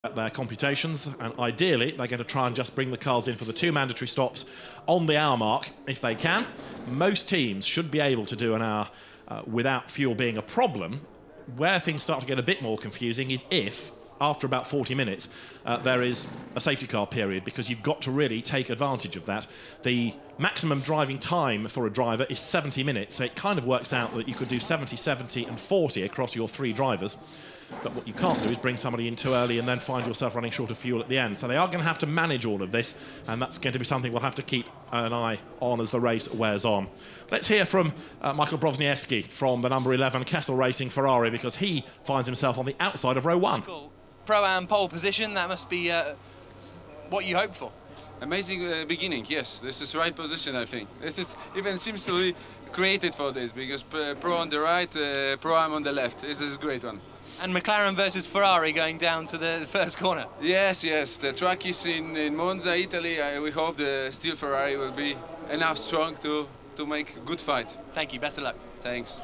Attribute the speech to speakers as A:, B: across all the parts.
A: at their computations, and ideally they're going to try and just bring the cars in for the 2 mandatory stops on the hour mark if they can. Most teams should be able to do an hour without fuel being a problem. Where things start to get a bit more confusing is if, after about 40 minutes, there is a safety car period, because you've got to really take advantage of that. The maximum driving time for a driver is 70 minutes, so it kind of works out that you could do 70, 70 and 40 across your 3 drivers. But what you can't do is bring somebody in too early and then find yourself running short of fuel at the end. So they are going to have to manage all of this, and that's going to be something we'll have to keep an eye on as the race wears on. Let's hear from Michael Brozniewski from the number 11 Kessel Racing Ferrari, because he finds himself on the outside of row 1.
B: Cool. Pro-Am pole position, that must be what you hoped for.
C: Amazing beginning, yes. This is the right position, I think. This is even seems to be created for this, because Pro on the right, Pro-Am on the left. This is a great one.
B: And McLaren versus Ferrari going down to the first corner.
C: Yes, yes. The track is in Monza, Italy. We hope the steel Ferrari will be enough strong to make a good fight.
B: Thank you. Best of luck.
C: Thanks.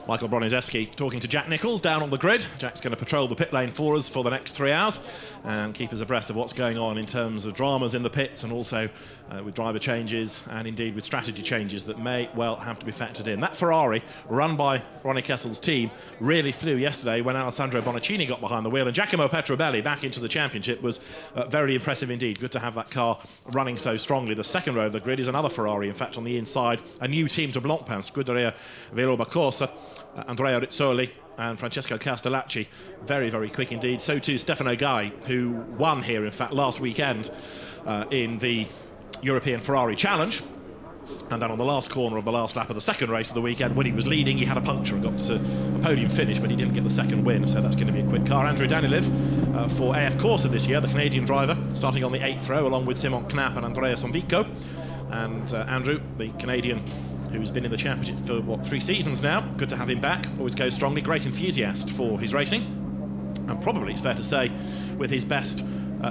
A: Michael Bronizeski talking to Jack Nicholls down on the grid. Jack's going to patrol the pit lane for us for the next 3 hours and keep us abreast of what's going on in terms of dramas in the pits, and also with driver changes and indeed with strategy changes that may well have to be factored in. That Ferrari, run by Ronnie Kessel's team, really flew yesterday when Alessandro Bonaccini got behind the wheel, and Giacomo Petrobelli back into the championship was very impressive indeed. Good to have that car running so strongly. The second row of the grid is another Ferrari, in fact, on the inside, a new team to Blancpain, Scuderia Veloba Corsa. Andrea Rizzoli and Francesco Castellacci, very, very quick indeed. So too Stefano Gai, who won here, in fact, last weekend in the European Ferrari Challenge. And then on the last corner of the last lap of the second race of the weekend, when he was leading, he had a puncture and got to a podium finish, but he didn't get the second win, so that's going to be a quick car. Andrew Daniliv for AF Corsa this year, the Canadian driver, starting on the 8th row, along with Simon Knapp and Andrea Sonvico. And Andrew, the Canadian, who's been in the championship for, what, 3 seasons now. Good to have him back. Always goes strongly. Great enthusiast for his racing. And probably, it's fair to say, with his best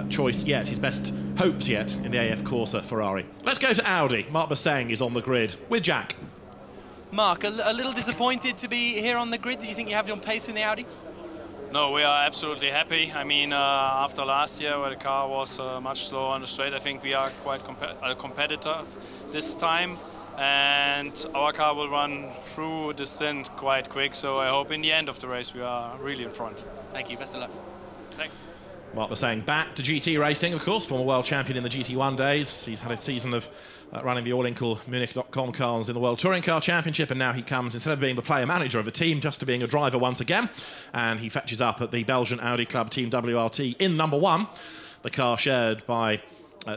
A: choice yet, his best hopes yet in the AF Corsa Ferrari. Let's go to Audi. Mark Basseng is on the grid with Jack.
B: Mark, a little disappointed to be here on the grid. Do you think you have your pace in the Audi?
D: No, we are absolutely happy. I mean, after last year, where the car was much slower on the straight, I think we are quite competitive this time. And our car will run through the stint quite quick, so I hope in the end of the race we are really in front.
B: Thank you, best of luck.
D: Thanks.
A: Mark was saying back to GT racing, of course, former world champion in the GT1 days. He's had a season of running the all-inkle Munich.com cars in the World Touring Car Championship, and now he comes, instead of being the player manager of a team, just to being a driver once again. And he fetches up at the Belgian Audi Club Team WRT in number 1, the car shared by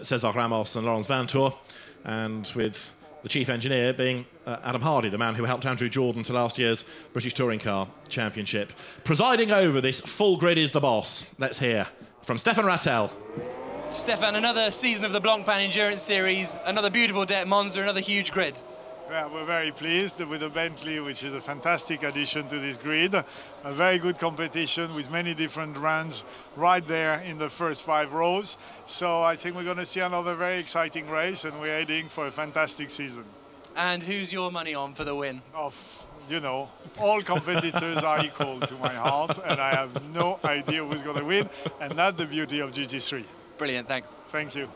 A: Cesar Ramos and Laurens Vanthoor, and with the chief engineer being Adam Hardy, the man who helped Andrew Jordan to last year's British Touring Car Championship. Presiding over this full grid is the boss. Let's hear from Stefan Rattel.
B: Stefan, another season of the Blancpain Endurance Series, another beautiful day at Monza, another huge grid.
E: Yeah, we're very pleased with the Bentley, which is a fantastic addition to this grid. A very good competition with many different runs right there in the first 5 rows. So I think we're going to see another very exciting race, and we're heading for a fantastic season.
B: And who's your money on for the win?
E: You know, all competitors are equal to my heart, and I have no idea who's going to win, and that's the beauty of GT3.
B: Brilliant, thanks.
E: Thank you.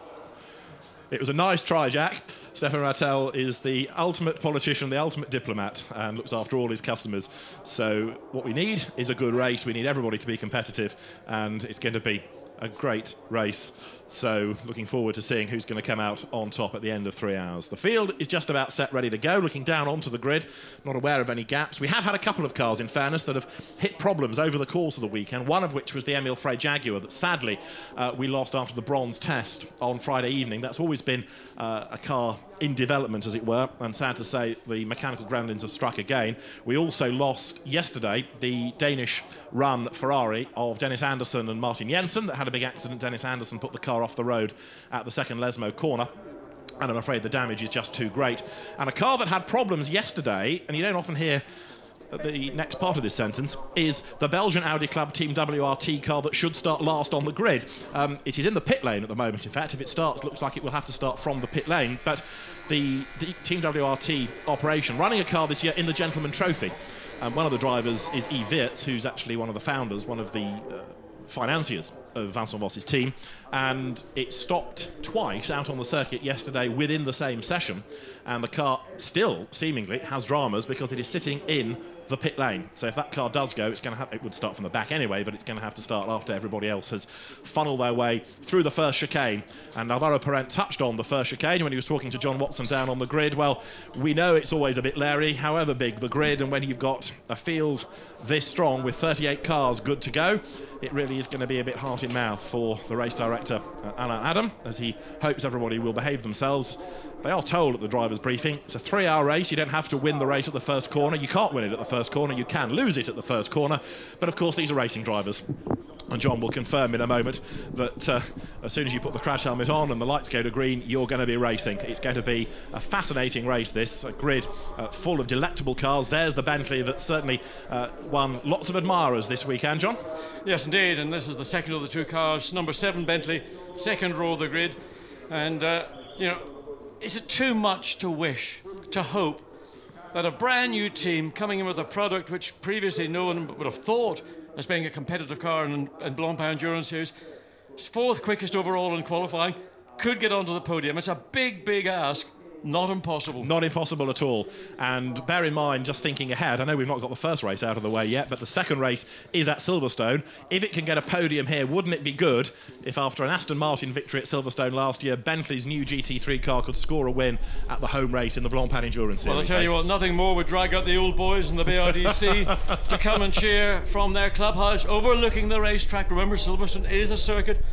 A: It was a nice try, Jack. Stefan Rattel is the ultimate politician, the ultimate diplomat, and looks after all his customers. So what we need is a good race. We need everybody to be competitive, and it's going to be a great race. So looking forward to seeing who's going to come out on top at the end of 3 hours. The field is just about set, ready to go. Looking down onto the grid, not aware of any gaps. We have had a couple of cars, in fairness, that have hit problems over the course of the weekend, one of which was the Emil Frey Jaguar that sadly we lost after the bronze test on Friday evening. That's always been a car in development, as it were, and sad to say the mechanical groundlings have struck again. We also lost yesterday the Danish run Ferrari of Dennis Anderson and Martin Jensen that had a big accident. Dennis Anderson put the car off the road at the second Lesmo corner, and I'm afraid the damage is just too great. And a car that had problems yesterday, and you don't often hear the next part of this sentence, is the Belgian Audi Club Team WRT car that should start last on the grid. It is in the pit lane at the moment. In fact, if it starts, looks like it will have to start from the pit lane. But the Team WRT operation, running a car this year in the Gentleman Trophy. One of the drivers is Yves Wirtz, who's actually one of the founders, one of the financiers of Vincent Voss's team, and it stopped twice out on the circuit yesterday within the same session, and the car still seemingly has dramas because it is sitting in the pit lane. So if that car does go, it's going to have, it would start from the back anyway, but it's going to have to start after everybody else has funneled their way through the first chicane. And Alvaro Parent touched on the first chicane when he was talking to John Watson down on the grid. Well, we know it's always a bit leery, however big the grid, and when you've got a field this strong with 38 cars good to go, it really is going to be a bit heart in mouth for the race director, Alain Adam, as he hopes everybody will behave themselves. They are told at the driver's briefing, it's a 3-hour race, you don't have to win the race at the first corner, you can't win it at the first corner, you can lose it at the first corner, but of course these are racing drivers. And John will confirm in a moment that as soon as you put the crash helmet on and the lights go to green, you're going to be racing. It's going to be a fascinating race, this, a grid full of delectable cars. There's the Bentley that certainly won lots of admirers this weekend, John.
F: Yes, indeed, and this is the second of the two cars, number 7 Bentley, second row of the grid. And, you know, is it too much to wish, to hope, that a brand new team coming in with a product which previously no one would have thought as being a competitive car in Blancpain Endurance Series, 4th quickest overall in qualifying, could get onto the podium? It's a big, big ask. Not impossible. Not
A: impossible at all. And bear in mind, just thinking ahead, I know we've not got the first race out of the way yet, but the second race is at Silverstone. If it can get a podium here, wouldn't it be good if after an Aston Martin victory at Silverstone last year, Bentley's new GT3 car could score a win at the home race in the Blancpain Endurance Series?
F: Well, I'll tell you what, nothing more would drag out the old boys in the BRDC to come and cheer from their clubhouse overlooking the racetrack. Remember, Silverstone is a circuit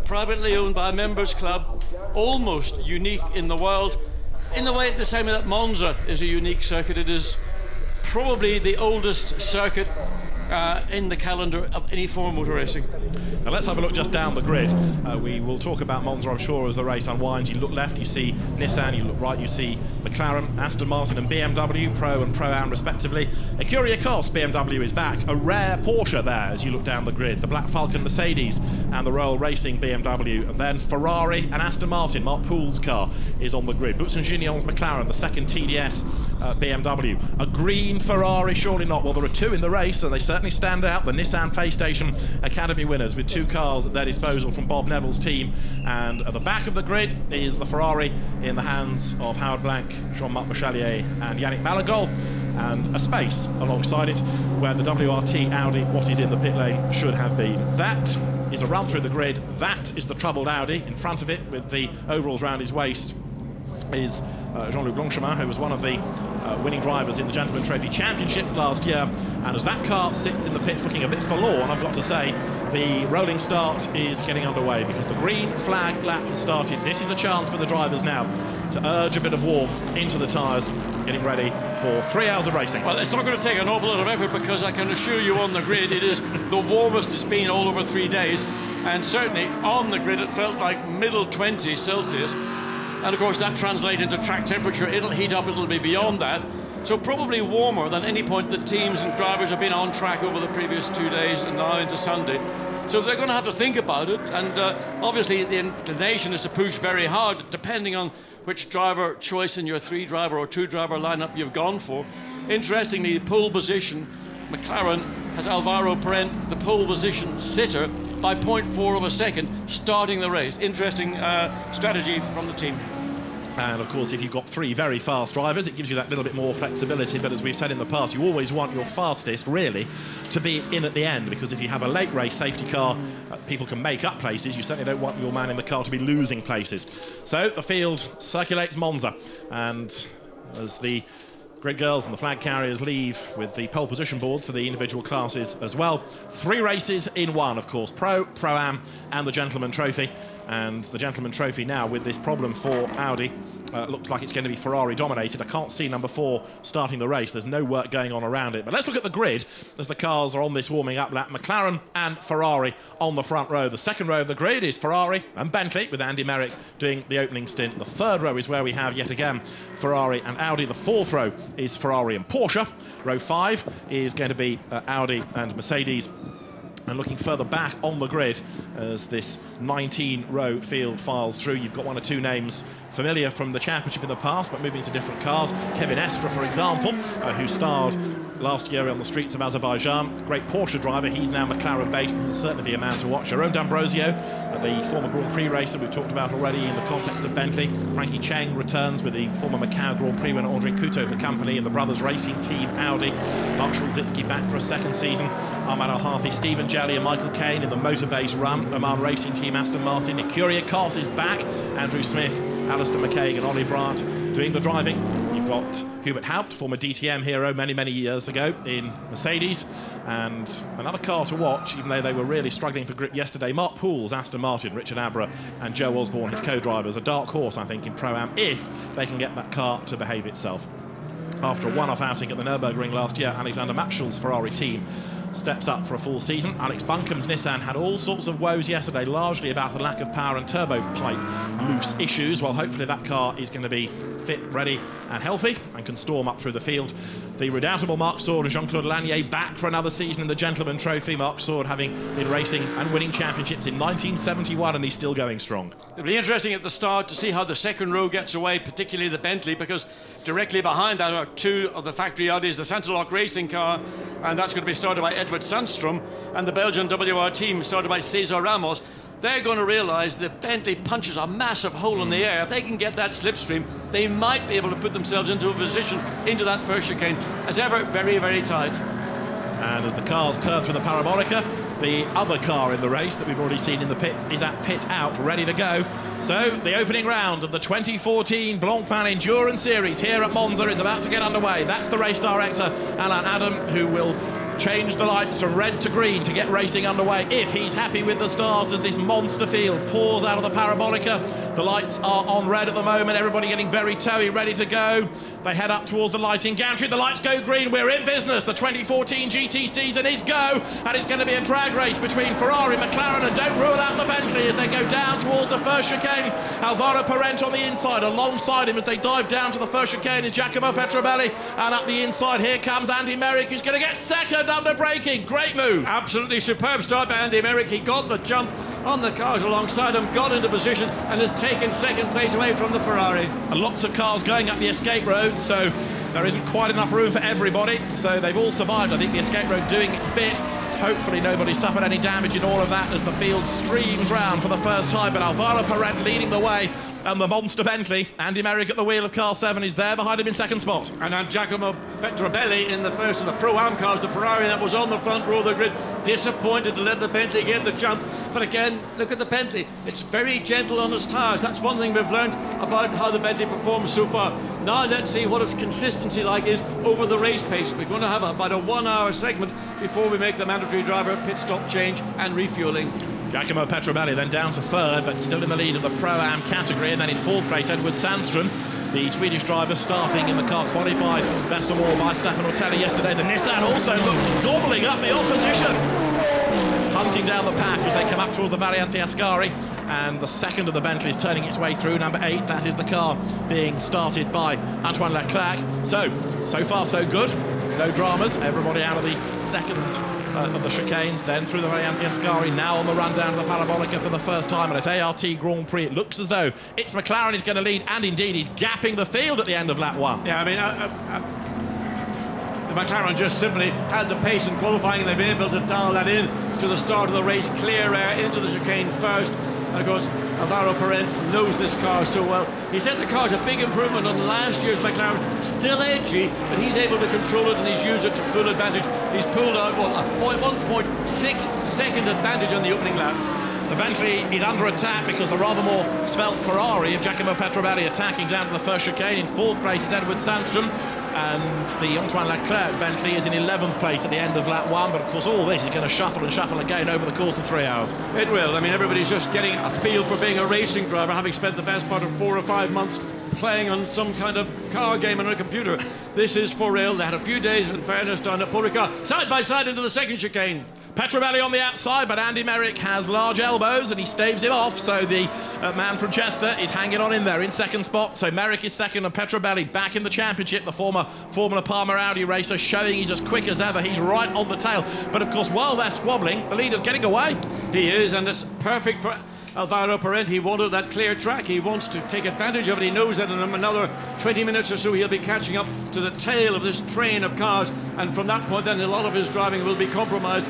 F: privately owned by a members club, almost unique in the world. In the way, the same way that Monza is a unique circuit, it is probably the oldest circuit in the calendar of any form of motor racing.
A: Now let's have a look just down the grid. We will talk about Monza, I'm sure, as the race unwinds. You look left, you see Nissan, you look right, you see McLaren, Aston Martin and BMW, Pro and Pro-Am respectively. A curious cost, BMW is back. A rare Porsche there as you look down the grid. The Black Falcon Mercedes and the Royal Racing BMW. And then Ferrari and Aston Martin, Mark Poole's car, is on the grid. Boots and Gignon's McLaren, the second TDS BMW. A green Ferrari, surely not. Well, there are 2 in the race, and they certainly stand out. The Nissan PlayStation Academy winners with 2 cars at their disposal from Bob Neville's team. And at the back of the grid is the Ferrari in the hands of Howard Blanc, Jean-Marc Machalier and Yannick Malagol, and a space alongside it where the WRT Audi, what is in the pit lane, should have been. That is a run through the grid. That is the troubled Audi. In front of it, with the overalls round his waist, is Jean-Luc Blanchemin, who was one of the winning drivers in the Gentleman Trophy Championship last year. And as that car sits in the pits looking a bit forlorn, I've got to say, the rolling start is getting underway because the green flag lap has started. This is a chance for the drivers now to urge a bit of warmth into the tyres, getting ready for 3 hours of racing.
F: Well, it's not going to take an awful lot of effort because I can assure you on the grid it is the warmest it's been all over 3 days. And certainly on the grid it felt like middle 20s Celsius. And of course that translates into track temperature. It'll heat up a little bit beyond that. So probably warmer than any point the teams and drivers have been on track over the previous 2 days and now into Sunday. So they're going to have to think about it. And obviously the inclination is to push very hard, depending on which driver choice in your 3-driver or 2-driver lineup you've gone for. Interestingly, pole position, McLaren has Alvaro Parent, the pole position sitter, by 0.4 of a second, starting the race. Interesting strategy from the team.
A: And of course, if you've got 3 very fast drivers, it gives you that little bit more flexibility. But as we've said in the past, you always want your fastest, really, to be in at the end. Because if you have a late race safety car, people can make up places. You certainly don't want your man in the car to be losing places. So the field circulates Monza. And as the grid girls and the flag carriers leave with the pole position boards for the individual classes as well. 3 races in one, of course. Pro, Pro-Am and the Gentleman Trophy. And the Gentleman Trophy now, with this problem for Audi, looks like it's going to be Ferrari dominated. I can't see number 4 starting the race. There's no work going on around it. But let's look at the grid as the cars are on this warming up lap. McLaren and Ferrari on the front row. The second row of the grid is Ferrari and Bentley, with Andy Merrick doing the opening stint. The third row is where we have, yet again, Ferrari and Audi. The fourth row is Ferrari and Porsche. Row 5 is going to be Audi and Mercedes. And looking further back on the grid as this 19-row field files through, you've got 1 or 2 names familiar from the championship in the past, but moving to different cars. Kevin Estre, for example, who starred last year on the streets of Azerbaijan. Great Porsche driver, he's now McLaren based, and he'll certainly be a man to watch. Jerome D'Ambrosio, the former Grand Prix racer we've talked about already in the context of Bentley. Frankie Cheng returns with the former Macau Grand Prix winner Andre Couto for company, and the brothers racing team Audi. Mark Schulzitsky back for a second season. Ahmad Al-Hafi, Stephen Jelly and Michael Caine in the motor-based run. Oman Racing Team Aston Martin. Ecuria Cos is back. Andrew Smith, Alistair McCaig and Ollie Brandt doing the driving. You've got Hubert Haupt, former DTM hero many years ago in Mercedes. And another car to watch, even though they were really struggling for grip yesterday. Mark Pools, Aston Martin, Richard Abra and Joe Osborne, his co-drivers. A dark horse, I think, in Pro-Am, if they can get that car to behave itself. After a one-off outing at the Nürburgring last year, Alexander Matschul's Ferrari team steps up for a full season. Alex Bunkum's Nissan had all sorts of woes yesterday, largely about the lack of power and turbo pipe loose issues. Well, hopefully that car is going to be fit, ready and healthy and can storm up through the field. The redoubtable Marc Sword and Jean-Claude Lanier back for another season in the Gentleman Trophy. Marc Sword having been racing and winning championships in 1971, and he's still going strong.
F: It'll be interesting at the start to see how the second row gets away, particularly the Bentley, because directly behind that are two of the factory Audis, the Santalok racing car, and that's going to be started by Edward Sandstrom, and the Belgian WR team started by Cesar Ramos. They're going to realise that Bentley punches a massive hole in the air. If they can get that slipstream, they might be able to put themselves into a position into that first chicane. As ever, very tight.
A: And as the cars turn through the parabolica, the other car in the race that we've already seen in the pits is at pit out, ready to go. So the opening round of the 2014 Blancpain Endurance Series here at Monza is about to get underway. That's the race director, Alain Adam, who will change the lights from red to green to get racing underway if he's happy with the start as this monster field pours out of the parabolica. The lights are on red at the moment, everybody getting very towy, ready to go. They head up towards the lighting gantry, the lights go green, we're in business. The 2014 GT season is go, and it's going to be a drag race between Ferrari, McLaren, and don't rule out the Bentley as they go down towards the first chicane. Alvaro Parente on the inside, alongside him as they dive down to the first chicane is Giacomo Petrobelli, and up the inside here comes Andy Merrick, who's going to get second under braking. Great move.
F: Absolutely superb start by Andy Merrick. He got the jump on the cars alongside him, got into position and has taken second place away from the Ferrari.
A: And lots of cars going up the escape road, so there isn't quite enough room for everybody, so they've all survived. I think the escape road doing its bit. Hopefully nobody suffered any damage in all of that as the field streams round for the first time, but Alvaro Parente leading the way. And the monster Bentley, Andy Merrick at the wheel of car 7, is there behind him in second spot.
F: And then Giacomo Petrobelli in the first of the Pro-Am cars, the Ferrari that was on the front row of the grid, disappointed to let the Bentley get the jump. But again, look at the Bentley. It's very gentle on its tyres. That's one thing we've learned about how the Bentley performs so far. Now let's see what its consistency like is over the race pace. We're going to have about a 1 hour segment before we make the mandatory driver pit stop change and refueling.
A: Giacomo Petrobelli then down to third, but still in the lead of the Pro-Am category. And then in fourth place, Edward Sandstrom, the Swedish driver, starting in the car qualified best of all by Stefano Telly yesterday. The Nissan also looked gobbling up the opposition, hunting down the pack as they come up towards the Variante Ascari. And the second of the Bentleys turning its way through, number 8. That is the car being started by Antoine Leclerc. So far so good. No dramas, everybody out of the second of the chicanes, then through the Variante Ascari, now on the run down to the Parabolica for the first time. And at ART Grand Prix, it looks as though it's McLaren is going to lead, and indeed he's gapping the field at the end of lap 1.
F: Yeah, I mean, the McLaren just simply had the pace in qualifying, and they've been able to dial that in to the start of the race, clear air into the chicane first. And of course, Alvaro Parente knows this car so well. He said the car's a big improvement on last year's McLaren. Still edgy, but he's able to control it and he's used it to full advantage. He's pulled out, what, a 1.6 second advantage on the opening lap.
A: The Bentley is under attack because the rather more svelte Ferrari of Giacomo Petrobelli attacking down to the first chicane. In fourth place is Edward Sandstrom, and the Antoine Leclerc Bentley is in 11th place at the end of lap 1. But of course all this is going to shuffle and shuffle again over the course of 3 hours.
F: It will. I mean, everybody's just getting a feel for being a racing driver, having spent the best part of 4 or 5 months playing on some kind of car game on a computer. This is for real. They had a few days, in fairness, down at Paul Ricard, side by side into the second chicane.
A: Petrobelli on the outside, but Andy Merrick has large elbows and he staves him off, so the man from Chester is hanging on in there in second spot. So Merrick is second and Petrobelli back in the championship, the former Formula Palmer Audi racer, showing he's as quick as ever. He's right on the tail, but of course while they're squabbling, the leader's getting away.
F: He is, and it's perfect for Alvaro Parenti wanted that clear track. He wants to take advantage of it. He knows that in another 20 minutes or so he'll be catching up to the tail of this train of cars, and from that point then a lot of his driving will be compromised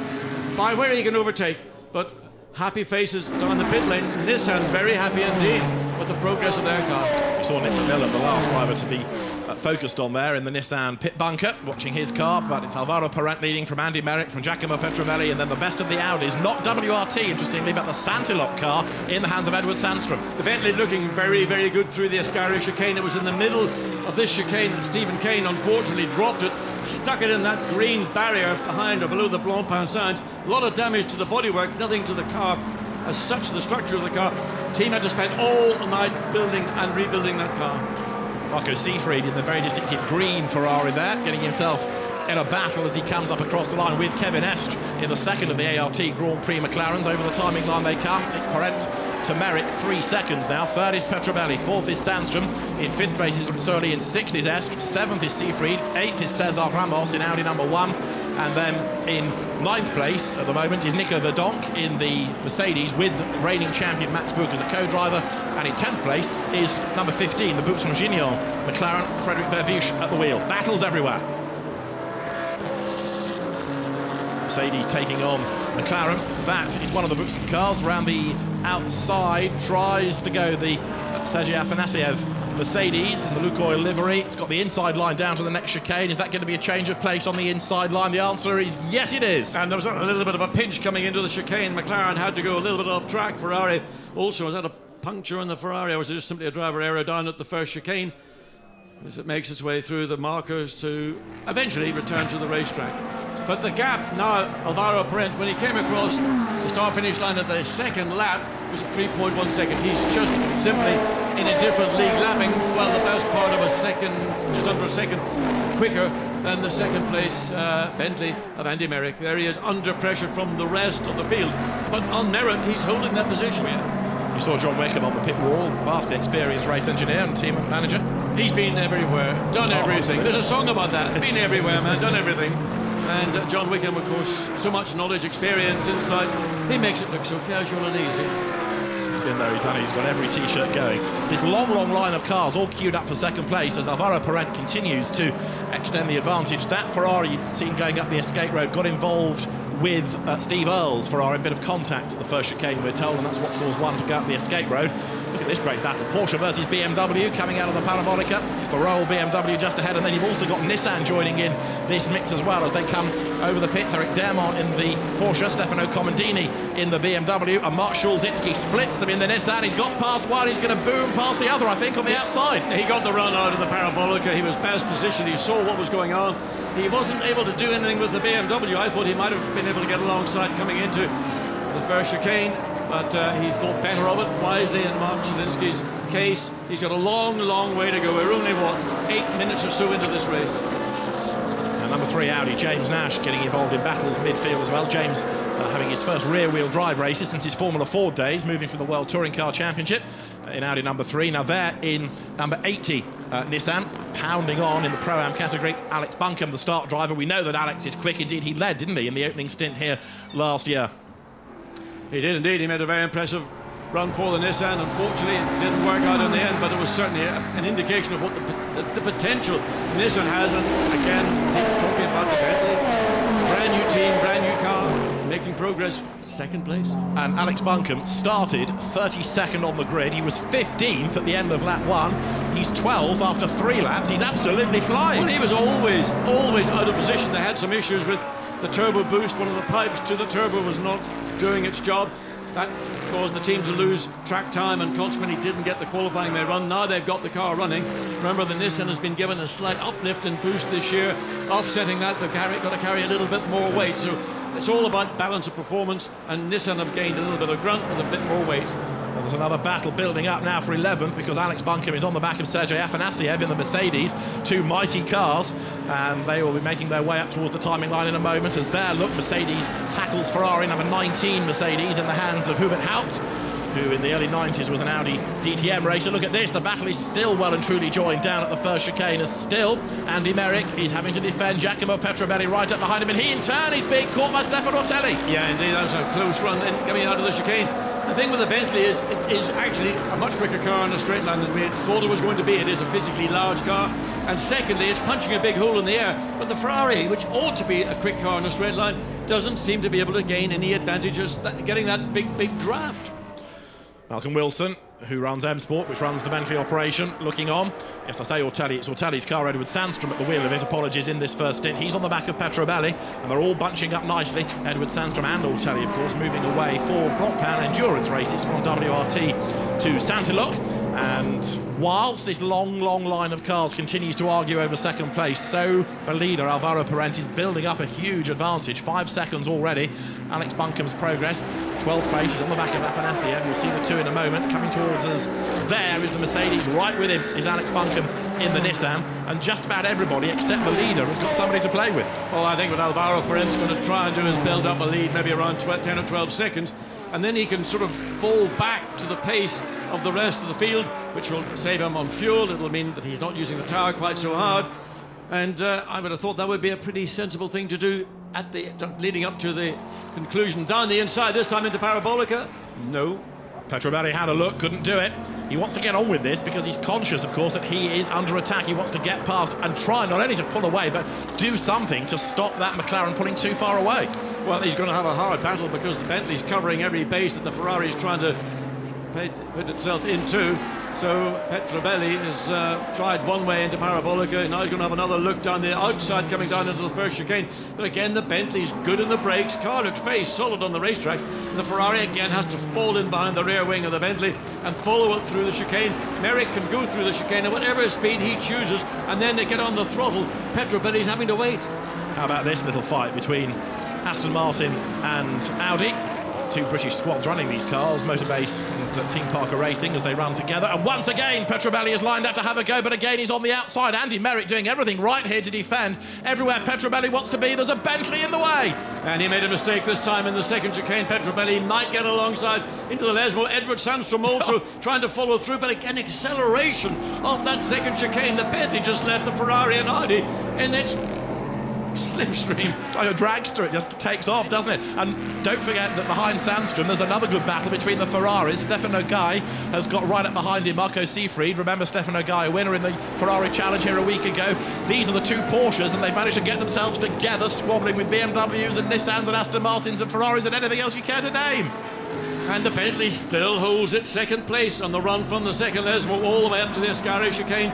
F: by where he can overtake. But happy faces down the pit lane. Nissan very happy indeed with the progress of their car.
A: We saw Nick Miller, the last driver to be focused on there in the Nissan pit bunker, watching his car, but it's Alvaro Parent leading from Andy Merrick, from Giacomo Petrovelli, and then the best of the Audis, not WRT, interestingly, but the Santilop car in the hands of Edward Sandstrom.
F: The Bentley looking very, very good through the Ascari chicane. It was in the middle of this chicane that Stephen Kane unfortunately dropped it, stuck it in that green barrier behind or below the Blancpain signs. A lot of damage to the bodywork, nothing to the car as such, the structure of the car. The team had to spend all night building and rebuilding that car.
A: Marco Seefried in the very distinctive green Ferrari there, getting himself in a battle as he comes up across the line with Kevin Estre in the second of the ART Grand Prix McLarens. Over the timing line they come. It's Parent to Merrick, 3 seconds now. Third is Petrovelli, fourth is Sandstrom. In fifth place is Rizzoli, in sixth is Estre, seventh is Seefried, eighth is Cesar Ramos in Audi number 1. And then in ninth place at the moment is Nico Verdonk in the Mercedes with reigning champion Max Buch as a co-driver. And in 10th place is number 15, the Buxton Gignon McLaren, Frederic Verviche at the wheel. Battles everywhere. Mercedes taking on McLaren. That is one of the Buxton cars around the outside. Tries to go the Sergei Afanasiev Mercedes in the Lukoil livery. It's got the inside line down to the next chicane. Is that going to be a change of place on the inside line? The answer is yes, it is.
F: And there was a little bit of a pinch coming into the chicane. McLaren had to go a little bit off track. Ferrari also has had a puncture in the Ferrari, or was it just simply a driver error down at the first chicane as it makes its way through the markers to eventually return to the racetrack. But the gap now, Alvaro Parent, when he came across the start-finish line at the second lap, was at 3.1 seconds. He's just simply in a different league, lapping, well, the best part of a second, just under a second quicker than the second place Bentley of Andy Merrick. There he is, under pressure from the rest of the field. But on merit, he's holding that position.
A: Yeah. You saw John Wickham on the pit wall, vastly experienced race engineer and team manager.
F: He's been everywhere, done everything. There's a song about that. Been everywhere, man, done everything. And John Wickham, of course, so much knowledge, experience, insight. He makes it look so casual and easy.
A: Even though he's got every T-shirt going. This long line of cars all queued up for second place as Alvaro Parent continues to extend the advantage. That Ferrari you'd seen going up the escape road got involved with Steve Earle's Ferrari, a bit of contact at the first chicane, we're told, and that's what caused one to go up the escape road. Look at this great battle. Porsche versus BMW coming out of the Parabolica. It's the Royal BMW just ahead, and then you've also got Nissan joining in this mix as well as they come over the pits. Eric Dermont in the Porsche, Stefano Comandini in the BMW, and Mark Schulzitsky splits them in the Nissan. He's got past one, he's going to boom past the other, I think, on the outside.
F: He got the run out of the Parabolica. He was best positioned. He saw what was going on. He wasn't able to do anything with the BMW. I thought he might have been able to get alongside coming into the first chicane, but he thought better of it wisely in Mark Schulzitsky's case. He's got a long way to go. We're only, what, 8 minutes or so into this race.
A: And number 3 Audi, James Nash, getting involved in battles midfield as well. James having his first rear-wheel drive races since his Formula 4 days, moving from the World Touring Car Championship in Audi number 3. Now they're in number 80 Nissan, pounding on in the Pro-Am category. Alex Buncombe, the start driver. We know that Alex is quick. Indeed, he led, didn't he, in the opening stint here last year.
F: He did indeed. He made a very impressive run for the Nissan. Unfortunately, it didn't work out in the end, but it was certainly an indication of what the potential Nissan has. And again, talking about the Bentley, brand new team, brand new car, making progress. Second place. And
A: Alex Buncombe started 32nd on the grid. He was 15th at the end of lap 1. He's 12th after 3 laps. He's absolutely flying.
F: Well, he was always out of position. They had some issues with the turbo boost. One of the pipes to the turbo was not doing its job. That caused the team to lose track time and consequently didn't get the qualifying they run. Now they've got the car running. Remember, the Nissan has been given a slight uplift and boost this year. Offsetting that, they've got to carry a little bit more weight. So it's all about balance of performance, and Nissan have gained a little bit of grunt with a bit more weight.
A: Well, there's another battle building up now for 11th because Alex Buncombe is on the back of Sergei Afanasiev in the Mercedes. 2 mighty cars, and they will be making their way up towards the timing line in a moment as there, look, Mercedes tackles Ferrari, number 19 Mercedes in the hands of Hubert Haupt, who in the early 90s was an Audi DTM racer. Look at this, the battle is still well and truly joined down at the first chicane as still Andy Merrick is having to defend Giacomo Petrovelli right up behind him, and he in turn is being caught by Stefano Ortelli.
F: Yeah, indeed, that was a close run coming out of the chicane. The thing with the Bentley is it is actually a much quicker car on a straight line than we thought it was going to be. It is a physically large car. And secondly, it's punching a big hole in the air. But the Ferrari, which ought to be a quick car on a straight line, doesn't seem to be able to gain any advantages getting that big draft.
A: Malcolm Wilson, who runs M Sport, which runs the Bentley operation, looking on. Yes, I say Ortelli, it's Ortelli's car. Edward Sandstrom at the wheel of it. Apologies in this first stint. He's on the back of Petrobelli, and they're all bunching up nicely. Edward Sandstrom and Ortelli, of course, moving away for Blancpain endurance races from WRT to Saint-Hilaire. And whilst this long line of cars continues to argue over second place, so the leader, Alvaro Parente, is building up a huge advantage. 5 seconds already. Alex Bunkum's progress. 12th place, he's on the back of Afanasiev. You'll see the two in a moment. Coming towards us, there is the Mercedes. Right with him is Alex Bunkum in the Nissan. And just about everybody, except the leader, has got somebody to play with.
F: Well, I think what Alvaro Parente's going to try and do is build up a lead, maybe around 10 or 12 seconds. And then he can sort of fall back to the pace of the rest of the field, which will save him on fuel. It'll mean that he's not using the tower quite so hard. And I would have thought that would be a pretty sensible thing to do at the leading up to the conclusion. Down the inside, this time into Parabolica. No.
A: Petrobelli had a look, couldn't do it. He wants to get on with this because he's conscious, of course, that he is under attack. He wants to get past and try not only to pull away, but do something to stop that McLaren pulling too far away.
F: Well, he's going to have a hard battle because the Bentley's covering every base that the Ferrari is trying to put itself into. So Petrobelli has tried one way into Parabolica. Now he's going to have another look down the outside, coming down into the first chicane. But again, the Bentley's good in the brakes. Car looks very solid on the racetrack. And the Ferrari again has to fall in behind the rear wing of the Bentley and follow it through the chicane. Merrick can go through the chicane at whatever speed he chooses, and then to get on the throttle, Petrobelli's having to wait.
A: How about this little fight between Aston Martin and Audi? Two British squads running these cars, Motorbase and Team Parker Racing, as they run together. And once again, Petrobelli is lined up to have a go, but again he's on the outside. Andy Merrick doing everything right here to defend. Everywhere Petrobelli wants to be, there's a Bentley in the way. And
F: he made a mistake this time in the second chicane. Petrobelli might get alongside into the Lesmo. Edward Sandstrom also trying to follow through, but again, acceleration off that second chicane. The Bentley just left the Ferrari and Audi in its slipstream.
A: It's like a dragster, it just takes off, doesn't it? And don't forget that behind Sandstrom there's another good battle between the Ferraris. Stefano Guy has got right up behind him Marco Seefried. Remember Stefano Guy, a winner in the Ferrari Challenge here a week ago. These are the two Porsches, and they've managed to get themselves together, squabbling with BMWs and Nissans and Aston Martins and Ferraris and anything else you care to name.
F: And the Bentley still holds its second place on the run from the second Lesmo all the way up to the Ascari chicane.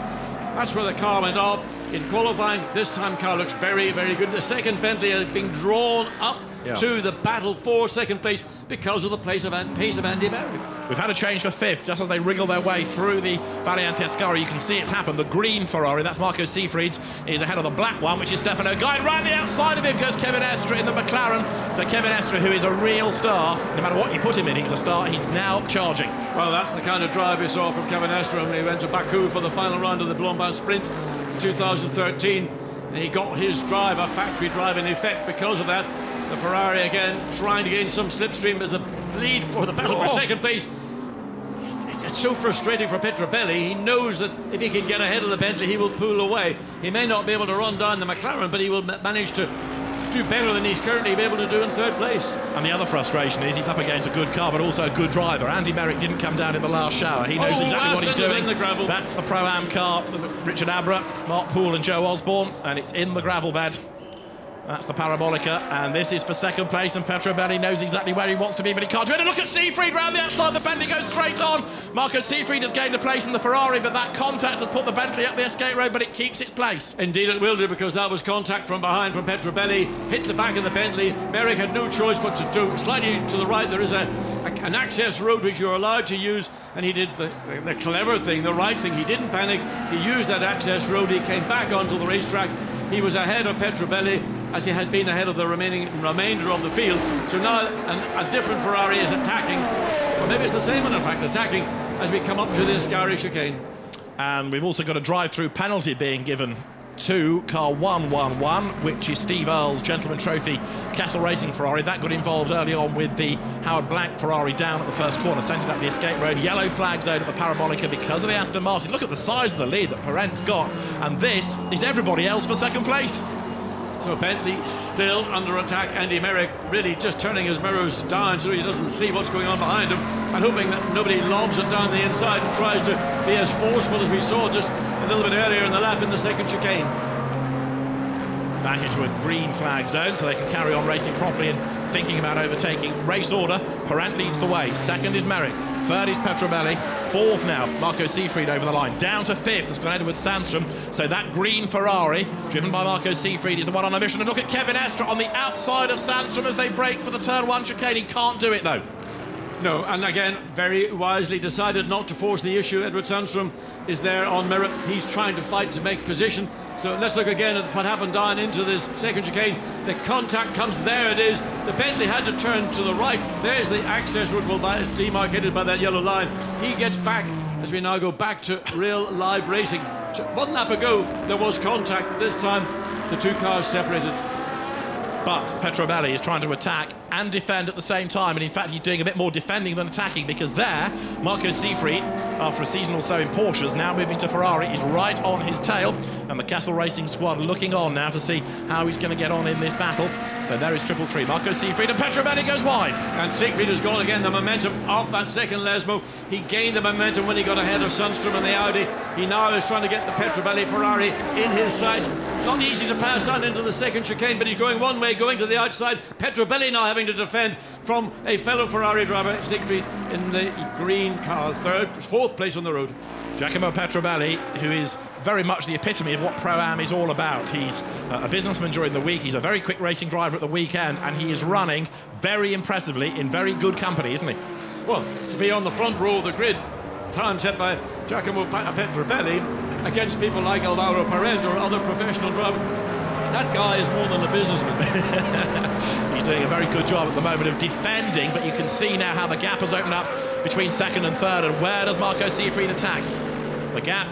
F: That's where the car went off. In qualifying, this time car looks very, very good. The second Bentley has been drawn up to the battle for second place because of the pace of Andy Merrick.
A: We've had a change for fifth, just as they wriggle their way through the Variante Ascari. You can see it's happened. The green Ferrari, that's Marco Seefried, is ahead of the black one, which is Stefano Guy. Right on the outside of him goes Kevin Estre in the McLaren. So Kevin Estre, who is a real star, no matter what you put him in, he's a star. He's now charging.
F: Well, that's the kind of drive we saw from Kevin Estre when he went to Baku for the final round of the Blancpain Sprint in 2013. And he got his drive, a factory drive, in effect because of that. The Ferrari again trying to gain some slipstream as the lead for the battle for second place. It's so frustrating for Petrobelli. He knows that if he can get ahead of the Bentley, he will pull away. He may not be able to run down the McLaren, but he will manage to do better than he's currently able to do in third place.
A: And the other frustration is he's up against a good car, but also a good driver. Andy Merrick didn't come down in the last shower. He knows exactly what he's doing. That's the Pro-Am car, Richard Abra, Mark Poole and Joe Osborne, and it's in the gravel bed. That's the Parabolica, and this is for second place, and Petrobelli knows exactly where he wants to be, but he can't do it. And look at Seefried round the outside, the Bentley goes straight on. Marco Seefried has gained a place in the Ferrari, but that contact has put the Bentley up the escape road, but it keeps its place.
F: Indeed it will do, because that was contact from behind from Petrobelli, hit the back of the Bentley. Merrick had no choice but to do. Slightly to the right, there is an access road which you're allowed to use, and he did the clever thing, the right thing. He didn't panic, he used that access road, he came back onto the racetrack. He was ahead of Petrobelli, as he had been ahead of the remainder of the field. So now a different Ferrari is attacking, or maybe it's the same one in fact, attacking as we come up to the Ascari chicane.
A: And we've also got a drive-through penalty being given to car 111, which is Steve Earle's Gentleman Trophy Castle Racing Ferrari. That got involved early on with the Howard Blank Ferrari down at the first corner, sent it up the escape road. Yellow flag zone at the Parabolica because of the Aston Martin. Look at the size of the lead that Parente's got, and this is everybody else for second place.
F: So Bentley still under attack. Andy Merrick really just turning his mirrors down so he doesn't see what's going on behind him, and hoping that nobody lobs it down the inside and tries to be as forceful as we saw just a little bit earlier in the lap in the second chicane.
A: Back into a green flag zone so they can carry on racing properly and thinking about overtaking. Race order, Perrant leads the way. Second is Merrick. Third is Petrobelli. Fourth now, Marco Seefried over the line. Down to fifth has gone Edward Sandstrom. So that green Ferrari, driven by Marco Seefried, is the one on a mission. And look at Kevin Estre on the outside of Sandstrom as they break for the turn one chicane. He can't do it though.
F: No, and again, very wisely decided not to force the issue. Edward Sandstrom is there on merit. He's trying to fight to make position. So let's look again at what happened down into this second chicane. The contact comes, there it is. The Bentley had to turn to the right. There's the access route, well, that is demarcated by that yellow line. He gets back as we now go back to real live racing. 1 lap ago, there was contact. This time, the two cars separated.
A: But Petrobelli is trying to attack and defend at the same time, and in fact he's doing a bit more defending than attacking, because there Marco Seefried, after a season or so in Porsches, now moving to Ferrari, is right on his tail, and the Castle Racing squad looking on now to see how he's going to get on in this battle. So there is triple three, Marco Seefried, and Petrobelli goes wide.
F: And Seefried has gone again, the momentum off that second Lesmo. He gained the momentum when he got ahead of Sundstrom and the Audi. He now is trying to get the Petrobelli Ferrari in his sight. Not easy to pass down into the second chicane, but he's going one way, going to the outside. Petrobelli now having to defend from a fellow Ferrari driver, Siegfried, in the green car, fourth place on the road.
A: Giacomo Petrobelli, who is very much the epitome of what Pro-Am is all about. He's a businessman during the week, he's a very quick racing driver at the weekend, and he is running very impressively in very good company, isn't he?
F: Well, to be on the front row of the grid, time set by Giacomo Petrobelli, against people like Alvaro Parent or other professional drivers. That guy is more than a businessman.
A: He's doing a very good job at the moment of defending, but you can see now how the gap has opened up between second and third. And where does Marco Seefried attack? The gap,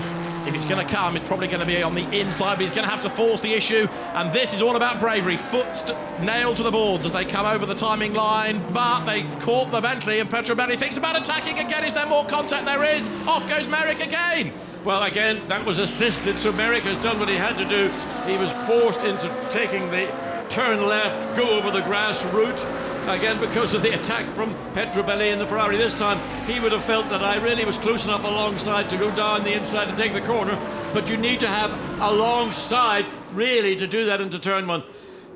A: if it's going to come, it's probably going to be on the inside, but he's going to have to force the issue. And this is all about bravery. Foot nailed to the boards as they come over the timing line, but they caught the Bentley, and Petrobelli thinks about attacking again. Is there more contact? There is. Off goes Merrick again.
F: Well, again, that was assisted, so Merrick has done what he had to do. He was forced into taking the turn left, go over the grass route, again because of the attack from Petrobelli in the Ferrari. This time, he would have felt that I really was close enough alongside to go down the inside and take the corner, but you need to have alongside, really, to do that into turn one.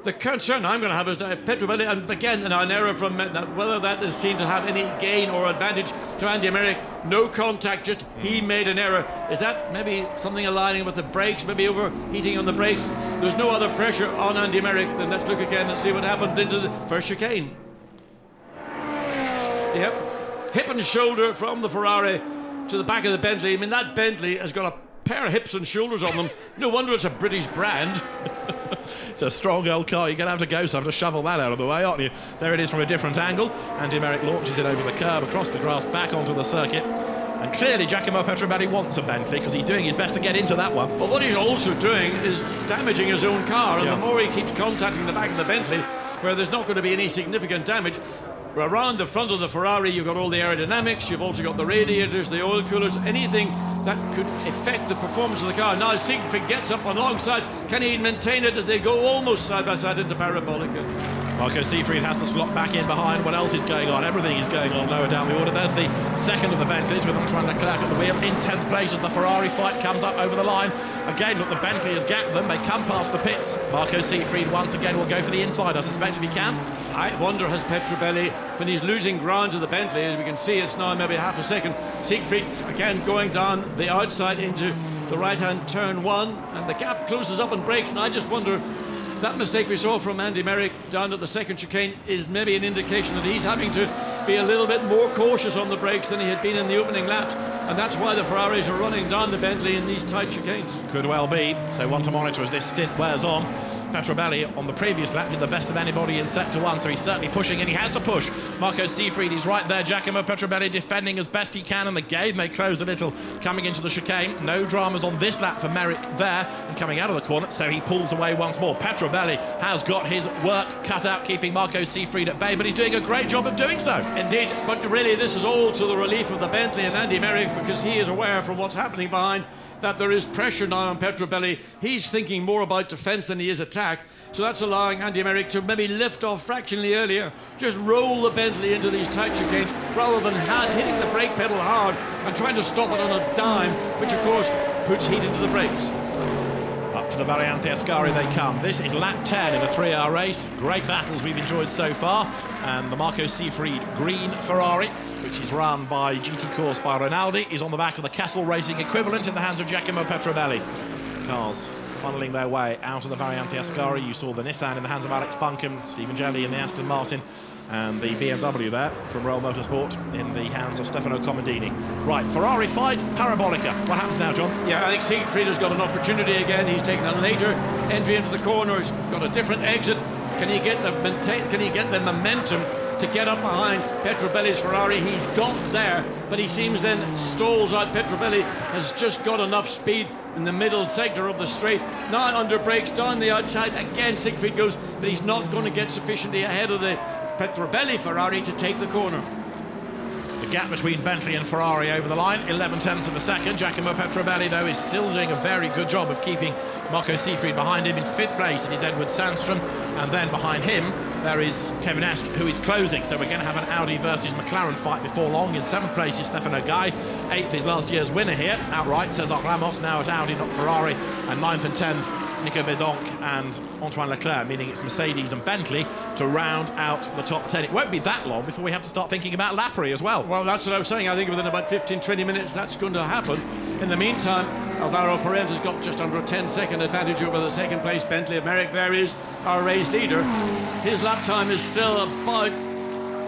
F: The concern I'm going to have is Petrobelli, and again, an error from whether that is seen to have any gain or advantage to Andy Merrick. No contact, just he made an error. Is that maybe something aligning with the brakes, maybe overheating on the brake? There's no other pressure on Andy Merrick. Then let's look again and see what happened into the first chicane. Yep, hip and shoulder from the Ferrari to the back of the Bentley. I mean, that Bentley has got a pair of hips and shoulders on them. No wonder it's a British brand.
A: It's a strong old car. You're going to have to go some to shovel that out of the way, aren't you? There it is from a different angle. Andy Merrick launches it over the curb, across the grass, back onto the circuit. And clearly Giacomo Petrobelli wants a Bentley because he's doing his best to get into that one.
F: But what he's also doing is damaging his own car. And the more he keeps contacting the back of the Bentley, where there's not going to be any significant damage, around the front of the Ferrari, you've got all the aerodynamics, you've also got the radiators, the oil coolers, anything that could affect the performance of the car. Now Siegfried gets up alongside. Can he maintain it as they go almost side by side into parabolic?
A: Marco Seefried has to slot back in behind. What else is going on? Everything is going on lower down the order. There's the second of the Bentleys with Antoine Leclerc at the wheel. In 10th place as the Ferrari fight comes up over the line. Again, look, the Bentley has gapped them. They come past the pits. Marco Seefried once again will go for the inside, I suspect, if he can.
F: I wonder, has Petrobelli, when he's losing ground to the Bentley, as we can see, it's now maybe half a second. Siegfried again going down the outside into the right-hand turn one, and the gap closes up and breaks. And I just wonder, that mistake we saw from Andy Merrick down at the second chicane is maybe an indication that he's having to be a little bit more cautious on the brakes than he had been in the opening laps, and that's why the Ferraris are running down the Bentley in these tight chicanes.
A: Could well be. So one to monitor as this stint wears on. Petrobelli on the previous lap did the best of anybody in sector one, so he's certainly pushing, and he has to push. Marco Seefried, he's right there. Giacomo Petrobelli defending as best he can, and the gate may close a little coming into the chicane. No dramas on this lap for Merrick there, and coming out of the corner, so he pulls away once more. Petrobelli has got his work cut out keeping Marco Seefried at bay, but he's doing a great job of doing so.
F: Indeed, but really this is all to the relief of the Bentley and Andy Merrick, because he is aware from what's happening behind that there is pressure now on Petrobelli. He's thinking more about defence than he is attack. attack. So that's allowing Andy Merrick to maybe lift off fractionally earlier, just roll the Bentley into these tight chicanes rather than hitting the brake pedal hard and trying to stop it on a dime, which of course puts heat into the brakes.
A: Up to the Variante Ascari they come. This is lap 10 in a 3-hour race. Great battles we've enjoyed so far. And the Marco Seefried green Ferrari, which is run by GT Corse by Rinaldi, is on the back of the Castle Racing equivalent in the hands of Giacomo Petrobelli. Cars funneling their way out of the Variante Ascari. You saw the Nissan in the hands of Alex Buncombe, Stephen Jelly in the Aston Martin, and the BMW there from Royal Motorsport in the hands of Stefano Comandini. Right, Ferrari fight, Parabolica. What happens now, John?
F: Yeah, I think Siegfried has got an opportunity again. He's taken a later entry into the corner. He's got a different exit. Can he get the momentum to get up behind Petrobelli's Ferrari? He's got there, but he seems then stalls out. Petrobelli has just got enough speed in the middle sector of the straight. Now under brakes down the outside. Again, Siegfried goes, but he's not going to get sufficiently ahead of the Petrobelli Ferrari to take the corner.
A: The gap between Bentley and Ferrari over the line, 11 tenths of a second. Giacomo Petrobelli, though, is still doing a very good job of keeping Marco Seefried behind him. In 5th place, it is Edward Sandstrom, and then behind him there is Kevin Est, who is closing. So we're going to have an Audi versus McLaren fight before long. In 7th place is Stefano Gai. 8th is last year's winner here, outright, Cesar Ramos, now at Audi, not Ferrari. And 9th and 10th, Nico Verdonk and Antoine Leclerc, meaning it's Mercedes and Bentley to round out the top 10. It won't be that long before we have to start thinking about Lapri as well.
F: Well, that's what I was saying. I think within about 15-20 minutes that's going to happen. In the meantime, Alvaro Parenta's got just under a 10-second advantage over the 2nd place Bentley of Merrick. There is our race leader. His lap time is still about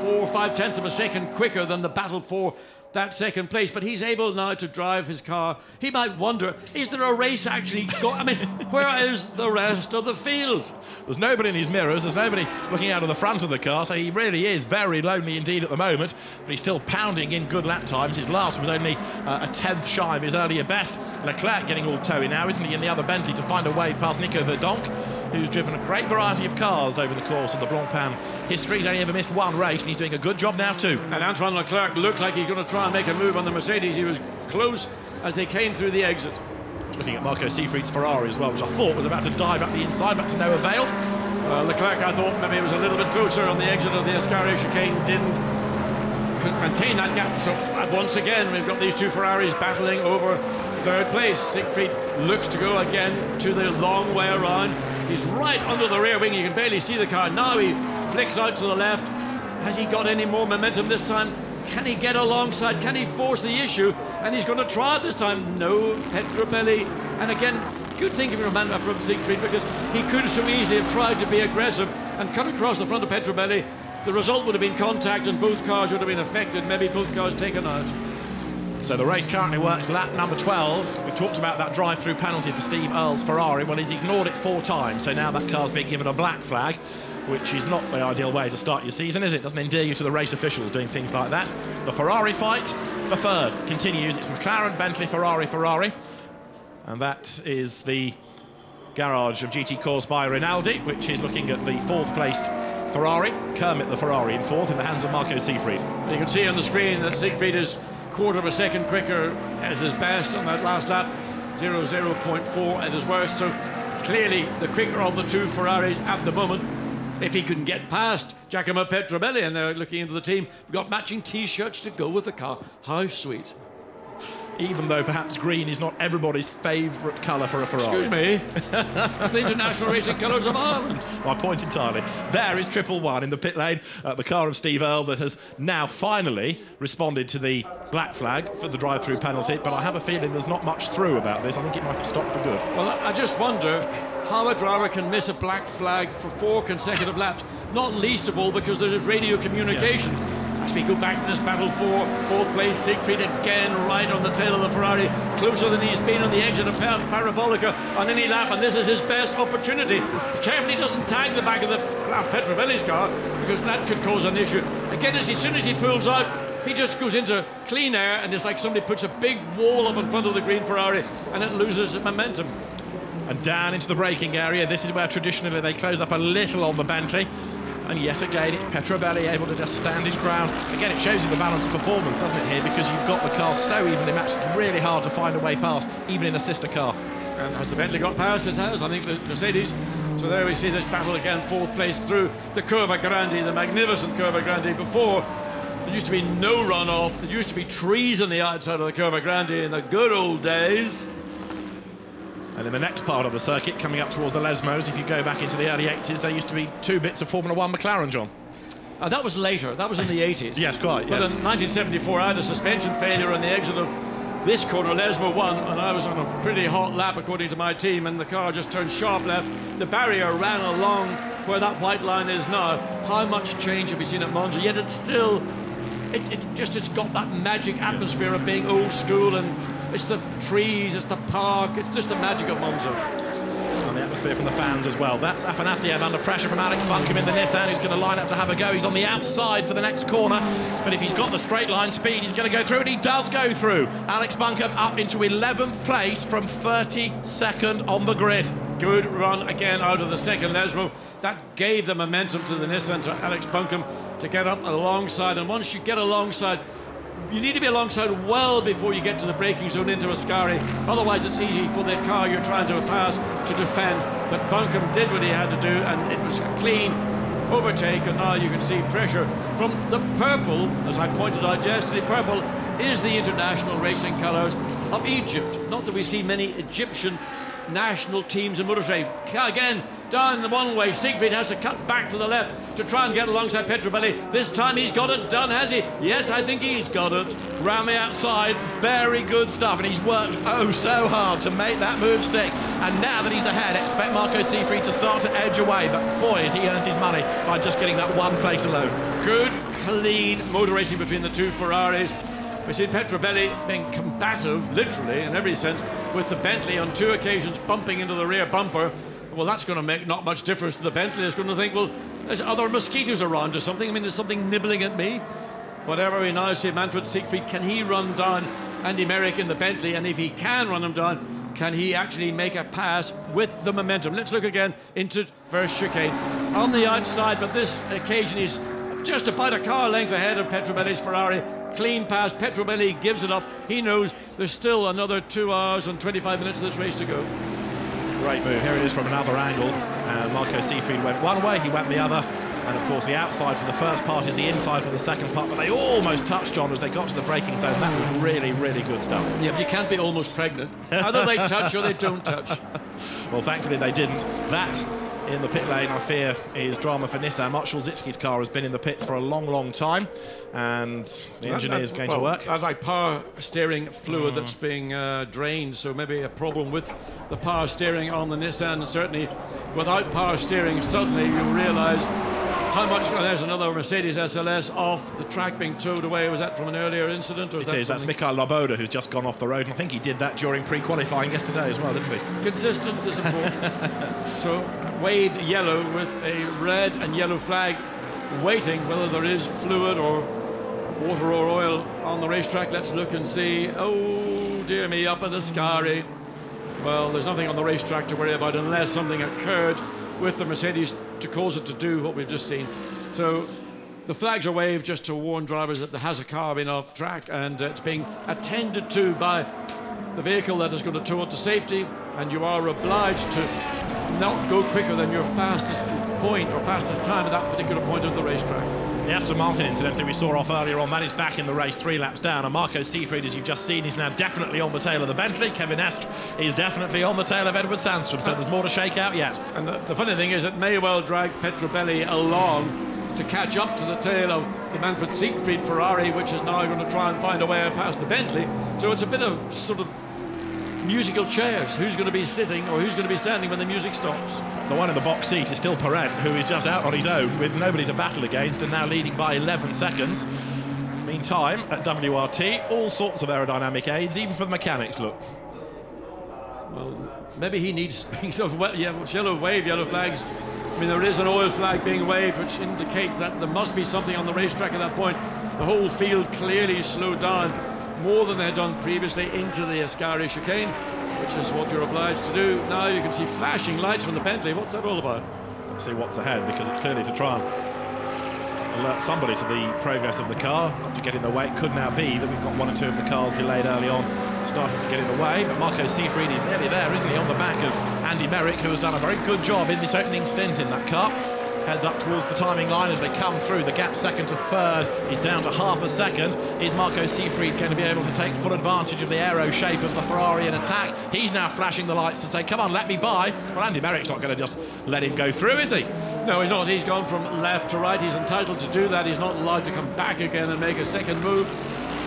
F: 4 or 5 tenths of a second quicker than the battle for that 2nd place, but he's able now to drive his car. He might wonder, is there a race actually going? I mean, where is the rest of the field?
A: There's nobody in his mirrors, there's nobody looking out of the front of the car, so he really is very lonely indeed at the moment, but he's still pounding in good lap times. His last was only a 10th shy of his earlier best. Leclerc getting all toey now, isn't he, in the other Bentley to find a way past Nico Verdonk, who's driven a great variety of cars over the course of the Blancpain history. He's only ever missed one race, and he's doing a good job now too.
F: And Antoine Leclerc looked like he's going to try and make a move on the Mercedes. He was close as they came through the exit.
A: Looking at Marco Seefried's Ferrari as well, which I thought was about to dive up the inside, but to no avail.
F: Leclerc, I thought maybe it was a little bit closer on the exit of the Ascari chicane, didn't maintain that gap. So once again, we've got these two Ferraris battling over 3rd place. Siegfried looks to go again to the long way around. He's right under the rear wing. You can barely see the car. Now he flicks out to the left. Has he got any more momentum this time? Can he get alongside? Can he force the issue? And he's going to try it this time. No, Petrobelli. And again, good thinking from Siegfried, because he could so easily have tried to be aggressive and cut across the front of Petrobelli. The result would have been contact and both cars would have been affected, maybe both cars taken out.
A: So the race currently works lap number 12. We've talked about that drive-through penalty for Steve Earle's Ferrari. Well, he's ignored it 4 times, so now that car's being given a black flag, which is not the ideal way to start your season, is it? Doesn't endear you to the race officials doing things like that. The Ferrari fight for 3rd continues. It's McLaren, Bentley, Ferrari. And that is the garage of GT Corse by Rinaldi, which is looking at the 4th placed Ferrari. Kermit the Ferrari in 4th in the hands of Marco Seefried.
F: You can see on the screen that Siegfried is 1/4 of a second quicker as his best on that last lap, 0.4 at his worst. So clearly the quicker of the two Ferraris at the moment. If he can get past Giacomo Petrobelli, and they're looking into the team, we've got matching T-shirts to go with the car. How sweet.
A: Even though perhaps green is not everybody's favourite colour for a Ferrari.
F: Excuse me. That's the international racing colours of Ireland.
A: My point entirely. There is 111 in the pit lane, the car of Steve Earle that has now finally responded to the black flag for the drive-through penalty, but I have a feeling there's not much through about this. I think it might have stopped for good.
F: Well, I just wonder how a driver can miss a black flag for 4 consecutive laps, not least of all because there's radio communication. Yes. As we go back to this battle for 4th place, Siegfried again right on the tail of the Ferrari, closer than he's been on the exit of Parabolica on any lap, and this is his best opportunity. Carefully doesn't tag the back of the Petrobelli's car, because that could cause an issue. Again, as soon as he pulls out, he just goes into clean air, and it's like somebody puts a big wall up in front of the green Ferrari, and it loses momentum.
A: And down into the braking area. This is where traditionally they close up a little on the Bentley. And yet again, it's Petrobelli able to just stand his ground. Again, it shows you the balance of performance, doesn't it, here? Because you've got the cars so evenly matched, it's really hard to find a way past, even in a sister car.
F: And has the Bentley got past? It has. I think the Mercedes. So So there we see this battle again, fourth place through the Curva Grande, the magnificent Curva Grande. Before, there used to be no runoff. There used to be trees on the outside of the Curva Grande in the good old days.
A: And in the next part of the circuit, coming up towards the Lesmos, if you go back into the early 80s, there used to be 2 bits of Formula 1 McLaren, John.
F: That was later. That was in the 80s.
A: Yes, quite,
F: But
A: yes.
F: in 1974, I had a suspension failure on the exit of this corner, Lesmo 1, and I was on a pretty hot lap, according to my team, and the car just turned sharp left. The barrier ran along where that white line is now. How much change have we seen at Monza? Yet it's still... It's got that magic atmosphere of being old school, and it's the trees, it's the park, it's just the magic of Monza.
A: And the atmosphere from the fans as well. That's Afanasiev under pressure from Alex Buncombe in the Nissan, who's going to line up to have a go. He's on the outside for the next corner, but if he's got the straight line speed, he's going to go through, and he does go through. Alex Buncombe up into 11th place from 32nd on the grid.
F: Good run again out of the second Lesmo. That gave the momentum to the Nissan, to Alex Buncombe, to get up alongside. And once you get alongside, you need to be alongside well before you get to the braking zone into Ascari. Otherwise, it's easy for the car you're trying to pass to defend. But Buncombe did what he had to do, and it was a clean overtake. And now you can see pressure from the purple, as I pointed out yesterday. Purple is the international racing colours of Egypt. Not that we see many Egyptian national teams in motorsport. Again, down the one way, Siegfried has to cut back to the left to try and get alongside Petrobelli. This time he's got it done, has he? Yes, I think he's got it.
A: Round the outside, very good stuff, and he's worked oh so hard to make that move stick. And now that he's ahead, expect Marco Siegfried to start to edge away, but boy, has he earned his money by just getting that one place alone.
F: Good, clean motor racing between the two Ferraris. We see Petrobelli being combative, literally, in every sense, with the Bentley on 2 occasions bumping into the rear bumper. Well, that's going to make not much difference to the Bentley. It's going to think, well, there's other mosquitoes around or something. I mean, there's something nibbling at me. Whatever, we now see Manfred Siegfried. Can he run down Andy Merrick in the Bentley? And if he can run him down, can he actually make a pass with the momentum? Let's look again into first chicane. On the outside, but this occasion he's just about a car length ahead of Petrobelli's Ferrari. Clean pass, Petrobelli gives it up. He knows there's still another 2 hours and 25 minutes of this race to go.
A: Great move. Here it is from another angle. Marco Siegfried went one way, he went the other. And of course, the outside for the first part is the inside for the second part. But they almost touched John as they got to the braking zone. That was really, really good stuff.
F: Yeah, but you can't be almost pregnant. Either they touch or they don't touch.
A: Well, thankfully they didn't. That in the pit lane, I fear, is drama for Nissan. Mark Szulzicki's car has been in the pits for a long, long time, and the engineer is going to work.
F: That's like power steering fluid that's being drained, so maybe a problem with the power steering on the Nissan. And certainly, without power steering, suddenly you realise how much. Oh, there's another Mercedes SLS off the track being towed away. Was that from an earlier incident? Or
A: It is. That's Mikhail Loboda, who's just gone off the road, and I think he did that during pre-qualifying yesterday as well, didn't he?
F: Consistent is important. So waved yellow with a red and yellow flag, waiting whether there is fluid or water or oil on the racetrack. Let's look and see. Oh dear me, up at Ascari. Well, there's nothing on the racetrack to worry about unless something occurred with the Mercedes to cause it to do what we've just seen. So the flags are waved just to warn drivers that there has a car been off track, and it's being attended to by the vehicle that is going to tow it to safety, and you are obliged to not go quicker than your fastest point or fastest time at that particular point of the racetrack.
A: The Aston Martin incident that we saw off earlier on, that is back in the race 3 laps down, and Marco Siegfried, as you've just seen, is now definitely on the tail of the Bentley. Kevin Estre is definitely on the tail of Edward Sandstrom, so there's more to shake out yet.
F: And the funny thing is it may well drag Petrobelli along to catch up to the tail of the Manfred Siegfried Ferrari, which is now going to try and find a way past the Bentley. So it's a bit of sort of musical chairs. Who's going to be sitting or who's going to be standing when the music stops?
A: The one in the box seat is still Perret, who is just out on his own with nobody to battle against and now leading by 11 seconds. Meantime, at WRT, all sorts of aerodynamic aids, even for the mechanics, look.
F: Well, maybe he needs yellow wave, yellow flags. I mean, there is an oil flag being waved, which indicates that there must be something on the racetrack at that point. The whole field clearly slowed down more than they had done previously into the Ascari chicane, which is what you're obliged to do. Now you can see flashing lights from the Bentley. What's that all about?
A: Let's see what's ahead, because it's clearly to try and alert somebody to the progress of the car, not to get in the way. It could now be that we've got one or two of the cars delayed early on, starting to get in the way. But Marco Seefried is nearly there, isn't he, on the back of Andy Merrick, who has done a very good job in this opening stint in that car. Heads up towards the timing line as they come through. The gap second to third is down to half a second. Is Marco Seefried going to be able to take full advantage of the aero shape of the Ferrari in attack? He's now flashing the lights to say, come on, let me by. Well, Andy Merrick's not going to just let him go through, is he?
F: No, he's not. He's gone from left to right. He's entitled to do that. He's not allowed to come back again and make a second move.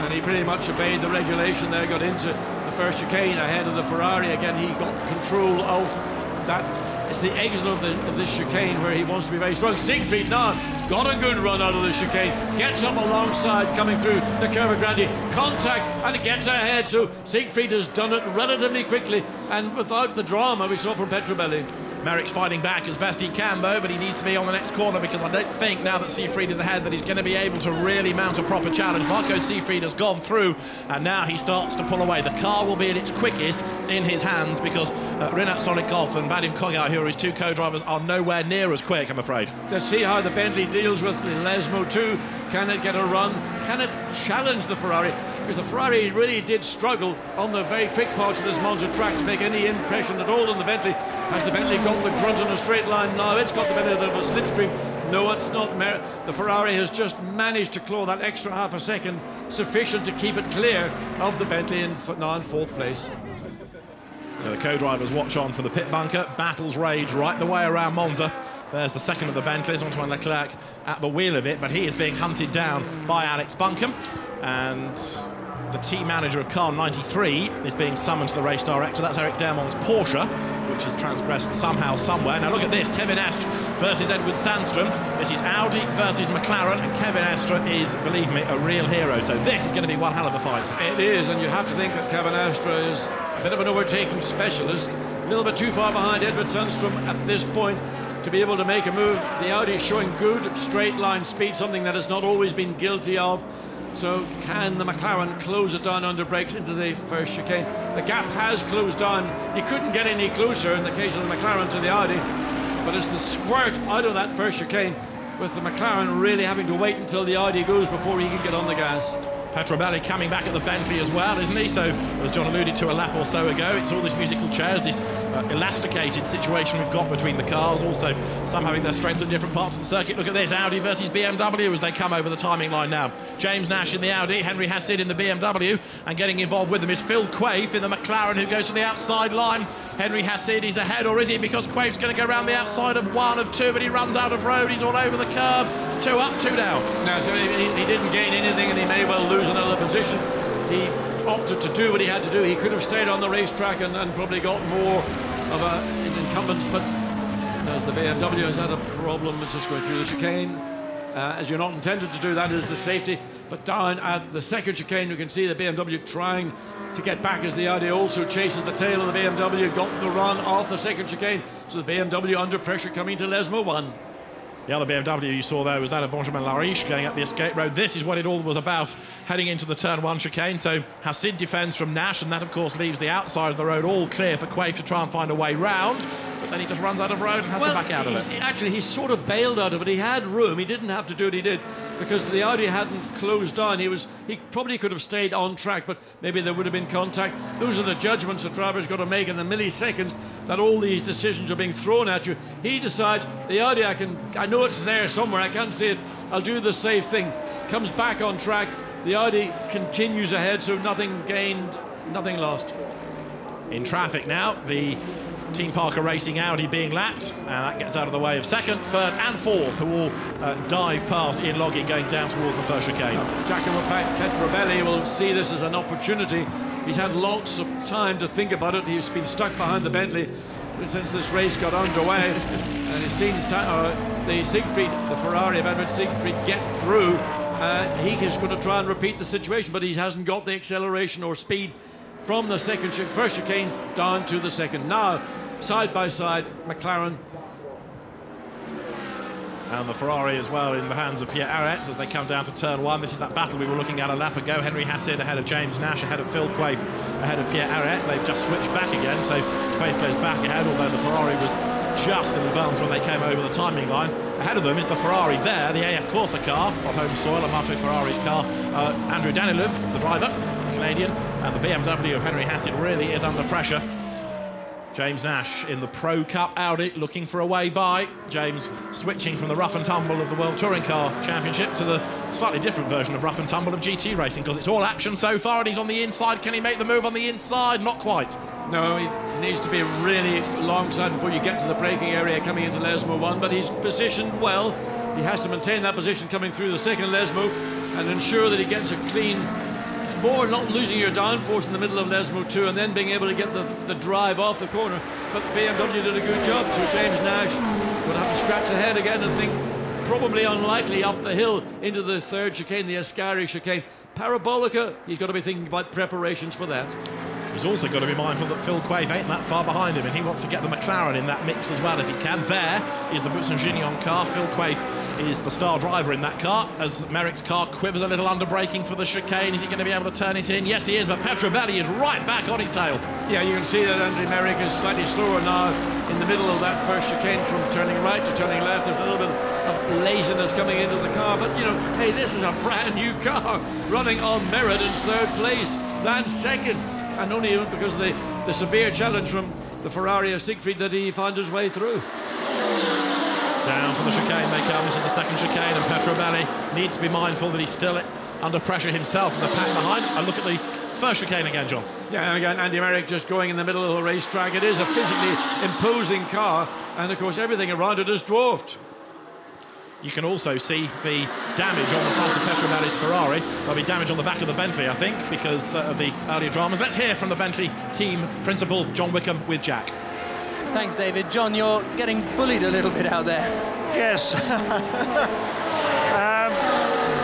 F: And he pretty much obeyed the regulation there, got into the first chicane ahead of the Ferrari. Again, he got control of that. It's the exit of this chicane where he wants to be very strong. Seefried now got a good run out of the chicane. Gets up alongside, coming through the curve of Grandi. Contact, and it gets ahead. So Seefried has done it relatively quickly and without the drama we saw from Petrobelli.
A: Merrick's fighting back as best he can, though, but he needs to be on the next corner, because I don't think, now that Seefried is ahead, that he's going to be able to really mount a proper challenge. Marco Seefried has gone through, and now he starts to pull away. The car will be at its quickest in his hands, because Rinat Solikov and Vadim Kogai, who are his two co-drivers, are nowhere near as quick, I'm afraid.
F: Let's see how the Bentley deals with the Lesmo 2. Can it get a run? Can it challenge the Ferrari? Because the Ferrari really did struggle on the very quick parts of this Monza track to make any impression at all on the Bentley. Has the Bentley got the grunt on a straight line? No, it's got the benefit of a slipstream. No, it's not. The Ferrari has just managed to claw that extra half a second, sufficient to keep it clear of the Bentley now in fourth place.
A: So the co-drivers watch on for the pit bunker. Battles rage right the way around Monza. There's the second of the Bentleys, Antoine Leclerc at the wheel of it, but he is being hunted down by Alex Buncombe, and the team manager of car 93 is being summoned to the race director. That's Eric Dermond's Porsche, which has transgressed somehow, somewhere. Now look at this, Kevin Estre versus Edward Sandstrom. This is Audi versus McLaren, and Kevin Estre is, believe me, a real hero. So this is going to be one hell of a fight.
F: It is, and you have to think that Kevin Estre is a bit of an overtaking specialist, a little bit too far behind Edward Sandstrom at this point to be able to make a move. The Audi is showing good straight line speed, something that has not always been guilty of. So can the McLaren close it down under brakes into the first chicane? The gap has closed down. You couldn't get any closer in the case of the McLaren to the Audi, but it's the squirt out of that first chicane, with the McLaren really having to wait until the Audi goes before he can get on the gas.
A: Petrobelli coming back at the Bentley as well, isn't he? So, as John alluded to a lap or so ago, it's all this musical chairs, this elasticated situation we've got between the cars, also some having their strengths at different parts of the circuit. Look at this, Audi versus BMW as they come over the timing line now. James Nash in the Audi, Henry Hassid in the BMW, and getting involved with them is Phil Quaife in the McLaren, who goes to the outside line. Henry Hassid is ahead, or is he? Because Quaife's going to go around the outside of one of two, but he runs out of road, he's all over the curb. 2 up, 2 down.
F: No, so he didn't gain anything, and he may well lose another position. He opted to do what he had to do. He could have stayed on the racetrack and probably got more of an incumbents, but as the BMW has had a problem, it's just going through the chicane. As you're not intended to do, that is the safety. But down at the second chicane, you can see the BMW trying to get back as the Audi also chases the tail of the BMW, got the run off the second chicane. So the BMW under pressure coming to Lesmo 1.
A: The other BMW you saw there was that of Benjamin Lariche going up the escape road. This is what it all was about, heading into the turn 1 chicane. So Hassid defends from Nash, and that of course leaves the outside of the road all clear for Quaife to try and find a way round. But then he just runs out of road and has to back out of it.
F: Actually, he sort of bailed out of it. He had room. He didn't have to do what he did because the Audi hadn't closed down. He probably could have stayed on track, but maybe there would have been contact. Those are the judgments a driver's got to make in the milliseconds that all these decisions are being thrown at you. He decides, the Audi, I know it's there somewhere. I can't see it. I'll do the safe thing. Comes back on track. The Audi continues ahead, so nothing gained, nothing lost.
A: In traffic now, the Team Parker Racing Audi being lapped, and that gets out of the way of second, third and fourth, who all dive past Ian Logie going down towards the first chicane.
F: Giacomo Petrobelli will see this as an opportunity. He's had lots of time to think about it. He's been stuck behind the Bentley since this race got underway, and he's seen the Ferrari of Edward Siegfried get through. He is going to try and repeat the situation, but he hasn't got the acceleration or speed from the first chicane down to the second. Now, side by side, McLaren.
A: And the Ferrari as well in the hands of Pierre Arret as they come down to turn 1. This is that battle we were looking at a lap ago. Henry Hassid ahead of James Nash, ahead of Phil Quaife, ahead of Pierre Arret. They've just switched back again, so Quaife goes back ahead, although the Ferrari was just in advance when they came over the timing line. Ahead of them is the Ferrari there, the AF Corsa car on home soil, Amato Ferrari's car. Andrew Danilov, the driver, Canadian, and the BMW of Henry Hassett really is under pressure. James Nash in the Pro Cup Audi looking for a way by. James switching from the rough and tumble of the World Touring Car Championship to the slightly different version of rough and tumble of GT racing, because it's all action so far, and he's on the inside. Can he make the move on the inside? Not quite.
F: No, he needs to be really alongside before you get to the braking area coming into Lesmo 1, but he's positioned well. He has to maintain that position coming through the second Lesmo and ensure that he gets a clean. It's more not losing your downforce in the middle of Lesmo 2 and then being able to get the drive off the corner. But the BMW did a good job, so James Nash would have to scratch ahead again and think probably unlikely up the hill into the third chicane, the Ascari chicane. Parabolica, he's got to be thinking about preparations for that.
A: He's also got to be mindful that Phil Quaife ain't that far behind him, and he wants to get the McLaren in that mix as well if he can. There is the Butson-Gignon car. Phil Quaife is the star driver in that car, as Merrick's car quivers a little under braking for the chicane. Is he going to be able to turn it in? Yes, he is, but Petrobelli is right back on his tail. Yeah, you can see that Andy Merrick is slightly slower now in the middle of that first chicane from turning right to turning left. There's a little bit of laziness coming into the car, but, you know, hey, this is a brand new car running on merit in third place, Lance second. And only because of the severe challenge from the Ferrari of Siegfried that he found his way through. Down to the chicane they come. This is the second chicane, and Petrobelli needs to be mindful that he's still under pressure himself in the pack behind. And look at the first chicane again, John. Yeah, again, Andy Merrick just going in the middle of the racetrack. It is a physically imposing car, and of course everything around it is dwarfed. You can also see the damage on the front of Petrobelli's Ferrari. There'll be damage on the back of the Bentley, I think, because of the earlier dramas. Let's hear from the Bentley team principal, John Wickham, with Jack.
B: Thanks, David. John, you're getting bullied a little bit out there.
G: Yes.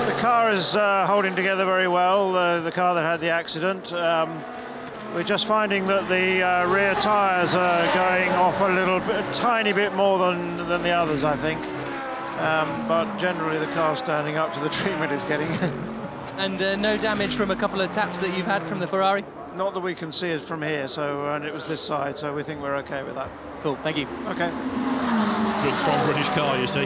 G: The car is holding together very well, the car that had the accident. We're just finding that the rear tyres are going off a little bit, a tiny bit more than the others, I think. But generally the car's standing up to the treatment it's getting.
B: And no damage from a couple of taps that you've had from the Ferrari?
G: Not that we can see it from here, so and it was this side, so we think we're okay with that.
B: Cool, thank you.
G: Okay.
A: Good, strong British car, you see.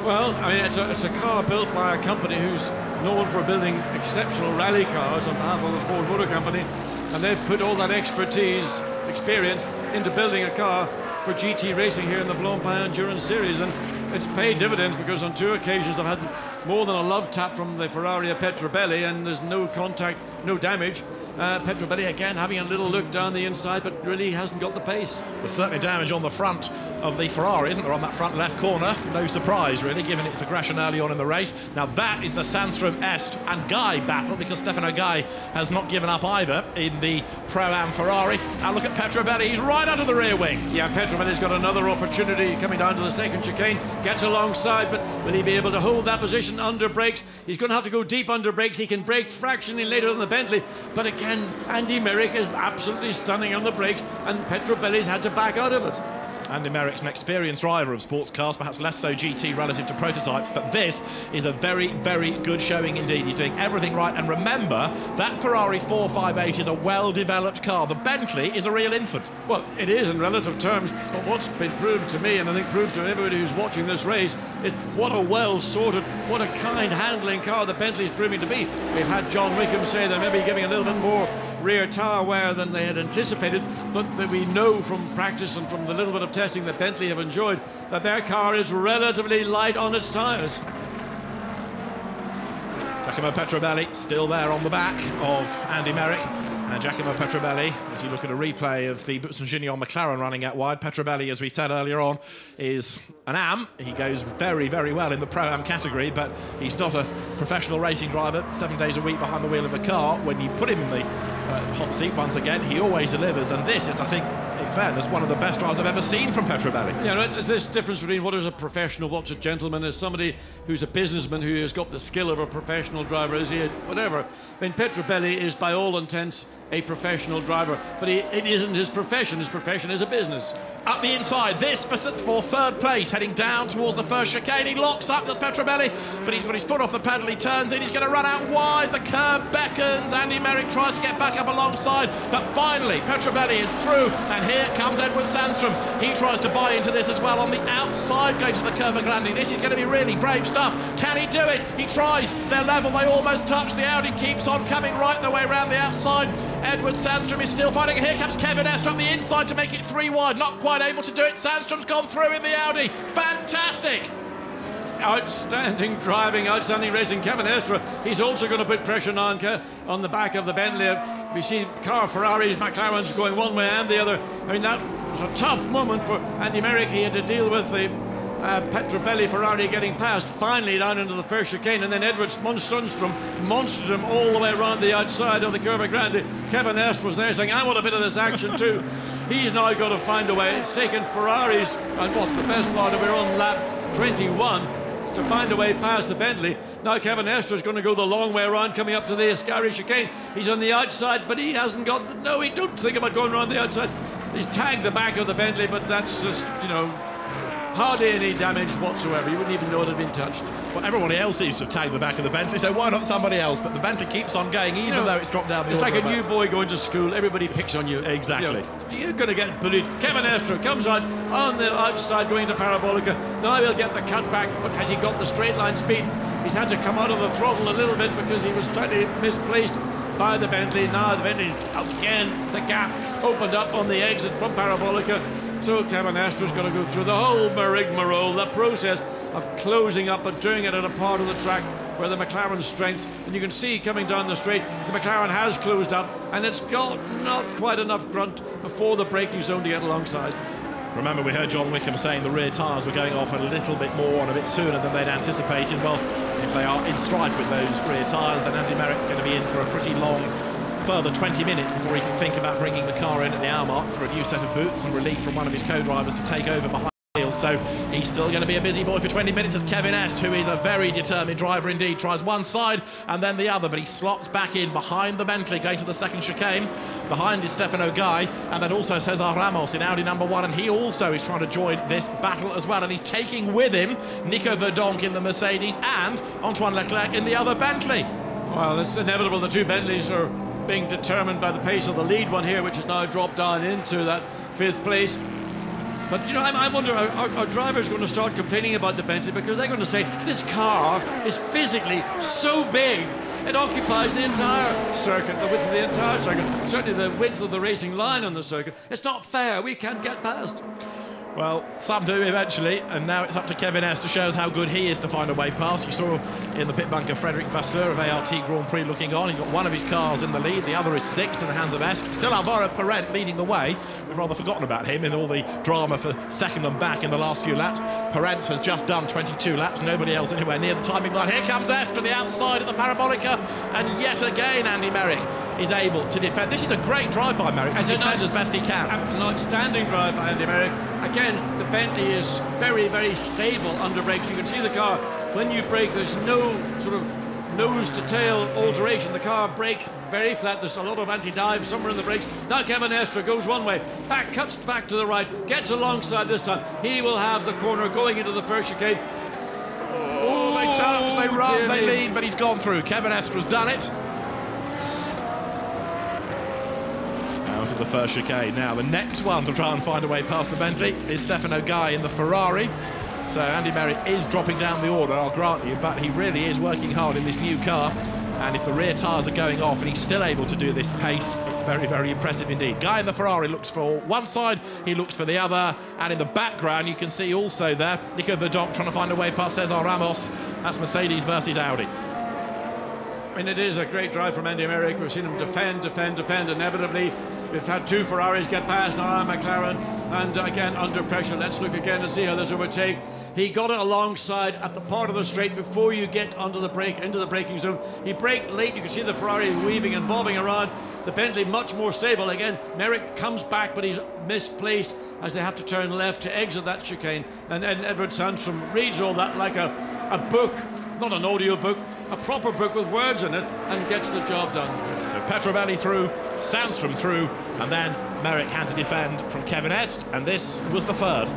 F: Well, I mean, it's a car built by a company who's known for building exceptional rally cars on behalf of the Ford Motor Company, and they've put all that experience into building a car for GT racing here in the Blancpain Endurance Series, and it's paid dividends because on 2 occasions they've had more than a love tap from the Ferrari of Petrobelli, and there's no contact, no damage. Petrobelli again having a little look down the inside, but really hasn't got the pace.
A: There's certainly damage on the front of the Ferrari, isn't there, on that front left corner? No surprise, really, given its aggression early on in the race. Now that is the Sandstrom Est and Guy battle, because Stefano Guy has not given up either in the Pro-Am Ferrari. Now look at Petrobelli, he's right under the rear wing.
F: Yeah, Petrobelli's got another opportunity coming down to the second chicane, gets alongside, but will he be able to hold that position under brakes? He's going to have to go deep under brakes. He can brake fractionally later than the Bentley, but again, Andy Merrick is absolutely stunning on the brakes, and Petrobelli's had to back out of it.
A: Andy Merrick's an experienced driver of sports cars, perhaps less so GT relative to prototypes, but this is a very, very good showing indeed. He's doing everything right, and remember, that Ferrari 458 is a well-developed car. The Bentley is a real infant.
F: Well, it is in relative terms, but what's been proved to me, and I think proved to everybody who's watching this race, is what a well-sorted, what a kind handling car the Bentley's proving to be. We've had John Wickham say they're maybe giving a little bit more rear tyre wear than they had anticipated, but that we know from practice and from the little bit of testing that Bentley have enjoyed that their car is relatively light on its tyres.
A: Giacomo Petrobelli still there on the back of Andy Merrick. And Giacomo Petrobelli, as you look at a replay of the Butson-Gignon McLaren running out wide, Petrobelli, as we said earlier on, is an AM. He goes very, very well in the Pro-Am category, but he's not a professional racing driver 7 days a week behind the wheel of a car. When you put him in the hot seat once again, he always delivers, and this is, I think, in fairness, one of the best drives I've ever seen from Petrobelli.
F: Yeah, no, it's this difference between what is a professional, what's a gentleman, is somebody who's a businessman who has got the skill of a professional driver, is he whatever. I mean, Petrobelli is, by all intents, a professional driver, but it isn't his profession. His profession is a business.
A: Up the inside, this for third place, heading down towards the first chicane. He locks up, does Petrobelli, but he's got his foot off the pedal. He turns in, he's going to run out wide. The curb beckons. Andy Merrick tries to get back up alongside, but finally Petrobelli is through, and here comes Edward Sandstrom. He tries to buy into this as well on the outside, going to the Curva Grande. This is going to be really brave stuff. Can he do it? He tries. They're level. They almost touch. The Audi keeps on coming right the way around the outside. Edward Sandstrom is still fighting, and here comes Kevin Estre up the inside to make it 3 wide. Not quite able to do it. Sandstrom's gone through in the Audi. Fantastic!
F: Outstanding driving, outstanding racing. Kevin Estre, he's also going to put pressure on the back of the Bentley. We see car Ferraris, McLarens going one way and the other. I mean, that was a tough moment for Andy Merrick. He had to deal with the Petrobelli Ferrari getting past, finally down into the first chicane, and then Edward Sandstrom monstered him all the way around the outside of the Curva Grande. Kevin Estre was there saying, I want a bit of this action too. He's now got to find a way. It's taken Ferraris, and what's the best part of it, on lap 21 to find a way past the Bentley. Now Kevin Estre is going to go the long way around, coming up to the Ascari chicane. He's on the outside, but he hasn't got the... No, he don't think about going around the outside. He's tagged the back of the Bentley, but that's just, you know, hardly any damage whatsoever. You wouldn't even know it had been touched.
A: Well, everybody else seems to have tagged the back of the Bentley, so why not somebody else? But the Bentley keeps on going, even though it's dropped down the
F: It's
A: order
F: like a new boy going to school. Everybody picks on you.
A: Exactly.
F: You're going to get bullied. Kevin Estre comes out on the outside going to Parabolica. Now he'll get the cut back, but has he got the straight line speed? He's had to come out of the throttle a little bit because he was slightly misplaced by the Bentley. Now the Bentley's out again. The gap opened up on the exit from Parabolica. So Kevin Estre's got to go through the whole rigmarole, the process of closing up and doing it at a part of the track where the McLaren's strengths, and you can see coming down the straight, the McLaren has closed up, and it's got not quite enough grunt before the braking zone to get alongside.
A: Remember, we heard John Wickham saying the rear tyres were going off a little bit more and a bit sooner than they'd anticipated. Well, if they are in strife with those rear tyres, then Andy Merrick's going to be in for a pretty long further 20 minutes before he can think about bringing the car in at the hour mark for a new set of boots and relief from one of his co-drivers to take over behind the wheel. So he's still going to be a busy boy for 20 minutes as Kevin Estre, who is a very determined driver indeed, tries one side and then the other, but he slots back in behind the Bentley going to the second chicane. Behind is Stefano Guy, and then also Cesar Ramos in Audi number 1, and he also is trying to join this battle as well, and he's taking with him Nico Verdonk in the Mercedes and Antoine Leclerc in the other Bentley.
F: Well, it's inevitable. The two Bentleys are being determined by the pace of the lead one here, which has now dropped down into that 5th place. But, you know, I wonder, are drivers going to start complaining about the Bentley, because they're going to say, this car is physically so big, it occupies the entire circuit, the width of the entire circuit, certainly the width of the racing line on the circuit. It's not fair, we can't get past.
A: Well, some do eventually, and now it's up to Kevin Estre to show us how good he is to find a way past. You saw in the pit bunker Frederic Vasseur of ART Grand Prix looking on. He got one of his cars in the lead, the other is 6th in the hands of Estre. Still Alvaro Parent leading the way. We've rather forgotten about him in all the drama for second and back in the last few laps. Parent has just done 22 laps, nobody else anywhere near the timing line. Here comes Estre to the outside at the Parabolica, and yet again Andy Merrick is able to defend. This is a great drive by Merrick to defend as best he can.
F: It's an outstanding drive by Andy Merrick. Again, the Bentley is very, very stable under brakes. You can see the car, when you brake, there's no sort of nose to tail alteration. The car brakes very flat. There's a lot of anti-dive somewhere in the brakes. Now Kevin Estre goes one way, cuts back to the right, gets alongside this time. He will have the corner going into the first chicane.
A: Oh, they touch, they run, they lead, but he's gone through. Kevin Estre's done it. Out of the first chicane. Now the next one to try and find a way past the Bentley is Stefano Guy in the Ferrari. So Andy Merrick is dropping down the order, I'll grant you, but he really is working hard in this new car. And if the rear tyres are going off and he's still able to do this pace, it's very, very impressive indeed. Guy in the Ferrari looks for one side, he looks for the other, and in the background you can see also there Nico Verdonk trying to find a way past Cesar Ramos. That's Mercedes versus Audi.
F: I mean, it is a great drive from Andy Merrick. We've seen him defend inevitably. We've had 2 Ferraris get past, now McLaren, and again under pressure. Let's look again and see how this overtake. He got it alongside at the part of the straight before you get onto the brake, into the braking zone. He braked late. You can see the Ferrari weaving and bobbing around. The Bentley much more stable. Again, Merrick comes back, but he's misplaced as they have to turn left to exit that chicane. And then Edward Sandstrom reads all that like a book, not an audio book, a proper book with words in it, and gets the job done.
A: So Petrobelli through, Sandstrom through, and then Merrick had to defend from Kevin Est, and this was the third.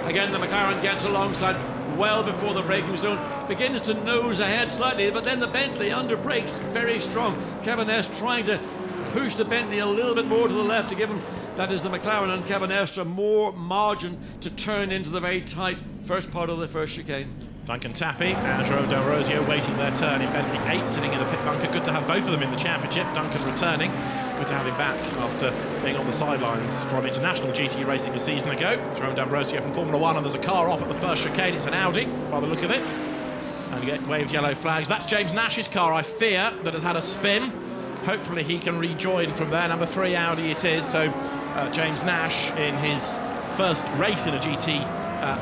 F: Again, the McLaren gets alongside well before the braking zone, begins to nose ahead slightly, but then the Bentley under brakes very strong. Kevin Est trying to push the Bentley a little bit more to the left to give him, that is the McLaren and Kevin Est, more margin to turn into the very tight first part of the first chicane.
A: Duncan Tappy and Jerome Del Rosio waiting their turn in Bentley 8, sitting in the pit bunker. Good to have both of them in the championship. Duncan returning. Good to have him back after being on the sidelines from international GT racing a season ago. Jerome D'Ambrosio from Formula 1, and there's a car off at the first chicane. It's an Audi, by the look of it. And you get waved yellow flags. That's James Nash's car, I fear, that has had a spin. Hopefully he can rejoin from there. Number 3 Audi it is. So James Nash, in his first race in a GT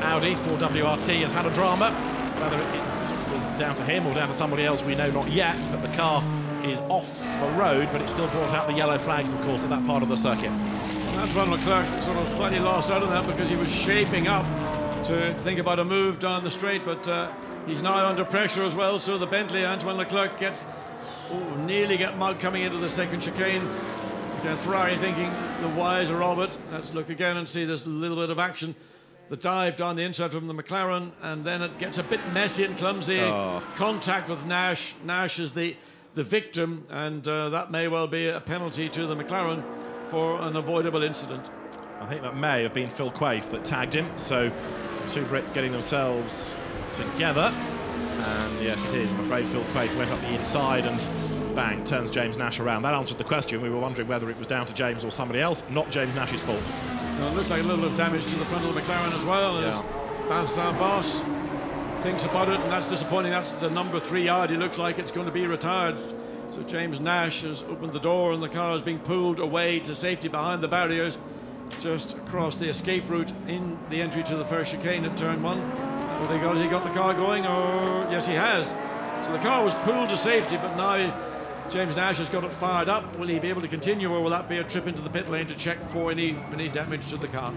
A: Audi for WRT, has had a drama. Whether it was down to him or down to somebody else, we know not yet, but the car is off the road, but it still brought out the yellow flags, of course, at that part of the circuit.
F: Antoine Leclerc sort of slightly lost out of that because he was shaping up to think about a move down the straight, but he's now under pressure as well, so the Bentley, Antoine Leclerc, gets nearly get mud coming into the second chicane. Again, Ferrari thinking the wiser of it. Let's look again and see this little bit of action. The dive down the inside from the McLaren, and then it gets a bit messy and clumsy. Contact with Nash. Nash is the victim, and that may well be a penalty to the McLaren for an avoidable incident.
A: I think that may have been Phil Quaife that tagged him, so two Brits getting themselves together. And yes, it is. I'm afraid Phil Quaife went up the inside and bang, turns James Nash around. That answered the question. We were wondering whether it was down to James or somebody else. Not James Nash's fault.
F: Well, it looked like a little bit of damage to the front of the McLaren as well. As Vincent Voss thinks about it, and that's disappointing. That's the number 3 Audi. Looks like it's going to be retired. So James Nash has opened the door, and the car is being pulled away to safety behind the barriers, just across the escape route in the entry to the first chicane at turn 1. Has he got the car going? Or yes, he has. So the car was pulled to safety, but now James Nash has got it fired up. Will he be able to continue, or will that be a trip into the pit lane to check for any damage to the car?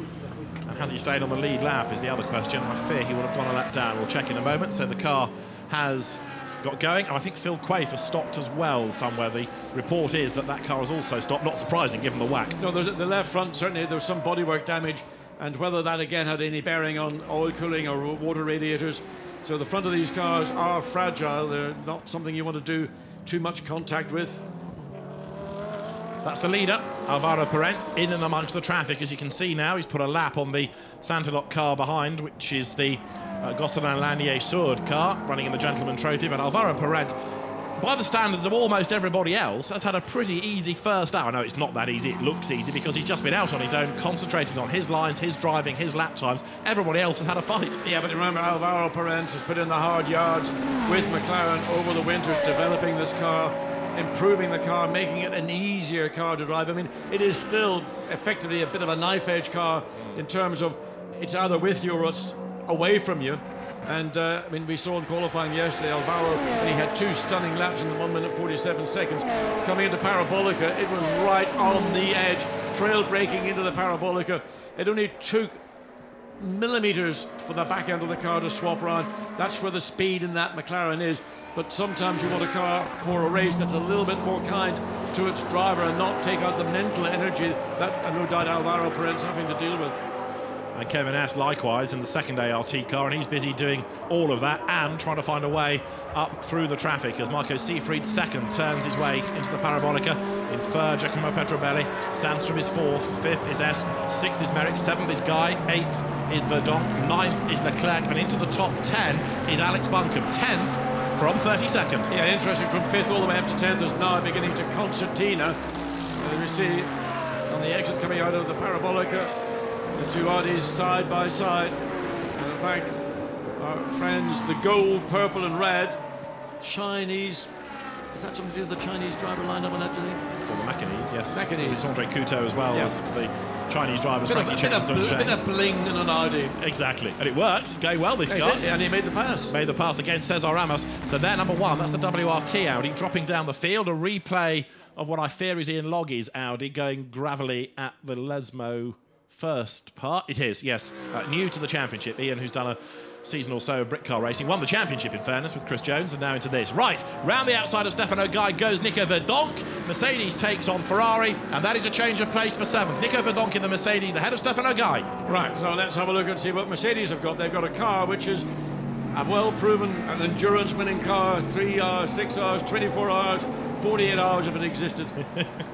A: And has he stayed on the lead lap is the other question. I fear he would have gone a lap down. We'll check in a moment. So the car has got going, and I think Phil Quaife has stopped as well somewhere. The report is that that car has also stopped. Not surprising, given the whack.
F: No, there's the left front, certainly there was some bodywork damage, and whether that again had any bearing on oil cooling or water radiators. So the front of these cars are fragile. They're not something you want to do too much contact with.
A: That's the leader, Alvaro Parent, in and amongst the traffic. As you can see now, he's put a lap on the Santilot car behind, which is the Gosselin Lanier Sword car running in the Gentleman Trophy. But Alvaro Parent, by the standards of almost everybody else, has had a pretty easy first hour. No, it's not that easy. It looks easy because he's just been out on his own, concentrating on his lines, his driving, his lap times. Everybody else has had a fight.
F: Yeah, but remember, Alvaro Parent has put in the hard yards with McLaren over the winter, developing this car, improving the car, making it an easier car to drive. I mean, it is still effectively a bit of a knife-edge car in terms of it's either with you or it's away from you. And I mean, we saw in qualifying yesterday, Alvaro, and he had 2 stunning laps in the 1 minute 47 seconds. Coming into Parabolica, it was right on the edge, trail braking into the Parabolica. It only took millimeters for the back end of the car to swap around. That's where the speed in that McLaren is. But sometimes you want a car for a race that's a little bit more kind to its driver and not take out the mental energy that no doubt Alvaro Parent's having to deal with.
A: And Kevin Est likewise in the second ART car, and he's busy doing all of that and trying to find a way up through the traffic as Marco Seefried second turns his way into the Parabolica. In third, Giacomo Petrobelli. Sandstrom is fourth. Fifth is Est. Sixth is Merrick. Seventh is Guy. Eighth is Verdon. Ninth is Leclerc. And into the top 10 is Alex Buncombe. 10th from 32nd.
F: Yeah, interesting. From 5th all the way up to 10th is now beginning to concertina. And we see on the exit coming out of the Parabolica, the 2 Audis side by side. And in fact, our friends, the gold, purple and red, Chinese. Is that something to do with the Chinese driver lined up on that, do you think?
A: Well, the Macanese, yes.
F: Macanese.
A: It's Andre Couto as well as the Chinese drivers.
F: A bit of bling in an Audi.
A: Exactly. And it worked. Going well, this car.
F: And he made the pass.
A: Made the pass against Cesar Ramos. So they're number 1. That's the WRT Audi dropping down the field. A replay of what I fear is Ian Loggie's Audi going gravelly at the Lesmo first part. It is, yes. New to the championship. Ian, who's done a season or so of Brit car racing. Won the championship, in fairness, with Chris Jones, and now into this. Right, round the outside of Stefano Guy goes Nico Verdonk. Mercedes takes on Ferrari, and that is a change of place for 7th. Nico Verdonk in the Mercedes ahead of Stefano Guy.
F: Right, so let's have a look and see what Mercedes have got. They've got a car which is a well-proven, an endurance-winning car, 3 hours, 6 hours, 24 hours, 48 hours if it existed.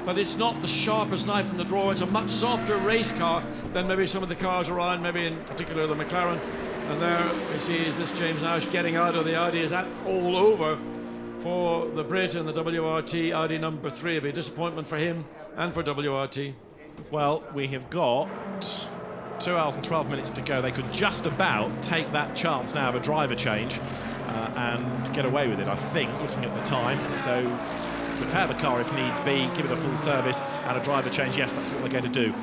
F: But it's not the sharpest knife in the drawer. It's a much softer race car than maybe some of the cars around, maybe in particular the McLaren. And there we see is this James Nash getting out of the Audi. Is that all over for the Brit and the WRT Audi number 3? It'll be a disappointment for him and for WRT.
A: Well, we have got 2 hours and 12 minutes to go. They could just about take that chance now of a driver change and get away with it, I think, looking at the time. So repair the car if needs be, give it a full service, and a driver change. Yes, that's what they're going to do.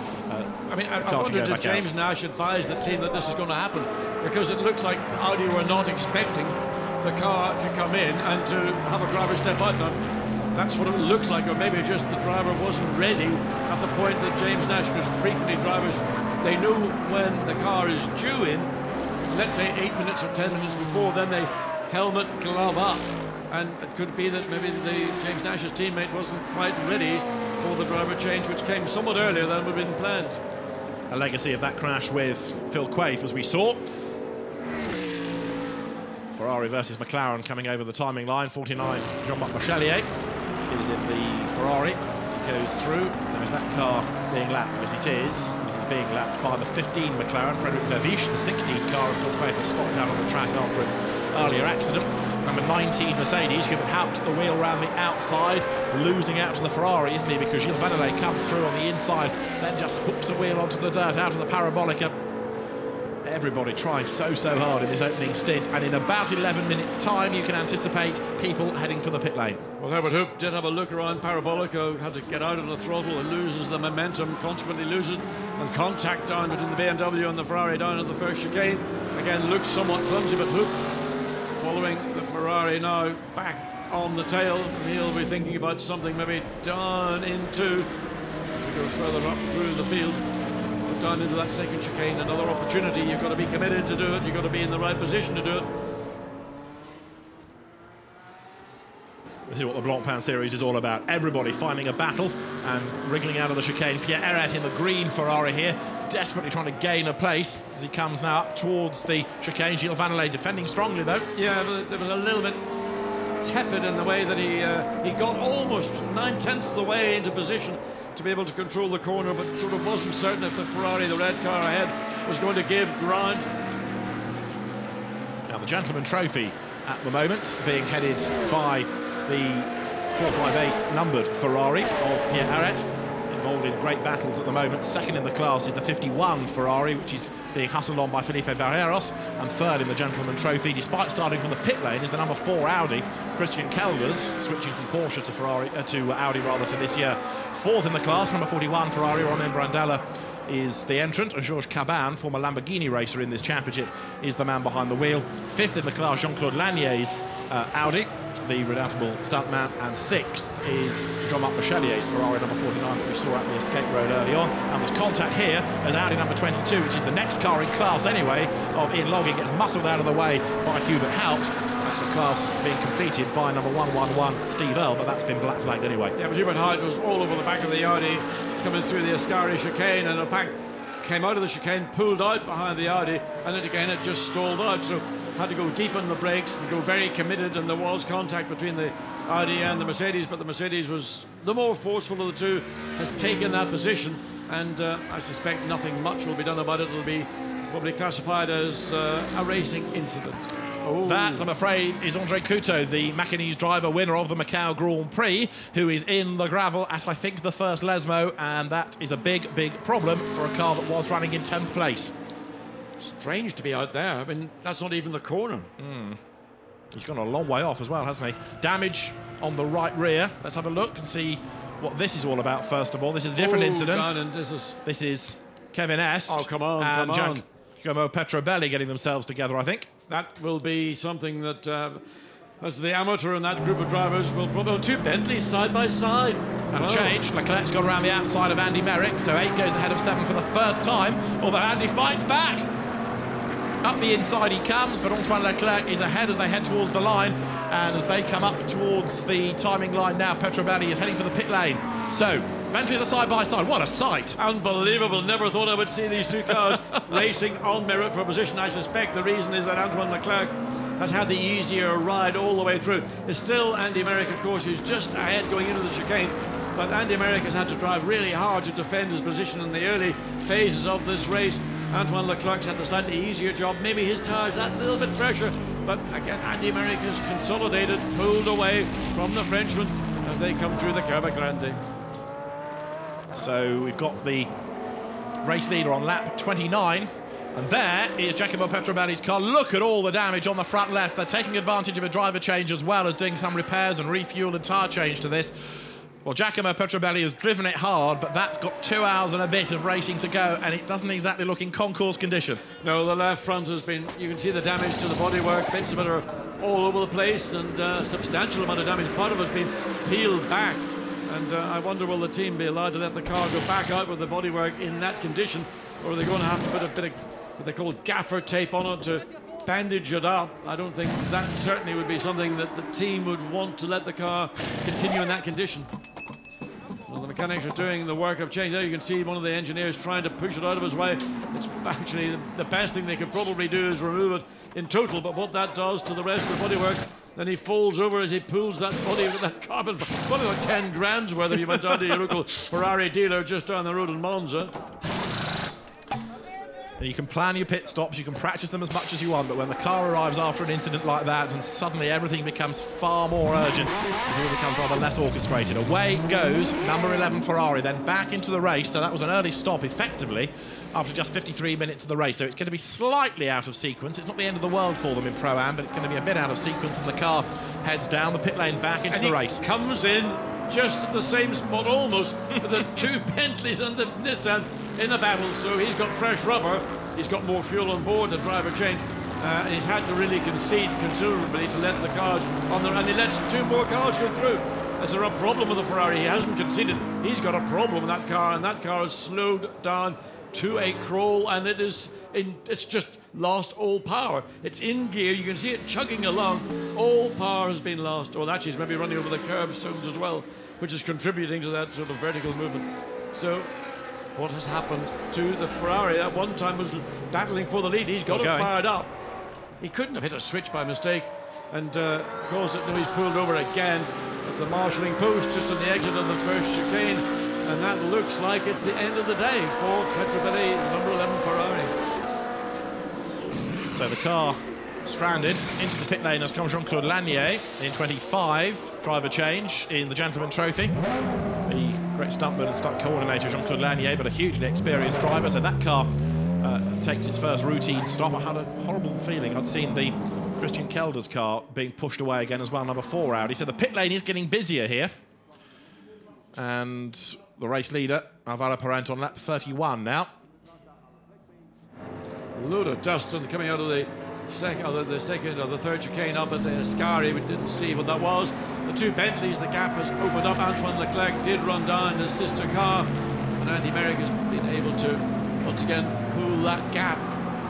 F: I wonder, did James Nash advise the team that this is going to happen? Because it looks like Audi were not expecting the car to come in and to have a driver step out. Now, that's what it looks like, or maybe just the driver wasn't ready at the point that James Nash, because frequently drivers, they know when the car is due in, let's say 8 minutes or 10 minutes before, then they helmet, glove up. And it could be that maybe James Nash's teammate wasn't quite ready for the driver change, which came somewhat earlier than would have been planned.
A: A legacy of that crash with Phil Quaife, as we saw. Ferrari versus McLaren coming over the timing line. 49, Jean-Marc Bachelier is in the Ferrari as he goes through. Now, is that car being lapped? Yes, it is. It is being lapped by the 15 McLaren, Frederic Verviche. The 16 car of Phil Quaife has stopped out on the track after its earlier accident. Number 19 Mercedes, Hubert Haupt the wheel round the outside, losing out to the Ferrari, isn't he? Because Gilles Vannelet comes through on the inside, then just hooks a wheel onto the dirt out of the Parabolica. Everybody trying so hard in this opening stint, and in about 11 minutes' time, you can anticipate people heading for the pit lane.
F: Well, Herbert Hoop did have a look around Parabolica, had to get out of the throttle and loses the momentum, consequently loses and contact down between the BMW and the Ferrari down at the first chicane. Again, looks somewhat clumsy, but Hoop following the Ferrari now back on the tail. He'll be thinking about something maybe down into, go further up through the field, down into that second chicane. Another opportunity. You've got to be committed to do it. You've got to be in the right position to do it.
A: This is what the Blancpain series is all about. Everybody finding a battle and wriggling out of the chicane. Pierre Eret in the green Ferrari here, desperately trying to gain a place as he comes now up towards the chicane. Gilles Vannelet defending strongly, though.
F: Yeah, but there was a little bit tepid in the way that he got almost 9/10 of the way into position to be able to control the corner, but sort of wasn't certain if the Ferrari, the red car ahead, was going to give ground.
A: Now the Gentleman Trophy at the moment being headed by the 458 numbered Ferrari of Pierre Eret, involved in great battles at the moment. Second in the class is the 51 Ferrari, which is being hustled on by Felipe Barreiros, and third in the Gentleman Trophy, despite starting from the pit lane, is the number 4 Audi, Christian Kelvers, switching from Porsche to Ferrari to Audi rather for this year. Fourth in the class, number 41 Ferrari, Romain Brandella is the entrant, and Georges Caban, former Lamborghini racer in this championship, is the man behind the wheel. Fifth in the class, Jean-Claude Lanier's Audi, the redoubtable stuntman, and sixth is Jean-Marc Bachelier's Ferrari number 49 that we saw at the escape road early on. And there's contact here as Audi number 22, which is the next car in class anyway, of Ian Logging, gets muscled out of the way by Hubert Haupt. The class being completed by number 111 Steve Earle, but that's been black flagged anyway.
F: Yeah, but Hubert Haupt was all over the back of the Audi coming through the Ascari chicane, and in fact came out of the chicane, pulled out behind the Audi, and then again it just stalled out, so had to go deep on the brakes and go very committed, and there was contact between the Audi and the Mercedes, but the Mercedes was the more forceful of the two, has taken that position, and I suspect nothing much will be done about it. It'll be probably classified as a racing incident. Oh.
A: That, I'm afraid, is Andre Couto, the Macanese driver, winner of the Macau Grand Prix, who is in the gravel at, I think, the first Lesmo, and that is a big problem for a car that was running in 10th place.
F: Strange to be out there. I mean, that's not even the corner.
A: He's gone a long way off as well, hasn't he? Damage on the right rear. Let's have a look and see what this is all about, first of all. This is a different incident.
F: And this is
A: Kevin Est.
F: Oh, come on,
A: and
F: come on.
A: Giacomo Petrobelli getting themselves together, I think.
F: That will be something that, as the amateur and that group of drivers will probably... two Bentleys side by side.
A: And a change. Leclerc's gone around the outside of Andy Merrick, so 8 goes ahead of 7 for the first time, although Andy fights back. Up the inside he comes, but Antoine Leclerc is ahead as they head towards the line. And as they come up towards the timing line now, Petrobelli is heading for the pit lane. So, Bentley's a side-by-side. What a sight.
F: Unbelievable. Never thought I would see these two cars racing on merit for position. I suspect the reason is that Antoine Leclerc has had the easier ride all the way through. It's still Andy Merrick, of course, who's just ahead going into the chicane. But Andy Merrick has had to drive really hard to defend his position in the early phases of this race. Antoine Leclerc's had the slightly easier job. Maybe his tyres a little bit fresher. But again, Andy Merrick has consolidated, pulled away from the Frenchman as they come through the Curva Grande.
A: So we've got the race leader on lap 29. And there is Giacomo Petrobelli's car. Look at all the damage on the front left. They're taking advantage of a driver change as well as doing some repairs and refuel and tyre change to this. Well, Giacomo Petrobelli has driven it hard, but that's got 2 hours and a bit of racing to go, and it doesn't exactly look in concourse condition. No,
F: the left front has been, you can see the damage to the bodywork, bits of it are all over the place, and a substantial amount of damage. Part of it's been peeled back, and I wonder, will the team be allowed to let the car go back out with the bodywork in that condition, or are they going to have to put a bit of what they call gaffer tape on it to bandage it up? I don't think that certainly would be something that the team would want to let the car continue in that condition. Well, the mechanics are doing the work of change. There you can see one of the engineers trying to push it out of his way. It's actually the best thing they could probably do is remove it in total, but what that does to the rest of the bodywork, then he falls over as he pulls that body with that carbon, probably like 10 grand's worth if you went down to your local Ferrari dealer just down the road in Monza.
A: You can plan your pit stops, you can practice them as much as you want, but when the car arrives after an incident like that and suddenly everything becomes far more urgent, it all becomes rather less orchestrated. Away goes number 11 Ferrari, then back into the race. So that was an early stop, effectively, after just 53 minutes of the race. So it's going to be slightly out of sequence. It's not the end of the world for them in Pro-Am, but it's going to be a bit out of sequence, and the car heads down the pit lane back into the race.
F: Comes in just at the same spot almost with the two Bentleys and the Nissan in a battle, so he's got fresh rubber, he's got more fuel on board, the driver change, and he's had to really concede considerably to let the cars on there, and he lets two more cars go through. Is there a problem with the Ferrari? He hasn't conceded, he's got a problem with that car, and that car is slowed down to a crawl, and it's just lost all power. It's in gear, you can see it chugging along, all power has been lost. Well, actually, it's maybe running over the curbstones as well, which is contributing to that sort of vertical movement. So what has happened to the Ferrari? At one time was battling for the lead. He's got it fired up. He couldn't have hit a switch by mistake and caused it. No, he's pulled over again at the marshalling post just on the exit of the first chicane. And that looks like it's the end of the day for Petrobelli, number 11 Ferrari.
A: So the car stranded into the pit lane as comes Jean-Claude Lanier in 25. Driver change in the Gentleman Trophy. The great stuntman and stunt coordinator Jean-Claude Lanier, but a hugely experienced driver. So that car takes its first routine stop. I had a horrible feeling. I'd seen the Christian Kelder's car being pushed away again as well, number 4 Audi. So the pit lane is getting busier here. And the race leader, Alvaro Parent, on lap 31 now.
F: A load of dust coming out of the second or the third chicane up at the Ascari. We didn't see what that was. The two Bentleys, the gap has opened up. Antoine Leclerc did run down his sister car, and Andy Merrick has been able to once again pull that gap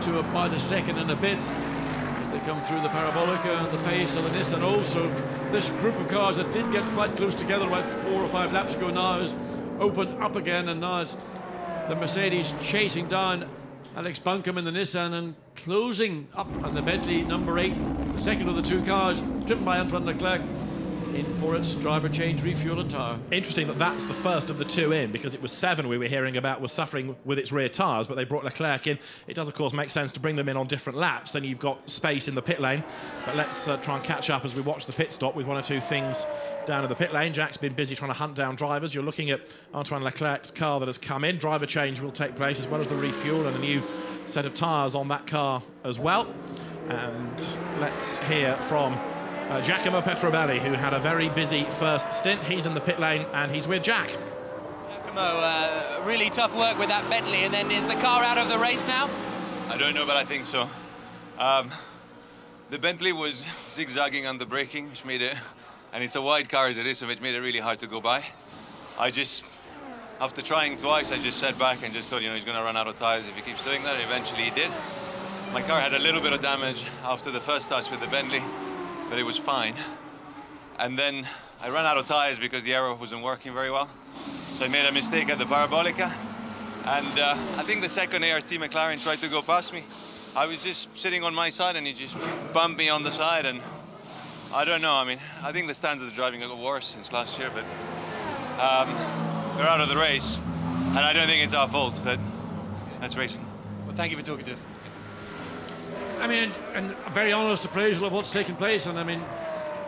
F: to about a second and a bit as they come through the Parabolica and the pace of the Nissan. Also, this group of cars that did get quite close together about 4 or 5 laps ago now has opened up again, and now it's the Mercedes chasing down Alex Buncombe in the Nissan and closing up on the Bentley number 8, the second of the two cars, driven by Antoine Leclerc, in for its driver change, refuel and tyre.
A: Interesting that that's the first of the two in, because it was 7 we were hearing about was suffering with its rear tyres, but they brought Leclerc in. It does, of course, make sense to bring them in on different laps, then you've got space in the pit lane. But let's try and catch up as we watch the pit stop with one or two things down in the pit lane. Jack's been busy trying to hunt down drivers. You're looking at Antoine Leclerc's car that has come in. Driver change will take place, as well as the refuel and a new set of tyres on that car as well. And let's hear from Giacomo Petrobelli, who had a very busy first stint. He's in the pit lane and he's with Jack.
B: Giacomo, really tough work with that Bentley, and then is the car out of the race now?
H: I don't know, but I think so. The Bentley was zigzagging on the braking, which made it, and it's a wide car as it is, so it made it really hard to go by. I just, after trying twice, I just sat back and just thought, you know, he's going to run out of tyres if he keeps doing that, and eventually he did. My car had a little bit of damage after the first touch with the Bentley, but it was fine. And then I ran out of tires because the aero wasn't working very well. So I made a mistake at the Parabolica. And I think the second ART McLaren tried to go past me. I was just sitting on my side and he just bumped me on the side, and I don't know, I mean, I think the standards of driving got worse since last year, but we're out of the race, and I don't think it's our fault, but that's racing.
B: Well, thank you for talking to us.
F: I mean, and a very honest appraisal of what's taken place, and I mean,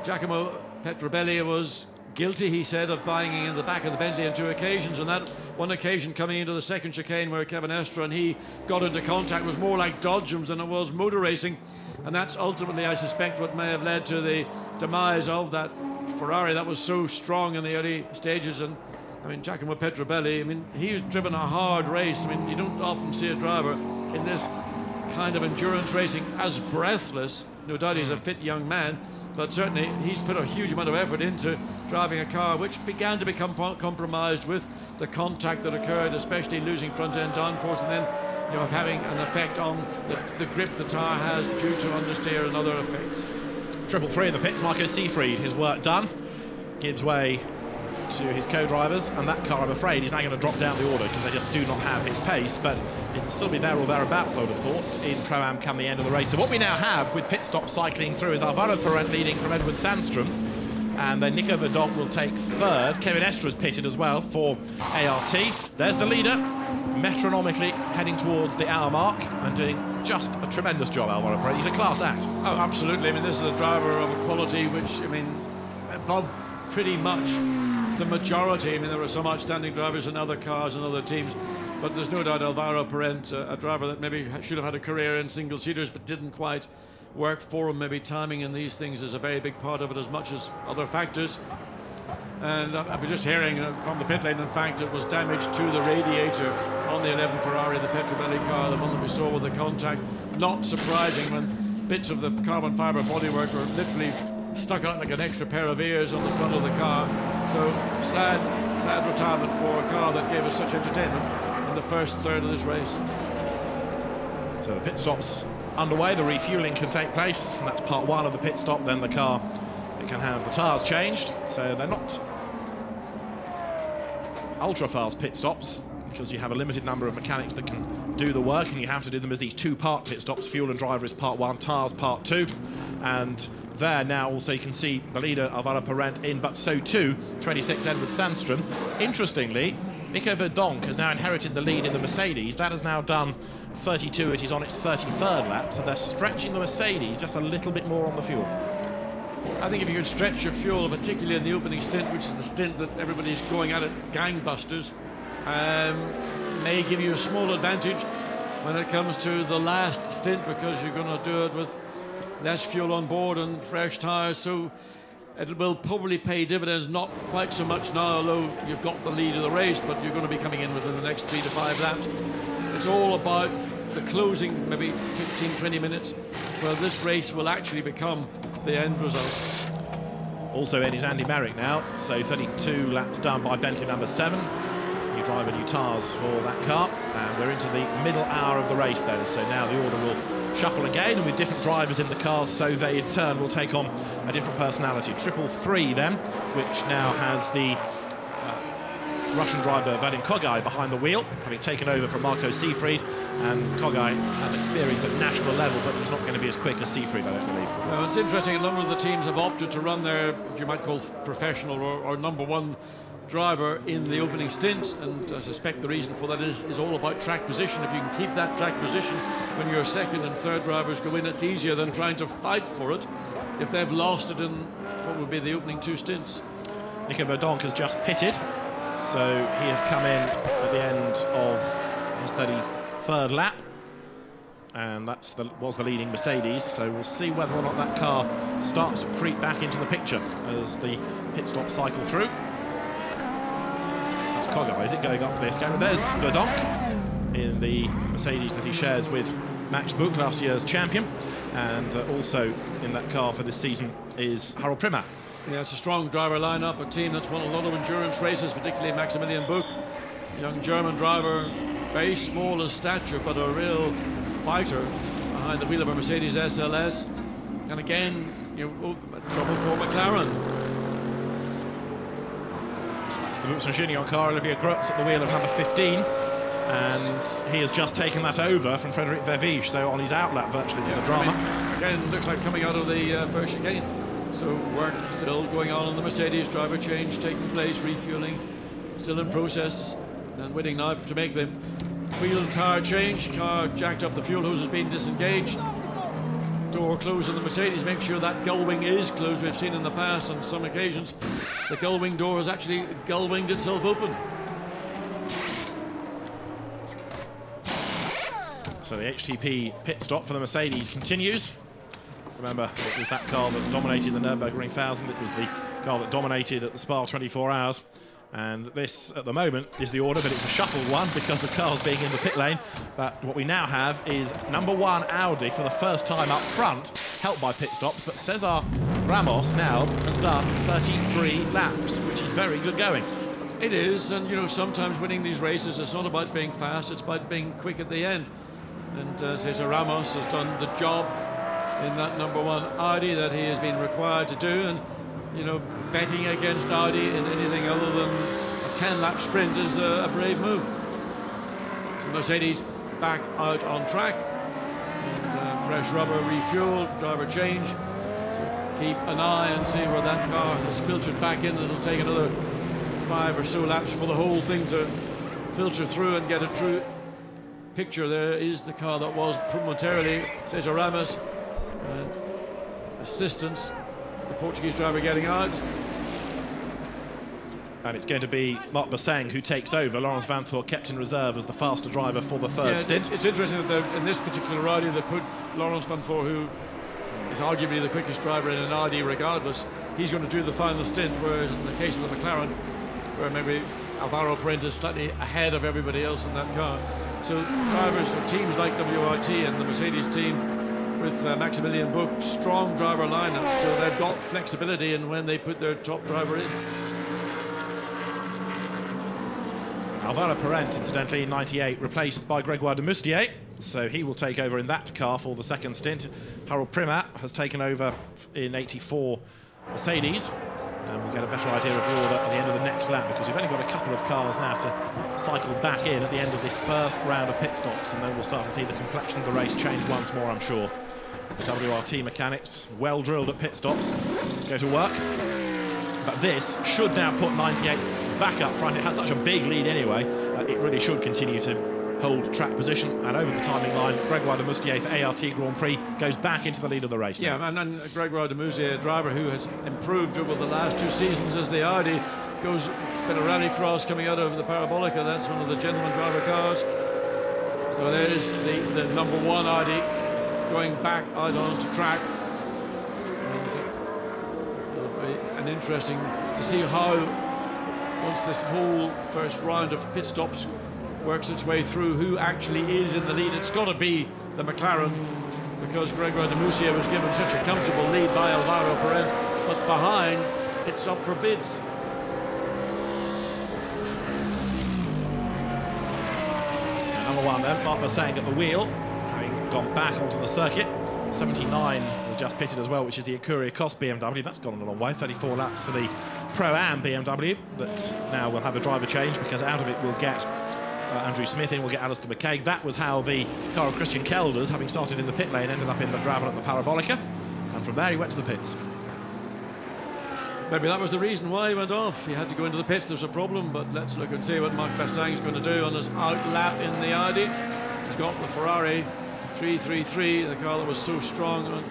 F: Giacomo Petrobelli was guilty, he said, of banging in the back of the Bentley on 2 occasions, and that one occasion coming into the second chicane where Kevin Estre and he got into contact was more like dodgems than it was motor racing, and that's ultimately, I suspect, what may have led to the demise of that Ferrari that was so strong in the early stages. And I mean, Giacomo Petrobelli, I mean, he's driven a hard race. I mean, you don't often see a driver in this kind of endurance racing as breathless. No doubt he's a fit young man, but certainly he's put a huge amount of effort into driving a car which began to become compromised with the contact that occurred, especially losing front-end downforce, and then, you know, having an effect on the grip the tyre has due to understeer and other effects.
A: 333 in the pits, Marco Seefried, his work done, gives way to his co-drivers, and that car, I'm afraid, is now going to drop down the order because they just do not have his pace, but it'll still be there or thereabouts, I would have thought, in Pro-Am come the end of the race. So what we now have with pit stop cycling through is Alvaro Parent leading from Edward Sandstrom, and then Nico Verdonk will take third. Kevin Estra's pitted as well for ART. There's the leader, metronomically heading towards the hour mark and doing just a tremendous job, Alvaro Parent. He's a class act.
F: Oh, absolutely. I mean, this is a driver of a quality which, I mean, above pretty much the majority. I mean, there are some outstanding drivers in other cars and other teams, but there's no doubt Alvaro Parent, a driver that maybe should have had a career in single-seaters but didn't quite work for him. Maybe timing in these things is a very big part of it as much as other factors. And I've been just hearing from the pit lane, in fact, it was damage to the radiator on the 11 Ferrari, the Petrobelli car, the one that we saw with the contact. Not surprising when bits of the carbon fibre bodywork were literally stuck out like an extra pair of ears on the front of the car. So sad retirement for a car that gave us such entertainment in the first third of this race.
A: So the pit stop's underway, the refueling can take place, and that's part one of the pit stop. Then the car, it can have the tyres changed, so they're not ultra-fast pit stops because you have a limited number of mechanics that can do the work, and you have to do them as these two-part pit stops. Fuel and driver is part one, tyres part two, and there now also you can see the leader Alvaro Parent in, but so too 26 Edward Sandstrom. Interestingly, Nico Verdonk has now inherited the lead in the Mercedes. That has now done 32, it is on its 33rd lap, so they're stretching the Mercedes just a little bit more on the fuel.
F: I think if you can stretch your fuel, particularly in the opening stint, which is the stint that everybody's going at it gangbusters, may give you a small advantage when it comes to the last stint, because you're going to do it with less fuel on board and fresh tyres, so it will probably pay dividends, not quite so much now, although you've got the lead of the race, but you're going to be coming in within the next 3 to 5 laps. It's all about the closing, maybe 15, 20 minutes, where this race will actually become the end result.
A: Also in is Andy Merrick now, so 32 laps done by Bentley number 7. New driver, new tyres for that car, and we're into the middle hour of the race then, so now the order will shuffle again, and with different drivers in the cars, so they in turn will take on a different personality. 333 then, which now has the Russian driver Vadim Kogai behind the wheel, having taken over from Marco Seefried, and Kogai has experience at national level, but he's not going to be as quick as Seefried, I don't believe.
F: Well, it's interesting, a number of the teams have opted to run their, you might call professional or number one driver in the opening stint, and I suspect the reason for that is all about track position. If you can keep that track position when your second and third drivers go in, it's easier than trying to fight for it if they've lost it in what would be the opening 2 stints.
A: Nico Verdonk has just pitted, so he has come in at the end of his 33rd lap, and that's was the leading Mercedes, so we'll see whether or not that car starts to creep back into the picture as the pit stops cycle through. Kogai, is it going up this camera? There's Verdonk in the Mercedes that he shares with Max Buch, last year's champion, and also in that car for this season is Harold Primack.
F: Yeah, it's a strong driver lineup, a team that's won a lot of endurance races, particularly Maximilian Buch, young German driver, very small in stature, but a real fighter behind behind the wheel of a Mercedes SLS. And again, trouble for McLaren.
A: That's the Boots and Gignon car, Olivier Grutz at the wheel of number 15. And he has just taken that over from Frederic Verviche, so on his outlap virtually there's a drama.
F: Again, looks like coming out of the first chicane. So work still going on the Mercedes, driver change taking place, refueling still in process, and waiting now to make the wheel and tyre change. Car jacked up, the fuel hose has been disengaged. Door closed on the Mercedes, make sure that gull wing is closed. We've seen in the past on some occasions the gull wing door has actually gull winged itself open.
A: So the HTP pit stop for the Mercedes continues. Remember, it was that car that dominated the Nürburgring 1000. It was the car that dominated at the Spa 24 Hours. And this, at the moment, is the order, but it's a shuffle one because of cars being in the pit lane. But what we now have is number 1 Audi for the first time up front, helped by pit stops. But Cesar Ramos now has done 33 laps, which is very good going.
F: It is, and sometimes winning these races, it's not about being fast, it's about being quick at the end. And Cesar Ramos has done the job in that number 1 Audi that he has been required to do. And betting against Audi in anything other than a 10-lap sprint is a brave move. So Mercedes back out on track, and fresh rubber, refuel, driver change. So keep an eye and see where that car has filtered back in. It'll take another 5 or so laps for the whole thing to filter through and get a true picture. There is the car that was momentarily Cesar Ramos, and assistance, the Portuguese driver getting out.
A: And it's going to be Marc Basseng who takes over. Laurens Vanthoor kept in reserve as the faster driver for the third stint.
F: It's interesting that in this particular Audi they put Laurens Vanthoor, who is arguably the quickest driver in an Audi regardless. He's going to do the final stint, whereas in the case of the McLaren, where maybe Alvaro Parente is slightly ahead of everybody else in that car. So drivers or teams like WRT and the Mercedes team with Maximilian Buch, strong driver lineup, so they've got flexibility in when they put their top driver in.
A: Alvaro Parente, incidentally, in 98, replaced by Grégoire de Moustier, so he will take over in that car for the second stint. Harold Primat has taken over in 84 Mercedes, and we'll get a better idea of the order at the end of the next lap, because we've only got a couple of cars now to cycle back in at the end of this first round of pit stops, and then we'll start to see the complexion of the race change once more, I'm sure. The WRT mechanics, well drilled at pit stops, go to work. But this should now put 98 back up front. It had such a big lead anyway, it really should continue to hold track position. And over the timing line, Grégoire de Moustier for ART Grand Prix goes back into the lead of the race.
F: Yeah, and Grégoire de Moustier, a driver who has improved over the last 2 seasons as the Audi goes a bit of rallycross coming out of the Parabolica. That's one of the gentleman driver cars. So there is the number 1 Audi going back out onto track. And it'll be an interesting to see how, once this whole first round of pit stops works its way through, who actually is in the lead. It's got to be the McLaren, because Grégoire de Moustier was given such a comfortable lead by Alvaro Parente, but behind, it's up for bids.
A: And number 1 then, Marc Basseng at the wheel, having gone back onto the circuit. 79 has just pitted as well, which is the Ecurie Cost BMW. That's gone a long way, 34 laps for the Pro-Am BMW, that now will have a driver change, because out of it we'll get Andrew Smith in, we'll get Alistair McCaig. That was how the car of Christian Kelders, having started in the pit lane, ended up in the gravel at the Parabolica, and from there he went to the pits.
F: Maybe that was the reason why he went off. He had to go into the pits, there's a problem, but let's look and see what Marc Basseng is going to do on his out lap in the Audi. He's got the Ferrari 333, the car that was so strong on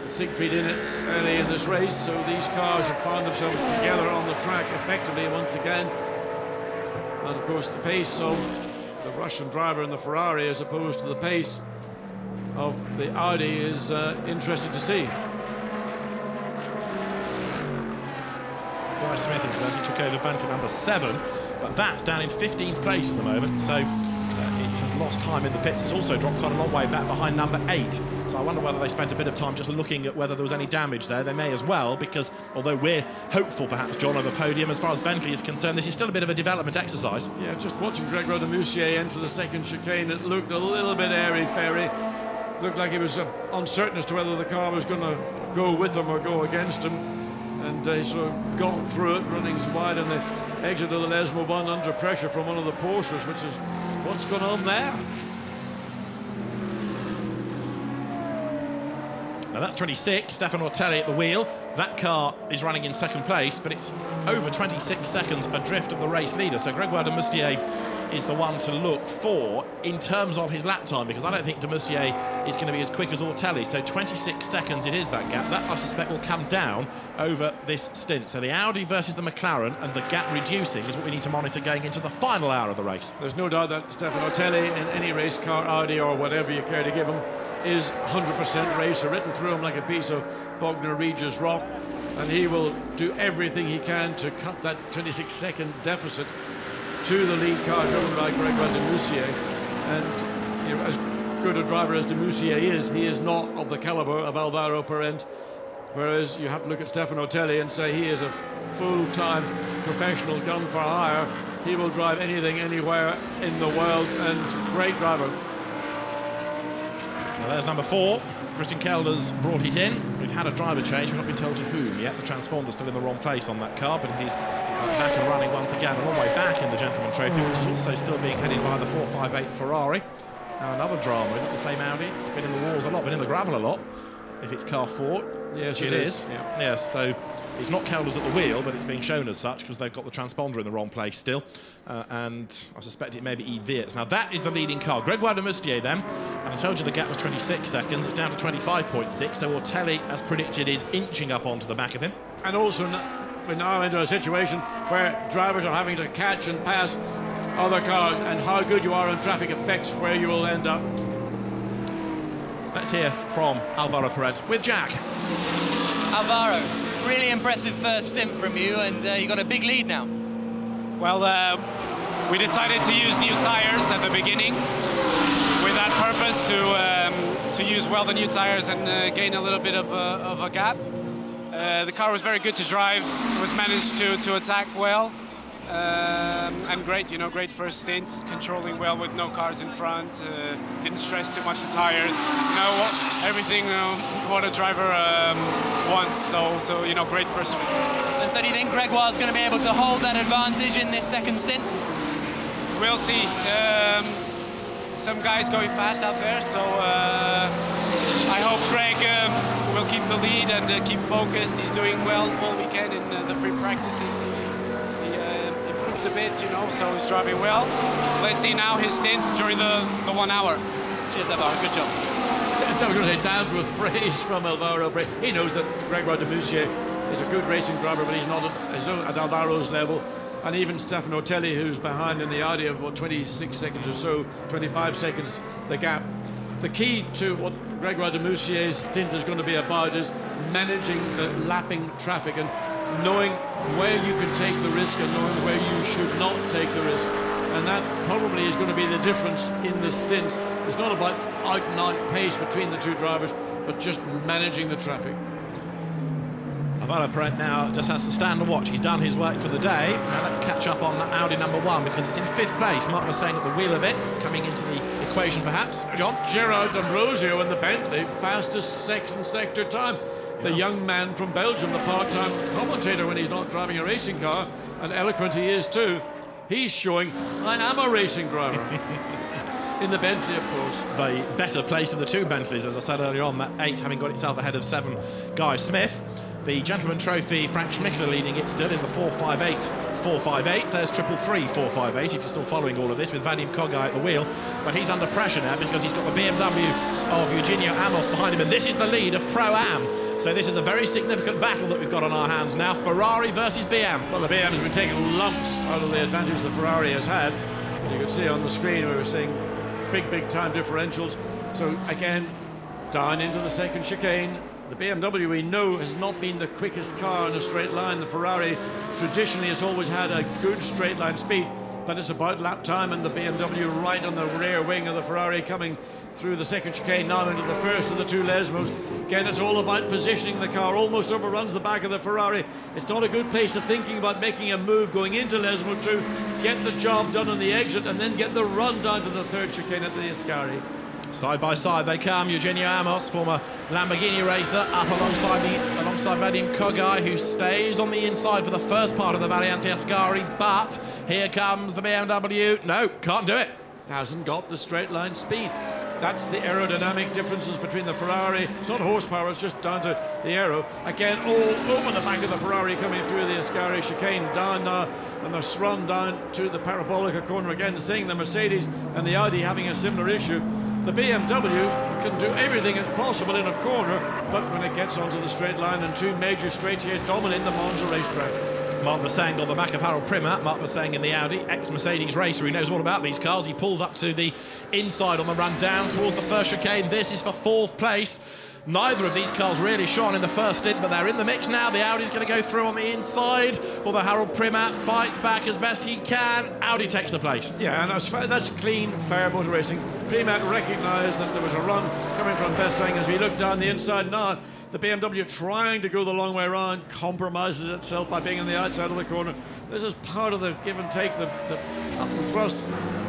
F: Siegfried in it early in this race. So these cars have found themselves together on the track effectively once again. And of course the pace of the Russian driver in the Ferrari as opposed to the pace of the Audi is interesting to see.
A: Bryce Smith, incidentally, took over Banter number 7, but that's down in 15th place at the moment, so it has lost time in the pits. It's also dropped quite a long way back behind number 8, so I wonder whether they spent a bit of time just looking at whether there was any damage there. They may as well, because although we're hopeful, perhaps, John, of a podium, as far as Bentley is concerned, this is still a bit of a development exercise.
F: Yeah, just watching Grégoire de Moustier enter the second chicane, it looked a little bit airy-fairy. looked like he was uncertain as to whether the car was going to go with him or go against him. And he sort of got through it, running wide on the exit of the Lesmo one under pressure from one of the Porsches, which is what's going on there.
A: Now that's 26, Stefano Ortelli at the wheel. That car is running in second place, but it's over 26 seconds adrift of the race leader. So Gregoire de Moustier is the one to look for in terms of his lap time, because I don't think de Moustier is going to be as quick as Ortelli. So 26 seconds it is, that gap. That, I suspect, will come down over this stint. So the Audi versus the McLaren and the gap reducing is what we need to monitor going into the final hour of the race.
F: There's no doubt that Stefano Ortelli, in any race car, Audi or whatever you care to give him, is 100% racer, written through him like a piece of Bognor Regis rock, and he will do everything he can to cut that 26-second deficit to the lead car driven by Gregoire de Moustier. And you know, as good a driver as de Moustier is, he is not of the caliber of Alvaro Parent, whereas you have to look at Stefano Ortelli and say he is a full-time professional gun for hire. He will drive anything, anywhere in the world, and great driver.
A: Well, there's number 4. Christian Kelder's brought it in. We've had a driver change. We've not been told to whom yet. The transponder's still in the wrong place on that car, but it is back and running once again, a long way back in the Gentleman Trophy, which is also still being headed by the 458 Ferrari. Now another drama. Is it the same Audi? It's been in the walls a lot, been in the gravel a lot. If it's car 4,
F: yes,
A: it is.
F: Yeah.
A: Yes, so it's not Kelder's at the wheel, but it's being shown as such because they've got the transponder in the wrong place still. And I suspect it may be Yves. Now that is the leading car. Gregoire de Moustier then, and I told you the gap was 26 seconds. It's down to 25.6, so Ortelli, as predicted, is inching up onto the back of him.
F: And also we're now into a situation where drivers are having to catch and pass other cars, and how good you are in traffic affects where you will end up.
A: Let's hear from Alvaro Parent with Jack.
B: Alvaro, really impressive first stint from you, and you got a big lead now.
I: Well, we decided to use new tires at the beginning with that purpose to use well the new tires and gain a little bit of a gap. The car was very good to drive. It was managed to attack well. And great, you know, great first stint, controlling well with no cars in front, didn't stress too much the tires, you know, everything what a driver wants, so you know, great first stint.
B: And so do you think Gregoire's going to be able to hold that advantage in this second stint?
I: We'll see. Some guys going fast out there, so I hope Greg will keep the lead and keep focused. He's doing well all weekend in the free practices. A bit, you know, so he's driving well. Let's see now his stint during the 1 hour.
B: Cheers, Alvaro. Good job.
F: I was going to say, down with praise from Alvaro. He knows that Gregoire de Moustier is a good racing driver, but he's not at Alvaro's level. And even Stefano Ortelli, who's behind in the Audi of what, 26 seconds or so, 25 seconds the gap. The key to what Gregoire de Moustier's stint is going to be about is managing the lapping traffic and knowing where you can take the risk and knowing where you should not take the risk. And that probably is going to be the difference in this stint. It's not about out and out pace between the two drivers, but just managing the traffic.
A: Alvaro Parent now just has to stand and watch. He's done his work for the day. Now let's catch up on Audi number 1 because it's in 5th place. Mark was saying at the wheel of it, coming into the equation perhaps. John?
F: Gerard D'Ambrosio in the Bentley, fastest second sector time. The young man from Belgium, the part-time commentator when he's not driving a racing car, and eloquent he is too. He's showing, I am a racing driver. In the Bentley, of course.
A: The better place of the 2 Bentleys, as I said earlier on, that 8 having got itself ahead of 7 Guy Smith. The Gentleman Trophy, Frank Schmickler leading it still in the 458. There's 333-458 if you're still following all of this with Vadim Kogai at the wheel. But he's under pressure now because he's got the BMW of Eugenio Amos behind him. And this is the lead of Pro-Am. So this is a very significant battle that we've got on our hands now. Ferrari versus BM.
F: Well, the BM has been taking lumps out of the advantage the Ferrari has had. You can see on the screen we were seeing big time differentials. So again, down into the second chicane. The BMW, we know, has not been the quickest car in a straight line. The Ferrari traditionally has always had a good straight line speed, but it's about lap time, and the BMW right on the rear wing of the Ferrari coming through the second chicane now into the first of the 2 Lesmos. Again, it's all about positioning the car, almost overruns the back of the Ferrari. It's not a good place to thinking about making a move going into Lesmo 2, get the job done on the exit, and then get the run down to the 3rd chicane at the Ascari.
A: Side by side they come. Eugenio Amos, former Lamborghini racer, up alongside Vadim Kogai, who stays on the inside for the first part of the Variante Ascari. But here comes the BMW. No, can't do it.
F: Hasn't got the straight line speed. That's the aerodynamic differences between the Ferrari. It's not horsepower, it's just down to the aero. Again, all over the back of the Ferrari coming through the Ascari chicane down now, and the run down to the Parabolica corner again, seeing the Mercedes and the Audi having a similar issue. The BMW can do everything that's possible in a corner, but when it gets onto the straight line, and two major straights here dominate the Monza racetrack.
A: Mark Bossang on the back of Harold Primat. Mark Bossang in the Audi, ex-Mercedes racer. He knows all about these cars. He pulls up to the inside on the run down towards the first chicane. This is for 4th place. Neither of these cars really shone in the first stint, but they're in the mix now. The Audi's going to go through on the inside, although Harold Primat fights back as best he can. Audi takes the place.
F: Yeah, and that's clean, fair motor racing. Primat recognised that there was a run coming from Bossang as we look down the inside now. The BMW trying to go the long way around compromises itself by being on the outside of the corner. This is part of the give and take, the cut and thrust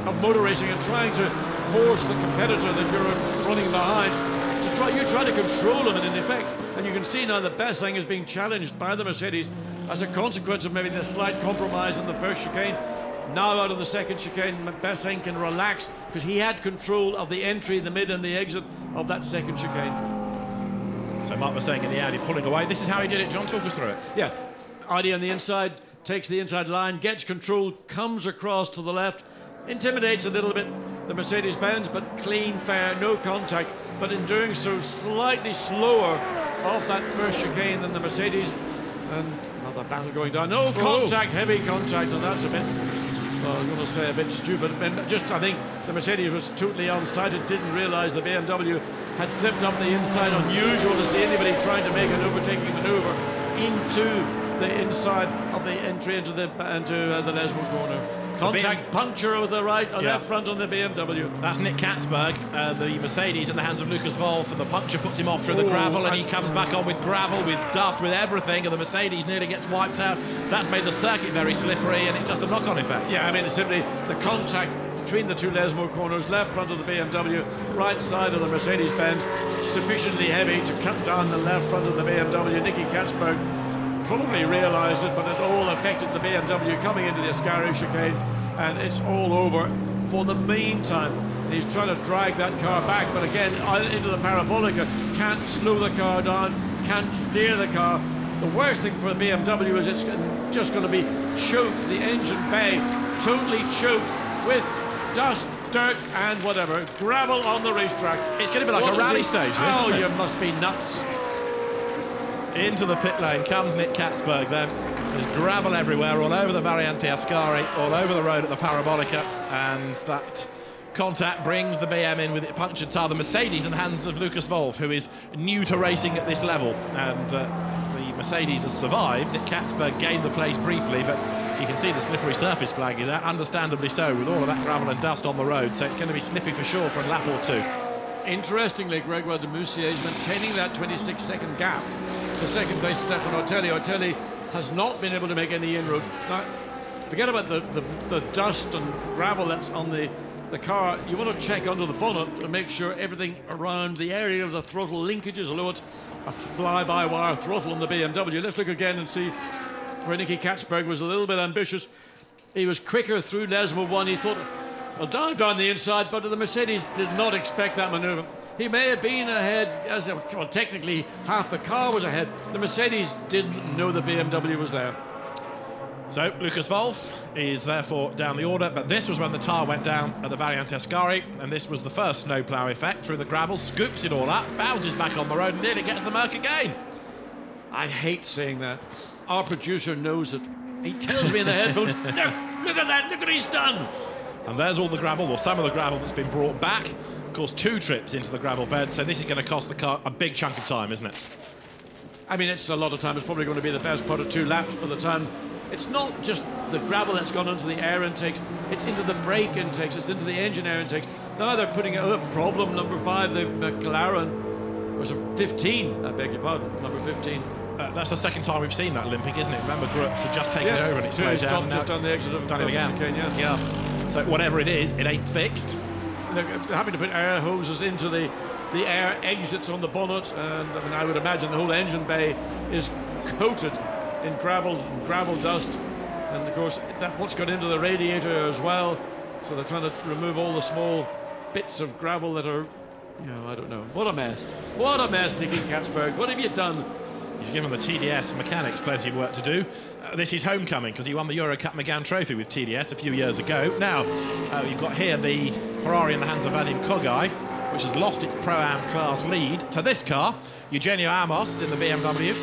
F: of motor racing, and trying to force the competitor that you're running behind you try to control him, and in effect, and you can see now that Bossang is being challenged by the Mercedes as a consequence of maybe the slight compromise in the first chicane. Now out of the second chicane, Bossang can relax because he had control of the entry, the mid and the exit of that second chicane.
A: So Mark Bossang in the Audi pulling away. This is how he did it. John, talk us through it.
F: Yeah, Audi on the inside, takes the inside line, gets control, comes across to the left, intimidates a little bit the Mercedes-Benz, but clean, fair, no contact. But in doing so, slightly slower off that first chicane than the Mercedes. And another battle going down. No contact, heavy contact, and that's a bit, well, I'm going to say a bit stupid. And just, I think the Mercedes was totally unsighted, didn't realise the BMW had slipped up the inside. Unusual to see anybody trying to make an overtaking manoeuvre into the inside of the entry into the Lesmo corner. Contact puncture over the right, left front on the BMW.
A: That's Nick Katzberg, the Mercedes in the hands of Lucas Wolf, and the puncture puts him off through the gravel, and he comes back on with gravel, with dust, with everything, and the Mercedes nearly gets wiped out. That's made the circuit very slippery, and it's just a knock-on effect.
F: Yeah, I mean, it's simply the contact between the two Lesmo corners, left front of the BMW, right side of the Mercedes-Benz, sufficiently heavy to cut down the left front of the BMW. Nicky Katzberg probably realised it, but it all affected the BMW coming into the Ascari chicane, and it's all over for the meantime. And he's trying to drag that car back, but again, into the Parabolica, can't slow the car down, can't steer the car. The worst thing for the BMW is it's just going to be choked, the engine bay totally choked with dust, dirt, and whatever, gravel on the racetrack.
A: It's going to be like a rally stage, isn't it?
F: You must be nuts.
A: Into the pit lane comes Nick Katzberg then. There's gravel everywhere, all over the Variante Ascari, all over the road at the Parabolica, and that contact brings the BM in with it punctured tire. The Mercedes in the hands of Lucas Wolf, who is new to racing at this level, and the Mercedes has survived. Nick Katzberg gained the place briefly, but you can see the slippery surface flag is out, understandably so, with all of that gravel and dust on the road, so it's going to be slippy for sure for a lap or two.
F: Interestingly, Gregoire de Moussier is maintaining that 26-second gap to second place Stefano Otelli. Otelli has not been able to make any inroad. Now, forget about the dust and gravel that's on the car. You want to check under the bonnet to make sure everything around the area of the throttle linkages, although it's a fly-by-wire throttle on the BMW. Let's look again and see where Nicky Katzberg was a little bit ambitious. He was quicker through Lesmo 1. He thought, I'll dive down the inside, but the Mercedes did not expect that manoeuvre. He may have been ahead, well, technically half the car was ahead. The Mercedes didn't know the BMW was there.
A: So Lucas Wolf is therefore down the order, but this was when the tyre went down at the Variante Ascari, and this was the first snowplough effect through the gravel, scoops it all up, bounces back on the road, and nearly gets the Merc again.
F: I hate saying that. Our producer knows it. He tells me in the headphones, no, look at that, look what he's done.
A: And there's all the gravel, or some of the gravel that's been brought back. Of course, 2 trips into the gravel bed, so this is going to cost the car a big chunk of time, isn't it?
F: I mean, it's a lot of time. It's probably going to be the best part of 2 laps by the time. It's not just the gravel that's gone into the air intakes, it's into the brake intakes, it's into the engine air intakes. Now they're putting out problem number 5, the McLaren, was a 15, I beg your pardon, number 15.
A: That's the second time we've seen that Olympic, isn't it? Remember, Grutz had just taken it over and it slowed down.
F: Just on the exit of
A: done it again.
F: chicane, yeah.
A: So whatever it is, it ain't fixed.
F: they're having to put air hoses into the air exits on the bonnet, and I mean, I would imagine the whole engine bay is coated in gravel dust, and of course that's what's got into the radiator as well. So they're trying to remove all the small bits of gravel that are, you know, I don't know. What a mess! What a mess, Nicky Katzberg. What have you done?
A: He's given the TDS mechanics plenty of work to do. This is homecoming because he won the Euro Cup Megane Trophy with TDS a few years ago. Now, you've got here the Ferrari in the hands of Vadim Kogai, which has lost its Pro-Am class lead to this car. Eugenio Amos in the BMW,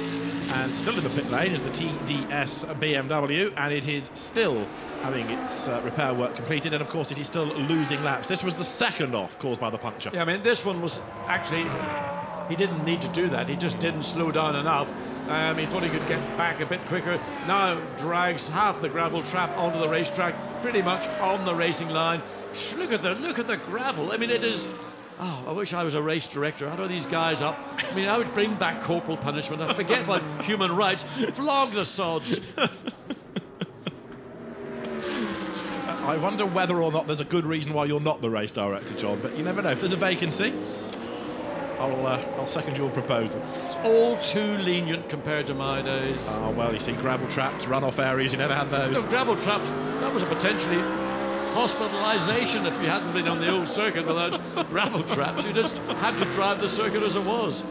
A: and still in the pit lane is the TDS BMW, and it is still having its repair work completed, and of course it is still losing laps. This was the second off caused by the puncture.
F: Yeah, I mean, this one was actually, he didn't need to do that. He just didn't slow down enough. He thought he could get back a bit quicker. Now drags half the gravel trap onto the racetrack, pretty much on the racing line. Look at the gravel. I mean, it is. Oh, I wish I was a race director. How do these guys up? I mean, I would bring back corporal punishment. I forget about human rights. Flog the sods.
A: I wonder whether or not there's a good reason why you're not the race director, John, but you never know. If there's a vacancy, I'll second your proposal.
F: It's all too lenient compared to my days.
A: Oh, well, you see, gravel traps, runoff areas, you never had those.
F: No, gravel traps, that was a potentially hospitalisation if you hadn't been on the old circuit without gravel traps. You just had to drive the circuit as it was.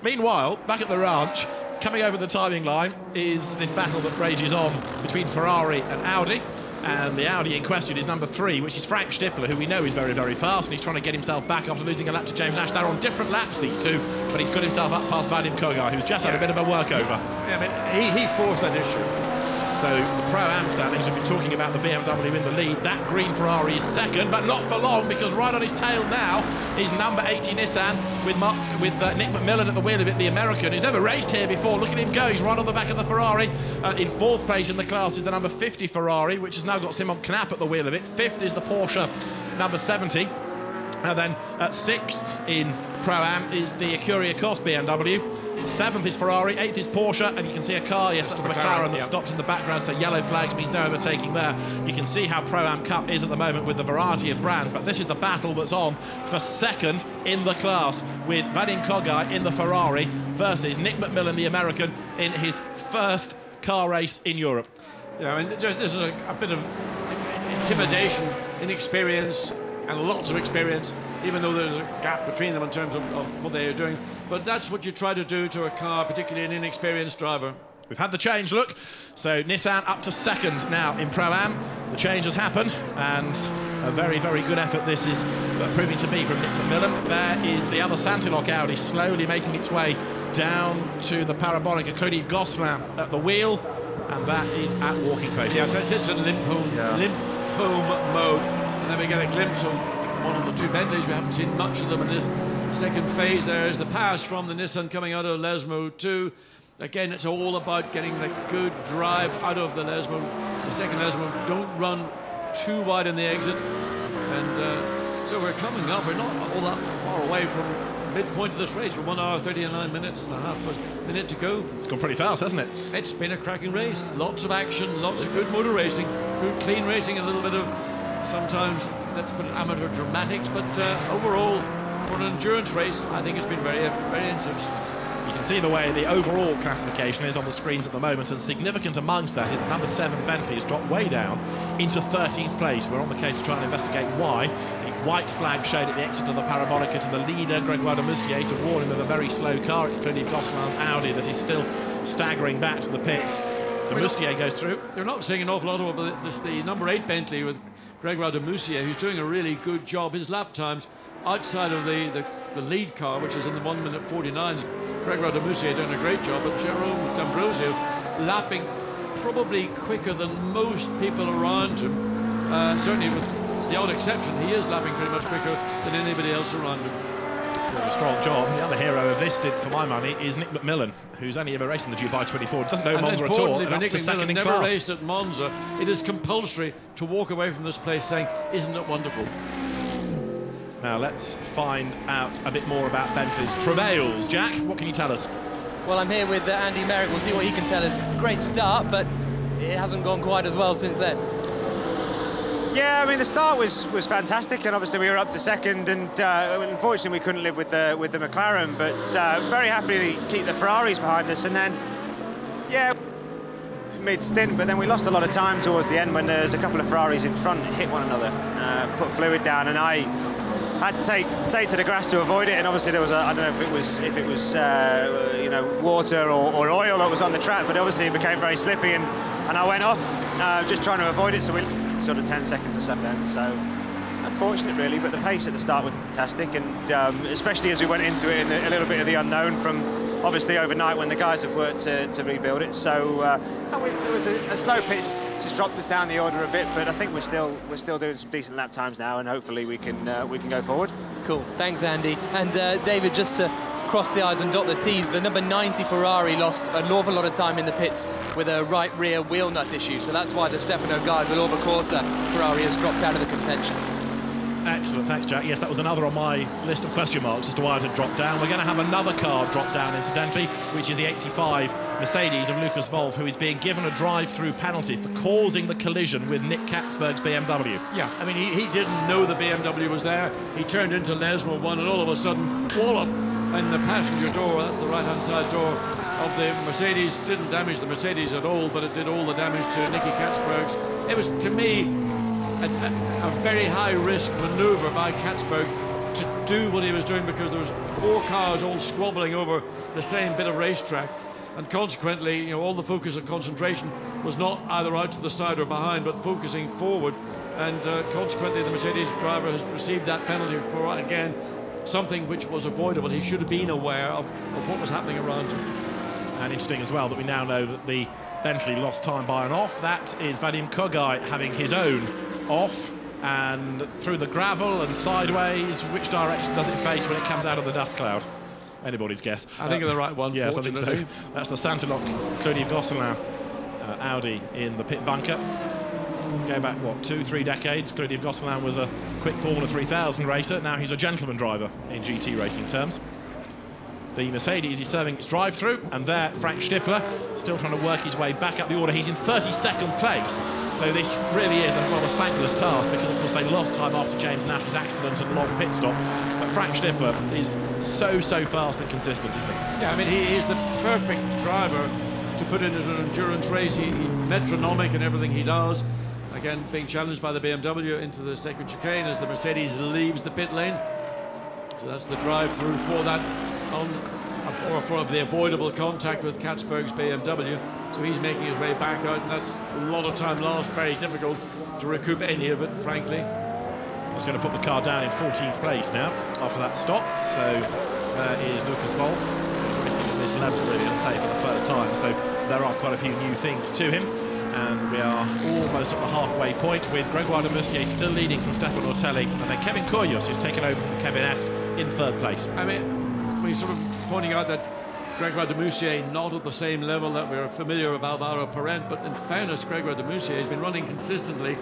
A: Meanwhile, back at the ranch, coming over the timing line is this battle that rages on between Ferrari and Audi. And the Audi in question is number 3, which is Frank Stippler, who we know is very, very fast, and he's trying to get himself back after losing a lap to James Nash. They're on different laps, these two, but he's got himself up past Vadim Kogai, who's just had a bit of a workover.
F: Yeah, I mean, he forced that issue.
A: So the Pro-Am standings, we've been talking about the BMW in the lead. That green Ferrari is second, but not for long, because right on his tail now is number 80 Nissan with Nick McMillan at the wheel of it, the American, who's never raced here before. Look at him go, he's right on the back of the Ferrari. In 4th place in the class is the number 50 Ferrari, which has now got Simon Knapp at the wheel of it. 5th is the Porsche number 70. And then 6th in Pro-Am is the Acuria Corse BMW. 7th is Ferrari, 8th is Porsche, and you can see a car, yes, that's the McLaren that stops in the background, so yellow flags means no overtaking there. You can see how Pro-Am Cup is at the moment with the variety of brands, but this is the battle that's on for second in the class, with Vadim Kogai in the Ferrari versus Nick McMillan, the American, in his first car race in Europe.
F: Yeah, I mean, this is a bit of intimidation, inexperience, and lots of experience, even though there's a gap between them in terms of what they are doing. But that's what you try to do to a car, particularly an inexperienced driver.
A: We've had the change, look. So Nissan up to second now in Pro-Am. The change has happened, and a very, very good effort this is proving to be from Nick McMillan. There is the other Santilok Audi slowly making its way down to the parabolic, including Gosselin at the wheel, and that is at walking pace.
F: Yeah, so it's in limp home mode. And then we get a glimpse of one of the two Bentleys. We haven't seen much of them in this second phase. There is the pass from the Nissan coming out of Lesmo 2. Again, it's all about getting the good drive out of the Lesmo. The second Lesmo, don't run too wide in the exit. And so we're coming up. We're not all that far away from midpoint of this race. We're 1 hour, 39 minutes and a half minute to go.
A: It's gone pretty fast, hasn't it?
F: It's been a cracking race. Lots of action, lots of good motor racing, good clean racing, a little bit of sometimes, let's put it, amateur dramatics, but overall, for an endurance race, I think it's been very, very interesting.
A: You can see the way the overall classification is on the screens at the moment, and significant amongst that is that number 7 Bentley has dropped way down into 13th place. We're on the case to try and investigate why. A white flag showed at the exit of the Parabolica to the leader, Gregoire de Moustier, to warn him of a very slow car. It's clearly Gosselin's Audi that is still staggering back to the pits. De Moustier goes through.
F: They're not saying an awful lot about this, the number 8 Bentley with Gregoire de Moustier, who's doing a really good job. His lap times outside of the lead car, which is in the 1 minute 49, Gregoire de Moustier doing a great job, but Jerome D'Ambrosio lapping probably quicker than most people around him. Certainly with the odd exception, he is lapping pretty much quicker than anybody else around him.
A: A strong job. The other hero of this, for my money, is Nick McMillan, who's only ever raced in the Dubai 24. Doesn't know Monza at all.
F: And Nick McMillan
A: in
F: never
A: class.
F: raced at Monza. It is compulsory to walk away from this place saying, "Isn't it wonderful?"
A: Now let's find out a bit more about Bentley's travails. Jack, what can you tell us?
B: Well, I'm here with Andy Merrick. We'll see what he can tell us. Great start, but it hasn't gone quite as well since then.
J: Yeah, I mean the start was fantastic, and obviously we were up to second, and unfortunately we couldn't live with the McLaren, but very happy to keep the Ferraris behind us, and then yeah, mid-stint, but then we lost a lot of time towards the end when there's a couple of Ferraris in front hit one another, put fluid down, and I had to take to the grass to avoid it, and obviously there was I don't know if it was you know, water or oil that was on the track, but obviously it became very slippy, and I went off just trying to avoid it, so we sort of 10 seconds or so then, so unfortunate really, but the pace at the start was fantastic, and especially as we went into it in a little bit of the unknown from obviously overnight when the guys have worked to rebuild it, so it was a slow pitch, just dropped us down the order a bit, but I think we're still doing some decent lap times now, and hopefully we can go forward.
B: Cool, thanks Andy. And David, just to cross the I's and dot the T's, the number 90 Ferrari lost an awful lot of time in the pits with a right rear wheel nut issue, so that's why the Stefano Guide Villorba Corsa Ferrari has dropped out of the contention.
A: Excellent, thanks Jack. Yes, that was another on my list of question marks as to why it had dropped down. We're going to have another car drop down incidentally, which is the 85 Mercedes of Lucas Wolf, who is being given a drive-through penalty for causing the collision with Nick Katzberg's BMW.
F: Yeah, I mean, he didn't know the BMW was there. He turned into Lesmo 1, and all of a sudden, wallop in the passenger door, that's the right-hand side door of the Mercedes. Didn't damage the Mercedes at all, but it did all the damage to Nicky Katzberg's. It was, to me, a very high-risk manoeuvre by Katzberg to do what he was doing, because there was 4 cars all squabbling over the same bit of racetrack, and consequently, you know, all the focus and concentration was not either out to the side or behind, but focusing forward, and consequently the Mercedes driver has received that penalty for, again, something which was avoidable. He should have been aware of what was happening around him.
A: And interesting as well that we now know that the Bentley lost time by an off. That is Vadim Kogai having his own off, and through the gravel and sideways. Which direction does it face when it comes out of the dust cloud? Anybody's guess.
F: I think of the right one.
A: Yes, I think so. That's the Santilok Claudia Gosselin Audi in the pit bunker. Go back, what, 2-3 decades. Claudia Gosselin was a quick Formula 3000 racer. Now he's a gentleman driver in GT racing terms. The Mercedes is serving its drive-through, and there Frank Stippler still trying to work his way back up the order. He's in 32nd place, so this really is a rather thankless task, because of course they lost time after James Nash's accident and long pit stop. But Frank Stippler is so fast and consistent, isn't he?
F: Yeah, I mean, he is the perfect driver to put into an endurance race. He's metronomic in everything he does. Again, being challenged by the BMW into the second chicane as the Mercedes leaves the pit lane. So that's the drive-through for that, or for the avoidable contact with Katzberg's BMW. So he's making his way back out, and that's a lot of time lost, very difficult to recoup any of it, frankly.
A: He's going to put the car down in 14th place now after that stop. So there is Lucas Wolf, who's racing at this level really, I'd say, for the first time. So there are quite a few new things to him. And we are almost at the halfway point, with Gregoire de Moustier still leading from Stefano Ortelli, and then Kevin Koyos, who's taken over from Kevin Est in 3rd place.
F: I mean, we're sort of pointing out that Gregoire de Moustier not at the same level that we're familiar with Alvaro Parent, but in fairness, Gregoire de Moustier has been running consistently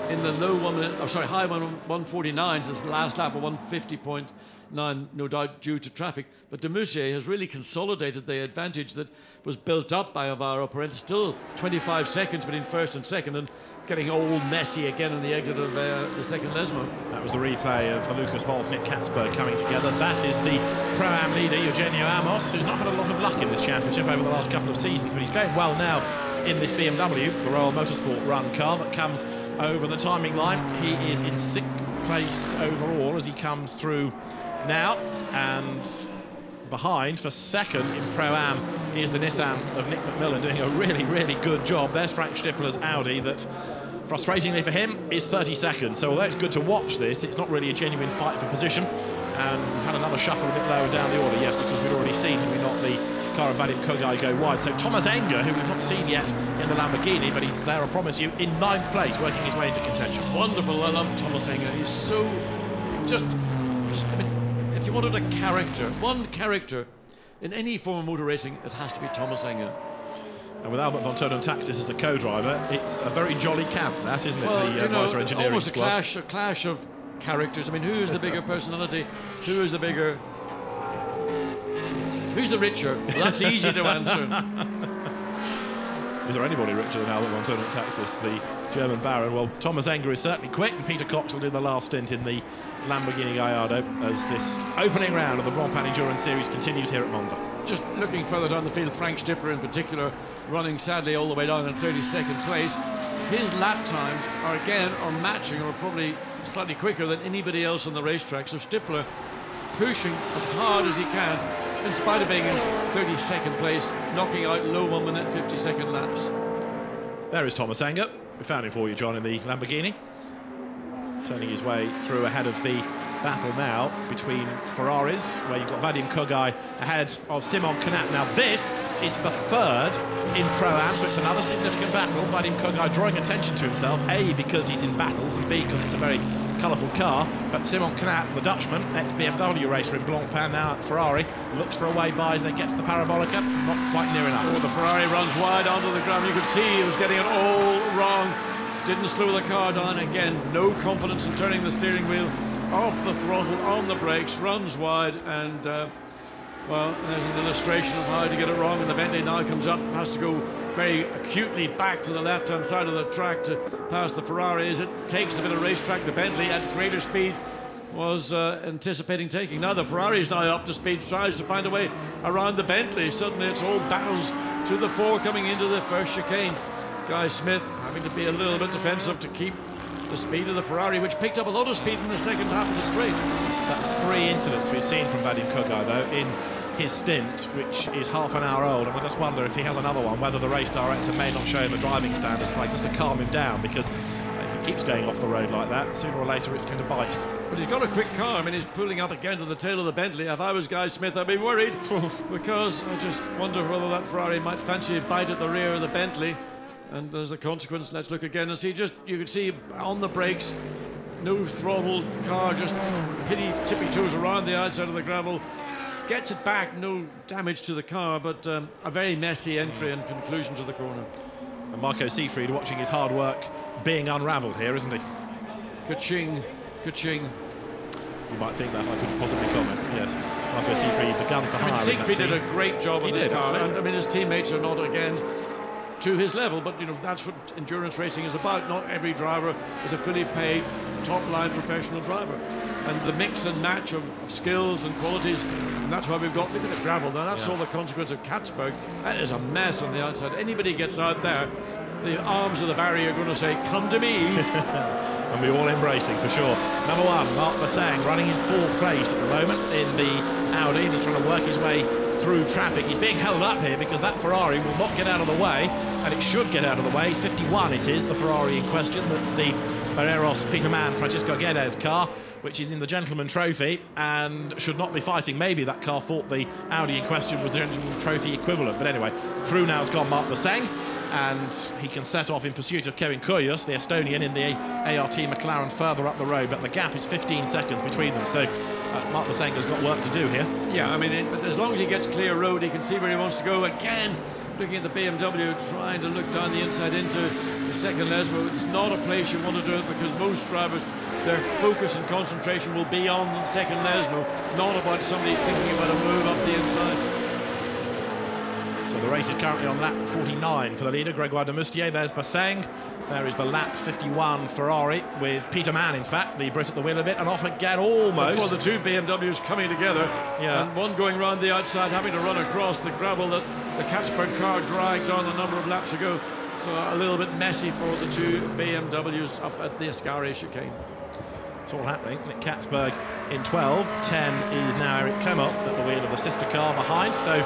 F: in the high 149s. This last lap of 150.9, no doubt due to traffic. But de Moustier has really consolidated the advantage that was built up by Alvaro Parent. Still 25 seconds between first and second, and getting all messy again in the exit of the second Lesmo.
A: That was the replay of the Lucas Wolf, Nick Katzberg coming together. That is the Pro-Am leader, Eugenio Amos, who's not had a lot of luck in this championship over the last couple of seasons, but he's going well now in this BMW, the Royal Motorsport run car that comes over the timing line. He is in 6th place overall as he comes through now, and behind for 2nd in Pro-Am is the Nissan of Nick McMillan, doing a really good job. There's Frank Stippler's Audi that, frustratingly for him, is 32nd. So although it's good to watch this, it's not really a genuine fight for position. And we've had another shuffle a bit lower down the order, yes, because we'd already seen him not the car of Vadim Kogai go wide. So Thomas Enger, who we've not seen yet in the Lamborghini, but he's there, I promise you, in 9th place, working his way into contention.
F: Wonderful, I love Thomas Enger. He's so just, I mean, if you wanted a character, one character in any form of motor racing, it has to be Thomas Enger.
A: And with Albert von Toden Taxis as a co-driver, it's a very jolly camp, that, isn't it?
F: Well,
A: the motor engineering
F: almost
A: squad.
F: a clash of characters. I mean, who is the bigger personality? Who is the bigger? Who's the richer? Well, that's easy to answer.
A: Is there anybody richer than Albert von Toden Taxis, the German Baron. Well, Thomas Enger is certainly quick, and Peter Cox will do the last stint in the Lamborghini Gallardo as this opening round of the Blancpain Endurance Series continues here at Monza.
F: Just looking further down the field, Frank Stipper in particular, running sadly all the way down in 32nd place. His lap times are matching or probably slightly quicker than anybody else on the racetrack. So Stipler pushing as hard as he can, in spite of being in 32nd place, knocking out low 1 minute 50-second laps.
A: There is Thomas Enger. We found him for you, John, in the Lamborghini. Turning his way through ahead of the battle now between Ferraris, where you've got Vadim Kugai ahead of Simon Knap. Now this is for third in Pro-Am, so it's another significant battle. Vadim Kugai drawing attention to himself, A, because he's in battles, and B, because it's a very colourful car. But Simon Knap, the Dutchman, ex-BMW racer in Blancpain, now at Ferrari, looks for a way by as they get to the Parabolica. Not quite near enough.
F: Oh, the Ferrari runs wide onto the ground. You could see he was getting it all wrong. Didn't slow the car down. Again, no confidence in turning the steering wheel. Off the throttle, on the brakes, runs wide, and well, there's an illustration of how to get it wrong. And the Bentley now comes up, has to go very acutely back to the left-hand side of the track to pass the Ferrari. As it takes a bit of racetrack, the Bentley at greater speed was anticipating taking. Now the Ferrari is now up to speed, tries to find a way around the Bentley. Suddenly it's all battles to the fore coming into the first chicane. Guy Smith having to be a little bit defensive to keep the speed of the Ferrari, which picked up a lot of speed in the second half of the straight.
A: That's 3 incidents we've seen from Vadim Kugai, though, in his stint, which is half an hour old, and I just wonder if he has another one, whether the race director may not show him a driving standards flag just to calm him down, because if he keeps going off the road like that, sooner or later it's going to bite.
F: But he's got a quick car. I mean, he's pulling up again to the tail of the Bentley. If I was Guy Smith, I'd be worried, because I just wonder whether that Ferrari might fancy a bite at the rear of the Bentley. And as a consequence, let's look again and see. Just you can see on the brakes, no throttle, car just tippy toes around the outside of the gravel, gets it back, no damage to the car, but a very messy entry and conclusion to the corner.
A: And Marco Seefried watching his hard work being unravelled here, isn't he?
F: Ka-ching, ka-ching.
A: You might think that, I couldn't possibly comment. Yes, Marco Seefried, the gun for hire.
F: Seefried did a great job on this car. And, I mean, his teammates are not, again, to his level, but you know that's what endurance racing is about. Not every driver is a fully paid top-line professional driver, and the mix and match of skills and qualities, and that's why we've got, look at the gravel now, that's all the consequence of Katzberg. That is a mess on the outside. Anybody gets out there, the arms of the barrier are going to say, come to me.
A: And we're all embracing for sure. Number 1, Marc Bassang, running in 4th place at the moment in the Audi, and he's trying to work his way through traffic. He's being held up here because that Ferrari will not get out of the way, and it should get out of the way. 51 it is, the Ferrari in question. That's the Barreiros, Peter Mann, Francisco Guedes car, which is in the Gentleman Trophy and should not be fighting. Maybe that car thought the Audi in question was the Gentleman Trophy equivalent. But anyway, through now has gone Marc Bassang, and he can set off in pursuit of Kevin Kyrgios, the Estonian, in the ART McLaren further up the road, but the gap is 15 seconds between them, so Marc Bassang has got work to do here.
F: Yeah, I mean, as long as he gets clear road, he can see where he wants to go. Again, looking at the BMW, trying to look down the inside into the second Lesmo. It's not a place you want to do it, because most drivers, their focus and concentration will be on the second Lesmo, not about somebody thinking about a move up the inside.
A: So the race is currently on lap 49 for the leader, Gregoire de Moustier. There's Bassang. There is the lap 51 Ferrari with Peter Mann, in fact, the Brit at the wheel of it, and off again almost.
F: Well, the two BMWs coming together, and one going round the outside, having to run across the gravel that the Katzberg car dragged on a number of laps ago. So a little bit messy for the two BMWs up at the Ascari chicane.
A: It's all happening. Nick Katzberg in 12. 10 is now Eric Clement at the wheel of the sister car behind. So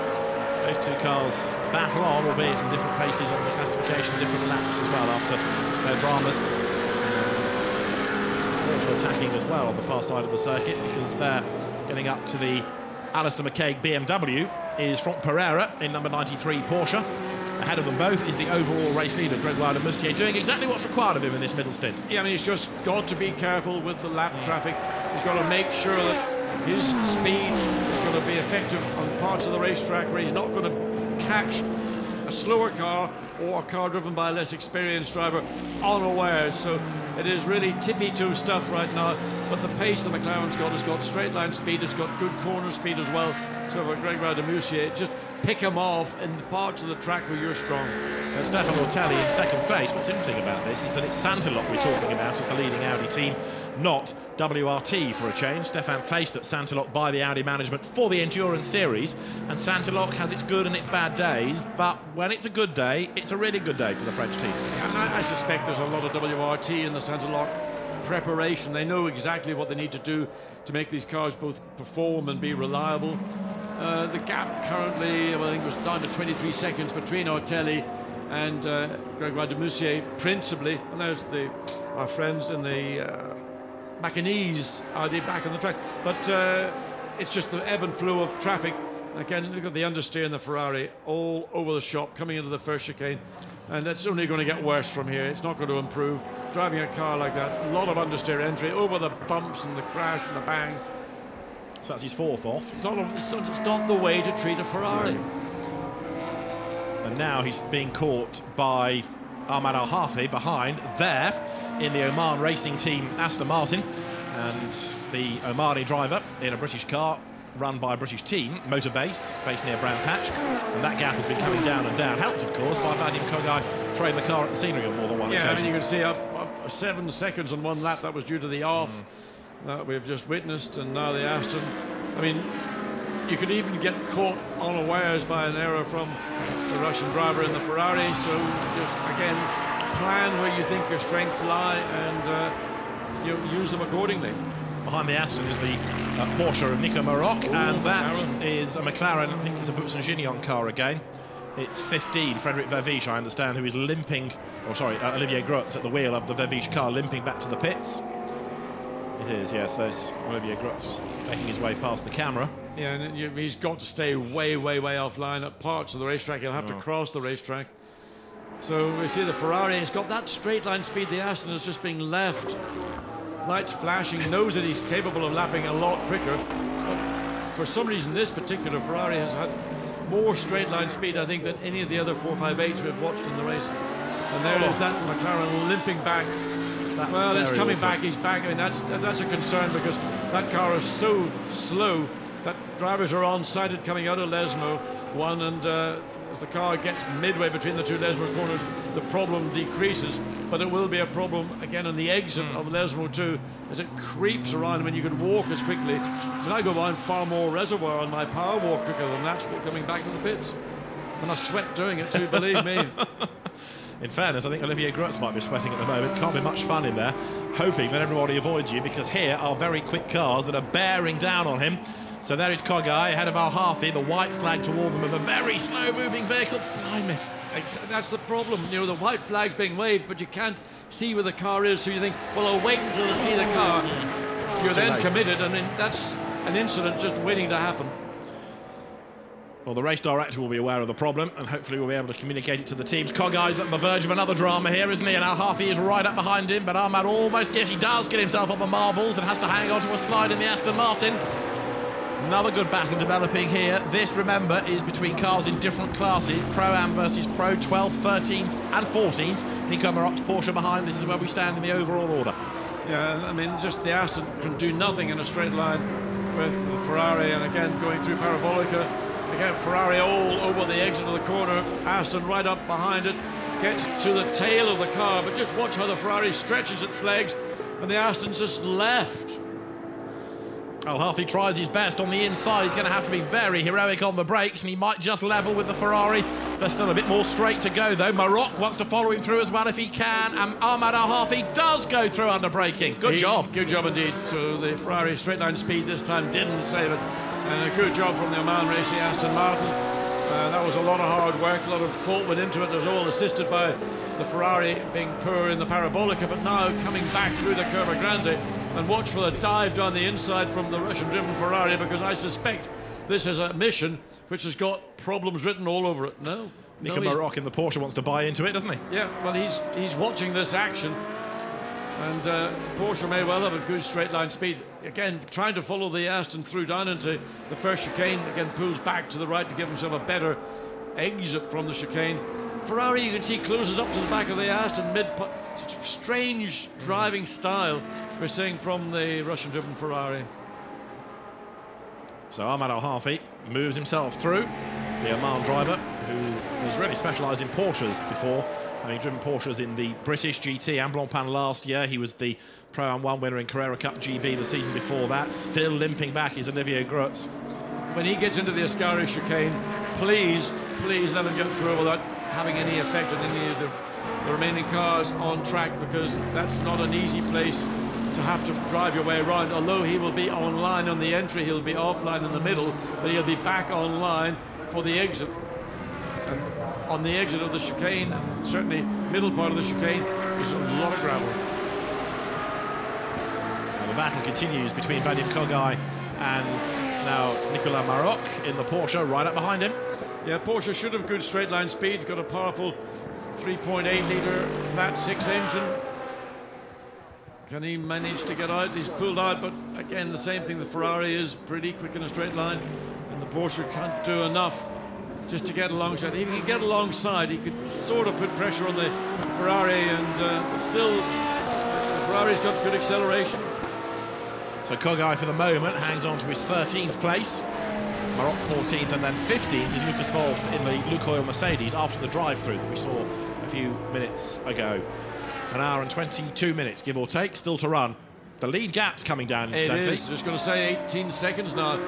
A: those two cars battle on, albeit in different places on the classification, different laps as well after their dramas. And Porsche attacking as well on the far side of the circuit, because they're getting up to the Alistair McCaig BMW is Franck Pereira in number 93 Porsche. Ahead of them both is the overall race leader, Gregoire de Moustier, doing exactly what's required of him in this middle stint.
F: Yeah, I mean, he's just got to be careful with the lap traffic. He's got to make sure that his speed is going to be effective on parts of the racetrack where he's not going to catch a slower car or a car driven by a less experienced driver unawares. So it is really tippy-toe stuff right now, but the pace the McLaren's got has got straight line speed, it's got good corner speed as well. So for Gregoire de Moustier, just pick them off in the parts of the track where you're strong.
A: Stefano Ortelli in second place. What's interesting about this is that it's Santilok we're talking about as the leading Audi team, not WRT for a change. Stefan placed at Santilok by the Audi management for the Endurance Series, and Santilok has its good and its bad days, but when it's a good day, it's a really good day for the French team.
F: I suspect there's a lot of WRT in the Santilok preparation. They know exactly what they need to do to make these cars both perform and be reliable. The gap currently, I think, was down to 23 seconds between Ortelli and Gregoire de Moussier, principally. And there's our friends in the Macanese Audi back on the track. But it's just the ebb and flow of traffic. Again, look at the understeer in the Ferrari all over the shop, coming into the first chicane. And it's only going to get worse from here. It's not going to improve. Driving a car like that, a lot of understeer entry, over the bumps and the crash and the bang.
A: So that's his fourth off.
F: It's not the way to treat a Ferrari.
A: And now he's being caught by Ahmad Al-Hafi behind there in the Oman racing team Aston Martin. And the Omani driver in a British car run by a British team, Motorbase, based near Brands Hatch. And that gap has been coming down and down, helped, of course, by Vadim Kogai throwing the car at the scenery on more than one occasion.
F: I mean, you can see up 7 seconds on one lap. That was due to the off that we've just witnessed, and now the Aston. I mean, you could even get caught unawares by an error from the Russian driver in the Ferrari. So just, again, plan where you think your strengths lie and you use them accordingly.
A: Behind the Aston is the Porsche of Nico Maroc, and that is a McLaren. I think it's a Boots and Gignon car again. It's 15, Frederic Verviche, I understand, who is limping, or sorry, Olivier Grutz at the wheel of the Verviche car, limping back to the pits. It is, yes, there's Olivier Grutz making his way past the camera.
F: Yeah, and he's got to stay way, way, way offline at parts of the racetrack. He'll have to cross the racetrack. So we see the Ferrari has got that straight line speed. The Aston is just being left. Lights flashing, knows that he's capable of lapping a lot quicker. But for some reason, this particular Ferrari has had more straight line speed, I think, than any of the other 458s we've watched in the race. And there is that McLaren limping back. Well, it's coming back, he's back. I mean, that's a concern because that car is so slow that drivers are on-sighted coming out of Lesmo 1, and as the car gets midway between the two Lesmo corners, the problem decreases. But it will be a problem again on the exit of Lesmo 2 as it creeps around. I mean, you could walk as quickly. I mean, I go down far more reservoir on my power walk quicker than that's coming back to the pits. And I sweat doing it too, believe me.
A: In fairness, I think Olivier Grutz might be sweating at the moment. Can't be much fun in there, hoping that everybody avoids you, because here are very quick cars that are bearing down on him. So there is Kogai ahead of Al-Hafi, the white flag toward them of a very slow-moving vehicle. Blimey.
F: That's the problem. You know, the white flag's being waved, but you can't see where the car is, so you think, well, I'll wait until I see the car. You're then committed. I mean, that's an incident just waiting to happen.
A: Well, the race director will be aware of the problem, and hopefully we'll be able to communicate it to the teams. Kogai's at the verge of another drama here, isn't he? And Al-Hafi is right up behind him, but Ahmad almost, yes, he does get himself on the marbles and has to hang on to a slide in the Aston Martin. Another good battle developing here. This, remember, is between cars in different classes. Pro-Am versus Pro, 12th, 13th and 14th. Nico Maroc's Porsche behind. This is where we stand in the overall order.
F: Yeah, I mean, just the Aston can do nothing in a straight line with the Ferrari, and again, going through Parabolica. Again, Ferrari all over the exit of the corner. Aston right up behind it. Gets to the tail of the car, but just watch how the Ferrari stretches its legs, and the Aston's just left.
A: Al-Hafi tries his best on the inside. He's going to have to be very heroic on the brakes, and he might just level with the Ferrari. There's still a bit more straight to go, though. Maroc wants to follow him through as well if he can, and Ahmad Al-Hafi does go through under braking. Good job.
F: Good job indeed. So the Ferrari straight line speed this time didn't save it. And a good job from the Oman racing Aston Martin. That was a lot of hard work, a lot of thought went into it. It was all assisted by the Ferrari being poor in the Parabolica, but now coming back through the Curva Grande. And watch for the dive down the inside from the Russian-driven Ferrari, because I suspect this is a mission which has got problems written all over it.
A: Nico Maroc in the Porsche wants to buy into it, doesn't he?
F: Yeah, well, he's watching this action. And Porsche may well have a good straight line speed. Again, trying to follow the Aston through down into the first chicane. Again, pulls back to the right to give himself a better exit from the chicane. Ferrari, you can see, closes up to the back of the Aston mid. Such strange driving style we're seeing from the Russian-driven Ferrari.
A: So Ahmad Al-Hafi moves himself through. the Oman driver, who was really specialised in Porsches before, having driven Porsches in the British GT and Blancpain last year. He was the Pro-Am 1 winner in Carrera Cup GB the season before that. Still limping back is Olivier Grutz.
F: When he gets into the Ascari chicane, please let him get through without having any effect on any of the remaining cars on track, because that's not an easy place to have to drive your way around. Although he will be online on the entry, he'll be offline in the middle, but he'll be back online for the exit. And on the exit of the chicane, certainly middle part of the chicane, there's a lot of gravel.
A: And the battle continues between Vadim Kogai and now Nicolas Maroc in the Porsche, right up behind him.
F: Yeah, Porsche should have good straight line speed, got a powerful 3.8 litre flat 6 engine. Can he manage to get out? He's pulled out, but again, the same thing. The Ferrari is pretty quick in a straight line, and the Porsche can't do enough just to get alongside. If he can get alongside, he could sort of put pressure on the Ferrari, and but still, the Ferrari's got good acceleration.
A: So Kogai for the moment hangs on to his 13th place. Maroc 14th, and then 15th is Lucas Wolf in the Lukoil Mercedes after the drive-through that we saw a few minutes ago. An hour and 22 minutes, give or take, still to run. The lead gap's coming down, incidentally.
F: It is, just going to say 18 seconds now.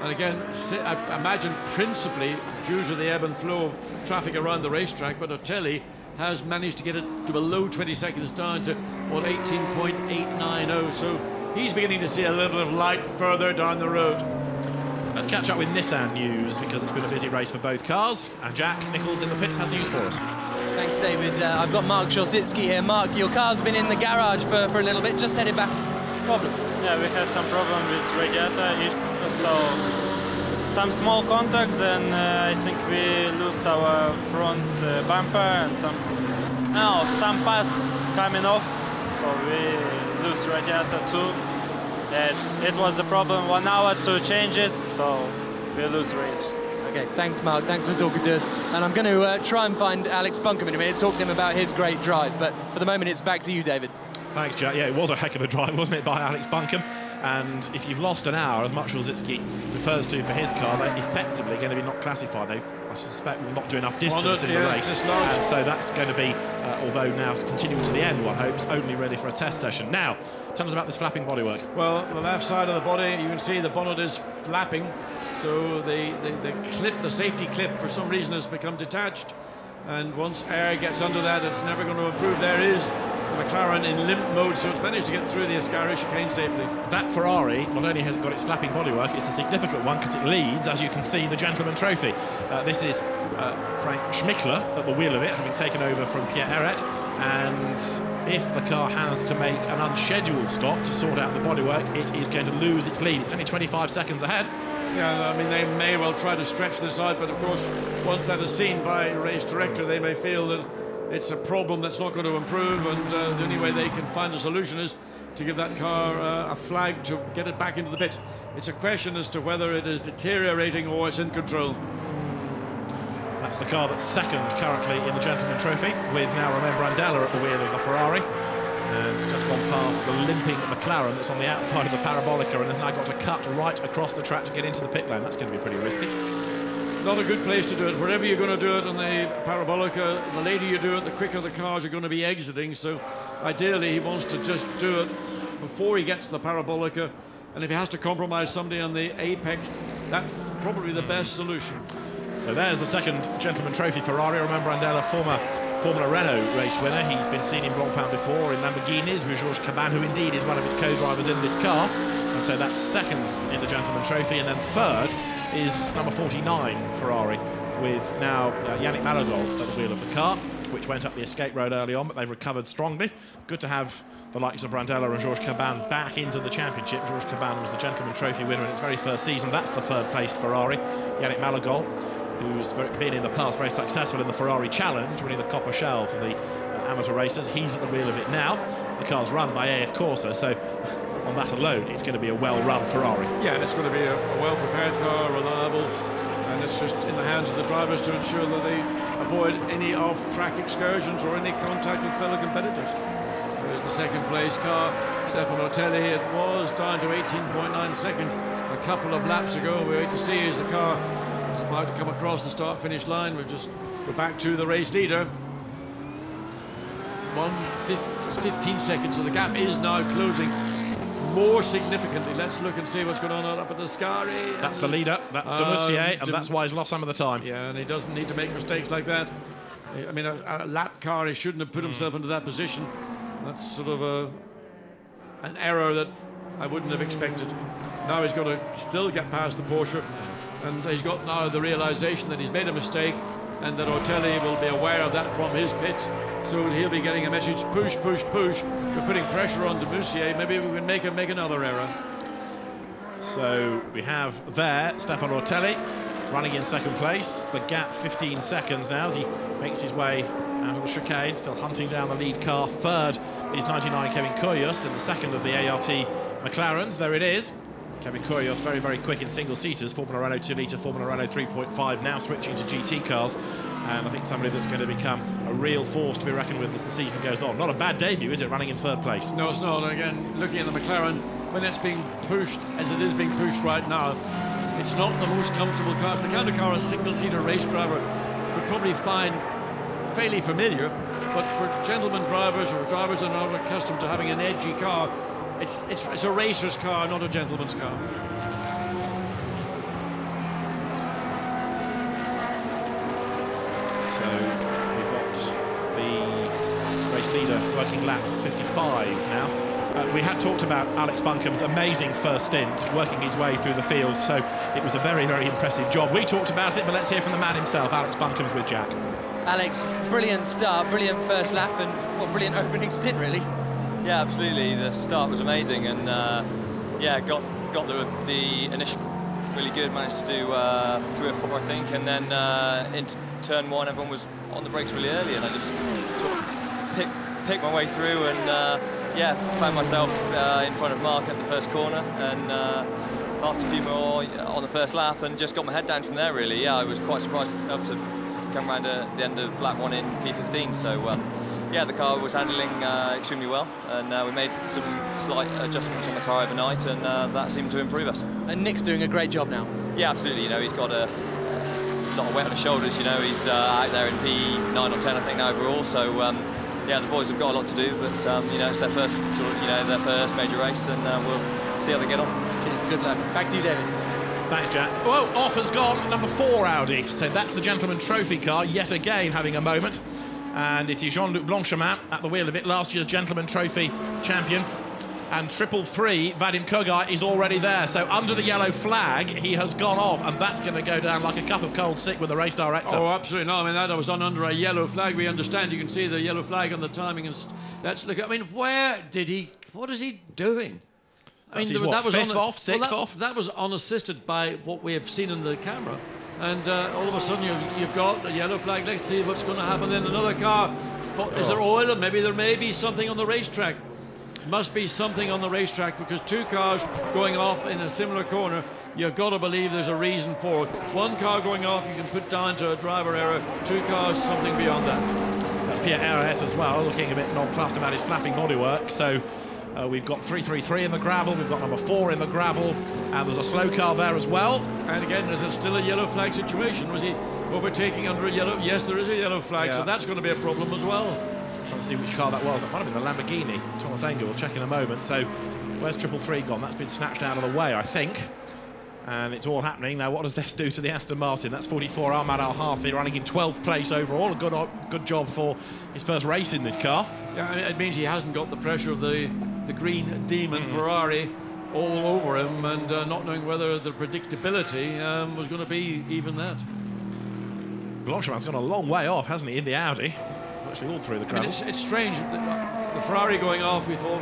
F: And again, I imagine principally due to the ebb and flow of traffic around the racetrack, but Otelli has managed to get it to below 20 seconds down to, what, 18.890. So he's beginning to see a little bit of light further down the road.
A: Let's catch up with Nissan news, because it's been a busy race for both cars. And Jack Nichols in the pits has news for us.
B: Thanks, David. I've got Mark Szosicki here. Mark, your car's been in the garage for a little bit, just headed back. Problem?
K: Yeah, we have some problem with radiator issue, so some small contacts, and I think we lose our front bumper and some pads coming off, so we lose radiator too. It was a problem, 1 hour to change it, so we lose race.
B: Okay, thanks, Mark. Thanks for talking to us. And I'm going to try and find Alex Buncombe in a minute, talk to him about his great drive. But for the moment, it's back to you, David.
A: Thanks, Jack. Yeah, it was a heck of a drive, wasn't it, by Alex Buncombe? And if you've lost an hour, as much as Szosicki refers to for his car, they're effectively going to be not classified. They, I suspect, will not do enough distance in the race. And so that's going to be, although now continuing to the end, one hopes, only ready for a test session. Now, tell us about this flapping bodywork.
F: Well, the left side of the body, you can see the bonnet is flapping. So the clip, the safety clip, for some reason has become detached. And once air gets under that, it's never going to improve. There is McLaren in limp mode, so it's managed to get through the Ascari chicane safely.
A: That Ferrari not only has it got its flapping bodywork, it's a significant one because it leads, as you can see, the Gentleman Trophy. This is Frank Schmickler at the wheel of it, having taken over from Pierre Eret. And if the car has to make an unscheduled stop to sort out the bodywork, it is going to lose its lead. It's only 25 seconds ahead.
F: Yeah, I mean, they may well try to stretch this out, but of course, once that is seen by a race director, they may feel that it's a problem that's not going to improve, and the only way they can find a solution is to give that car a flag to get it back into the pit. It's a question as to whether it is deteriorating or it's in control.
A: That's the car that's second currently in the Gentleman Trophy, with now Romain Brandella at the wheel of the Ferrari. And it's just gone past the limping McLaren that's on the outside of the Parabolica and has now got to cut right across the track to get into the pit lane. That's going to be pretty risky.
F: Not a good place to do it. Wherever you're going to do it on the Parabolica, the later you do it, the quicker the cars are going to be exiting. So ideally, he wants to just do it before he gets to the Parabolica. And if he has to compromise somebody on the apex, that's probably the best solution.
A: So there's the second Gentleman Trophy Ferrari. Remember, Brandella, former Formula Renault race winner. He's been seen in Blancpain before in Lamborghinis with Georges Caban, who indeed is one of its co-drivers in this car. And so that's second in the Gentleman Trophy. And then third is number 49 Ferrari, with now Yannick Malagol at the wheel of the car, which went up the escape road early on, but they've recovered strongly. Good to have the likes of Brandella and Georges Caban back into the championship. Georges Caban was the Gentleman Trophy winner in its very first season. That's the third-placed Ferrari. Yannick Malagol, who's been in the past very successful in the Ferrari Challenge, winning the Copper Shell for the amateur racers. He's at the wheel of it now. The car's run by AF Corsa, so on that alone, it's going to be a well-run Ferrari.
F: Yeah, it's going to be a well-prepared car, reliable, and it's just in the hands of the drivers to ensure that they avoid any off-track excursions or any contact with fellow competitors. There's the second-place car, Stefano Otelli. It was down to 18.9 seconds a couple of laps ago. We wait to see as the car It's about to come across the start-finish line. We've just go back to the race leader. 15 seconds, so the gap is now closing more significantly. Let's look and see what's going on up at Ascari.
A: That's the leader, that's Demustier, and that's why he's lost some of the time.
F: Yeah, and he doesn't need to make mistakes like that. I mean, a lap car, he shouldn't have put himself into that position. That's sort of an error that I wouldn't have expected. Now he's got to still get past the Porsche, and he's got now the realization that he's made a mistake, and that Ortelli will be aware of that from his pit. So he'll be getting a message, push, push, push. We're putting pressure on Demustier. Maybe we can make another error.
A: So we have there Stefano Ortelli running in second place. The gap 15 seconds now as he makes his way out of the chicane, still hunting down the lead car. Third is 99 Kevin Kyrgios in the second of the ART McLarens. There it is. Kevin Kyrgios very, very quick in single-seaters. Formula Renault 2-litre, Formula Renault 3.5, now switching to GT cars. And I think somebody that's going to become a real force to be reckoned with as the season goes on. Not a bad debut, is it, running in third place?
F: No, it's not. Again, looking at the McLaren, when it's being pushed, as it is being pushed right now, it's not the most comfortable car. It's the kind of car a single-seater race driver would probably find fairly familiar. But for gentlemen drivers or drivers that are not accustomed to having an edgy car, it's a racer's car, not a gentleman's car.
A: So we've got the race leader working lap 55 now. We had talked about Alex Buncombe's amazing first stint, working his way through the field, so it was a very, very impressive job. We talked about it, but let's hear from the man himself. Alex Buncombe's with Jack.
B: Alex, brilliant start, brilliant first lap, and what brilliant opening stint, really.
L: Yeah, absolutely. The start was amazing, and yeah, got the initial really good. Managed to do 3 or 4, I think, and then into turn 1, everyone was on the brakes really early, and I just sort of picked my way through, and yeah, found myself in front of Mark at the first corner, and lost a few more on the first lap, and just got my head down from there. Really, yeah, I was quite surprised enough to come around at the end of lap 1 in P15. So. Yeah, the car was handling extremely well, and we made some slight adjustments on the car overnight, and that seemed to improve us.
B: And Nick's doing a great job now.
L: Yeah, absolutely. You know, he's got a lot of weight on his shoulders. You know, he's out there in P9 or 10, I think, now overall. So yeah, the boys have got a lot to do, but you know, it's their first their first major race, and we'll see how they get on.
B: Cheers. Good luck. Back to you, David.
A: Thanks, Jack. Well, off has gone number 4 Audi. So that's the Gentleman Trophy car yet again having a moment. And it is Jean-Luc Blancpain at the wheel of it, last year's Gentleman Trophy champion. And 333, Vadim Kogai, is already there. So under the yellow flag, he has gone off, and that's going to go down like a cup of cold sick with the race director.
F: Oh, absolutely not. I mean, that was done under a yellow flag. We understand. You can see the yellow flag on the timing. And let's look. I mean, where did he? What is he doing? I mean,
A: that was 5th off, 6th off.
F: That was unassisted by what we have seen in the camera. And all of a sudden you've got a yellow flag. Let's see what's going to happen. Then another car. Is there oil? Maybe there may be something on the racetrack. Must be something on the racetrack, because 2 cars going off in a similar corner. You've got to believe there's a reason for it. 1 car going off you can put down to a driver error. 2 cars, something beyond that.
A: That's Pierre Arrowhead as well, looking a bit nonplussed about his flapping bodywork. So we've got 333 in the gravel, we've got number 4 in the gravel, and there's a slow car there as well.
F: And again, there's still a yellow flag situation. Was he overtaking under a yellow? Yes, there is a yellow flag, so that's going to be a problem as well.
A: Trying to see which car that was. That might have been the Lamborghini. Thomas Engel will check in a moment. So where's 333 gone? That's been snatched out of the way, I think. And it's all happening. Now, what does this do to the Aston Martin? That's 44, Ahmad Al-Hafi, running in 12th place overall. A good job for his first race in this car.
F: Yeah, it means he hasn't got the pressure of the green demon Ferrari all over him, and not knowing whether the predictability was going to be even that.
A: Blancpain's gone a long way off, hasn't he, in the Audi? Actually all through the gravel.
F: I mean, it's strange. The Ferrari going off, we thought,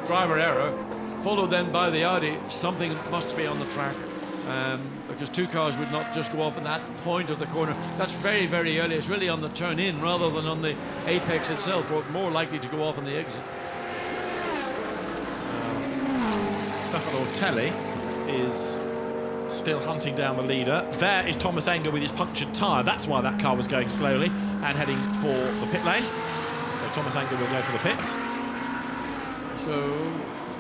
F: driver error, followed then by the Audi. Something must be on the track, because 2 cars would not just go off in that point of the corner. That's very, very early. It's really on the turn in rather than on the apex itself, or more likely to go off on the exit.
A: Stefano Ortelli is still hunting down the leader. There is Thomas Engel with his punctured tyre. That's why that car was going slowly and heading for the pit lane. So Thomas Engel will go for the pits.
F: So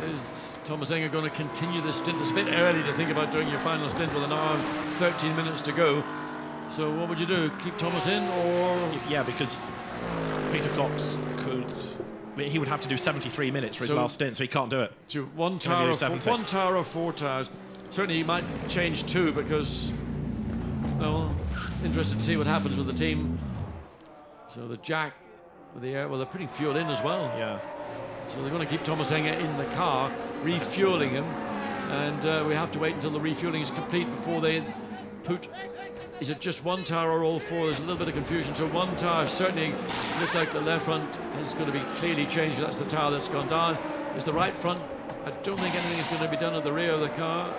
F: is Thomas Engel going to continue this stint? It's a bit early to think about doing your final stint with an hour and 13 minutes to go. So what would you do? Keep Thomas in, or...?
A: Yeah, because Peter Cox could... He would have to do 73 minutes for his last stint, so he can't do it.
F: So one tower or 4 tires. Certainly he might change 2 because... Well, interested to see what happens with the team. So the Jack with the air... Well, they're putting fuel in as well.
A: Yeah.
F: So they're going to keep Thomas Enger in the car, refueling him. And we have to wait until the refueling is complete before they put... Is it just 1 tire or all 4? There's a little bit of confusion. So 1 tire certainly looks like the left front is going to be clearly changed. That's the tire that's gone down. Is the right front? I don't think anything is going to be done at the rear of the car.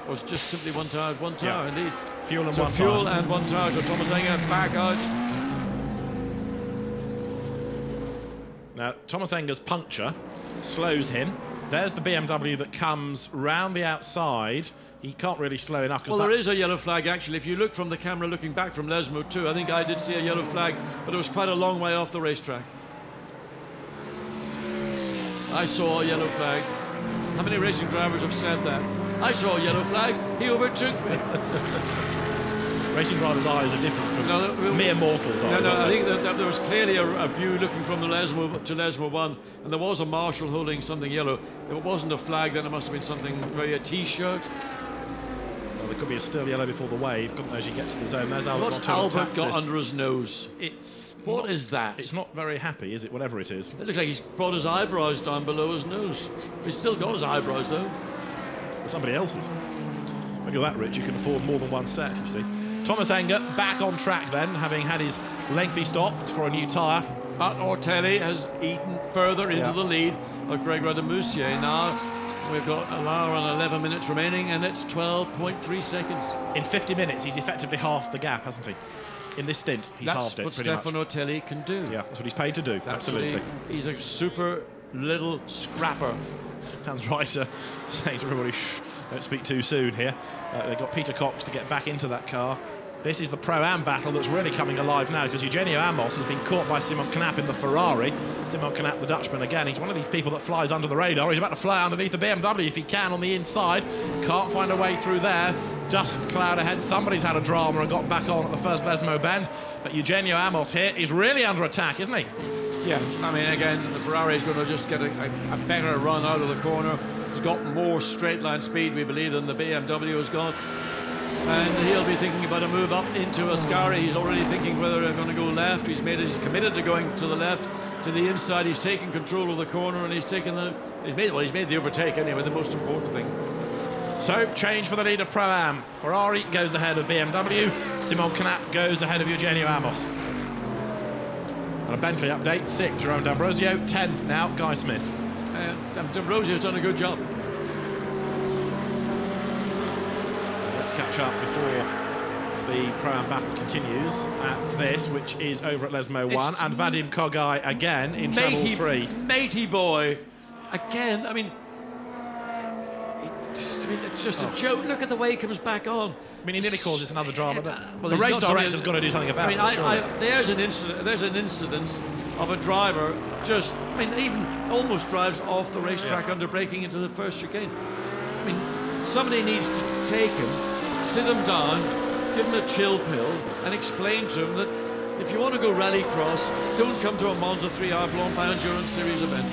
F: Or it's just simply 1 tire. 1 tire, indeed.
A: Fuel and
F: so
A: 1
F: fuel
A: tire.
F: and 1 tire. So Thomas Enger back out.
A: Now, Thomas Enger's puncture slows him. There's the BMW that comes round the outside. He can't really slow enough.
F: Well, there is a yellow flag, actually. If you look from the camera looking back from Lesmo too, I think I did see a yellow flag, but it was quite a long way off the racetrack. I saw a yellow flag. How many racing drivers have said that? I saw a yellow flag. He overtook me.
A: Racing drivers' eyes are different from mere mortals' eyes.
F: I think that there was clearly a view looking from the Lesmo to Lesmo 1, and there was a marshal holding something yellow. If it wasn't a flag, then it must have been something, maybe a T-shirt.
A: Well, there could be a still yellow before the wave. God knows you get to the zone. There's Albert.
F: What's Albert got under his nose? What is that?
A: It's not very happy, is it? Whatever it is.
F: It looks like he's brought his eyebrows down below his nose. He's still got his eyebrows, though.
A: Somebody else's. When you're that rich, you can afford more than 1 set, you see. Thomas Enger back on track then, having had his lengthy stop for a new tyre.
F: But Ortelli has eaten further into the lead of Grégoire de Moussier. Now we've got an hour and 11 minutes remaining, and it's 12.3 seconds.
A: In 50 minutes, he's effectively halved the gap, hasn't he? In this stint, he's halved it.
F: That's what Stefano Ortelli can do.
A: Yeah, that's what he's paid to do. Absolutely.
F: He's a super little scrapper.
A: Hans Reiter saying to everybody, shh, don't speak too soon here. They've got Peter Cox to get back into that car. This is the Pro-Am battle that's really coming alive now, because Eugenio Amos has been caught by Simon Knapp in the Ferrari. Simon Knapp, the Dutchman, again, he's one of these people that flies under the radar. He's about to fly underneath the BMW if he can on the inside. Can't find a way through there. Dust cloud ahead. Somebody's had a drama and got back on at the first Lesmo bend. But Eugenio Amos here is really under attack, isn't he?
F: Yeah, I mean, again, the Ferrari is going to just get a better run out of the corner. He's got more straight line speed, we believe, than the BMW has got. And he'll be thinking about a move up into Ascari. He's already thinking whether they're going to go left. He's committed to going to the left, to the inside. He's taken control of the corner, and he's made the overtake anyway, the most important thing.
A: So, change for the lead of Pro-Am. Ferrari goes ahead of BMW. Simon Knapp goes ahead of Eugenio Amos. And a Bentley update, 6th, Jerome D'Ambrosio. 10th now, Guy Smith.
F: D'Ambrosio's done a good job.
A: Let's catch up before the Pro-Am battle continues at this, which is over at Lesmo 1. And Vadim Kogai again in treble 3.
F: Matey boy. Again, I mean, it's just a joke. Look at the way he comes back on.
A: I mean, he nearly causes another drama. But the race director's got to do something about it.
F: There's an incident of a driver just, even almost drives off the racetrack under braking into the first chicane. I mean, somebody needs to take him, sit him down, give him a chill pill, and explain to him that if you want to go rallycross, don't come to a Monza 3-hour Blancpain Endurance Series event.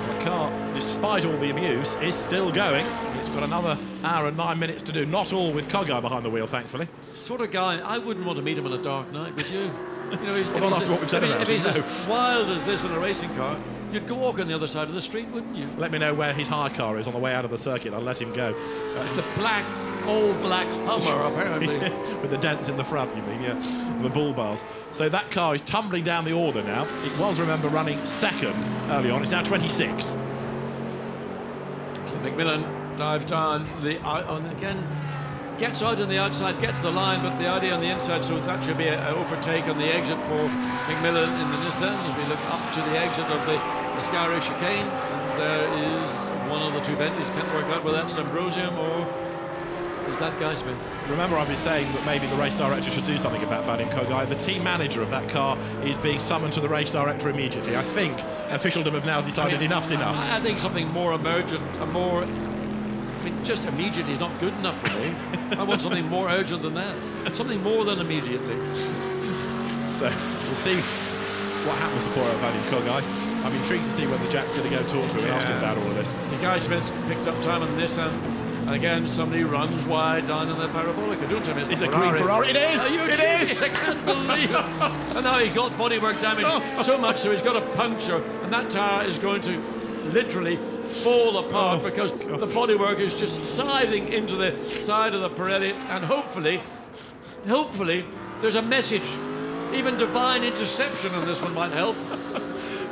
A: The car, despite all the abuse, is still going. It's got another hour and 9 minutes to do. Not all with Kogai behind the wheel, thankfully.
F: Sort of guy, I wouldn't want to meet him on a dark night, would you?
A: Well, after what we've said about
F: if he's as wild as this in a racing car, you'd go walk on the other side of the street, wouldn't you?
A: Let me know where his hire car is on the way out of the circuit. I'll let him go.
F: It's the old black Hummer, apparently.
A: With the dents in the front, you mean, yeah. The bull bars. So that car is tumbling down the order now. It was, remember, running 2nd early on. It's now 26th.
F: So McMillan dives down again. Gets out on the outside, gets the line, but the Audi on the inside, so that should be an overtake on the exit for McMillan in the Nissan as we look up to the exit of the Ascari chicane. And there is one of the two Bentleys. Can't work out whether that's D'Ambrosio or is that Guy Smith.
A: Remember, I've been saying that maybe the race director should do something about Vadim Kogai. The team manager of that car is being summoned to the race director immediately. I think officialdom have now decided enough's enough.
F: I think something more emergent, a more I mean, just immediately is not good enough for me. I want something more urgent than that. Something more than immediately.
A: So we'll see what happens to poor old Vadim Kogai. I'm intrigued to see whether Jack's going to go talk to him and ask him about all of this.
F: The Guy Smith picked up time on this, and again somebody runs wide down in the parabolica. Don't tell me it's
A: a green Ferrari. It is! It is!
F: I can't believe it. And now he's got bodywork damage so much so he's got a puncture, and that tyre is going to literally fall apart because the bodywork is just scything into the side of the Pirelli, and hopefully there's a message. Even divine interception on this one might help.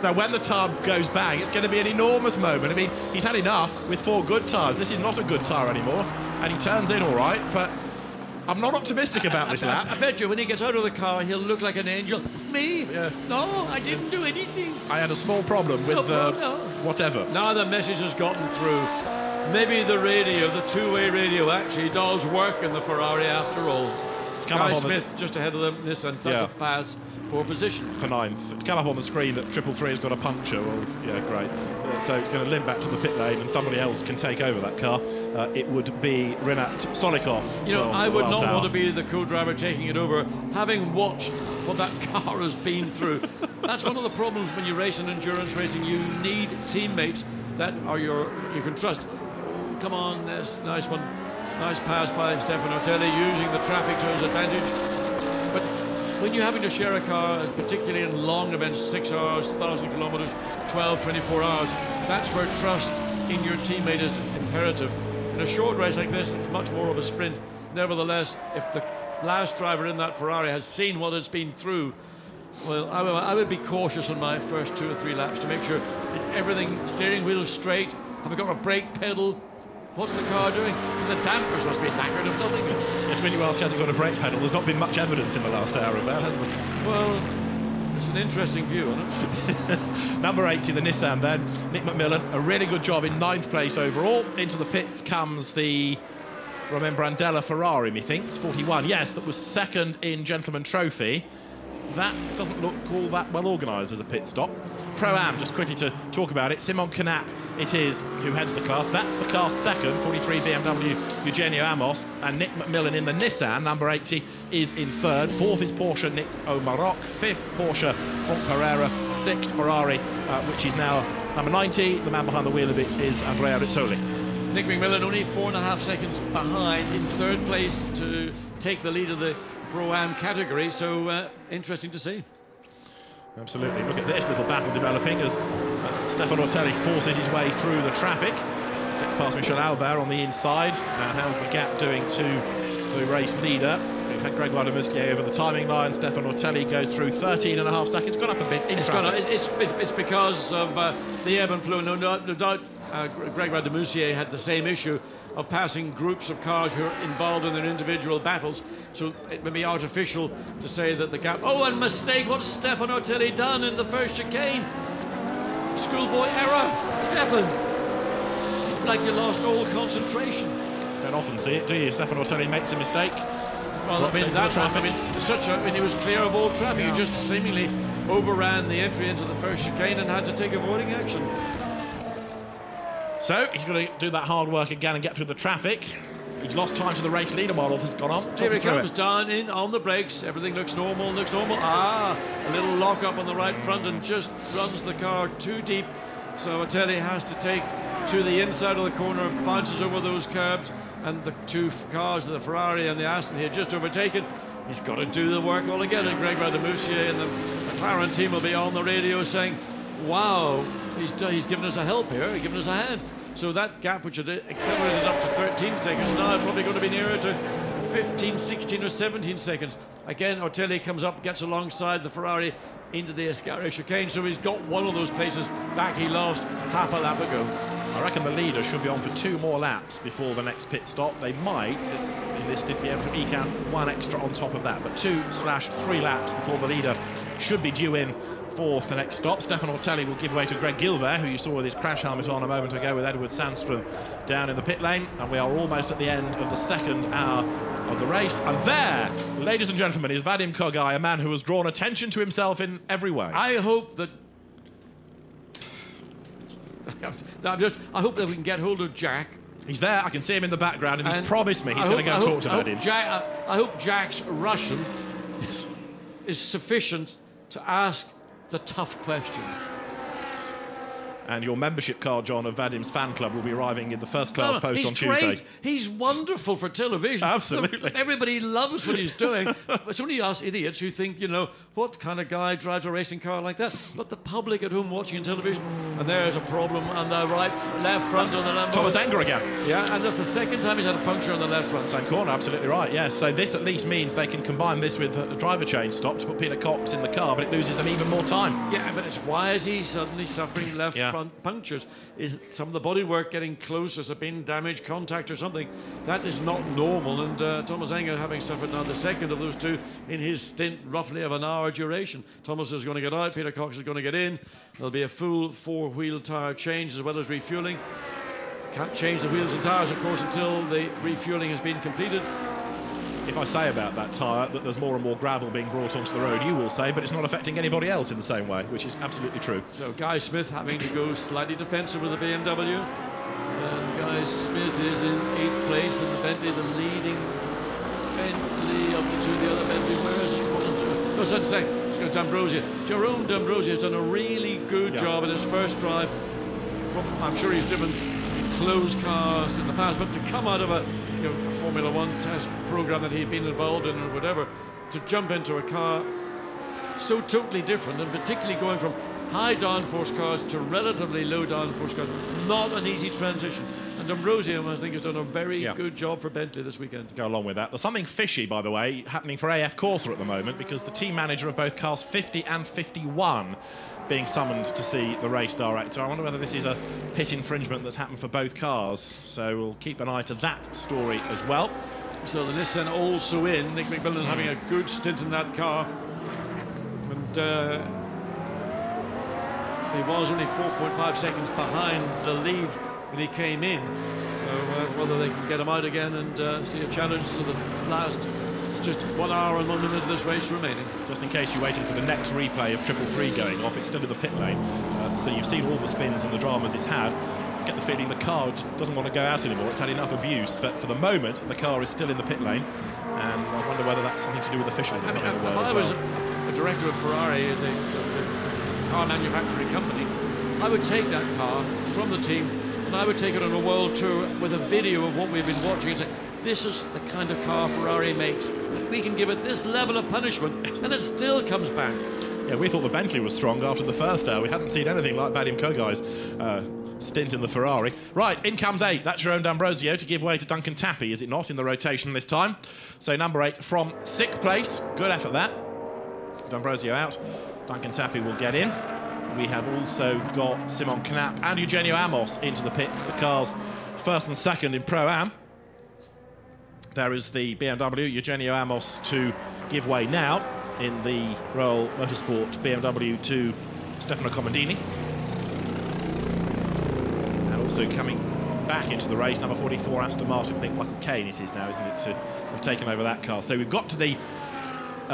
A: Now, when the tyre goes bang, it's going to be an enormous moment. I mean, he's had enough with 4 good tyres. This is not a good tyre anymore, and he turns in all right, but I'm not optimistic about this lap.
F: I bet you when he gets out of the car, he'll look like an angel. Me? Yeah. No, I didn't do anything.
A: I had a small problem with whatever.
F: Now the message has gotten through. Maybe the radio, the two-way radio, actually does work in the Ferrari after all. Guy Smith just ahead of them. Nissan doesn't pass for position.
A: For 9th. It's come up on the screen that 333 has got a puncture. Well, yeah, great. So it's going to limp back to the pit lane and somebody else can take over that car. It would be Rinat Solikov.
F: You know, I would not want to be the co-driver taking it over, having watched what that car has been through. That's one of the problems when you race in endurance racing. You need teammates that are you can trust. Come on, nice one. Nice pass by Stefano Telli, using the traffic to his advantage. But when you're having to share a car, particularly in long events, 6 hours, 1,000 kilometers, 12, 24 hours, that's where trust in your teammate is imperative. In a short race like this, it's much more of a sprint. Nevertheless, if the last driver in that Ferrari has seen what it's been through, well, I would be cautious on my first 2 or 3 laps to make sure is everything, steering wheel straight, have I got a brake pedal? What's the car doing? The dampers must be knackered if nothing.
A: Yes, when you ask, has it got a brake pedal? There's not been much evidence in the last hour of that, has there?
F: Well, it's an interesting view, isn't it?
A: Number 80, the Nissan then. Nick McMillan, a really good job in 9th place overall. Into the pits comes the Romain Brandella Ferrari, methinks, 41. Yes, that was 2nd in Gentleman Trophy. That doesn't look all that well organised as a pit stop. Pro-Am, just quickly to talk about it. Simon Knapp, it is, who heads the class. That's the car's 2nd, 43 BMW Eugenio Amos. And Nick McMillan in the Nissan, number 80, is in 3rd. 4th is Porsche Nick O'Maroc. 5th, Porsche Franck Pereira. 6th, Ferrari, which is now number 90. The man behind the wheel of it is Andrea Rizzoli.
F: Nick McMillan only 4.5 seconds behind in 3rd place to take the lead of the Pro-Am category, so interesting to see.
A: Absolutely. Look at this little battle developing as Stefano Telli forces his way through the traffic. Gets past Michel Albert on the inside. Now how's the gap doing to the race leader? We've had Gregoire de Musquier over the timing line. Stefano Telli goes through 13.5 seconds. Gone up a bit in traffic.
F: It's because of the ebb and flow. No doubt Gregoire de Musquier had the same issue of passing groups of cars who are involved in their individual battles, so it would be artificial to say that the gap... Oh, and mistake, what's Stefano Telli done in the first chicane? Schoolboy error, Stefan. Like you lost all concentration.
A: Don't often see it, do you? Stefano Telli makes a mistake.
F: Well, I mean, he was clear of all traffic. He just seemingly overran the entry into the first chicane and had to take avoiding action.
A: So he's going to do that hard work again and get through the traffic. He's lost time to the race leader. Marloff has gone on.
F: Here he comes down in on the brakes. Everything looks normal, Ah, a little lock up on the right front and just runs the car too deep. So Telli has to take to the inside of the corner, bounces over those curbs, and the 2 cars, the Ferrari and the Aston, here just overtaken. He's got to do the work all again, and Gregoire de Musquier and the McLaren team will be on the radio saying, wow, he's given us a help here, he's given us a hand. So that gap, which had accelerated up to 13 seconds, now probably going to be nearer to 15, 16 or 17 seconds. Again, Telli comes up, gets alongside the Ferrari into the Escarre chicane, so he's got one of those places back he lost half a lap ago.
A: I reckon the leader should be on for 2 more laps before the next pit stop. They might, in this, be able to eke out 1 extra on top of that, but 2/3 laps before the leader should be due in for the next stop. Stefano Telli will give way to Greg Gilbert, who you saw with his crash helmet on a moment ago with Edward Sandstrom down in the pit lane, and we are almost at the end of the 2nd hour of the race. And there, ladies and gentlemen, is Vadim Kogai, a man who has drawn attention to himself in every way.
F: I hope that I hope that we can get hold of Jack
A: He's there. I can see him in the background, and he's promised me he's going to go and talk to Vadim.
F: I hope Jack's Russian is sufficient to ask the tough question.
A: And your membership card, John, of Vadim's fan club will be arriving in the first class post on Tuesday.
F: Great. He's wonderful for television.
A: Absolutely.
F: Everybody loves what he's doing. It's only us idiots who think, you know, what kind of guy drives a racing car like that? But the public at home watching television, and there's a problem on the left front on the Lambo.
A: Thomas Enger again.
F: Yeah, and that's the second time he's had a puncture on the left front.
A: Same corner, absolutely right, yes. So this at least means they can combine this with the driver change stop to put Peter Cox in the car, but it loses them even more time.
F: Yeah, but it's why is he suddenly suffering left front punctures? Is some of the bodywork getting close? Has there been damage, contact or something? That is not normal, and Thomas Enger having suffered now the second of those two in his stint roughly of an hour duration. Thomas is going to get out, Peter Cox is going to get in. There'll be a full four-wheel tyre change as well as refuelling. Can't change the wheels and tyres, of course, until the refuelling has been completed.
A: If I say about that tyre that there's more and more gravel being brought onto the road, you will say, but it's not affecting anybody else in the same way, which is absolutely true.
F: So Guy Smith having to go slightly defensive with the BMW. And Guy Smith is in 8th place, and the Bentley, the leading Bentley of the two. The other Bentley, where is it? No, so say, D'Ambrosio. Jerome D'Ambrosio has done a really good job in his first drive. I'm sure he's driven closed cars in the past, but to come out of a Formula One test program that he'd been involved in or whatever, to jump into a car so totally different, and particularly going from high downforce cars to relatively low downforce cars, not an easy transition. And Ambrosio, I think, has done a very good job for Bentley this weekend.
A: Go along with that. There's something fishy, by the way, happening for AF Corsa at the moment, because the team manager of both cars 50 and 51 being summoned to see the race director. I wonder whether this is a pit infringement that's happened for both cars. So we'll keep an eye to that story as well.
F: So the Nissan also in. Nick McMillan having a good stint in that car. And he was only 4.5 seconds behind the lead when he came in. So whether they can get him out again and see a challenge to the last just 1 hour and 1 minute of this race remaining.
A: Just in case you're waiting for the next replay of 333 going off, it's still in the pit lane. So you've seen all the spins and the dramas it's had. I get the feeling the car just doesn't want to go out anymore. It's had enough abuse, but for the moment, the car is still in the pit lane. And I wonder whether that's something to do with official.
F: If I was a director of Ferrari, the car manufacturing company, I would take that car from the team and I would take it on a world tour with a video of what we've been watching and say, this is the kind of car Ferrari makes. We can give it this level of punishment and it still comes back.
A: Yeah, we thought the Bentley was strong after the first hour. We hadn't seen anything like Vadim Kogai's stint in the Ferrari. Right, in comes 8. That's Jerome D'Ambrosio to give way to Duncan Tappy, is it not, in the rotation this time? So number 8 from 6th place. Good effort, that. D'Ambrosio out. Duncan Tappy will get in. We have also got Simon Knapp and Eugenio Amos into the pits. The cars first and second in Pro-Am. There is the BMW, Eugenio Amos to give way now in the Royal Motorsport BMW to Stefano Comodini. And also coming back into the race, number 44 Aston Martin, I think Michael Caine it is now, isn't it, to have taken over that car. So we've got to the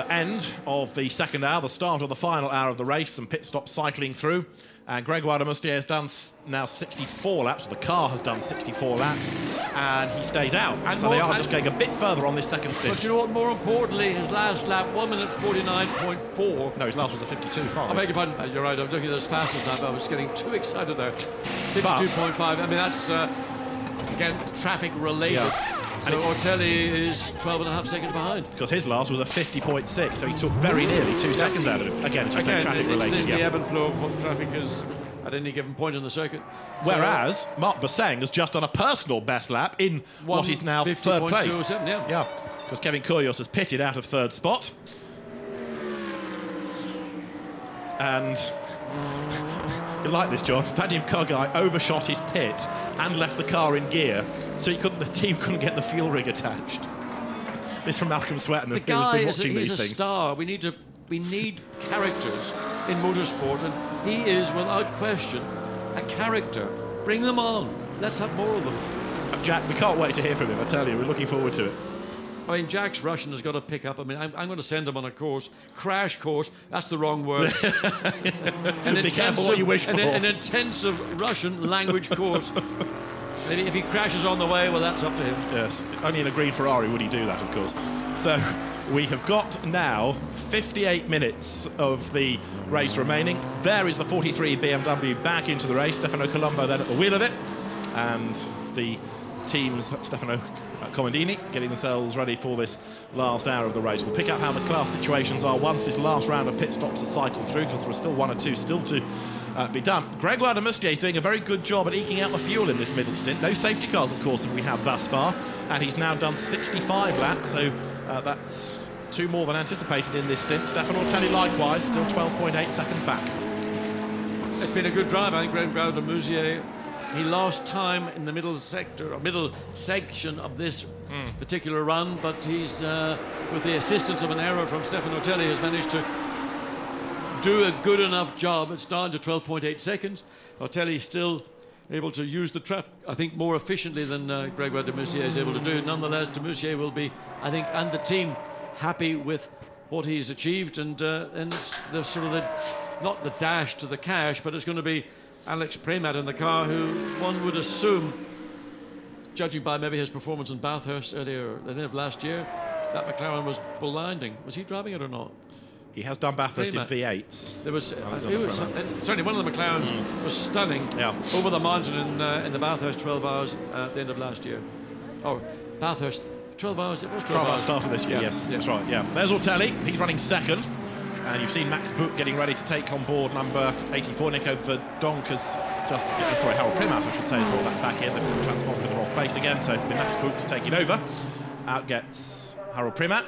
A: end of the second hour, the start of the final hour of the race, some pit stops cycling through. And Gregoire de Moustier has done now 64 laps, or the car has done 64 laps, and he stays out. And so they are just going a bit further on this second stint.
F: But you know what, more importantly, his last lap, 1 minute 49.4.
A: No, his last was a 52.5.
F: I beg your pardon, you're right, I'm looking as fast as that, but I was getting too excited there. 52.5, I mean, that's, again, traffic related. Yeah. So Ortelli is 12.5 seconds behind.
A: Because his last was a 50.6, so he took very nearly 2 seconds out of it. Again, it's just traffic related.
F: It's the ebb and flow of what traffic is at any given point on the circuit.
A: Whereas Marc Bosseng has just done a personal best lap in what is now 3rd place.
F: Yeah,
A: because Kevin Koulios has pitted out of 3rd spot. And you like this, John? Vadim Kogai overshot his pit and left the car in gear, so the team couldn't get the fuel rig attached. This from Malcolm Swetton, who's been watching these things.
F: He's a star. We need characters in motorsport, and he is, without question, a character. Bring them on. Let's have more of them.
A: Jack, we can't wait to hear from him, I tell you. We're looking forward to it.
F: I mean, Jack's Russian has got to pick up. I mean, I'm going to send him on a course, crash course. That's the wrong word.
A: Be careful what you wish for.
F: An intensive Russian language course. If he crashes on the way, well, that's up to him.
A: Yes, only in a green Ferrari would he do that, of course. So we have got now 58 minutes of the race remaining. There is the 43 BMW back into the race. Stefano Colombo then at the wheel of it. And the teams, Stefano Comandini, getting themselves ready for this last hour of the race. We'll pick up how the class situations are once this last round of pit stops are cycled through, because there are still one or two still to be done. Gregoire de Moustier is doing a very good job at eking out the fuel in this middle stint. No safety cars, of course, that we have thus far, and he's now done 65 laps, so that's 2 more than anticipated in this stint. Stefano Ortelli likewise, still 12.8 seconds back.
F: It's been a good drive, I think. Gregoire de Moustier, he lost time in the middle sector, or middle section of this particular run, but he's, with the assistance of an error from Stefano Ortelli, has managed to do a good enough job. It's down to 12.8 seconds. Ortelli still able to use the track, I think, more efficiently than Gregoire de Moustier is able to do. Nonetheless, de Moustier will be, I think, and the team, happy with what he's achieved, and the sort of the, not the dash to the cash, but it's going to be Alex Premat in the car, who one would assume, judging by maybe his performance in Bathurst earlier at the end of last year, that McLaren was blinding. Was he driving it or not?
A: He has done Bathurst in V8s.
F: There was, certainly one of the McLarens was stunning over the mountain in the Bathurst 12 hours at the end of last year. Oh, Bathurst 12 hours, it was 12 hours.
A: Started this year, yes, that's right, yeah. There's Ortelli, he's running second. And you've seen Max Buch getting ready to take on board number 84. Nico Verdonk has just, Harold Primat, I should say, brought that back in. They've transponded in the wrong place again, so it'll be Max Buch to take it over. Out gets Harold Primat.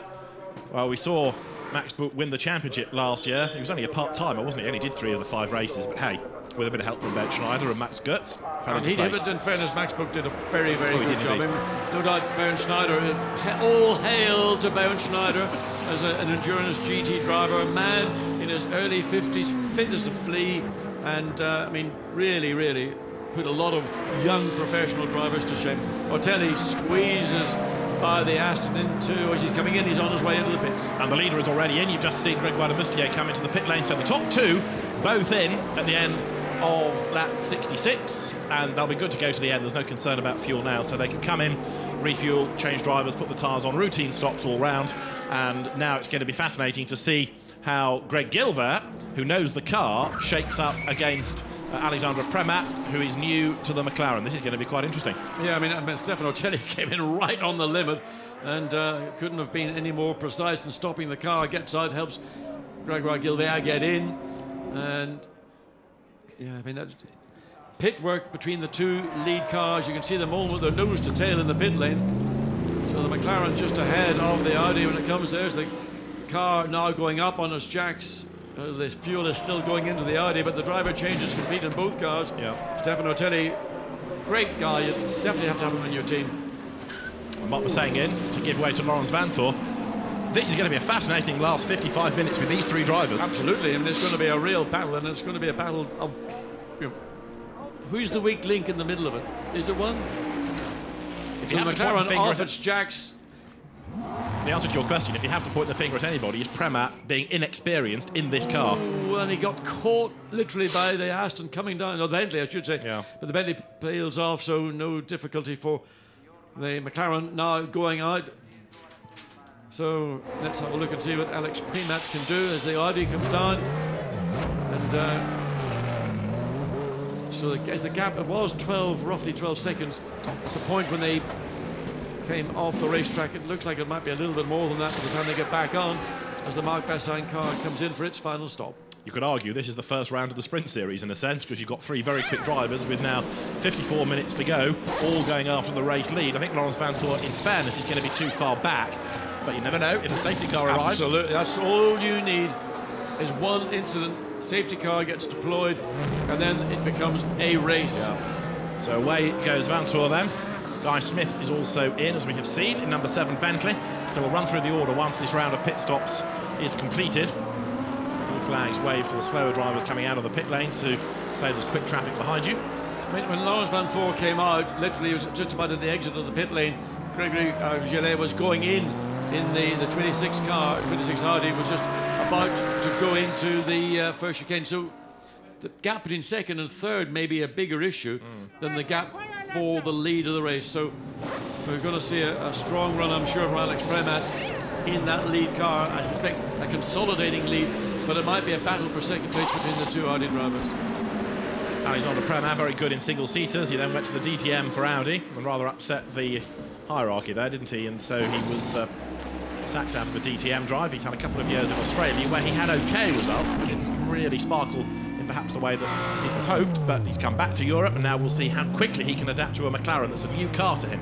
A: Well, we saw Max Buch win the championship last year. He was only a part-timer, wasn't he? He only did 3 of the 5 races, but hey, with a bit of help from Ben Schneider and Max Goetz, found into place.
F: But in fairness, Max Buch did a very, very good job. No doubt, Bernd Schneider, all hail to Bernd Schneider as an endurance GT driver, a man in his early 50s, fit as a flea, and I mean, really, really put a lot of young professional drivers to shame. Ortelli squeezes by the Aston into, as he's coming in, he's on his way into the pits.
A: And the leader is already in. You've just seen Gregoire de Moustier come into the pit lane, so the top 2 both in at the end of lap 66, and they'll be good to go to the end. There's no concern about fuel now, so they can come in, refuel, change drivers, put the tyres on, routine stops all round, and now it's going to be fascinating to see how Greg Gilbert, who knows the car, shapes up against Alexandre Premat, who is new to the McLaren. This is going to be quite interesting.
F: Yeah, I mean Stefano Ortelli came in right on the limit and couldn't have been any more precise in stopping the car. Gets out, helps Gregoire Gilbert get in, and yeah, I mean, that's pit work between the 2 lead cars. You can see them all with their nose to tail in the pit lane. So the McLaren just ahead of the Audi when it comes. There's the car now going up on its jacks. The fuel is still going into the Audi, but the driver changes compete in both cars.
A: Yeah.
F: Stefano Ortelli, great guy. You definitely have to have him in your team.
A: Mark was saying in to give way to Lawrence Vanthoor. This is going to be a fascinating last 55 minutes with these 3 drivers.
F: Absolutely, and it's going to be a real battle, and it's going to be a battle of, you know, who's the weak link in the middle of it? Is there one?
A: If you have
F: McLaren
A: to point the finger
F: off its jacks.
A: The answer to your question, if you have to point the finger at anybody, is Premat being inexperienced in this car.
F: And he got caught literally by the Aston coming down, or the Bentley, I should say.
A: Yeah.
F: But the Bentley peels off, so no difficulty for the McLaren now going out. So let's have a look and see what Alex Premat can do as the Audi comes down. And so as the gap, it was roughly 12 seconds. At the point when they came off the racetrack, it looks like it might be a little bit more than that by the time they get back on, as the Marc Bassin car comes in for its final stop.
A: You could argue this is the first round of the sprint series in a sense, because you've got 3 very quick drivers with now 54 minutes to go, all going after the race lead. I think Lawrence Vanthoor, in fairness, is going to be too far back, but you never know if a safety car arrives.
F: Absolutely, that's all you need is one incident. Safety car gets deployed, and then it becomes a race.
A: Yeah. So away goes Vanthoor then. Guy Smith is also in, as we have seen, in number 7 Bentley. So we'll run through the order once this round of pit stops is completed. Blue flags wave to the slower drivers coming out of the pit lane to say there's quick traffic behind you.
F: When Lawrence Vanthoor came out, literally he was just about at the exit of the pit lane. Gregory Gillet was going in the 26 Audi, was just about to go into the first chicane. So the gap between second and third may be a bigger issue than the gap for the lead of the race. So we're going to see a strong run, I'm sure, from Alex Premat in that lead car. I suspect a consolidating lead, but it might be a battle for second place between the two Audi drivers.
A: Alexander Premat, very good in single-seaters. He then went to the DTM for Audi and rather upset the hierarchy there, didn't he? And so he was sacked out of the DTM drive. He's had a couple of years in Australia where he had OK results, but didn't really sparkle in perhaps the way that people hoped. But he's come back to Europe, and now we'll see how quickly he can adapt to a McLaren that's a new car to him.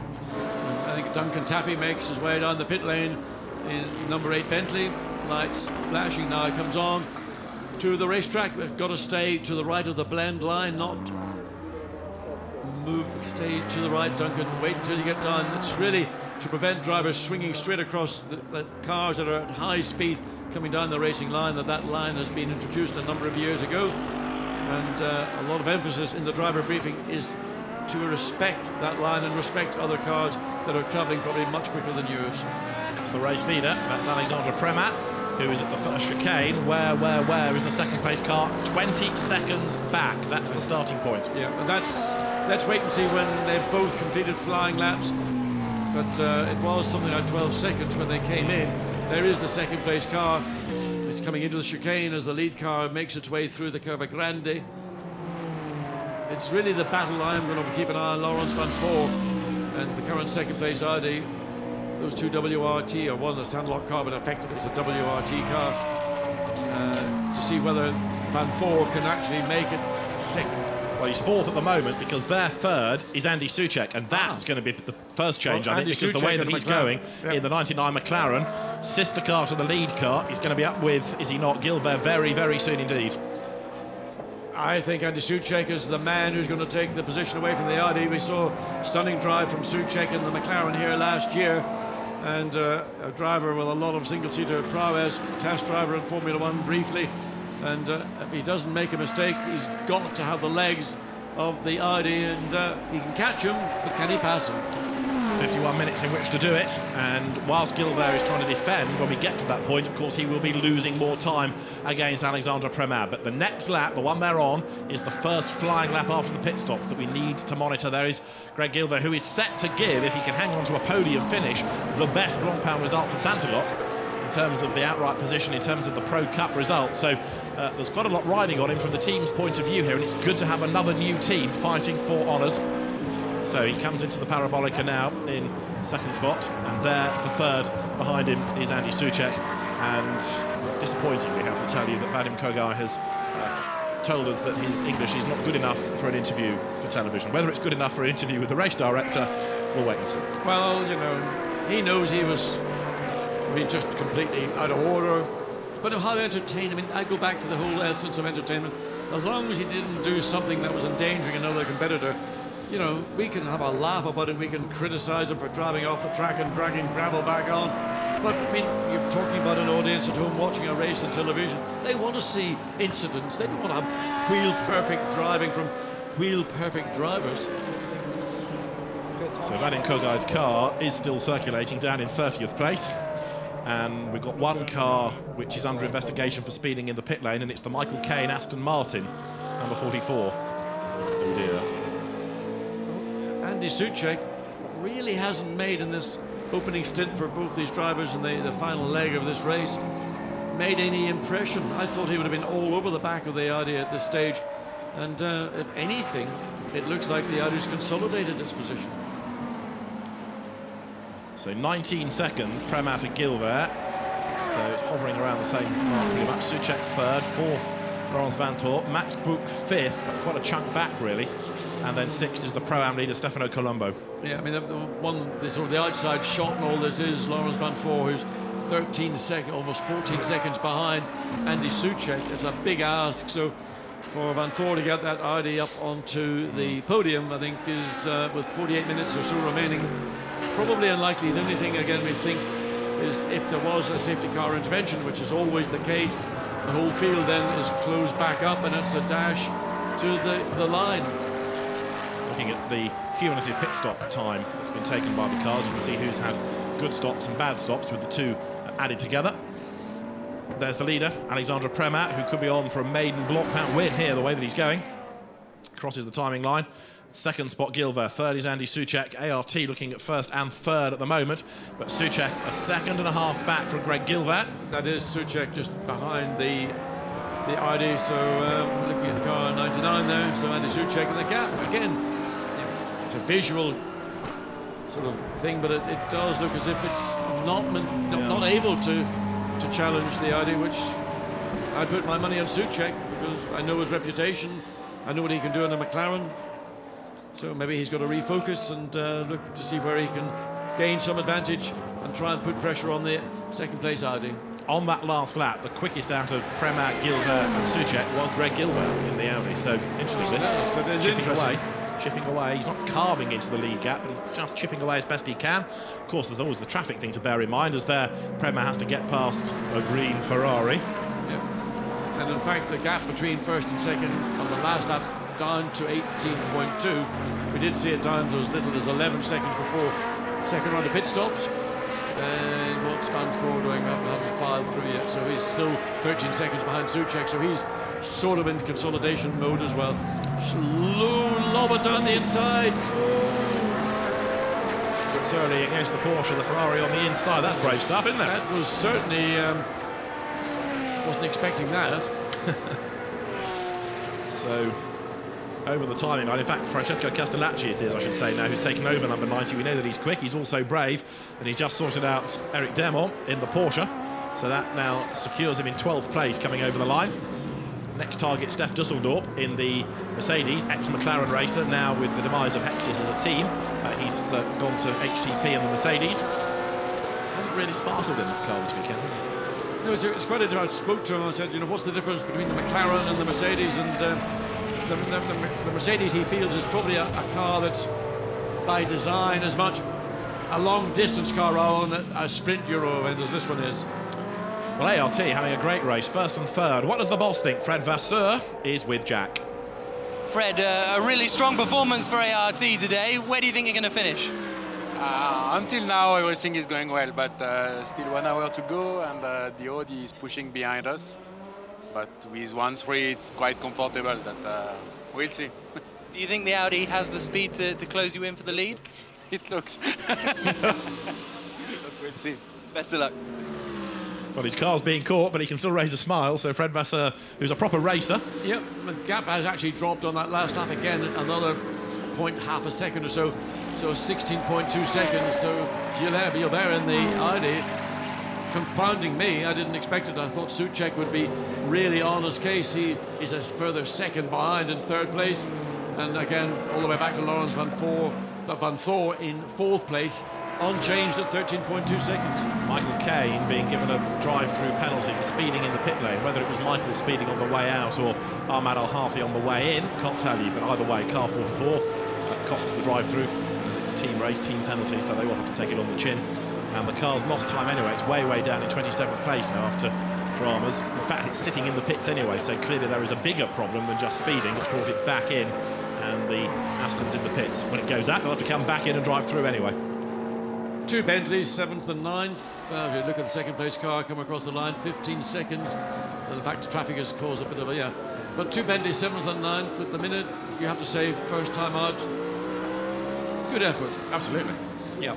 F: I think Duncan Tappy makes his way down the pit lane in number 8 Bentley. Lights flashing now, he comes on to the racetrack. We've got to stay to the right of the blend line, not move, stay to the right, Duncan, wait until you get down. It's really to prevent drivers swinging straight across the cars that are at high speed coming down the racing line. That line has been introduced a number of years ago, and a lot of emphasis in the driver briefing is to respect that line and respect other cars that are travelling probably much quicker than yours.
A: That's the race leader, that's Alexander Premat, who is at the first chicane. Where is the second place car? 20 seconds back. That's the starting point.
F: Yeah, and let's wait and see when they've both completed flying laps. But it was something like 12 seconds when they came in. There is the second place car. It's coming into the chicane as the lead car makes its way through the Curva Grande. It's really the battle. I'm going to keep an eye on Laurens van Voor and the current second place Audi. Those two WRT are one, the Sandlock car, but effectively it's a WRT car, to see whether Van Voor can actually make it second.
A: Well, he's fourth at the moment because their third is Andy Soucek, and that's going to be the first change, I think, because the way that he's going in the 99 McLaren, sister car to the lead car, he's going to be up with, is he not, Gilbert very, very soon indeed.
F: I think Andy Soucek is the man who's going to take the position away from the Audi. We saw a stunning drive from Soucek in the McLaren here last year, and a driver with a lot of single-seater prowess, test driver in Formula One briefly. And if he doesn't make a mistake, he's got to have the legs of the Audi, and he can catch him, but can he pass him?
A: 51 minutes in which to do it, and whilst Gilbert is trying to defend, when we get to that point, of course, he will be losing more time against Alexander Premat. But the next lap, the one they're on, is the first flying lap after the pit stops that we need to monitor. There is Greg Gilbert, who is set to give, if he can hang on to a podium finish, the best Blancpain result for Santilok in terms of the outright position, in terms of the Pro Cup result. So there's quite a lot riding on him from the team's point of view here, and it's good to have another new team fighting for honours. So he comes into the Parabolica now in second spot, and there for third behind him is Andy Soucek. And disappointingly, I have to tell you that Vadim Kogai has told us that his English is not good enough for an interview for television. Whether it's good enough for an interview with the race director, we'll wait and see.
F: Well, you know, he knows he was just completely out of order. But how entertaining, I mean, I go back to the whole essence of entertainment. As long as he didn't do something that was endangering another competitor, you know, we can have a laugh about it, we can criticise him for driving off the track and dragging gravel back on. But, I mean, you're talking about an audience at home watching a race on television. They want to see incidents. They don't want to have wheel-perfect driving from wheel-perfect drivers.
A: So Vadim Kogai's car is still circulating down in 30th place. And we've got one car which is under investigation for speeding in the pit lane, and it's the Michael Caine Aston Martin, number 44. Oh dear.
F: Andy Soucek really hasn't made in this opening stint for both these drivers in the final leg of this race made any impression. I thought he would have been all over the back of the Audi at this stage, and if anything, it looks like the Audi's consolidated its position.
A: So 19 seconds, Premat and Gilbert. So it's hovering around the same mark pretty much. Soucek third, fourth, Laurens van Voor, Max Buch fifth, but quite a chunk back really. And then sixth is the Pro-Am leader, Stefano Colombo.
F: Yeah, I mean, the outside shot in all this is Laurens van Voor, who's 13 seconds, almost 14 seconds behind Andy Soucek. It's a big ask. So for Van Voor to get that Audi up onto the podium, I think is, with 48 minutes or so remaining, probably unlikely. The only thing, again, we think is if there was a safety car intervention, which is always the case, the whole field then is closed back up and it's a dash to the line.
A: Looking at the cumulative pit stop time that's been taken by the cars, you can see who's had good stops and bad stops with the two added together. there's the leader, Alexandre Premat, who could be on for a maiden Blancpain win here, the way that he's going. Crosses the timing line. Second spot, Gilver. Third is Andy Soucek. ART looking at first and third at the moment, but Soucek a second and a half back from Greg Gilver.
F: That is Soucek just behind the ID, so we're looking at the car 99 there, so Andy Soucek, and the gap, again, it's a visual sort of thing, but it does look as if it's not able to challenge the ID, which I'd put my money on Soucek, because I know his reputation, I know what he can do in a McLaren. So maybe he's got to refocus and look to see where he can gain some advantage and try and put pressure on the second place ID.
A: On that last lap, the quickest out of Premat, Gilver and Soucek was Greg Gilver in the Audi. So interesting this.
F: So
A: Chipping away. He's not carving into the lead gap, but he's just chipping away as best he can. Of course, there's always the traffic thing to bear in mind, as there Premat has to get past a green Ferrari.
F: Yeah. And in fact, the gap between first and second on the last lap down to 18.2. We did see it down to as little as 11 seconds before second round of pit stops. And what's Van Thor doing? We haven't filed through yet, so he's still 13 seconds behind Soucek, so he's sort of in consolidation mode as well. Slow lobber down the inside.
A: So it's early against the Porsche, the Ferrari on the inside. That's brave stuff, isn't it?
F: That was certainly wasn't expecting that.
A: So over the timing line. In fact, Francesco Castellacci it is, I should say now, who's taken over number 90. We know that he's quick, he's also brave, and he's just sorted out Eric Demont in the Porsche. So that now secures him in 12th place coming over the line. Next target, Steph Dusseldorp in the Mercedes, ex-McLaren racer, now with the demise of Hexis as a team. He's gone to HTP in the Mercedes. Hasn't really sparkled in that car this weekend, has it?
F: No, it's quite a... I spoke to him and I said, you know, what's the difference between the McLaren and the Mercedes? And the Mercedes, he feels, is probably a car that's by design as much a long-distance car rather than a sprint Euro event as this one is.
A: Well, ART having a great race, first and third. What does the boss think? Fred Vasseur is with Jack.
B: Fred, a really strong performance for ART today. Where do you think you're going to finish?
M: Until now, everything is going well, but still 1 hour to go, and the Audi is pushing behind us. But with 1-3, it's quite comfortable. That we'll see.
B: Do you think the Audi has the speed to close you in for the lead?
M: It looks. We'll see.
B: Best of luck.
A: Well, his car's being caught, but he can still raise a smile. So Fred Vasseur, who's a proper racer.
F: Yep, the gap has actually dropped on that last lap again, another half a second or so. So 16.2 seconds. So Gilbert in the Audi, confounding me. I didn't expect it. I thought Soucek would be really on his case. He is a further second behind in third place. And again, all the way back to Lawrence Van Thor in fourth place, unchanged at 13.2 seconds.
A: Michael Caine being given a drive-through penalty for speeding in the pit lane. Whether it was Michael speeding on the way out or Ahmad Al-Hafi on the way in, can't tell you. But either way, car 44 cops the drive-through, as it's a team race, team penalty, so they will have to take it on the chin. And the car's lost time anyway. It's way down in 27th place now after dramas. In fact, it's sitting in the pits anyway, so clearly there is a bigger problem than just speeding. It's brought it back in, and the Aston's in the pits. When it goes out, they'll have to come back in and drive through anyway.
F: Two Bentleys, 7th and 9th. If you look at the second place car come across the line, 15 seconds. And the fact the traffic has caused a bit of a, But two Bentleys, 7th and 9th. At the minute, you have to say, first time out. Good effort.
A: Absolutely. Yeah.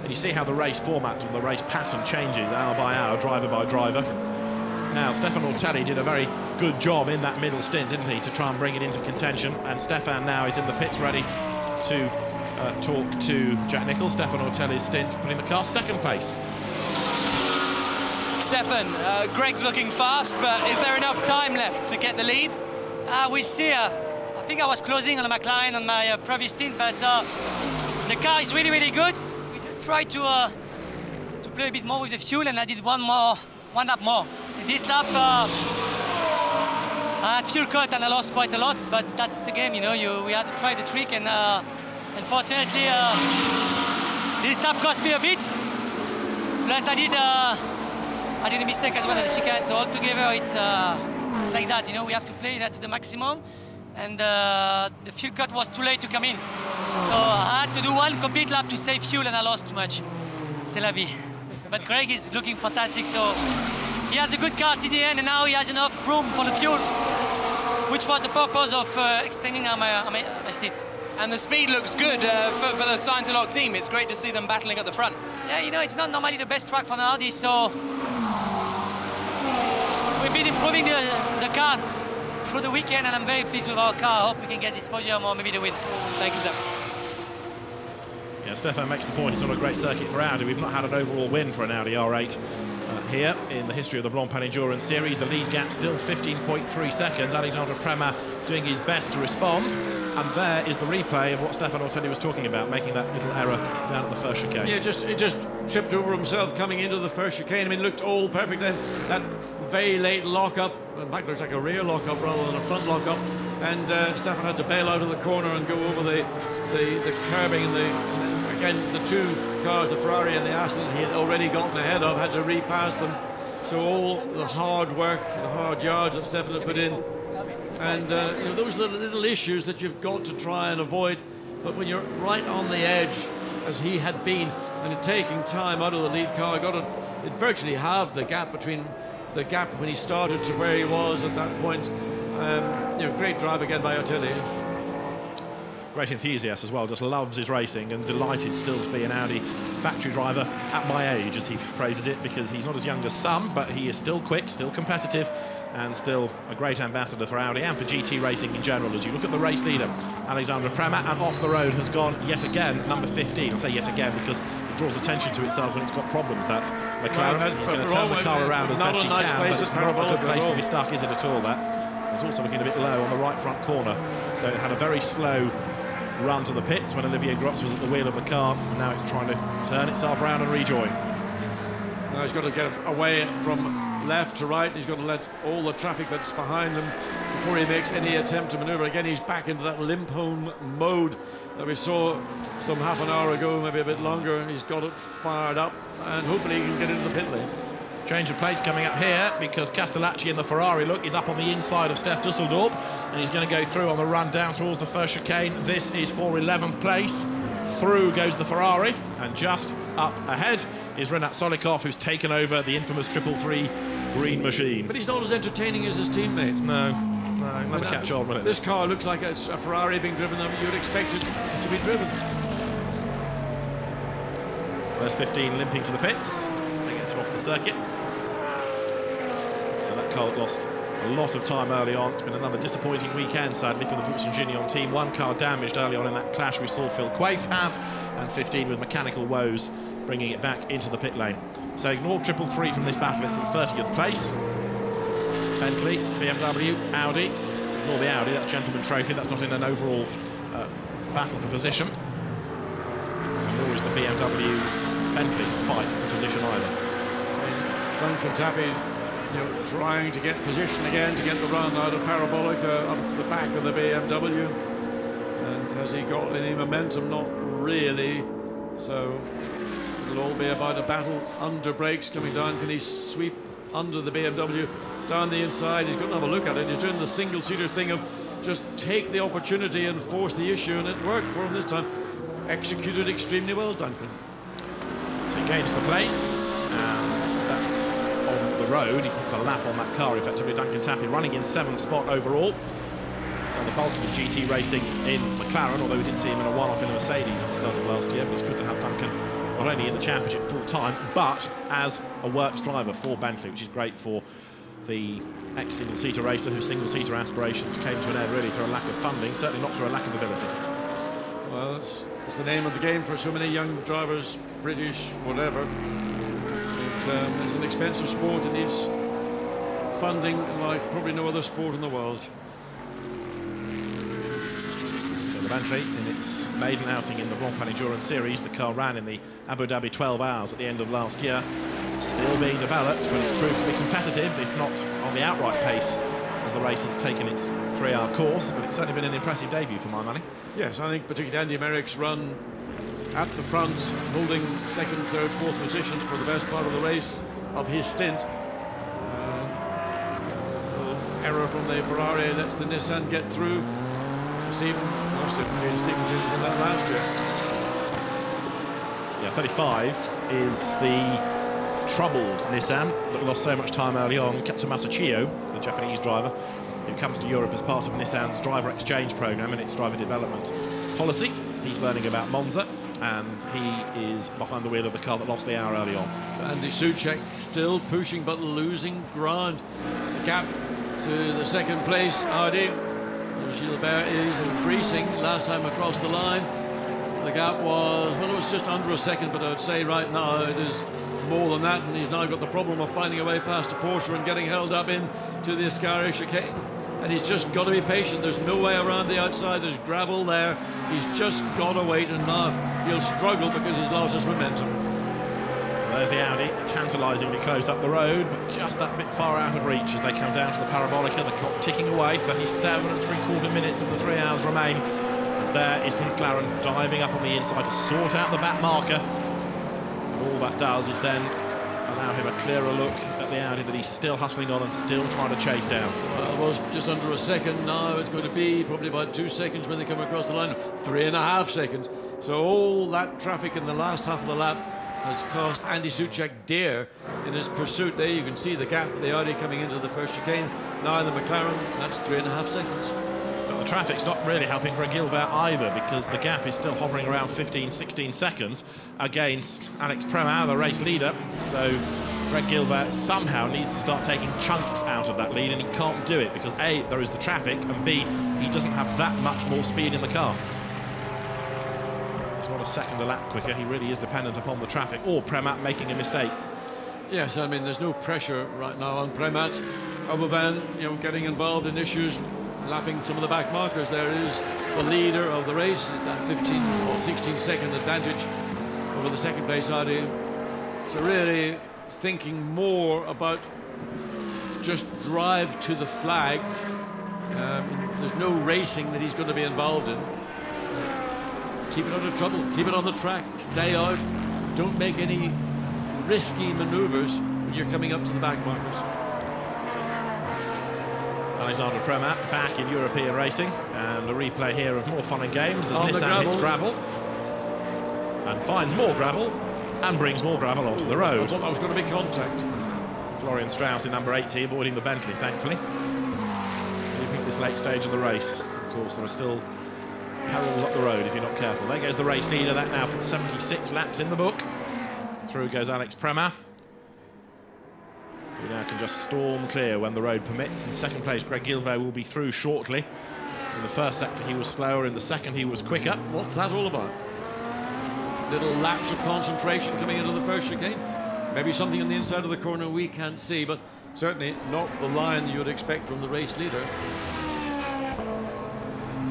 A: And you see how the race format and the race pattern changes hour by hour, driver by driver. Now, Stefan Ortelli did a very good job in that middle stint, didn't he, to try and bring it into contention. And Stefan now is in the pits ready to talk to Jack Nicholls. Stefan Ortelli's stint putting the car second place.
B: Stefan, Greg's looking fast, but is there enough time left to get the lead?
N: We'll see. I think I was closing on the McLaren on my previous stint, but the car is really good. We just tried to play a bit more with the fuel, and I did one lap more. This lap, I had fuel cut and I lost quite a lot, but that's the game, you know. We had to try the trick, and unfortunately, this lap cost me a bit. Plus, I did a mistake as well at the chicane. So altogether, it's like that, you know. We have to play that to the maximum, and the fuel cut was too late to come in. So I had to do one complete lap to save fuel, and I lost too much. C'est la vie. But Greg is looking fantastic, so he has a good car in the end, and now he has enough room for the fuel, which was the purpose of extending my steed.
B: And the speed looks good for the Scientology team. It's great to see them battling at the front.
N: Yeah, you know, it's not normally the best track for an Audi, so we've been improving the car through the weekend, and I'm very pleased with our car. I hope we can get this podium or maybe the win.
B: Thank you, Stefan.
A: Yeah, Stefan makes the point. It's not a great circuit for Audi. We've not had an overall win for an Audi R8 here in the history of the Blancpain Endurance Series. The lead gap still 15.3 seconds. Alexandre Premat doing his best to respond. And there is the replay of what Stefan Ortelli was talking about, making that little error down at the first chicane.
F: Yeah, it just tripped over himself coming into the first chicane. I mean, looked all perfect then. That very late lock-up, in fact, looks like a rear lock-up rather than a front lock-up. And Stefan had to bail out of the corner and go over the curbing. And again, the two cars, the Ferrari and the Aston, he had already gotten ahead of, had to repass them. So all the hard work, the hard yards that Stefan had put in, and you know, those are the little issues that you've got to try and avoid. But when you're right on the edge, as he had been, and taking time out of the lead car, got to virtually halve the gap between the gap when he started to where he was at that point. You know, great drive again by Ortelli.
A: Great enthusiast as well, just loves his racing, and delighted still to be an Audi factory driver at my age, as he phrases it, because he's not as young as some, but he is still quick, still competitive, and still a great ambassador for Audi and for GT racing in general. As you look at the race leader, Alexandre Premat, and off the road has gone yet again, number 15. I'll say yet again because it draws attention to itself when it's got problems. That McLaren, he's going to turn the car around as best he can, but it's not a good place to be stuck, is it at all, that? It's also looking a bit low on the right front corner, so it had a very slow run to the pits when Olivier Grotz was at the wheel of the car, and now it's trying to turn itself around and rejoin.
F: Now he's got to get away from left to right. He's got to let all the traffic that's behind him before he makes any attempt to manoeuvre. Again, he's back into that limp home mode that we saw some half an hour ago, maybe a bit longer, and he's got it fired up, and hopefully he can get into the pit lane.
A: Change of place coming up here because Castellacci in the Ferrari look is up on the inside of Steph Dusseldorp, and he's going to go through on the run down towards the first chicane. This is for 11th place. Through goes the Ferrari, and just up ahead is Renat Solikov, who's taken over the infamous 333 green machine.
F: But he's not as entertaining as his teammate.
A: No, never catch on with it.
F: This car looks like it's a Ferrari being driven that you would expect it to be driven.
A: There's 15 limping to the pits. He gets it off the circuit. So that car lost a lot of time early on. It's been another disappointing weekend, sadly, for the Brooks & Gignon team. One car damaged early on in that clash we saw Phil Quaife have, and 15 with mechanical woes, bringing it back into the pit lane. So ignore 333 from this battle. It's in 30th place. Bentley, BMW, Audi. Ignore the Audi, that's Gentleman Trophy. That's not in an overall battle for position. And nor is the BMW Bentley fight for position either.
F: Duncan Tappy, you know, trying to get position again to get the run out of Parabolica up the back of the BMW. And has he got any momentum? Not really. So it'll all be about a battle under brakes coming down. Can he sweep under the BMW down the inside? He's got to have a look at it. He's doing the single-seater thing of just take the opportunity and force the issue, and it worked for him this time. Executed extremely well, Duncan.
A: He gains the place, and that's on the road. He puts a lap on that car, effectively. Duncan Tappy running in 7th spot overall. He's done the bulk of his GT racing in McLaren, although we did see him in a one-off in the Mercedes at the start of last year. But it's good to have Duncan not only in the championship full-time, but as a works driver for Bentley, which is great for the ex-single-seater racer whose single-seater aspirations came to an end really through a lack of funding, certainly not through a lack of ability.
F: Well, it's the name of the game for so many young drivers, British, whatever. It's an expensive sport. It needs funding like probably no other sport in the world.
A: So the Bentley, in its maiden outing in the Blancpain Endurance Series, the car ran in the Abu Dhabi 12 hours at the end of last year. Still being developed, but it's proved to be competitive, if not on the outright pace, as the race has taken its 3-hour course. But it's certainly been an impressive debut for my money.
F: Yes, I think particularly Andy Merrick's run at the front, holding 2nd, 3rd, 4th positions for the best part of the race of his stint. Error from the Ferrari lets the Nissan get through. So Stephen was in that last year.
A: Yeah, 35 is the troubled Nissan that lost so much time early on. Katsumasa Chiyo, the Japanese driver, who comes to Europe as part of Nissan's driver exchange program and its driver development policy. He's learning about Monza, and he is behind the wheel of the car that lost the hour early on.
F: Andy Soucek still pushing but losing ground. The gap to the second place Audi. Gilbert is increasing. Last time across the line, the gap was, well, it was just under a second, but I would say right now it is more than that, and he's now got the problem of finding a way past a Porsche and getting held up into the Ascari chicane. And he's just got to be patient. There's no way around the outside. There's gravel there. He's just got to wait, and now he'll struggle because he's lost his momentum.
A: There's the Audi, tantalisingly close up the road, but just that bit far out of reach as they come down to the Parabolica. The clock ticking away, 37 3/4 minutes of the 3 hours remain. As there is the McLaren diving up on the inside to sort out the back marker. And all that does is then allow him a clearer look at the Audi that he's still hustling on and still trying to chase down.
F: Well, it was just under a second. Now it's going to be probably about 2 seconds when they come across the line. 3.5 seconds. So all that traffic in the last half of the lap has cost Andy Soucek dear in his pursuit. There you can see the gap, the Audi coming into the first chicane. Now the McLaren, that's 3.5 seconds.
A: But the traffic's not really helping Greg Gilbert either, because the gap is still hovering around 15, 16 seconds against Alex Premat, the race leader. So Greg Gilbert somehow needs to start taking chunks out of that lead, and he can't do it because A, there is the traffic, and B, he doesn't have that much more speed in the car. He's not a second a lap quicker. He really is dependent upon the traffic or Premat making a mistake.
F: Yes, I mean, there's no pressure right now on Premat, other than, you know, getting involved in issues, lapping some of the back markers. There is the leader of the race, that 15 or 16 second advantage over the second place Audi. So really thinking more about just drive to the flag. There's no racing that he's going to be involved in. Keep it out of trouble, keep it on the track, stay out, don't make any risky manoeuvres when you're coming up to the back markers.
A: Alexander Premat back in European racing, and a replay here of more fun and games as Nissan hits gravel and finds more gravel and brings more gravel onto the road.
F: I thought that was going to be contact.
A: Florian Strauss in number 80 avoiding the Bentley, thankfully. What do you think this late stage of the race? Of course, there are still perils up the road if you're not careful. There goes the race leader. That now puts 76 laps in the book. Through goes Alex Premat, who now can just storm clear when the road permits. In second place, Greg Gilbert will be through shortly. In the first sector, he was slower. In the second, he was quicker.
F: What's that all about? Little lapse of concentration coming into the first chicane. Maybe something on the inside of the corner we can't see, but certainly not the line you would expect from the race leader.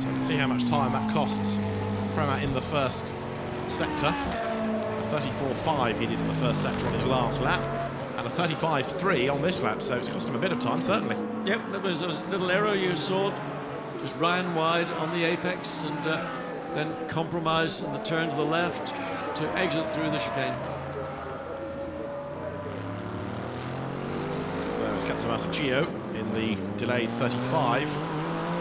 A: So you can see how much time that costs Premat in the first sector. 34.5 he did in the first sector on his last lap, and a 35.3 on this lap, so it's cost him a bit of time, certainly.
F: Yep, there was a little error you saw, just ran wide on the apex and then compromise in the turn to the left to exit through the chicane.
A: There's Katsumasa Chiyo in the delayed 35.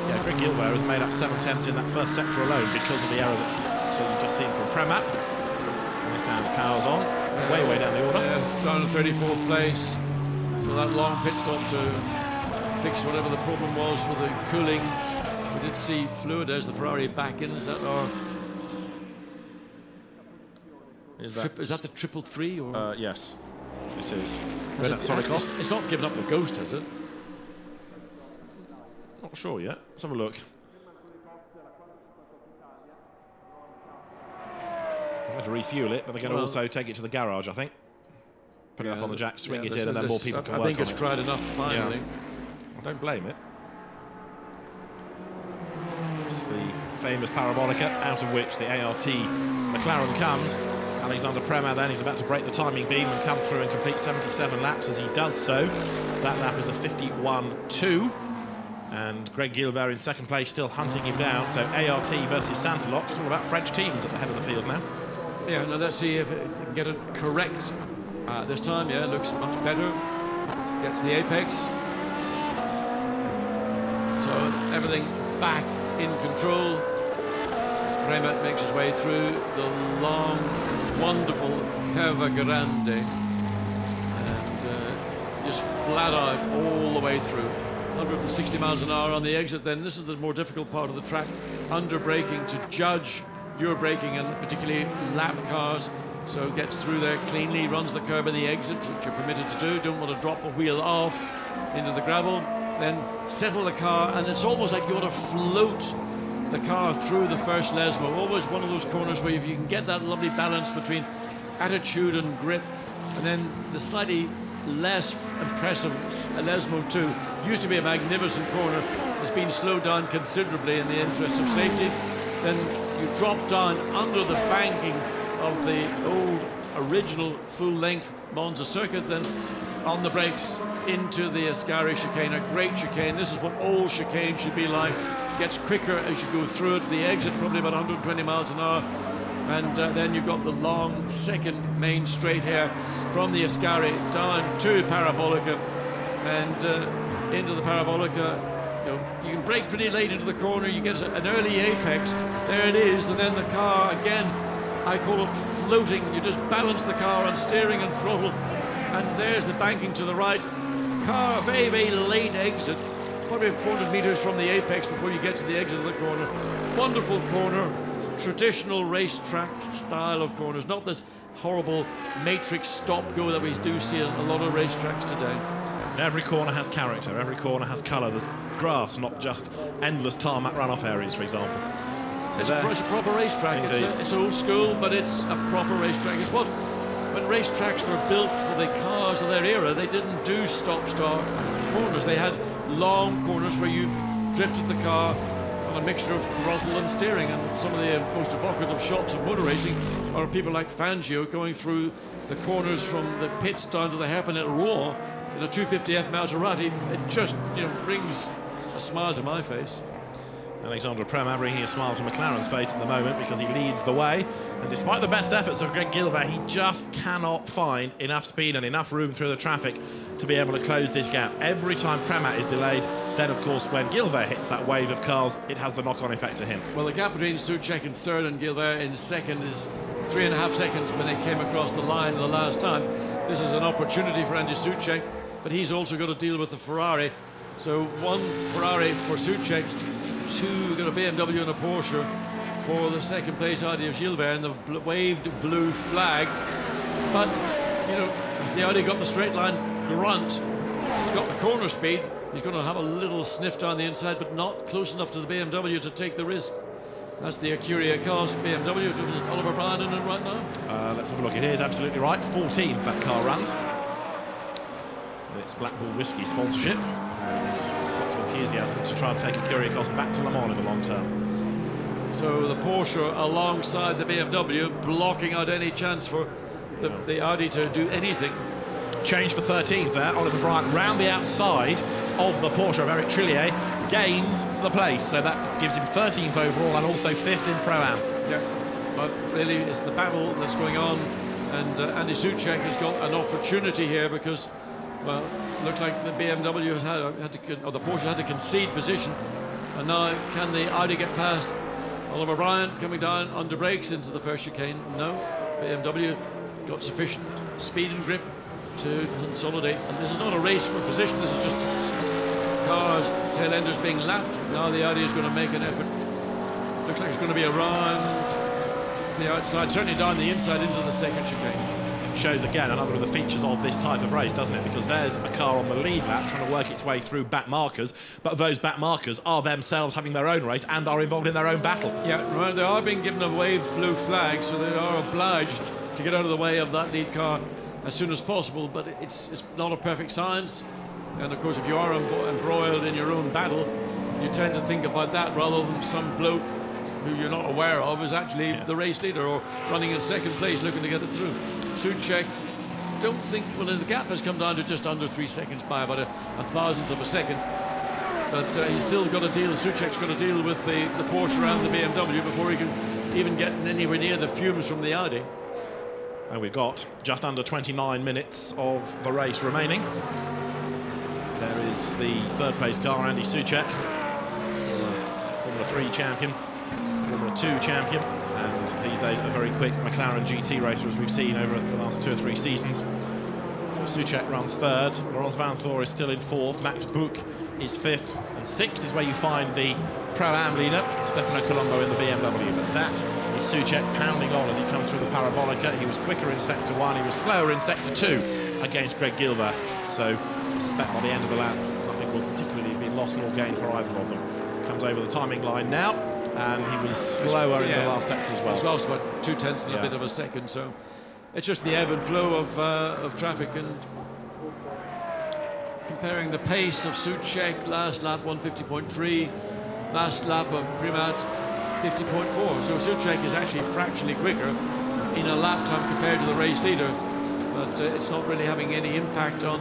A: Yeah, Greg Gilbert has made up 7/10 in that first sector alone because of the error that you've just seen from Premat. Nissan powers on, way down the order.
F: Yeah, down to 34th place. So that long pit stop to fix whatever the problem was for the cooling. We did see fluid. There's the Ferrari back in. Is that our... Is that the 333 or?
A: Yes, it is.
F: It's not given up the ghost, has it?
A: Not sure yet. Let's have a look. They're going to refuel it, but they're going to also take it to the garage, I think. Put it up on the jack, swing it in, and then more people can work on it.
F: I think it's cried enough, finally.
A: Yeah. I don't blame it. It's the famous Parabolica, out of which the ART McLaren comes. Alexander Premat then, he's about to break the timing beam and come through and complete 77 laps. As he does so, that lap is a 51.2. And Greg Gilbert in second place, still hunting him down. So ART versus Santalok. It's all about French teams at the head of the field now.
F: Yeah, now let's see if they can get it correct this time. Yeah, it looks much better. Gets the apex. So everything back in control. As Premat makes his way through the long, wonderful Curva Grande. just flat out all the way through. 160 miles an hour on the exit. Then this is the more difficult part of the track, under braking to judge your braking, and particularly lap cars. So gets through there cleanly, runs the curb in the exit, which you're permitted to do. Don't want to drop a wheel off into the gravel. Then settle the car, and it's almost like you want to float the car through the first Lesmo. Always one of those corners where if you can get that lovely balance between attitude and grip, and then the slightly less impressive Lesmo 2 used to be a magnificent corner, has been slowed down considerably in the interest of safety. Then you drop down under the banking of the old original full-length Monza circuit, then on the brakes into the Ascari chicane, a great chicane. This is what all chicane should be like. Gets quicker as you go through it. The exit probably about 120 miles an hour. And then you've got the long second main straight here from the Ascari down to Parabolica and into the Parabolica. You can brake pretty late into the corner. You get an early apex. There it is. And then the car, again, I call it floating. You just balance the car on steering and throttle. And there's the banking to the right. Car, very, very late exit. Probably 400 meters from the apex before you get to the exit of the corner. Wonderful corner. Traditional racetrack style of corners, not this horrible matrix stop-go that we do see in a lot of racetracks today.
A: Every corner has character, every corner has colour. There's grass, not just endless tarmac runoff areas, for example.
F: So it's a proper racetrack. It's old school, but it's a proper racetrack. It's what, when racetracks were built for the cars of their era, they didn't do stop-start corners. They had long corners where you drifted the car on a mixture of throttle and steering, and some of the most evocative shots of motor racing are people like Fangio going through the corners from the pits down to the hairpin at Roar in a 250F Maserati. It just brings a smile to my face.
A: Alexandre Prema bringing a smile to McLaren's face at the moment because he leads the way, and despite the best efforts of Greg Gilbert, he just cannot find enough speed and enough room through the traffic to be able to close this gap. Every time Prema is delayed, then of course when Gilbert hits that wave of cars, it has the knock-on effect to him.
F: Well, the gap between Souček in third and Gilbert in second is 3.5 seconds when they came across the line the last time. This is an opportunity for Andy Souček, but he's also got to deal with the Ferrari. So one Ferrari for Souček, two got a BMW and a Porsche for the second place Audi of Gilbert, and the waved blue flag. But as the Audi got the straight line grunt, he's got the corner speed, he's going to have a little sniff down the inside, but not close enough to the BMW to take the risk. That's the Acuria cars BMW. Is Oliver Bryan in it right now?
A: Let's have a look. It is absolutely right. 14th that car runs. It's Black Bull Whiskey sponsorship. Lots of enthusiasm to try and take Acuria cars back to Le Mans in the long term.
F: So the Porsche alongside the BMW, blocking out any chance for the Audi to do anything.
A: Change for 13th there. Oliver Bryan round the outside of the Porsche of Eric Trillier, gains the place. So that gives him 13th overall and also 5th in Pro-Am.
F: Yeah, but really it's the battle that's going on, and Andy Souček has got an opportunity here because, well, looks like the BMW has the Porsche had to concede position, and now can the Audi get past Oliver Bryan coming down under brakes into the first chicane? No, BMW got sufficient speed and grip to consolidate, and this is not a race for position, this is just cars, tail enders being lapped. Now the Audi is going to make an effort. Looks like it's going to be around the outside, certainly down the inside into the second chicane.
A: Shows again another of the features of this type of race, doesn't it? Because there's a car on the lead lap trying to work its way through back markers, but those back markers are themselves having their own race and are involved in their own battle.
F: Yeah, right, they are being given a wave blue flag, so they are obliged to get out of the way of that lead car as soon as possible, but it's not a perfect science. And of course, if you are embroiled in your own battle, you tend to think about that rather than some bloke who you're not aware of is actually the race leader or running in second place looking to get it through. Souček, don't think, well, the gap has come down to just under 3 seconds by about a thousandth of a second. But he's still got to deal, Souček's got to deal with the Porsche and the BMW before he can even get anywhere near the fumes from the Audi.
A: And we've got just under 29 minutes of the race remaining. There is the third place car, Andy Souček, Formula 3 champion, Formula 2 champion, and these days a very quick McLaren GT racer as we've seen over the last 2 or 3 seasons. So Souček runs third, Laurens Vanthoor is still in fourth, Max Buch is fifth, and sixth is where you find the Pro-Am leader, Stefano Colombo in the BMW. But that is Souček pounding on as he comes through the Parabolica. He was quicker in sector 1, he was slower in sector 2 against Greg Gilbert. So I suspect by the end of the lap, nothing will particularly be lost nor gained for either of them. Comes over the timing line now, and he was slower in the last sector as well.
F: He's lost about 2/10 and a bit of a second, so it's just the ebb and flow of traffic, and comparing the pace of Souček last lap 150.3, last lap of Primat 50.4. So Souček is actually fractionally quicker in a lap time compared to the race leader, but it's not really having any impact on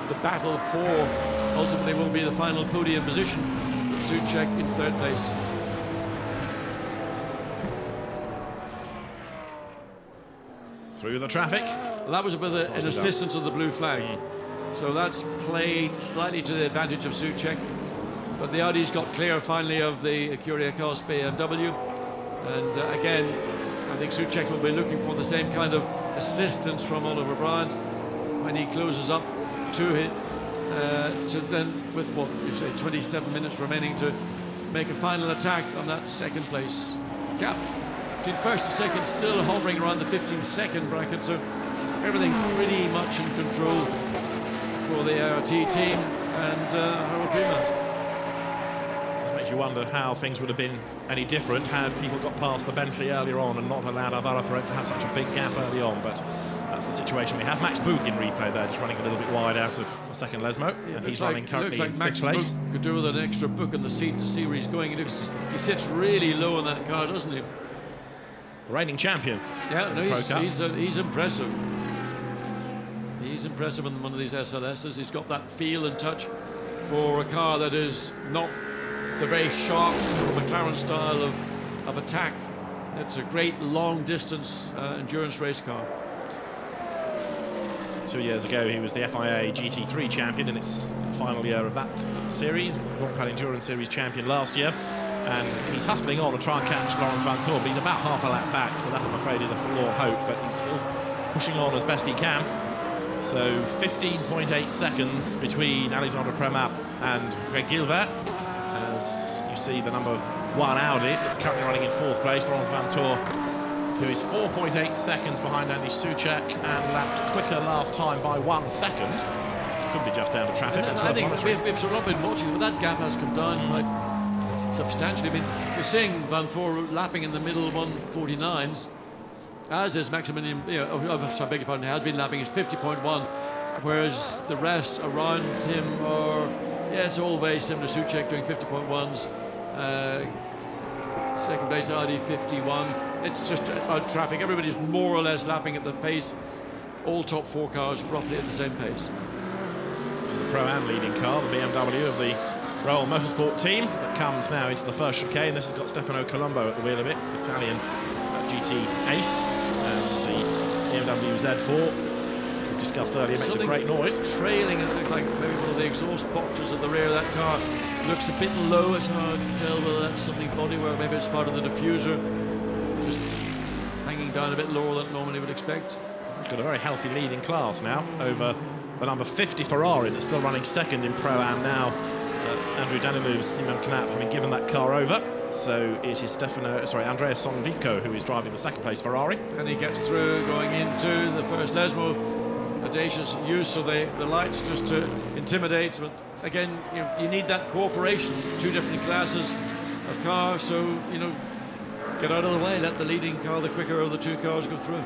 F: the battle for ultimately will be the final podium position, with Souček in third place.
A: Through the traffic.
F: Well, that was with an assistance of the blue flag. So that's played slightly to the advantage of Souček. But the Audi's got clear finally of the Kyriakos BMW. And again, I think Souček will be looking for the same kind of assistance from Oliver Bryant when he closes up to it. To then, with what you say, 27 minutes remaining to make a final attack on that second place gap. Between first and second, still hovering around the 15-second bracket, so everything pretty much in control for the ART team and Harold Primat.
A: This makes you wonder how things would have been any different had people got past the Bentley earlier on and not allowed Alvaro Perez to have such a big gap early on, but that's the situation we have. Max Buch in replay there, just running a little bit wide out of the second Lesmo, and he's running currently in fifth place.
F: Buch could do with an extra book in the seat to see where he's going. He sits really low in that car, doesn't he?
A: Reigning champion.
F: Yeah, no, he's impressive. He's impressive in one of these SLSs. He's got that feel and touch for a car that is not the very sharp McLaren style of attack. It's a great long distance endurance race car.
A: 2 years ago, he was the FIA GT3 champion in its final year of that series. Blancpain Endurance Series champion last year. And he's hustling on to try and catch Laurens Vanthoor, but he's about half a lap back, so that, I'm afraid, is a forlorn hope, but he's still pushing on as best he can. So 15.8 seconds between Alexandre Premat and Greg Gilbert, as you see the number 1 Audi that's currently running in fourth place, Laurens Vanthoor, who is 4.8 seconds behind Andy Souček and lapped quicker last time by 1 second. Could be just down to traffic.
F: And I think we've sort of been watching, but that gap has come down quite substantially. I mean, you're seeing Vanthoor lapping in the middle 149s, as is Maximilian, I beg your pardon, has been lapping his 50.1, whereas the rest around him are, it's all very similar. Souček doing 50.1s, second place Audi 51. It's just out traffic. Everybody's more or less lapping at the pace. All top 4 cars roughly at the same pace.
A: It's the Pro-Am leading car, the BMW of the Royal Motorsport team, that comes now into the first chicane. This has got Stefano Colombo at the wheel of it, the Italian GT ace, and the BMW Z4, which we discussed earlier, makes a great noise.
F: Trailing, it looks like maybe one of the exhaust boxes at the rear of that car looks a bit low. It's hard to tell whether that's something bodywork, maybe it's part of the diffuser, just hanging down a bit lower than normally would expect.
A: We've got a very healthy lead in class now over the number 50 Ferrari that's still running second in Pro-Am now. Andrew Danilou's Simon Knapp having given that car over. So it is Andrea Sonvico who is driving the second place Ferrari.
F: And he gets through going into the first Lesmo. Audacious use of the lights just to intimidate. But again, you need that cooperation. 2 different classes of cars, so get out of the way, let the leading car, the quicker of the 2 cars, go through.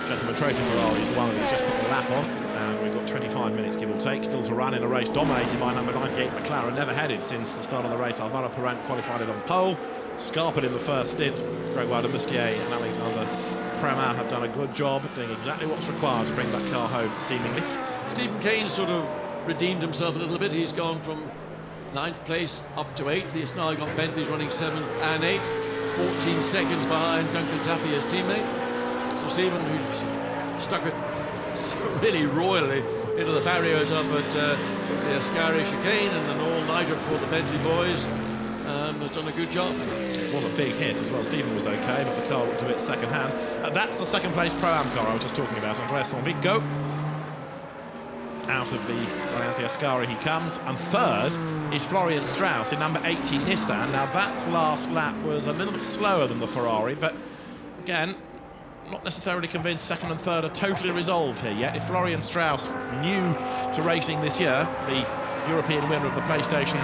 A: Gentleman Trophy Ferrari is the one that just put the lap on, and we've got 25 minutes, give or take, still to run in a race dominated by number 98 McLaren, never headed since the start of the race. Alvaro Perez qualified it on pole, Scarpet in the first stint, Gregoire de Musquier and Alexandre Premat have done a good job doing exactly what's required to bring that car home, seemingly.
F: Stephen Kane sort of redeemed himself a little bit. He's gone from 9th place up to 8th. He's now got Bentley's running 7th and 8th, 14 seconds behind Duncan Tappy, his teammate. So Stephen, who's stuck it really royally into the barriers up at the Ascari chicane and an all-nighter for the Bentley boys, has done a good job.
A: It was a big hit as well. Stephen was okay, but the car looked a bit second-hand. That's the second-place Pro-Am car I was just talking about, Andrea Sonvico. out of the Variante Ascari he comes. And third is Florian Strauss in number 80 Nissan. Now that last lap was a little bit slower than the Ferrari, but again, not necessarily convinced second and third are totally resolved here yet. If Florian Strauss, new to racing this year, the European winner of the PlayStation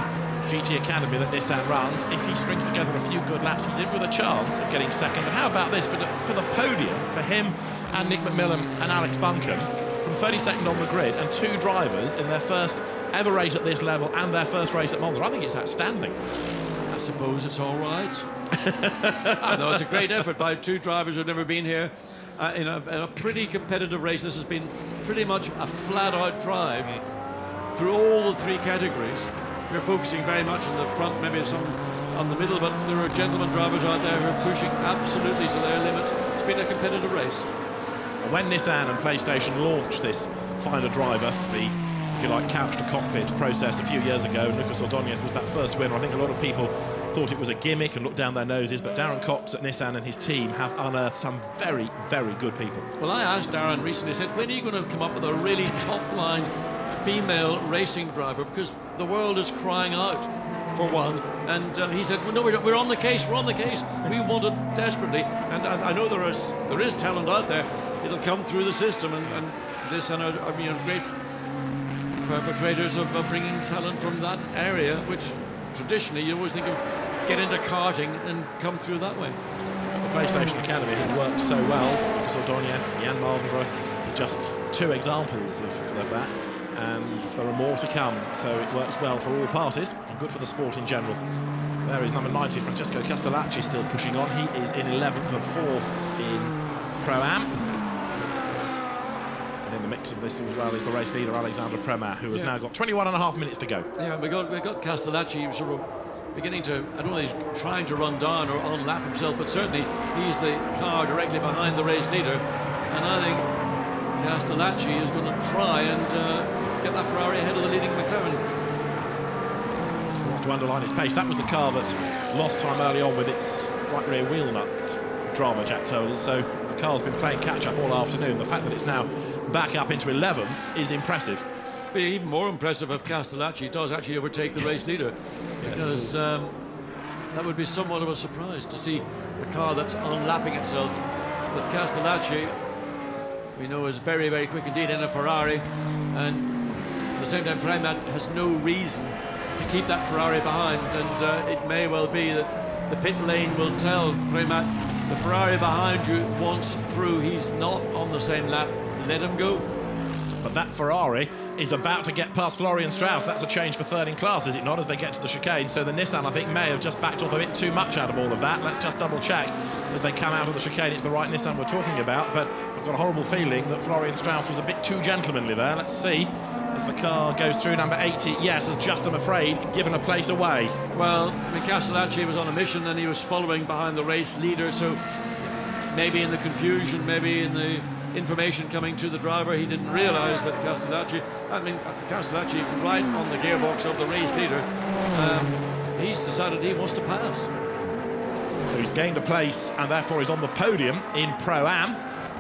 A: GT Academy that Nissan runs, if he strings together a few good laps, he's in with a chance of getting second. And how about this for the podium for him and Nick McMillan and Alex Buncombe, from 32nd on the grid, and two drivers in their first ever race at this level and their first race at Monza. I think it's outstanding.
F: I suppose it's all right. No, it's a great effort by two drivers who've never been here in a pretty competitive race. This has been pretty much a flat-out drive through all the three categories. We're focusing very much on the front, maybe some on the middle, but there are gentlemen drivers out there who are pushing absolutely to their limit. It's been a competitive race.
A: When Nissan and PlayStation launched this Find a Driver, the, if you like, couch to cockpit process a few years ago, Lucas Ordóñez was that first winner. I think a lot of people thought it was a gimmick and looked down their noses, but Darren Cox at Nissan and his team have unearthed some very, very good people.
F: Well, I asked Darren recently, I said, when are you going to come up with a really top-line female racing driver, because the world is crying out for one, and he said, well, no, we're on the case, we want it desperately, and I know there is talent out there. It'll come through the system, and this and great perpetrators of bringing talent from that area, which traditionally you always think of get into karting and come through that way.
A: The PlayStation Academy has worked so well. Lucas Ordóñez, Jan Mardenborough is just two examples of that, and there are more to come, so it works well for all parties and good for the sport in general. There is number 90, Francesco Castellacci, still pushing on. He is in 11th and 4th in Pro-Am. And in the mix of this as well is the race leader, Alexander Premat, who has now got 21.5 minutes to go.
F: Yeah, we got Castellacci sort of beginning to, I don't know if he's trying to run down or on-lap himself, but certainly he's the car directly behind the race leader. And I think Castellacci is going to try and get that Ferrari ahead of the leading McLaren.
A: He wants to underline his pace. That was the car that lost time early on with its right rear wheel nut drama, Jack told us. So the car's been playing catch-up all afternoon. The fact that it's now back up into 11th is impressive.
F: Be even more impressive if Castellacci does actually overtake the race leader, because that would be somewhat of a surprise to see a car that's unlapping itself with Castellacci, we know, is very, very quick indeed in a Ferrari, and at the same time Premat has no reason to keep that Ferrari behind, and it may well be that the pit lane will tell Premat, the Ferrari behind you once through, he's not on the same lap, let him go.
A: But that Ferrari is about to get past Florian Strauss. That's a change for third in class, is it not, as they get to the chicane? So the Nissan, I think, may have just backed off a bit too much out of all of that. Let's just double check as they come out of the chicane. It's the right Nissan we're talking about, but I've got a horrible feeling that Florian Strauss was a bit too gentlemanly there. Let's see as the car goes through. Number 80, yes, has just, I'm afraid, given a place away.
F: Well, I mean, Castellacci was on a mission and he was following behind the race leader, so maybe in the confusion, maybe in the information coming to the driver, he didn't realise that Castellacci right on the gearbox of the race leader, he's decided he wants to pass.
A: So he's gained a place and therefore is on the podium in Pro-Am.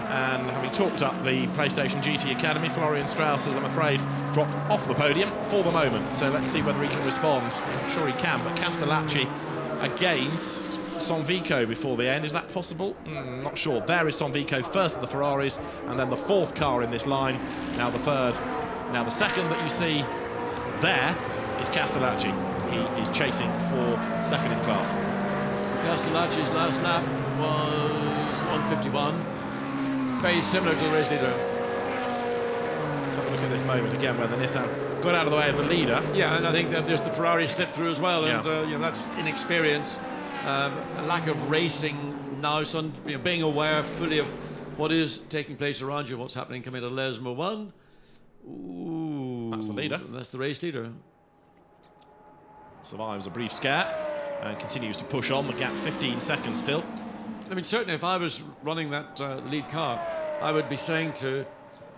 A: And having talked up the PlayStation GT Academy, Florian Strauss has, I'm afraid, dropped off the podium for the moment. So let's see whether he can respond. I'm sure he can, but Castellacci against Sonvico before the end. Is that possible? Not sure. There is Sonvico first of the Ferraris, and then the fourth car in this line. Now the third. Now the second that you see there is Castellacci. He is chasing for second in class.
F: Castellacci's last lap was 1:51. Very similar to the race leader.
A: Let's have a look at this moment again where the Nissan got out of the way of the leader.
F: Yeah, and I think that just the Ferrari slipped through as well, and that's inexperience, a lack of racing now, being aware fully of what is taking place around you, what's happening coming to Lesmo 1. Ooh,
A: that's the leader.
F: That's the race leader.
A: Survives a brief scare and continues to push on. The gap 15 seconds still.
F: I mean, certainly if I was running that lead car, I would be saying to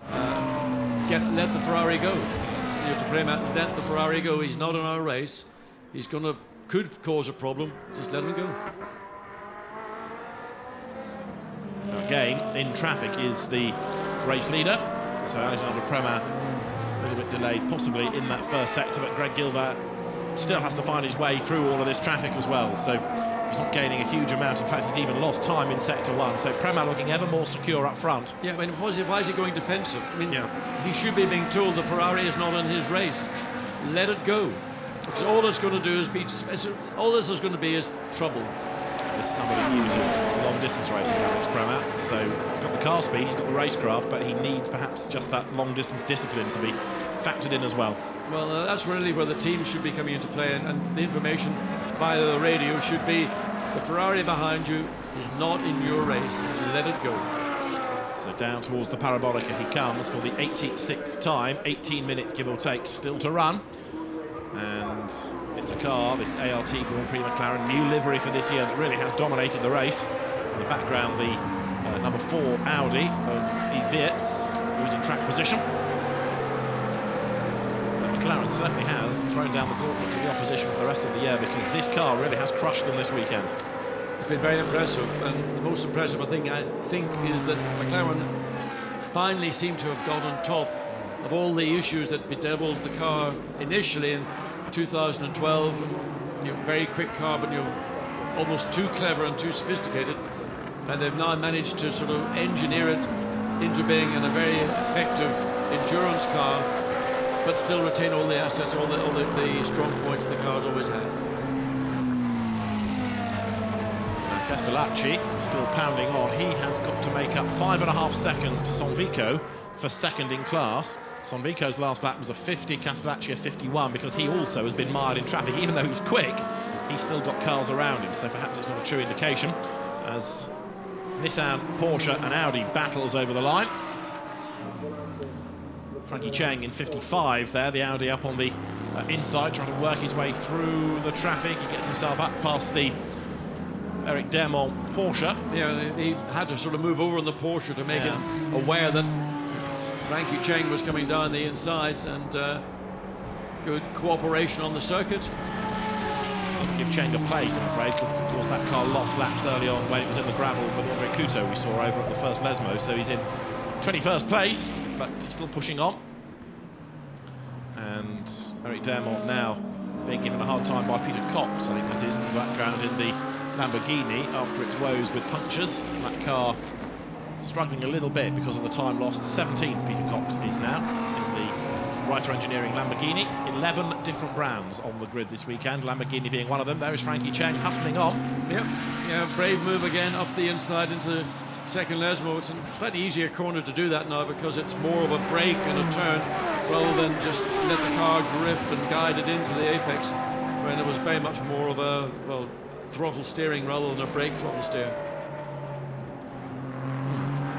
F: let the Ferrari go. To Premat, let the Ferrari go. He's not in our race. He's could cause a problem. Just let him go.
A: Again, in traffic is the race leader. So Alexander Premat A little bit delayed, possibly, in that first sector, but Greg Gilbert still has to find his way through all of this traffic as well, so he's not gaining a huge amount. In fact, he's even lost time in sector 1, so Prema looking ever more secure up front.
F: Yeah, I mean, why is he going defensive? I mean, he should be being told the Ferrari is not in his race. Let it go, because all it's going to do is all this is going to be is trouble.
A: This is somebody new to long-distance racing, Alex Prema. So he's got the car speed, he's got the racecraft, but he needs perhaps just that long-distance discipline to be factored in as well.
F: Well, that's really where the team should be coming into play, and the information via the radio should be: the Ferrari behind you is not in your race. Let it go.
A: So down towards the Parabolica he comes for the 86th time, 18 minutes give or take still to run. And it's a car, this ART Grand Prix McLaren, new livery for this year, that really has dominated the race. In the background, the number 4 Audi of Yves, who's in track position. But McLaren certainly has thrown down the gauntlet to the opposition for the rest of the year, because this car really has crushed them this weekend.
F: It's been very impressive, and the most impressive thing I think is that McLaren finally seem to have got on top of all the issues that bedeviled the car initially in 2012. Very quick car, but almost too clever and too sophisticated, and they've now managed to sort of engineer it into being a very effective endurance car, but still retain all the assets, all the strong points the car's always had.
A: Castellacci still pounding on. He has got to make up 5.5 seconds to Sonvico for second in class. Sonvico's last lap was a 50, Castellacci a 51, because he also has been mired in traffic. Even though he's quick, he's still got cars around him, so perhaps it's not a true indication as Nissan, Porsche and Audi battles over the line. Frankie Cheng in 55 there, the Audi up on the inside, trying to work his way through the traffic. He gets himself up past the Eric Dermont Porsche.
F: Yeah, he had to sort of move over on the Porsche to make him aware that Frankie Cheng was coming down the inside, and good cooperation on the circuit.
A: Doesn't give Cheng a place, I'm afraid, because of course that car lost laps early on when it was in the gravel with Andre Couto we saw over at the first Lesmo, so he's in 21st place, but still pushing on. And Eric Dermont now being given a hard time by Peter Cox, I think that is, in the background in the Lamborghini after its woes with punctures. That car struggling a little bit because of the time lost. 17th Peter Cox is now in the Reiter Engineering Lamborghini. 11 different brands on the grid this weekend, Lamborghini being one of them. There is Frankie Cheng hustling on.
F: Yep, yeah, brave move again up the inside into second Lesmo. It's a slightly easier corner to do that now because it's more of a brake and a turn rather than just let the car drift and guide it into the apex, when it was very much more of a, well, throttle steering rather than a brake throttle steer.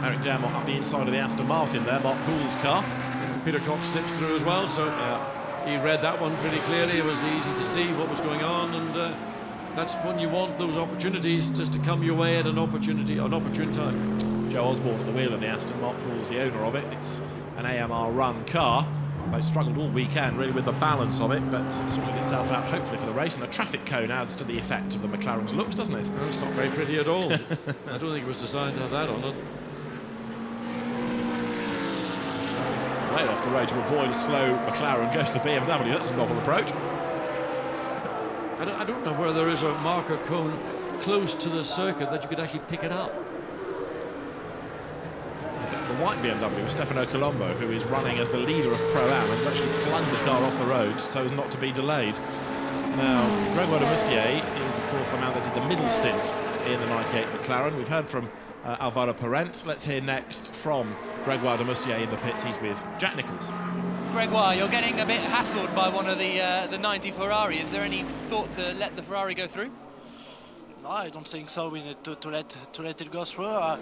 A: Eric Dermont up the inside of the Aston Martin there, Mark Poole's car.
F: And Peter Cox slips through as well, so he read that one pretty clearly. It was easy to see what was going on, and that's when you want those opportunities just to come your way at an opportune time.
A: Joe Osborne at the wheel of the Aston. Mark Poole's the owner of it. It's an AMR run car. They struggled all weekend really with the balance of it, but it sorted itself out hopefully for the race, and a traffic cone adds to the effect of the McLaren's looks, doesn't it?
F: Well, it's not very pretty at all. I don't think it was designed to have that on it.
A: Way off the road to avoid a slow McLaren, goes to the BMW. That's a novel approach.
F: I don't know where there is a marker cone close to the circuit that you could actually pick it up.
A: The white BMW with Stefano Colombo, who is running as the leader of Pro-Am, and actually flung the car off the road so as not to be delayed. Now, Gregoire de Moustier is, of course, the man that did the middle stint in the 98 McLaren. We've heard from Alvaro Parent. Let's hear next from Gregoire de Moustier in the pits. He's with Jack Nicholls.
B: Gregoire, you're getting a bit hassled by one of the 90 Ferrari. Is there any thought to let the Ferrari go through?
O: No, I don't think so. We need to let it go through.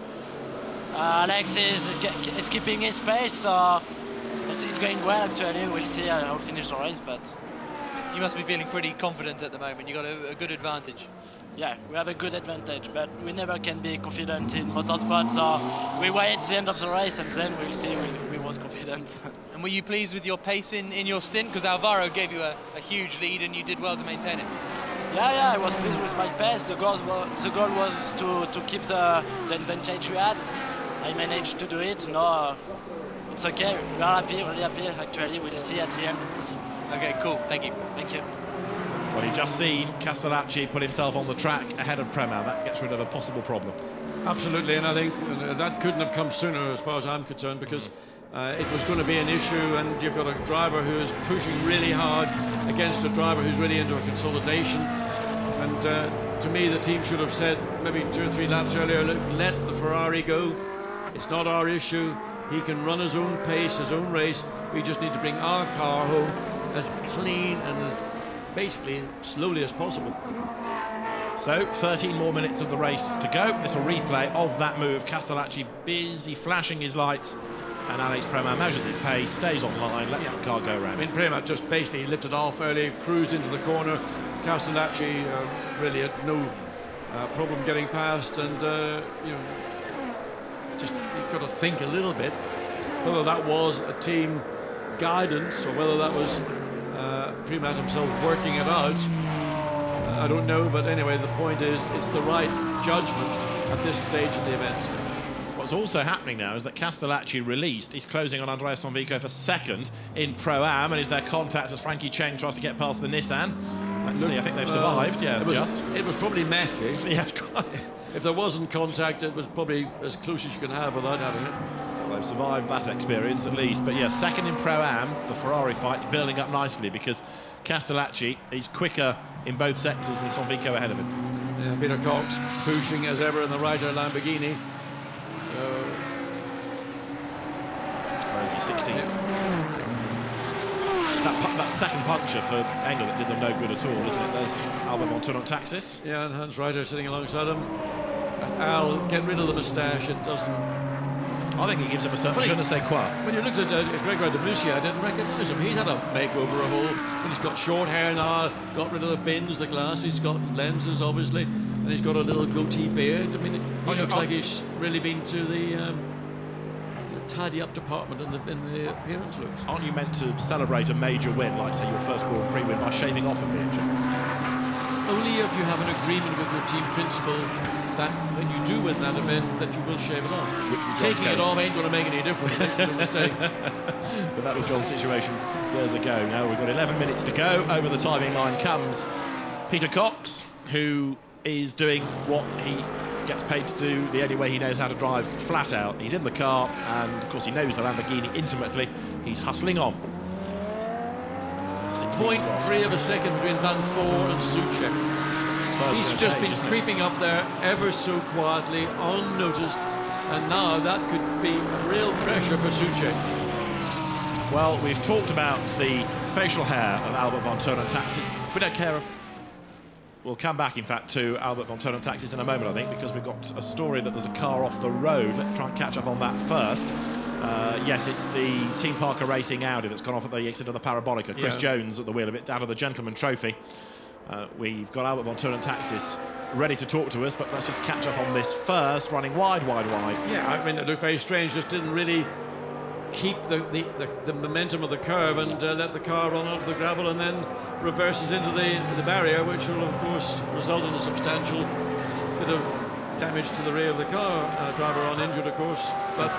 O: Alex is keeping his pace. It's going well actually. We'll see how we finish the race, but
B: you must be feeling pretty confident at the moment. You got a good advantage.
O: Yeah, we have a good advantage, but we never can be confident in motorsport. So we wait at the end of the race, and then we'll see. We was confident.
B: And were you pleased with your pace in your stint? Because Alvaro gave you a huge lead, and you did well to maintain it.
O: Yeah, I was pleased with my pace. The goal was to keep the advantage we had. I managed to do it. No, it's okay. We are happy, really happy. Actually, we'll see at the end.
B: Okay, cool. Thank you.
O: Thank you.
A: Well, you've just seen Castellacci put himself on the track ahead of Prema. That gets rid of a possible problem.
F: Absolutely, and I think that couldn't have come sooner as far as I'm concerned, because it was going to be an issue, and you've got a driver who is pushing really hard against a driver who's really into a consolidation. And to me, the team should have said maybe 2 or 3 laps earlier, look, let the Ferrari go. It's not our issue. He can run his own pace, his own race. We just need to bring our car home as clean and as basically slowly as possible.
A: So 13 more minutes of the race to go. This will replay of that move. Castellacci busy flashing his lights, and Alex Prema measures his pace, stays on line, lets the car go around.
F: I mean, Prema just basically lifted off early, cruised into the corner. Castellacci really had no problem getting past, and you know, just you've got to think a little bit whether that was a team guidance or whether that was Prema himself working it out. I don't know, but anyway, the point is it's the right judgment at this stage of the event.
A: What's also happening now is that Castellacci released. He's closing on Andrea Sonvico for second in Pro-Am, and is there contact as Frankie Cheng tries to get past the Nissan. Let's see, I think they've survived. Yeah,
F: it was probably messy.
A: Yeah, quite.
F: If there wasn't contact, it was probably as close as you can have without having it.
A: Well, they've survived that experience at least. But yeah, second in Pro-Am, the Ferrari fight's building up nicely because Castellacci is quicker in both sectors than Sonvico ahead of him.
F: Yeah, Peter Cox pushing as ever in the Ryder Lamborghini.
A: Where is he? 16th. Yeah. That second puncture for Engel that did them no good at all, isn't it? There's Albert Montour-Taxis.
F: Yeah, and Hans Reiter sitting alongside him. And Al, get rid of the moustache. It doesn't.
A: I think it gives him a certain je ne sais quoi.
F: When you looked at Grégoire de Mussy, I didn't recognise him. He's had a makeover of all. And he's got short hair now, got rid of the bins, the glasses, he's got lenses, obviously, and he's got a little goatee beard. I mean, he looks like he's really been to the tidy up department in the appearance looks.
A: Aren't you meant to celebrate a major win, like say your first Grand Prix win, by shaving off a beard?
F: Only if you have an agreement with your team principal that when you do win that event, that you will shave it off. Taking it off ain't going to make any difference. Make no mistake.
A: But that was John's situation years ago. Now we've got 11 minutes to go. Over the timing line comes Peter Cox, who is doing what he gets paid to do the only way he knows how to drive, flat out. He's in the car, and of course he knows the Lamborghini intimately. He's hustling on.
F: 0.3 of a second between Van Thor and Suchek. He's just been creeping up there ever so quietly, unnoticed, and now that could be real pressure for Suchek.
A: Well, we've talked about the facial hair of Albert Montour-Taxis. We don't care. We'll come back, in fact, to Albert Montour-Taxis in a moment, I think, because we've got a story that there's a car off the road. Let's try and catch up on that first. Yes, it's the Team Parker Racing Audi that's gone off at the exit of the Parabolica. Chris Jones at the wheel of it, out of the Gentleman Trophy. We've got Albert Montour-Taxis ready to talk to us, but let's just catch up on this first, running wide.
F: Yeah, I mean, it looked very strange, just didn't really keep the momentum of the curve and let the car run onto the gravel and then reverses into the barrier, which will, of course, result in a substantial bit of damage to the rear of the car. Driver uninjured, of course, but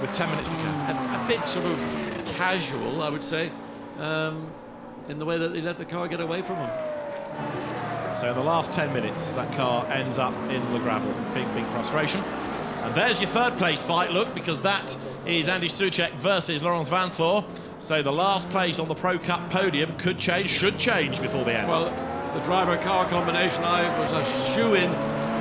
A: with 10 minutes to go.
F: A bit sort of casual, I would say, in the way that he let the car get away from him.
A: So in the last 10 minutes, that car ends up in the gravel. Big frustration. And there's your third place fight, look, because that is Andy Soucek versus Laurens Vanthoor. So the last place on the Pro Cup podium could change, should change before the end.
F: Well, the driver-car combination, I was a shoe-in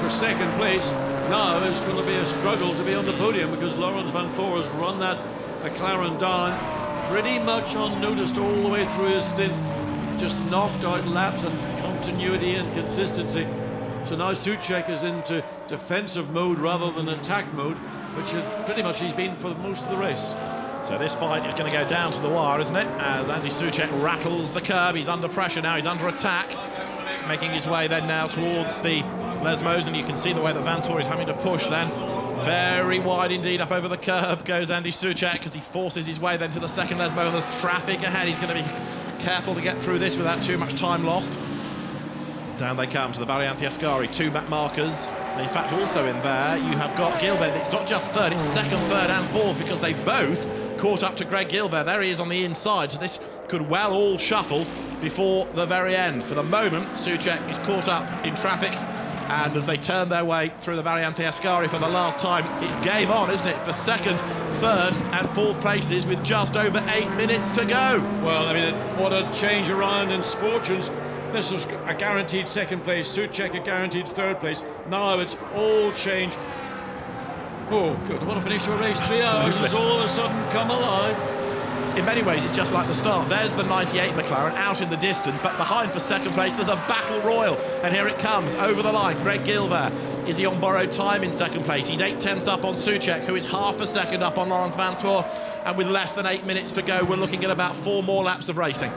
F: for second place. Now it's going to be a struggle to be on the podium because Laurens Vanthoor has run that McLaren down pretty much unnoticed all the way through his stint. Just knocked out laps and continuity and consistency. So now Soucek is into defensive mode rather than attack mode, which pretty much he's been for most of the race.
A: So this fight is going to go down to the wire, isn't it? As Andy Soucek rattles the curb. He's under pressure now. He's under attack. Making his way then now towards the Lesmos, and you can see the way that Vanthoor is having to push then. Very wide indeed. Up over the curb goes Andy Soucek as he forces his way then to the second Lesmo, and there's traffic ahead. He's going to be careful to get through this without too much time lost. Down they come to the Variante Ascari. 2 back markers In fact, also in there, you have got Gilbert. It's not just third, it's second, third and fourth, because they both caught up to Greg Gilbert. There he is on the inside, so this could well all shuffle before the very end. For the moment, Souček is caught up in traffic, and as they turn their way through the Variante Ascari for the last time, it's game on, isn't it, for second, third and fourth places with just over 8 minutes to go.
F: Well, I mean, what a change around in fortunes. This was a guaranteed second place, Souček a guaranteed third place. Now it's all changed. Oh, good, what a finish to a race. 3 hours has all of a sudden come alive.
A: In many ways, it's just like the start. There's the 98 McLaren out in the distance, but behind for second place, there's a battle royal. And here it comes, over the line, Greg Gilbert. Is he on borrowed time in second place? He's 8/10 up on Souček, who is half a second up on Laurens Vanthoor. And with less than 8 minutes to go, we're looking at about 4 more laps of racing.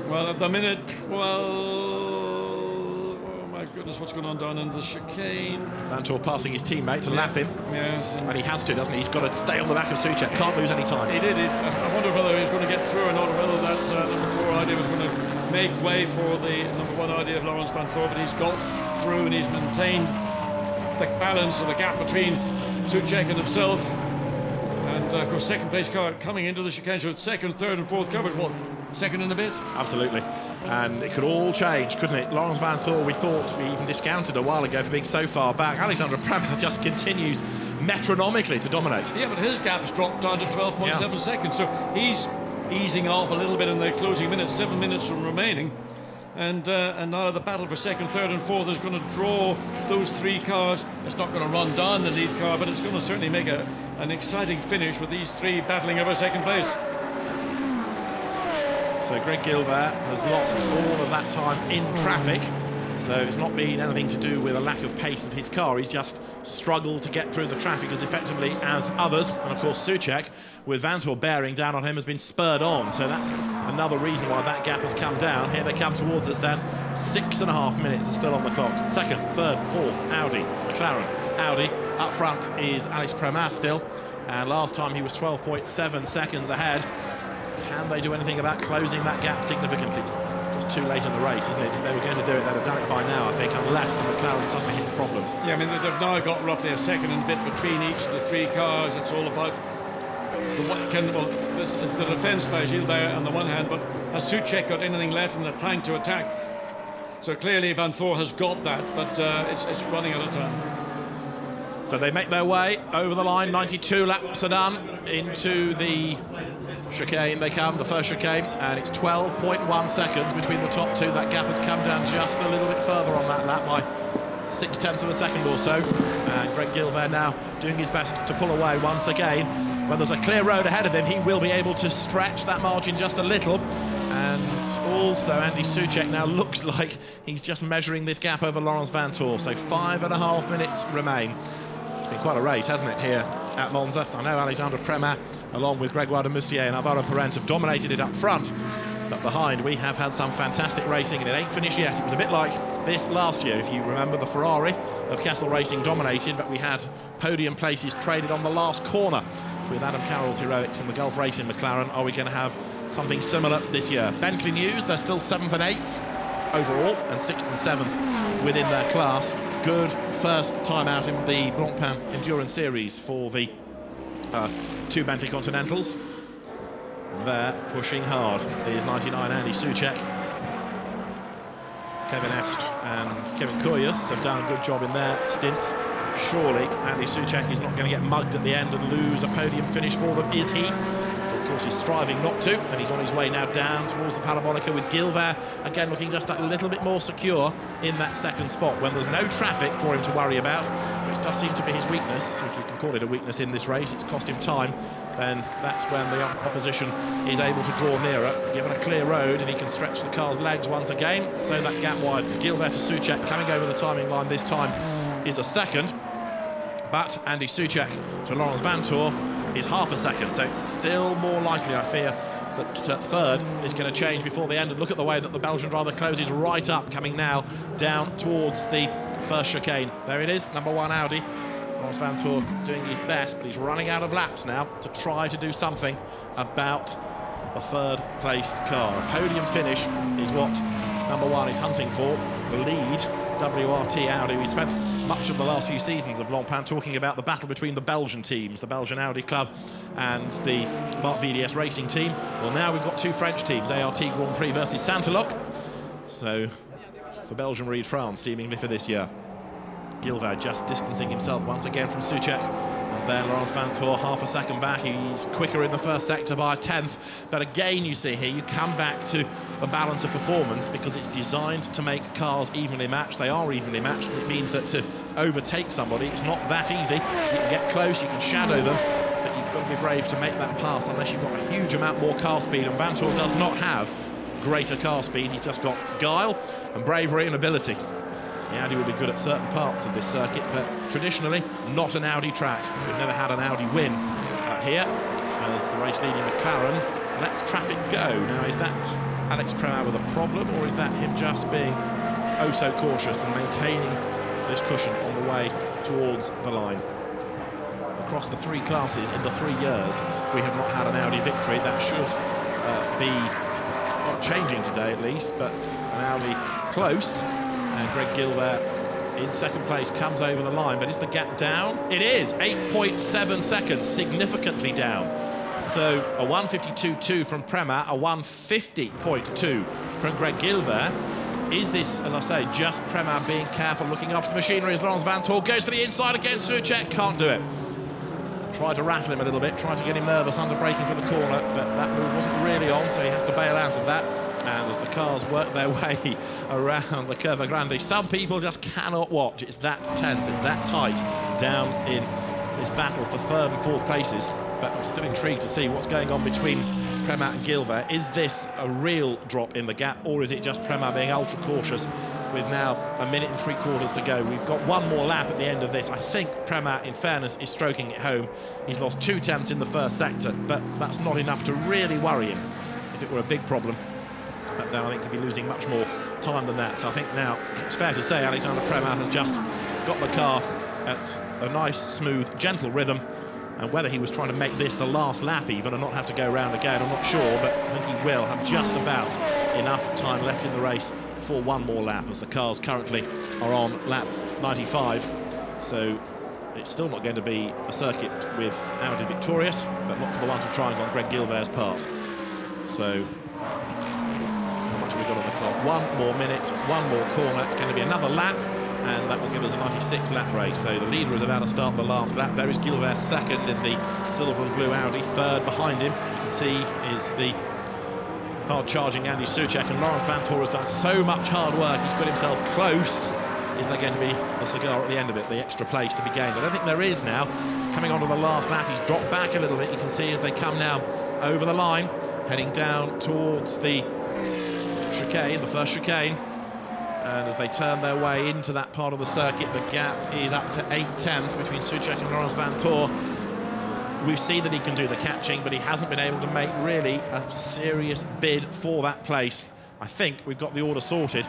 F: Well, at the minute, oh my goodness, what's going on down in the chicane?
A: Vanthoor passing his teammate to lap him.
F: Yes.
A: And he has to, doesn't he? He's got to stay on the back of Souček, can't lose any time.
F: He did. I wonder whether he was going to get through or not, whether that number 4 idea was going to make way for the number 1 idea of Laurens Vanthoor, but he's got through and he's maintained the balance of the gap between Souček and himself. And of course, second place car coming into the chicane, so it's second, third and fourth covered. What, second and a bit?
A: Absolutely. And it could all change, couldn't it? Laurens Vanthoor, we thought, we even discounted a while ago for being so far back. Alexander Premat just continues metronomically to dominate.
F: Yeah, but his gap's dropped down to 12.7 seconds, so he's easing off a little bit in the closing minutes, 7 minutes remaining. And now the battle for second, third and fourth is going to draw those 3 cars. It's not going to run down the lead car, but it's going to certainly make an exciting finish with these 3 battling over second place.
A: So Greg Gilbert has lost all of that time in traffic. So it's not been anything to do with a lack of pace of his car. He's just struggled to get through the traffic as effectively as others. And of course, Souček, with Vanthoor bearing down on him, has been spurred on. So that's another reason why that gap has come down. Here they come towards us then. 6.5 minutes are still on the clock. Second, third, fourth, Audi, McLaren, Audi. Up front is Alex Premat still. And last time he was 12.7 seconds ahead. Can they do anything about closing that gap significantly? It's just too late in the race, isn't it? If they were going to do it, they'd have done it by now, I think, unless the McLaren suddenly hits problems.
F: Yeah, I mean, they've now got roughly a second and a bit between each of the 3 cars. It's all about this is the defence by Gilbert on the one hand, but has Souček got anything left in the tank to attack? So clearly Vanthoor has got that, but it's running out of time.
A: So they make their way over the line. 92 laps are done. Into the chicane they come, the first chicane, and it's 12.1 seconds between the top 2. That gap has come down just a little bit further on that lap by 0.6 of a second or so. And Greg Gilbert now doing his best to pull away once again. When there's a clear road ahead of him, he will be able to stretch that margin just a little. And also Andy Souček now looks like he's just measuring this gap over Laurens Vanthoor. So 5.5 minutes remain. It's been quite a race, hasn't it, here at Monza? I know Alexander Premat, along with Grégoire de Moustier and Alvaro Parent, have dominated it up front. But behind, we have had some fantastic racing, and it ain't finished yet. It was a bit like this last year. If you remember, the Ferrari of Kessel Racing dominated, but we had podium places traded on the last corner. With Adam Carroll's heroics and the Gulf Racing McLaren, are we going to have something similar this year? Bentley News, they're still 7th and 8th overall, and 6th and 7th within their class. Good first time out in the Blancpain Endurance Series for the 2 Bentley Continentals. And they're pushing hard. Here's 99 Andy Souček. Kevin Est and Kevin Koyas have done a good job in their stints. Surely Andy Souček is not going to get mugged at the end and lose a podium finish for them, is he? Of course, he's striving not to, and he's on his way now down towards the Parabolica with Gilbert, again looking just that little bit more secure in that second spot when there's no traffic for him to worry about, which does seem to be his weakness. If you can call it a weakness in this race, it's cost him time. Then that's when the opposition is able to draw nearer, given a clear road, and he can stretch the car's legs once again, so that gap widens. Gilbert to Souček coming over the timing line this time is a second, but Andy Souček to Laurens Vanthoor is half a second, so it's still more likely, I fear, that third is going to change before the end. And look at the way that the Belgian driver closes right up, coming now down towards the first chicane. There it is, number 1 Audi. Laurens Vanthoor doing his best, but he's running out of laps now to try to do something about the third placed car. A podium finish is what number 1 is hunting for. The lead WRT Audi. We spent much of the last few seasons of Blancpain talking about the battle between the Belgian teams, the Belgian Audi Club and the Marc VDS Racing team. Well, now we've got two French teams, ART Grand Prix versus Saint-Aloc. So, for Belgium Reed France, seemingly for this year. Gilbert just distancing himself once again from Suchek. And then Laurens Vanthoor half a second back. He's quicker in the first sector by a 10th. But again, you see here, you come back to the balance of performance because it's designed to make cars evenly matched. They are evenly matched. It means that to overtake somebody, it's not that easy. You can get close, you can shadow them, but you've got to be brave to make that pass unless you've got a huge amount more car speed. And Vanthoor does not have greater car speed. He's just got guile and bravery and ability. The Audi will be good at certain parts of this circuit, but traditionally not an Audi track. We've never had an Audi win here, as the race-leading McLaren lets traffic go. Now, is that Alex Premat with a problem, or is that him just being oh so cautious and maintaining this cushion on the way towards the line? Across the three classes in the 3 years, we have not had an Audi victory. That should be not changing today at least, but an Audi close. And Greg Gilbert in second place comes over the line, but is the gap down? It is, 8.7 seconds, significantly down. So a 1:52.2 from Premat, a 1:50.2 from Greg Gilbert. Is this, as I say, just Premat being careful, looking after the machinery as Laurens Vanthoor goes to the inside against Suchek, can't do it. Tried to rattle him a little bit, tried to get him nervous under braking for the corner, but that move wasn't really on, so he has to bail out of that. And as the cars work their way around the Curva Grande, some people just cannot watch. It's that tense, it's that tight down in this battle for third and fourth places. But I'm still intrigued to see what's going on between Premat and Gilbert. Is this a real drop in the gap, or is it just Premat being ultra cautious with now 1 minute and 3/4 to go? We've got one more lap at the end of this. I think Premat, in fairness, is stroking it home. He's lost 2 tenths in the first sector, but that's not enough to really worry him. If it were a big problem, but then I think he'd be losing much more time than that. So I think now it's fair to say Alexander Premat has just got the car at a nice, smooth, gentle rhythm. And whether he was trying to make this the last lap even and not have to go round again, I'm not sure, but I think he will have just about enough time left in the race for one more lap, as the cars currently are on lap 95. So it's still not going to be a circuit with Audi victorious, but not for the one to try on Greg Gilbert's part. So how much have we got on the clock? 1 more minute, 1 more corner. It's going to be another lap, and that will give us a 96 lap race. So the leader is about to start the last lap. There is Gilbert second in the silver and blue Audi. Third behind him, you can see, is the hard-charging Andy Suchek, and Laurens Vanthoor has done so much hard work. He's got himself close. Is there going to be the cigar at the end of it, the extra place to be gained? I don't think there is now. Coming onto the last lap, he's dropped back a little bit. You can see as they come now over the line, heading down towards the chicane, the first chicane. And as they turn their way into that part of the circuit, the gap is up to 8 tenths between Suchek and Laurens Vanthoor. We've seen that he can do the catching, but he hasn't been able to make really a serious bid for that place. I think we've got the order sorted,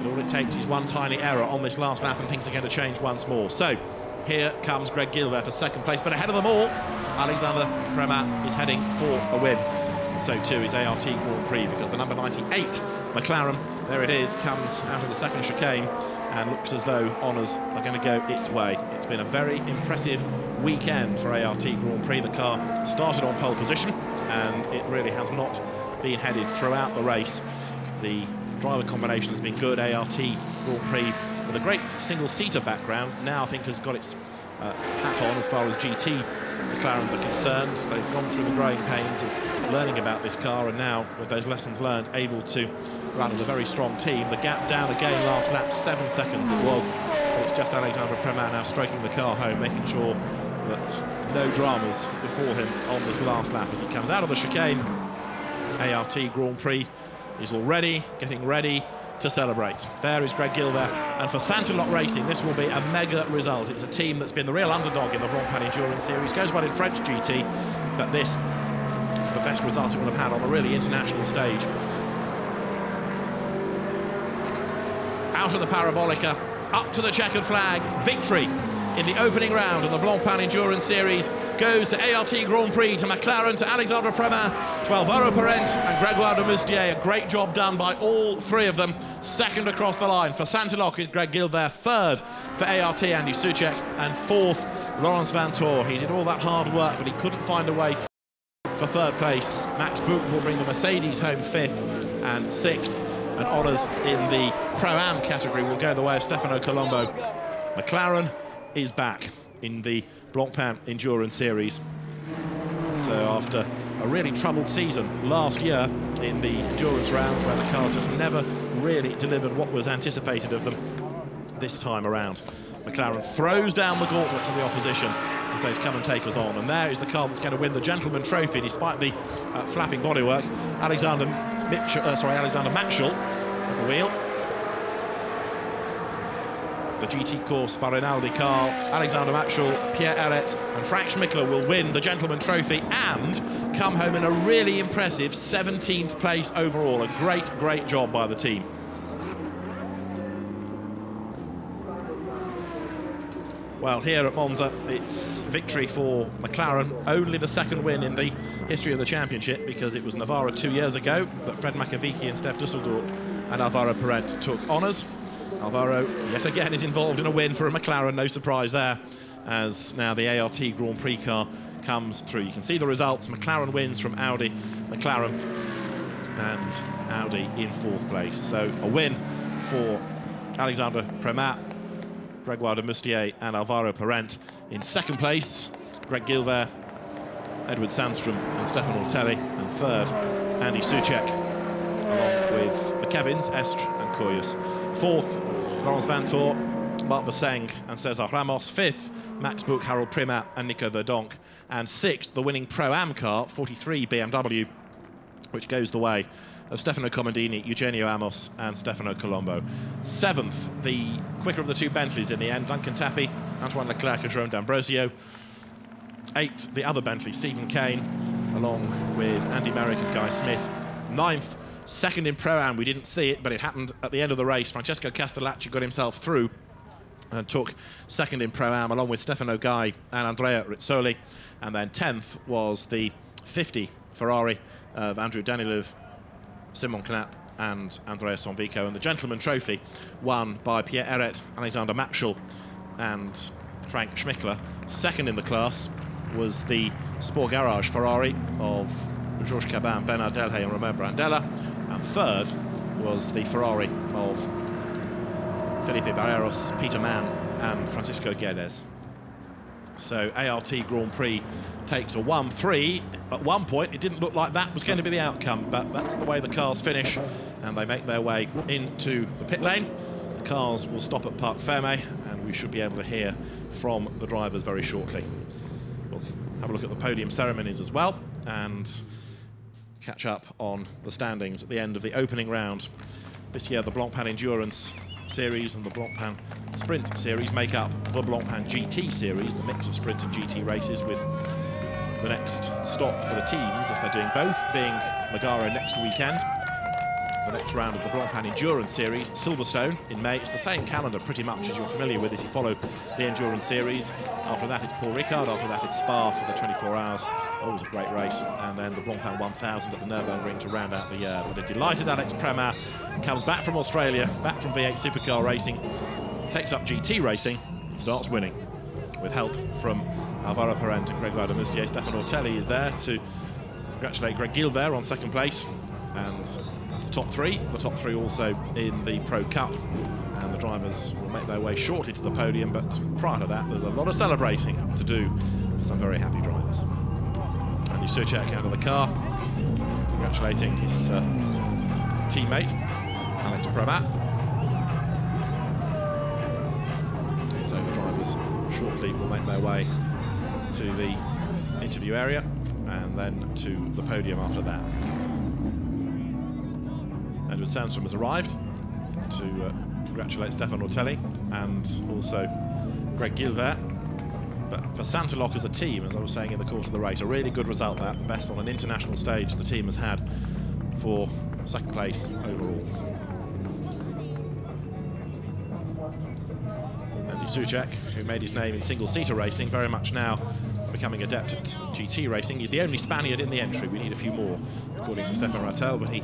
A: but all it takes is one tiny error on this last lap and things are going to change once more. So here comes Greg Gilbert for second place, but ahead of them all, Alexander Premat is heading for a win. And so too is ART Grand Prix, because the number 98 McLaren, there it is, comes out of the second chicane and looks as though honours are going to go its way. It's been a very impressive weekend for ART Grand Prix. The car started on pole position and it really has not been headed throughout the race. The driver combination has been good. ART Grand Prix, with a great single-seater background, now I think has got its hat on as far as GT McLarens are concerned. They've gone through the growing pains of learning about this car, and now, with those lessons learned, able to run as a very strong team. The gap down again last lap, 7 seconds it was. And it's just Alexander Premat now stroking the car home, making sure that no dramas before him on this last lap as he comes out of the chicane. ART Grand Prix is already getting ready to celebrate. There is Greg Gilbert, and for Saint-Aloc Racing this will be a mega result. It's a team that's been the real underdog in the Blancpain Endurance Series, goes well in French GT, but this, the best result it will have had on a really international stage. Out of the parabolica, up to the checkered flag, victory in the opening round of the Blancpain Endurance Series goes to ART Grand Prix, to McLaren, to Alexandre Premat, to Alvaro Parente and Grégoire de Moustier. A great job done by all three of them. Second across the line for Saint-Eloque is Greg Gilbert. Third for ART, Andy Soucek. And fourth, Laurens Vanthoor. He did all that hard work, but he couldn't find a way for third place. Max Buch will bring the Mercedes home fifth and sixth. And honours in the Pro-Am category will go the way of Stefano Colombo. McLaren is back in the Blancpain Endurance Series. So after a really troubled season last year in the endurance rounds, where the cars just never really delivered what was anticipated of them, this time around McLaren throws down the gauntlet to the opposition and says, come and take us on. And there is the car that's going to win the Gentleman Trophy, despite the flapping bodywork. Alexander Matschel at the wheel. The GT Corse Rinaldi car, Alexander Matschel, Pierre Eret and Frank Schmickler will win the Gentleman Trophy and come home in a really impressive 17th place overall. A great, great job by the team. Well, here at Monza, it's victory for McLaren. Only the second win in the history of the championship, because it was Navarra 2 years ago that Fred Makovici and Stef Dusseldorp and Alvaro Parente took honours. Alvaro, yet again, is involved in a win for a McLaren, no surprise there, as now the ART Grand Prix car comes through. You can see the results. McLaren wins from Audi, McLaren and Audi in fourth place. So a win for Alexandre Premat, Grégoire de Moustier and Alvaro Parente. In second place, Greg Gilbert, Edward Sandstrom and Stefan Ortelli. And third, Andy Soucek, along with the Kevins, Estre and Koyas. Fourth, Laurens Vanthoor, Marc Bosseng and César Ramos. Fifth, Max Buch, Harold Premat and Nico Verdonk. And sixth, the winning Pro-Am car, 43 BMW, which goes the way of Stefano Comodini, Eugenio Amos and Stefano Colombo. Seventh, the quicker of the two Bentleys in the end, Duncan Tappy, Antoine Leclerc and Jerome D'Ambrosio. Eighth, the other Bentley, Stephen Kane, along with Andy Merrick and Guy Smith. Ninth, second in Pro-Am, we didn't see it, but it happened at the end of the race. Francesco Castellacci got himself through and took second in Pro-Am, along with Stefano Guy and Andrea Rizzoli. And then 10th was the 50 Ferrari of Andrew Danilov, Simon Knapp and Andrea Sonvico. And the Gentleman Trophy won by Pierre Eret, Alexander Matschel and Frank Schmickler. Second in the class was the Sport Garage Ferrari of Georges Cabin, Bernard Delhay and Romain Brandella. And third was the Ferrari of Felipe Barreros, Peter Mann and Francisco Guedes. So ART Grand Prix takes a 1-3. At one point, it didn't look like that was going to be the outcome, but that's the way the cars finish, and they make their way into the pit lane. The cars will stop at Parc Fermé, and we should be able to hear from the drivers very shortly. We'll have a look at the podium ceremonies as well, and catch up on the standings at the end of the opening round. This year, the Blancpain Endurance Series and the Blancpain Sprint Series make up the Blancpain GT Series, the mix of sprint and GT races, with the next stop for the teams, if they're doing both, being Megaro next weekend. The next round of the Blancpain Endurance Series, Silverstone in May. It's the same calendar pretty much as you're familiar with if you follow the Endurance Series. After that it's Paul Ricard, after that it's Spa for the 24 hours. Always a great race. And then the Blancpain 1000 at the Nürburgring to round out the year. But a delighted Alex Premat comes back from Australia, back from V8 Supercar racing, takes up GT racing and starts winning. With help from Alvaro Parente and Grégoire de Moustier. Stefan Ortelli is there to congratulate Greg Gilbert on second place. And the top three also in the Pro Cup, and the drivers will make their way shortly to the podium, but prior to that there's a lot of celebrating to do for some very happy drivers. Andy Soucek out of the car, congratulating his teammate Alex Premat. So the drivers shortly will make their way to the interview area and then to the podium after that. Edward Sandstrom has arrived to congratulate Stefan Ortelli and also Greg Gilbert. But for Saint-Eloque as a team, as I was saying in the course of the race, a really good result, that best on an international stage the team has had for second place overall. Andy Suchek, who made his name in single-seater racing, very much now becoming adept at GT racing. He's the only Spaniard in the entry. We need a few more, according to Stefan Rattel, but he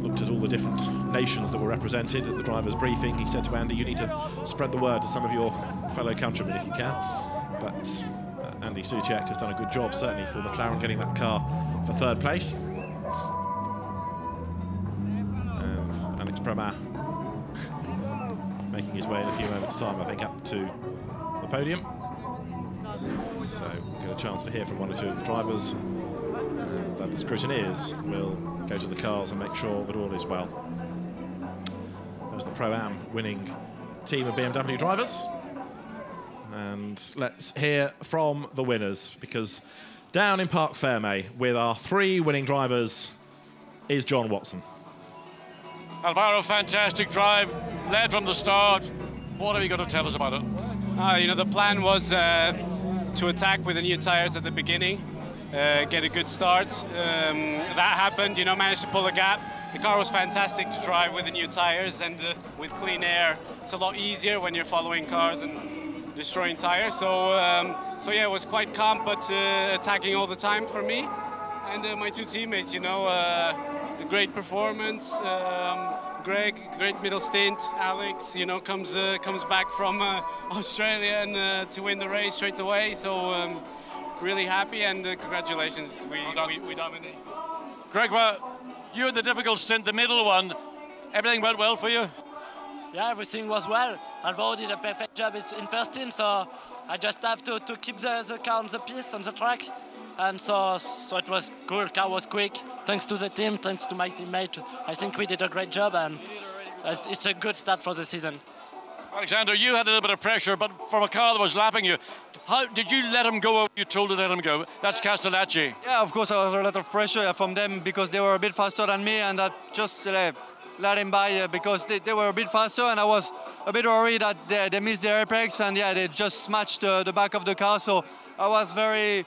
A: looked at all the different nations that were represented at the driver's briefing. He said to Andy, you need to spread the word to some of your fellow countrymen if you can. But Andy Suchek has done a good job, certainly, for McLaren getting that car for third place. And Alex Prema making his way in a few moments' time, I think, up to the podium. So get a chance to hear from one or two of the drivers, and the scrutineers will go to the cars and make sure that all is well. There's the Pro-Am winning team of BMW drivers. And let's hear from the winners, because down in Parc Fermé with our 3 winning drivers is John Watson.
F: Alvaro, fantastic drive, led from the start. What have you got to tell us about it?
I: You know, the plan was to attack with the new tires at the beginning, get a good start. That happened, you know, managed to pull a gap. The car was fantastic to drive with the new tires, and with clean air, it's a lot easier when you're following cars and destroying tires. So yeah, it was quite calm, but attacking all the time for me. And my 2 teammates, you know, a great performance. Greg, great middle stint. Alex, you know, comes back from Australia and to win the race straight away. So really happy, and congratulations, we dominated.
F: Greg, well, you had the difficult stint, the middle one. Everything went well for you?
O: Yeah, everything was well. Alvaro did a perfect job in first team, so I just have to keep the car on the piste, on the track. And so it was cool. The car was quick. Thanks to the team, thanks to my teammate. I think we did a great job, and it's a good start for the season.
F: Alexander, you had a little bit of pressure, but from a car that was lapping you, how did you let him go, or you told to let him go? That's Castellacci.
P: Yeah, of course, there was a lot of pressure from them because they were a bit faster than me, and that just let him by because they were a bit faster, and I was a bit worried that they missed their apex, and yeah, they just smashed the back of the car. So I was very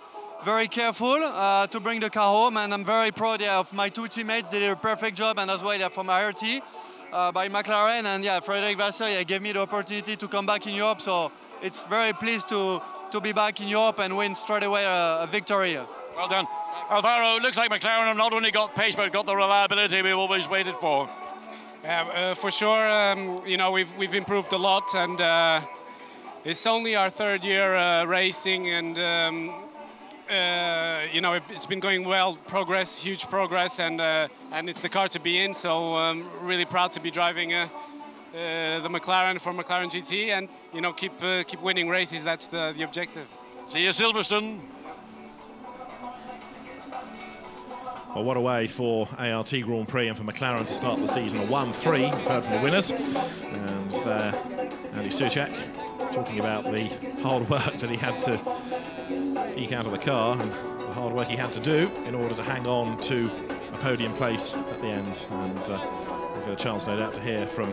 P: careful to bring the car home, and I'm very proud of my 2 teammates. They did a perfect job, and as well from IRT by McLaren, and yeah, Frederic Vasseur gave me the opportunity to come back in Europe, so it's very pleased to be back in Europe and win straight away a victory.
F: Well done. Alvaro, it looks like McLaren have not only got pace, but got the reliability we've always waited for.
I: Yeah, for sure, you know, we've improved a lot, and it's only our 3rd year racing, and you know, it's been going well, huge progress, and it's the car to be in, so I'm really proud to be driving the McLaren for McLaren GT, and, you know, keep winning races. That's the objective.
F: See you, Silverstone.
A: Well, what a way for ART Grand Prix and for McLaren to start the season. A 1-3, we've heard from the winners. And there, Andy Suchek talking about the hard work that he had to eke out of the car, and the hard work he had to do in order to hang on to a podium place at the end. And we'll get a chance, no doubt, to hear from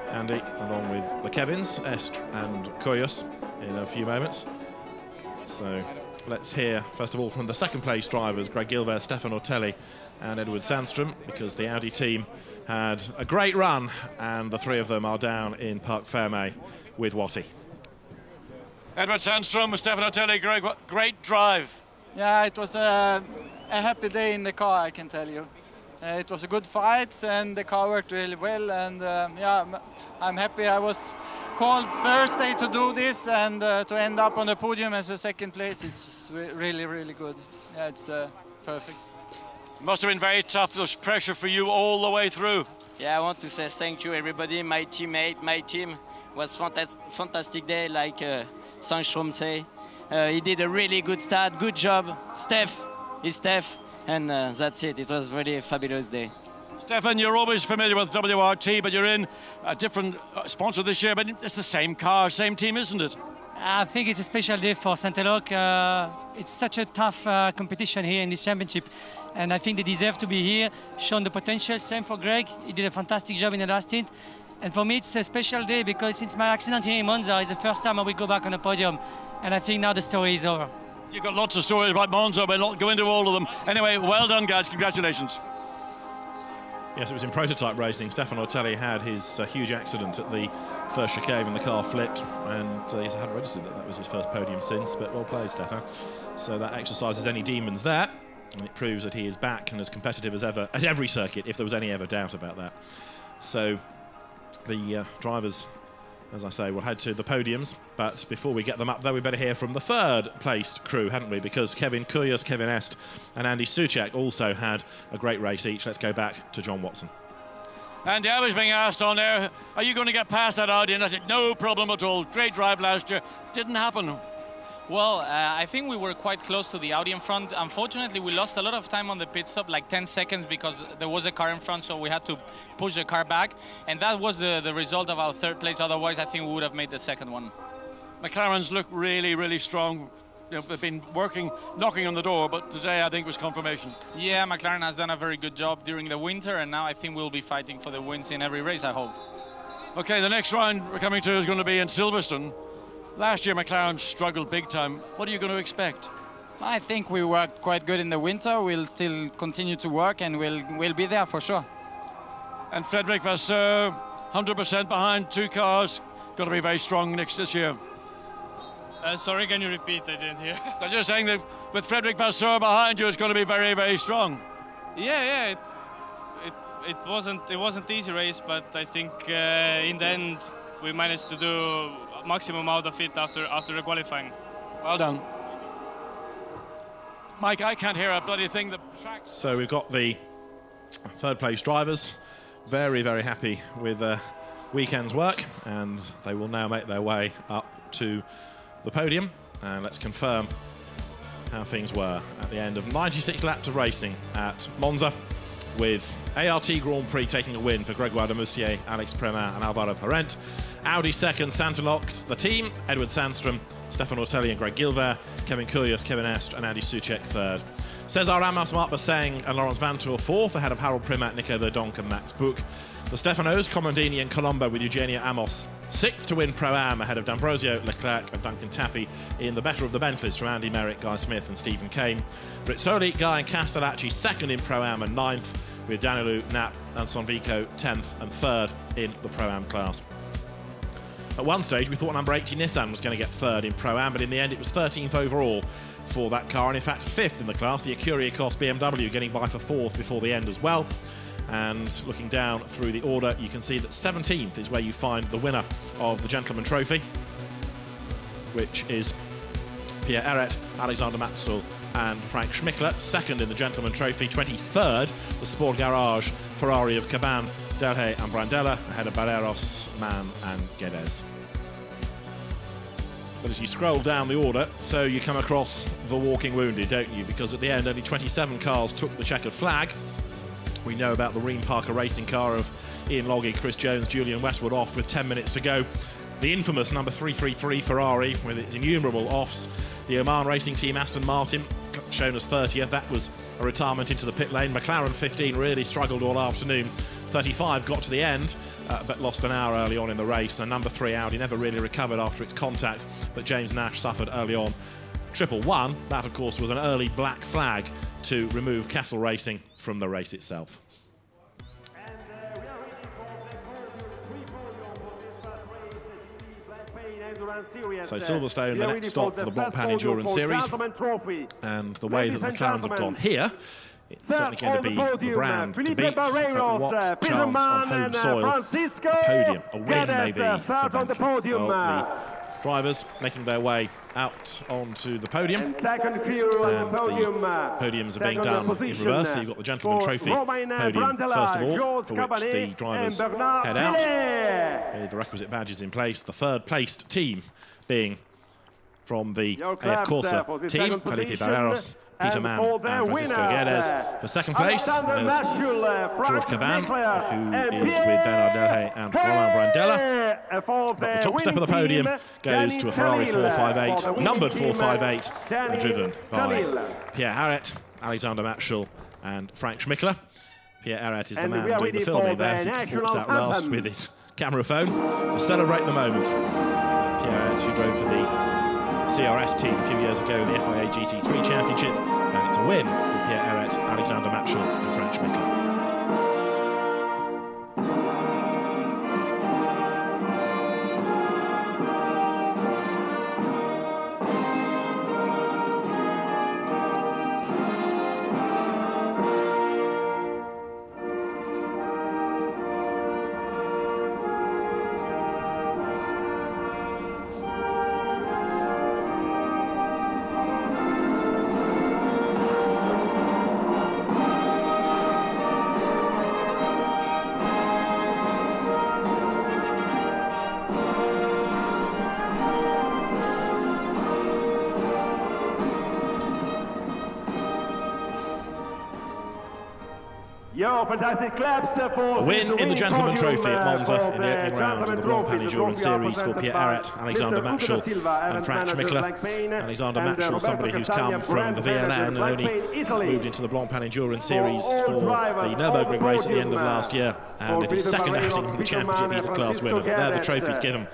A: Andy, along with the Kevins, Est and Koyos, in a few moments. So let's hear, first of all, from the 2nd place drivers, Greg Gilbert, Stefan Ortelli and Edward Sandstrom, because the Audi team had a great run, and the 3 of them are down in Parc Fermé with Watty.
F: Edward Sandstrom, Stefan Ortelli, Greg, great drive.
Q: Yeah, it was a happy day in the car, I can tell you. It was a good fight, and the car worked really well, and yeah, I'm happy. I was called Thursday to do this, and to end up on the podium as a 2nd place is really, really good. Yeah, it's perfect.
F: Must have been very tough, there's pressure for you all the way through.
R: Yeah, I want to say thank you everybody, my teammate, my team. It was fantastic day, like Sandstrom say. He did a really good start, good job. Steph, and that's it. It was really a fabulous day.
F: Stefan, you're always familiar with WRT, but you're in a different sponsor this year, but it's the same car, same team, isn't it?
N: I think it's a special day for Saint-Eloque. It's such a tough competition here in this championship, and I think they deserve to be here, shown the potential. Same for Greg, he did a fantastic job in the last stint. And for me, it's a special day because since my accident here in Monza, it's the first time I will go back on the podium, and I think now the story is over.
F: You've got lots of stories about Monza, but not go into all of them. Anyway, well done, guys. Congratulations.
A: Yes, it was in prototype racing. Stefano Ortelli had his huge accident at the first chicane when the car flipped, and he hadn't registered that was his first podium since, but well played, Stefano. So that exercises any demons there, and it proves that he is back and as competitive as ever at every circuit, if there was any ever doubt about that. So the drivers, as I say, will head to the podiums, but before we get them up there, we better hear from the third placed crew, hadn't we? Because Kevin Koulias, Kevin Est and Andy Soucek also had a great race each. Let's go back to John Watson.
F: Andy, I was being asked on there, are you going to get past that Audi? And I said, no problem at all. Great drive last year. Didn't happen.
S: Well, I think we were quite close to the Audi in front. Unfortunately, we lost a lot of time on the pit stop, like 10 seconds, because there was a car in front, so we had to push the car back. And that was the result of our third place. Otherwise, I think we would have made the second one.
F: McLaren's look really, really strong. You know, they've been working, knocking on the door, but today I think was confirmation.
S: Yeah, McLaren has done a very good job during the winter, and now I think we'll be fighting for the wins in every race, I hope.
F: Okay, the next round we're coming to is going to be in Silverstone. Last year, McLaren struggled big time. What are you going to expect?
T: I think we worked quite good in the winter. We'll still continue to work, and we'll be there for sure.
F: And Frederic Vasseur, 100% behind 2 cars. Going to be very strong this year.
D: Sorry, can you repeat? I didn't hear.
F: I'm just saying that with Frederic Vasseur behind you, it's going to be very, very strong.
D: Yeah. It wasn't easy race, but I think in the end we managed to do maximum out of it after the qualifying.
F: Well done. Mike, I can't hear a bloody thing. The track.
A: So we've got the third place drivers very, very happy with weekend's work, and they will now make their way up to the podium. And let's confirm how things were at the end of 96 laps of racing at Monza, with ART Grand Prix taking a win for Grégoire de Moustier, Alex Premat and Alvaro Parent. Audi second, Santalok, the team, Edward Sandstrom, Stefano Ortelli and Greg Gilbert, Kevin Koulias, Kevin Est and Andy Soucek third. Cesar Ramos, Marc Basseng and Laurence Vantour fourth, ahead of Harold Primat, Nico Verdonk and Max Buch. The Stefanos, Comandini and Colombo with Eugenia Amos sixth to win Pro-Am, ahead of D'Ambrosio, Leclerc and Duncan Tappy in the better of the Bentleys from Andy Merrick, Guy Smith and Stephen Kane. Rizzoli, Guy and Castellacci second in Pro-Am and ninth, with Danilou, Knapp and Sonvico 10th and third in the Pro-Am class. At one stage, we thought number 80 Nissan was going to get third in Pro-Am, but in the end it was 13th overall for that car, and in fact fifth in the class, the Acuriacos BMW getting by for fourth before the end as well. And looking down through the order, you can see that 17th is where you find the winner of the Gentleman Trophy, which is Pierre Eret, Alexander Matzel and Frank Schmickler. Second in the Gentleman Trophy, 23rd, the Sport Garage Ferrari of Caban, Delhay and Brandella, ahead of Barreros, Mann and Guedes. But as you scroll down the order, so you come across the walking wounded, don't you? Because at the end, only 27 cars took the checkered flag. We know about the Ream Parker racing car of Ian Loggy, Chris Jones, Julian Westwood off with 10 minutes to go. The infamous number 333 Ferrari with its innumerable offs. The Oman racing team Aston Martin, shown as 30th, that was a retirement into the pit lane. McLaren 15 really struggled all afternoon. 35 got to the end, but lost an hour early on in the race. And number 3 Audi never really recovered after its contact, but James Nash suffered early on. 111, that of course was an early black flag to remove Castle Racing from the race itself. So Silverstone, the next stop for the Blancpain Endurance Series, and the way that the McLarens have gone here, it's certainly going to be the brand to beat, but what chance on home soil, a podium, a win maybe for Bentley. Well, the drivers making their way out onto the podium, and the podiums are being done in reverse. So you've got the Gentleman Trophy podium first of all, for which the drivers head out with the requisite badges in place. The third placed team being from the AF Corsa team, Felipe Barreros, Peter Mann and Francisco Guedes. For second place, there's George Caban, who is with Bernard Delhay and Romain Brandella. But the top step of the podium goes to a Ferrari 458, numbered 458, and driven by Pierre Eret, Alexander Matschel and Frank Schmickler. Pierre Eret is the man doing the filming there, as he walks out last with his camera phone to celebrate the moment. Pierre Eret, who drove for the CRS team a few years ago in the FIA GT3 Championship, and it's a win for Pierre Eret, Alexander Matschel and Frank Schmickler. A win in the Gentleman Trophy at Monza in the opening round of the Blancpain Endurance Series for Pierre Arret, Alexander Matschel and Frank Schmickler. Alexander Matschel, somebody who's come from the VLN and only moved into the Blancpain Endurance Series for the Nürburgring race at the end of last year. And in his second outing in the championship, he's a class winner. But there the trophies given.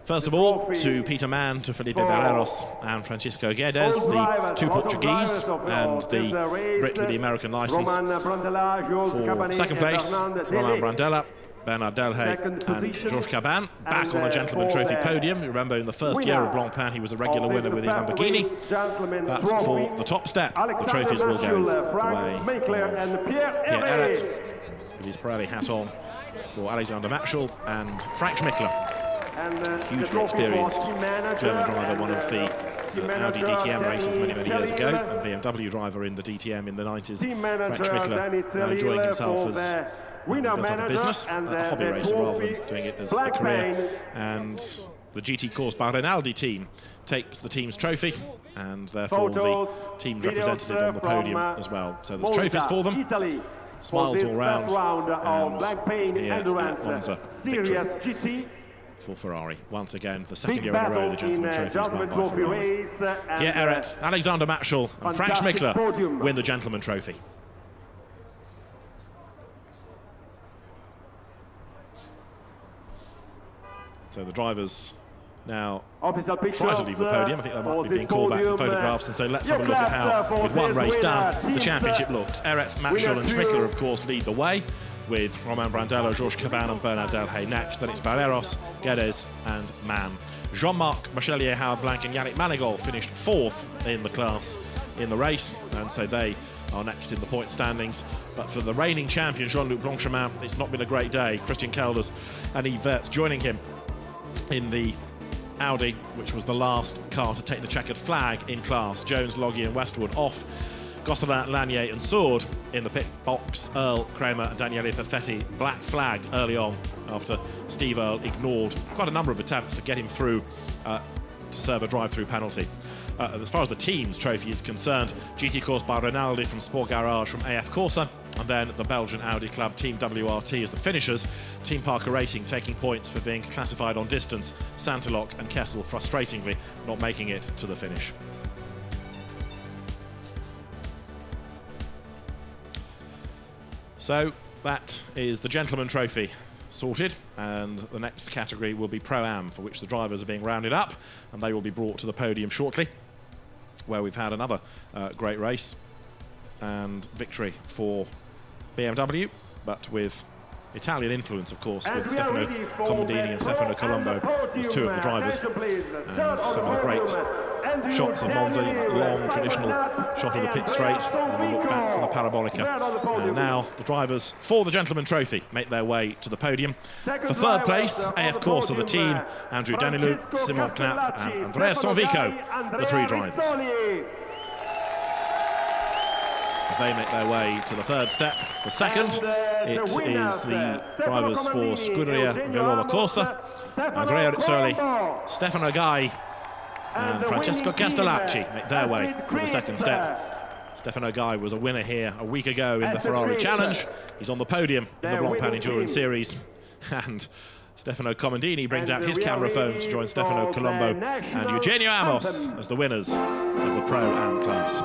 A: First of all, to Peter Mann, to Felipe Barreiros and Francisco Guedes, the two Portuguese and the Brit with the American licence. For second place, Romain Brandella, Bernard Delhay and Georges Caban, back on a Gentleman Trophy podium. You remember in the first year of Blancpain, he was a regular winner with the Lamborghini. But for the top step, the trophies will go the way of Pierre Arret, with his Pirelli hat on, for Alexander Matschel and Frank Schmickler. Hugely experienced German driver, one of the Audi DTM races many years ago, and BMW driver in the DTM in the 90s. Frank Schmickler now enjoying himself as built up a business, a hobby racer rather than doing it as a career. And the GT Course by Rinaldi team takes the team's trophy, and therefore the team's representative on the podium as well. So there's trophies for them, smiles all round, and here at Monza, victory for Ferrari. Once again, the second year in a row, the Gentleman Trophy is won by Ferrari. Pierre Arret, Alexander Matschel and Frank Schmickler win the Gentleman Trophy. So the drivers now try to leave the podium. I think they might be being called back for photographs, and so let's have a look at how, with one race done, the championship looks. Arret, Matschel and Schmickler, of course, lead the way, with Romain Brandella, Georges Caban and Bernard Delhay next. Then it's Barreiros, Guedes and Mann. Jean-Marc, Machelier, Howard Blanc and Yannick Manigol finished fourth in the class in the race, and so they are next in the point standings. But for the reigning champion, Jean-Luc Blanchemin, it's not been a great day. Christian Kelders and Yves Werts joining him in the Audi, which was the last car to take the checkered flag in class. Jones, Loggie and Westwood off. Gosselin, Lanier and Sword in the pit box. Earl, Kramer and Daniele Perfetti black flag early on after Steve Earle ignored quite a number of attempts to get him through to serve a drive-through penalty. As far as the team's trophy is concerned, GT Course by Rinaldi from Sport Garage from AF Corsa, and then the Belgian Audi Club Team WRT as the finishers. Team Parker Racing taking points for being classified on distance. Santilok and Kessel frustratingly not making it to the finish. So that is the Gentleman Trophy sorted, and the next category will be Pro-Am, for which the drivers are being rounded up, and they will be brought to the podium shortly, where we've had another great race and victory for BMW, but with Italian influence, of course, with Stefano Comodini and Stefano Colombo as two of the drivers, and some of the great shots of Monza, long traditional shot of the pit straight and the look back from the parabolica. And now the drivers for the Gentleman Trophy make their way to the podium. For third place, AF Corsa, the team, Andrew Danilou, Simon Knapp and Andrea Sonvico, the three drivers. As they make their way to the third step. For second, it is the drivers for Scuderia Viola Corsa, Andrea Rizzoli, Stefano Gai and Francesco Castellacci make their way for the second step. Stefano Gai was a winner here a week ago in the Ferrari Challenge. He's on the podium in the Blancpain Endurance Series. And Stefano Comodini brings out his camera phone to join Stefano Colombo and Eugenio Amos as the winners of the Pro-Am class.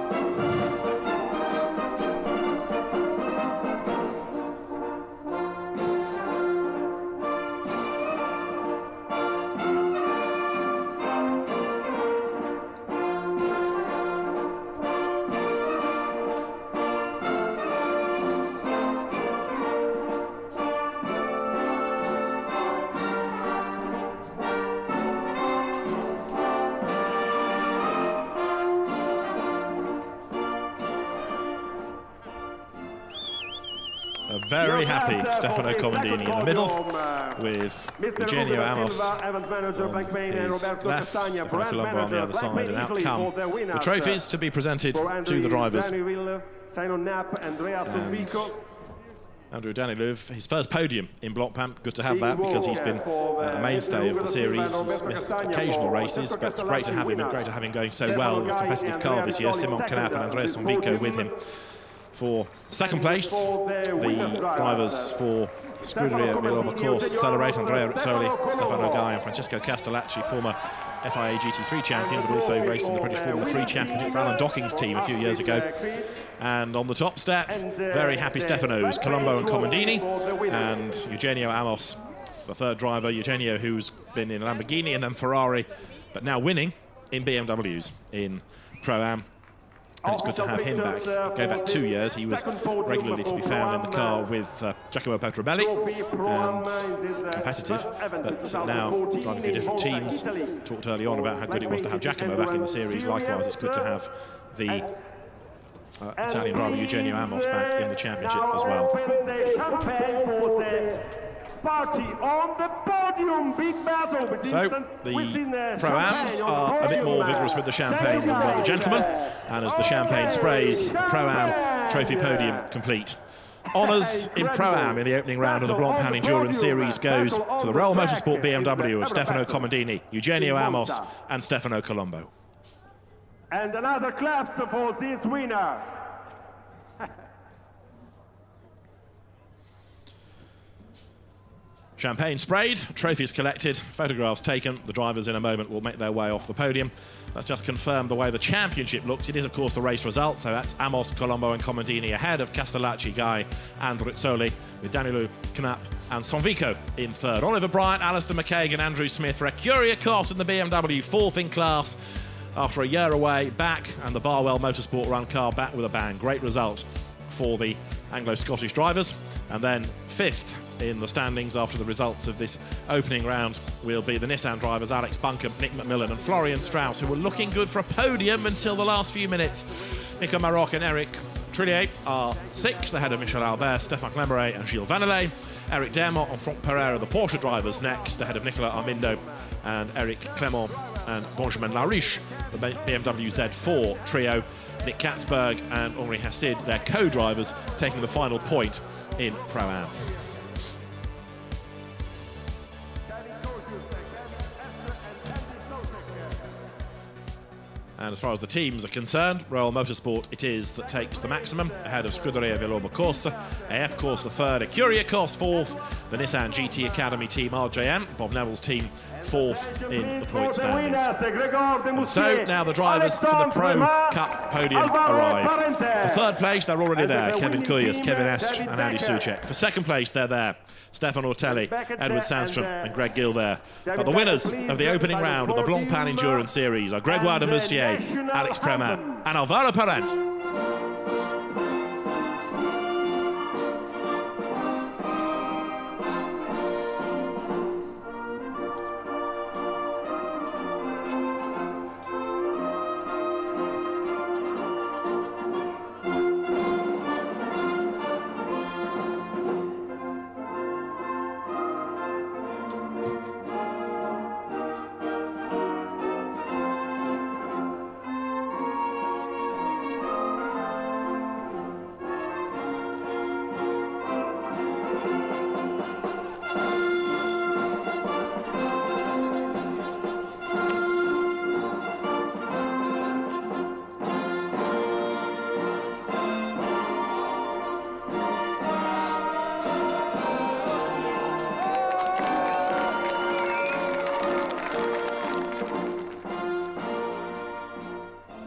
A: A very happy Stefano Comandini in the middle, with Eugenio Amos on his left, Stefano Colombo on the other side, and out come the trophies to be presented to the drivers. And Andrew Danilov, his first podium in Blancpain. Good to have that, because he's been a mainstay of the series. He's missed occasional races, but great to have him, and great to have him going so well with a competitive car this year. Simon Canap and Andrea Sonvico with him for second place. The drivers for Scuderia Villoba Course celebrate Andrea Rizzoli, Stefano Guy and Francesco Castellacci, former FIA GT3 champion, but also raced in the British Formula 3 Championship for Alan Docking's team a few years ago. And on the top step, very happy Stefanos, Colombo and Comandini, and Eugenio Amos, the third driver, Eugenio, who's been in Lamborghini and then Ferrari, but now winning in BMWs in Pro-Am. And it's good to have him back. Go back 2 years, he was regularly to be found in the car with Giacomo Petrobelli, and competitive, but now driving for different teams. Talked early on about how good it was to have Giacomo back in the series. Likewise, it's good to have the Italian driver Eugenio Amos back in the championship as well. So the Pro-Ams are a bit more vigorous with the champagne than were the gentlemen, and as the champagne sprays, Pro-Am trophy podium complete. Honours in Pro-Am in the opening round of the Blancpain Endurance Series goes to the Royal Motorsport BMW of Stefano Comandini, Eugenio Amos and Stefano Colombo.
U: And another clap for this winner.
A: Champagne sprayed, trophies collected, photographs taken. The drivers in a moment will make their way off the podium. Let's just confirm the way the championship looks. It is, of course, the race result. So that's Amos, Colombo and Comandini ahead of Castellacci, Guy and Rizzoli, with Danilo, Knapp and Sonvico in third. Oliver Bryant, Alistair McCaig and Andrew Smith for a Curious in the BMW, fourth in class. After a year away, back, and the Barwell Motorsport run car back with a bang. Great result for the Anglo-Scottish drivers. And then fifth in the standings after the results of this opening round will be the Nissan drivers Alex Buncombe, Nick McMillan and Florian Strauss, who were looking good for a podium until the last few minutes. Nico Maroc and Eric Trillier are sixth, ahead of Michel Albert, Stéphane Clemeret and Gilles Vanelay. Eric Dermot and Franck Pereira, the Porsche drivers, next, ahead of Nicolas Armindo and Eric Clement and Benjamin Lariche, the BMW Z4 trio. Nick Katzberg and Henri Hassid, their co-drivers, taking the final point in Pro-Am. And as far as the teams are concerned, Royal Motorsport it is that takes the maximum, ahead of Scuderia Villoba Corsa, AF Corsa third, Ecuria Corsa fourth, the Nissan GT Academy team RJM, Bob Neville's team fourth in the point standings. And so now the drivers for the Pro Cup podium arrive. For third place, they're already there, Kevin Kuyas, Kevin Estre and Andy Soucek. For second place, they're there, Stefan Ortelli, Edward Sandstrom and Greg Gilbert. But the winners of the opening round of the Blancpain Endurance Series are Grégoire de Moustier, Alex Premat and Alvaro Parent.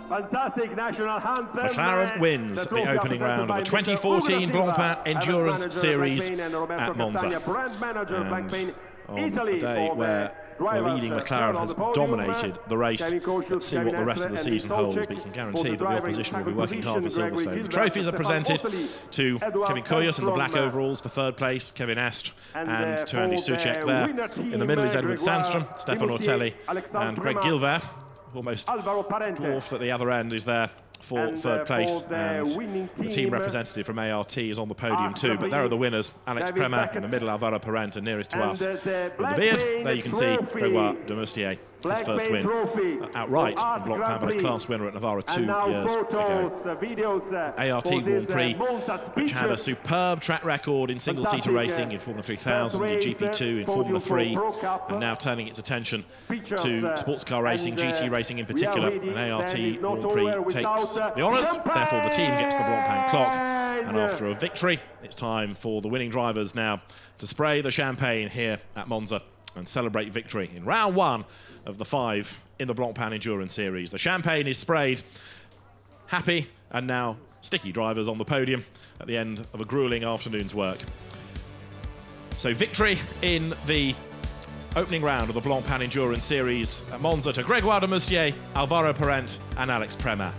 U: Fantastic national anthem.
A: McLaren wins the opening round of the 2014 Blancpain Endurance Series at Monza. And on a day where the leading McLaren has dominated the race, let's see what the rest of the season holds, but you can guarantee that the opposition will be working hard for Silverstone. The trophies are presented to Kevin Kuyas in the black overalls for third place, Kevin Estre, and to Andy Soucek there. In the middle is Edward Sandstrom, Stefan Ortelli and Greg Gilbert. Almost dwarfed at the other end is there for third place, and the team representative from ART is on the podium too, but there are the winners. Alex Prema in the middle, Alvaro Parente nearest to us. With the beard, there you can see Gregoire de Moustier, his first win outright in Blancpain, but a class winner at Navarra 2 years ago. ART Grand Prix, which had a superb track record in single-seater racing in Formula 3000, in GP2, in Formula 3, and now turning its attention to sports car racing, GT racing in particular, and ART Grand Prix takes the honours, therefore the team gets the Blancpain clock, and after a victory, it's time for the winning drivers now to spray the champagne here at Monza and celebrate victory in round 1 of the 5 in the Blancpain Endurance Series. The champagne is sprayed, happy and now sticky drivers on the podium at the end of a gruelling afternoon's work. So victory in the opening round of the Blancpain Endurance Series at Monza to Gregoire de Moustier, Alvaro Parente and Alex Prema.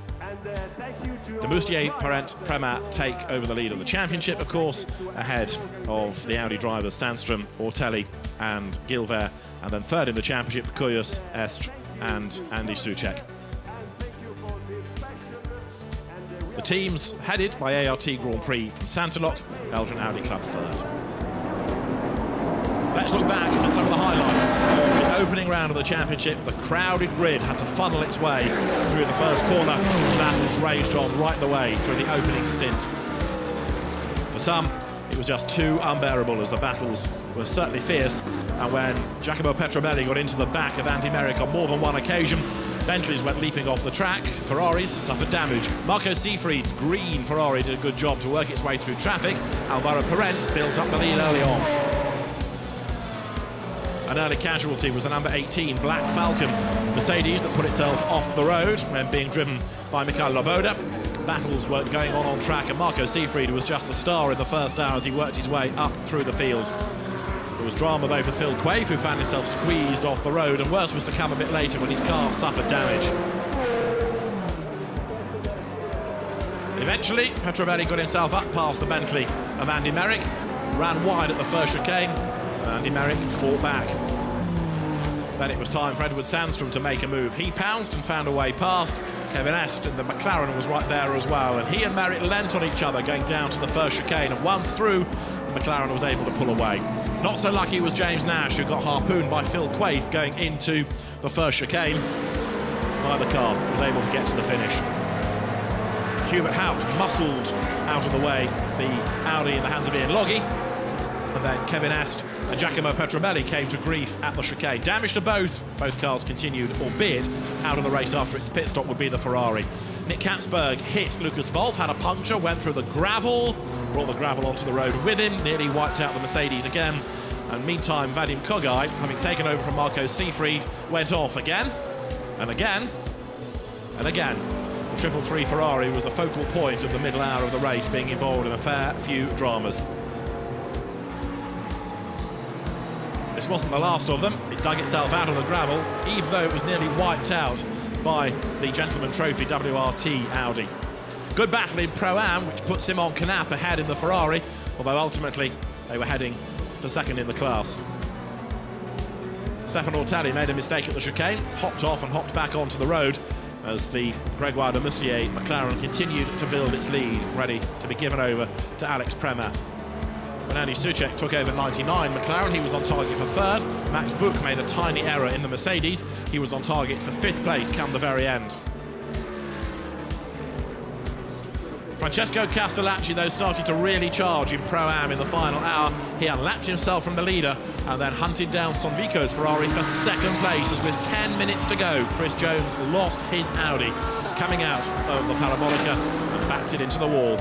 A: De Moustier, Parente, Prema take over the lead of the championship, of course, ahead of the Audi drivers Sandstrom, Ortelli and Gilver, and then third in the championship, Kuyus, Est and Andy Soucek. The teams headed by ART Grand Prix from Santalok, Belgian Audi Club third. Let's look back at some of the highlights of the opening round of the championship. The crowded grid had to funnel its way through the first corner. Battles raged on right the way through the opening stint. For some, it was just too unbearable, as the battles were certainly fierce. And when Giacomo Petrobelli got into the back of Andy Merrick on more than one occasion, Bentleys went leaping off the track. Ferraris suffered damage. Marco Seefried's green Ferrari did a good job to work its way through traffic. Alvaro Parente built up the lead early on. An early casualty was the number 18 Black Falcon Mercedes that put itself off the road when being driven by Michael Loboda. Battles were going on track, and Marco Seefried was just a star in the first hour as he worked his way up through the field. There was drama though for Phil Quaife, who found himself squeezed off the road, and worse was to come a bit later when his car suffered damage. Eventually, Petrobelli got himself up past the Bentley of Andy Merrick, ran wide at the first chicane, and Andy Merrick fought back. Then it was time for Edward Sandstrom to make a move. He pounced and found a way past. Kevin Est and the McLaren was right there as well, and he and Merrick leant on each other going down to the first chicane, and once through, the McLaren was able to pull away. Not so lucky was James Nash, who got harpooned by Phil Quaife going into the first chicane. Neither car was able to get to the finish. Hubert Hout muscled out of the way the Audi in the hands of Ian Loggy, and then Kevin Est and Giacomo Petrobelli came to grief at the chicane. Damage to both cars continued, albeit out of the race after its pit stop would be the Ferrari. Nick Katzberg hit Lucas Wolf, had a puncture, went through the gravel, brought the gravel onto the road with him, nearly wiped out the Mercedes again. And meantime, Vadim Kogai, having taken over from Marco Seefried, went off again, and again, and again. The 333 Ferrari was a focal point of the middle hour of the race, being involved in a fair few dramas. This wasn't the last of them. It dug itself out of the gravel, even though it was nearly wiped out by the Gentleman Trophy WRT Audi. Good battle in Pro-Am, which puts him on Canap ahead in the Ferrari, although ultimately they were heading for second in the class. Stefan Ortelli made a mistake at the chicane, hopped off and hopped back onto the road as the Gregoire de Moustier McLaren continued to build its lead, ready to be given over to Alex Prema. When Andy Soucek took over 99 McLaren, he was on target for third. Max Buch made a tiny error in the Mercedes. He was on target for fifth place come the very end. Francesco Castellacci, though, started to really charge in Pro-Am in the final hour. He unlapped himself from the leader and then hunted down Sonvico's Ferrari for second place, as with 10 minutes to go, Chris Jones lost his Audi coming out of the Parabolica and backed it into the wall.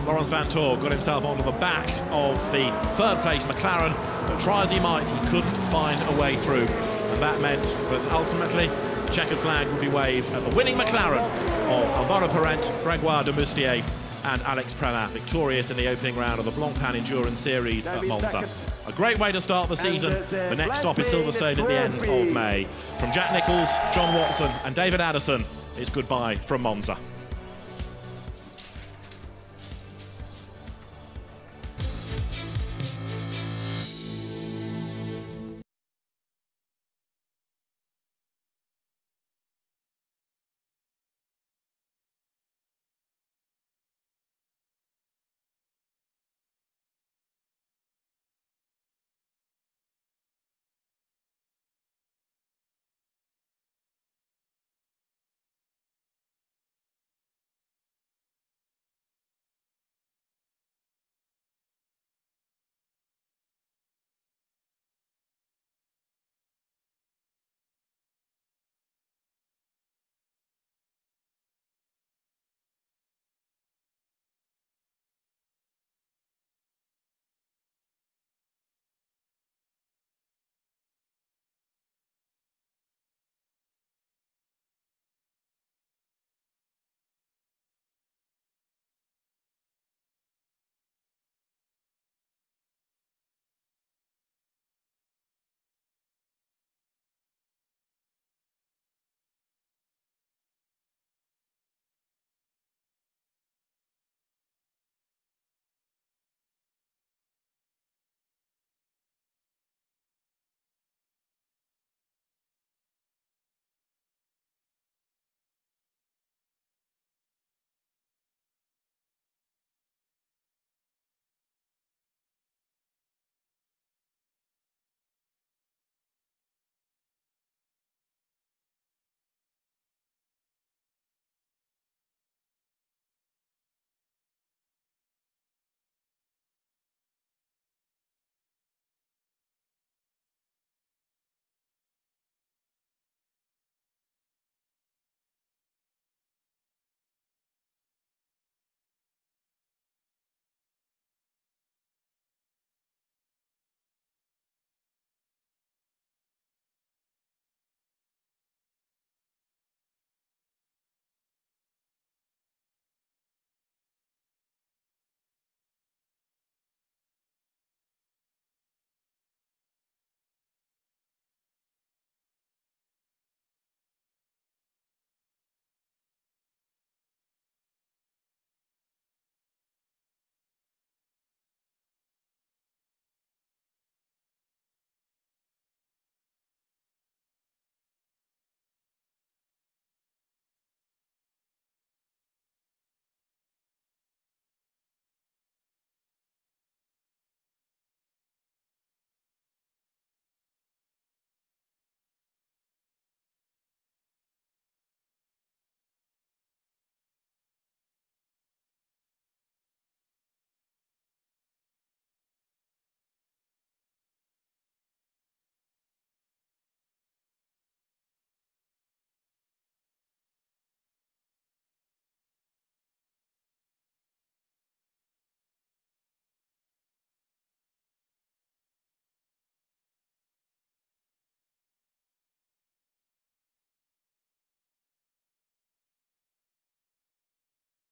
A: Laurens Vanthoor got himself onto the back of the third place McLaren, but try as he might, he couldn't find a way through. And that meant that ultimately the checkered flag would be waved at the winning McLaren of Alvaro Parente, Gregoire de Moustier and Alex Prema, victorious in the opening round of the Blancpain Endurance Series at Monza. A great way to start the season. The next stop is Silverstone at the end of May. From Jack Nicholls, John Watson and David Addison, it's goodbye from Monza.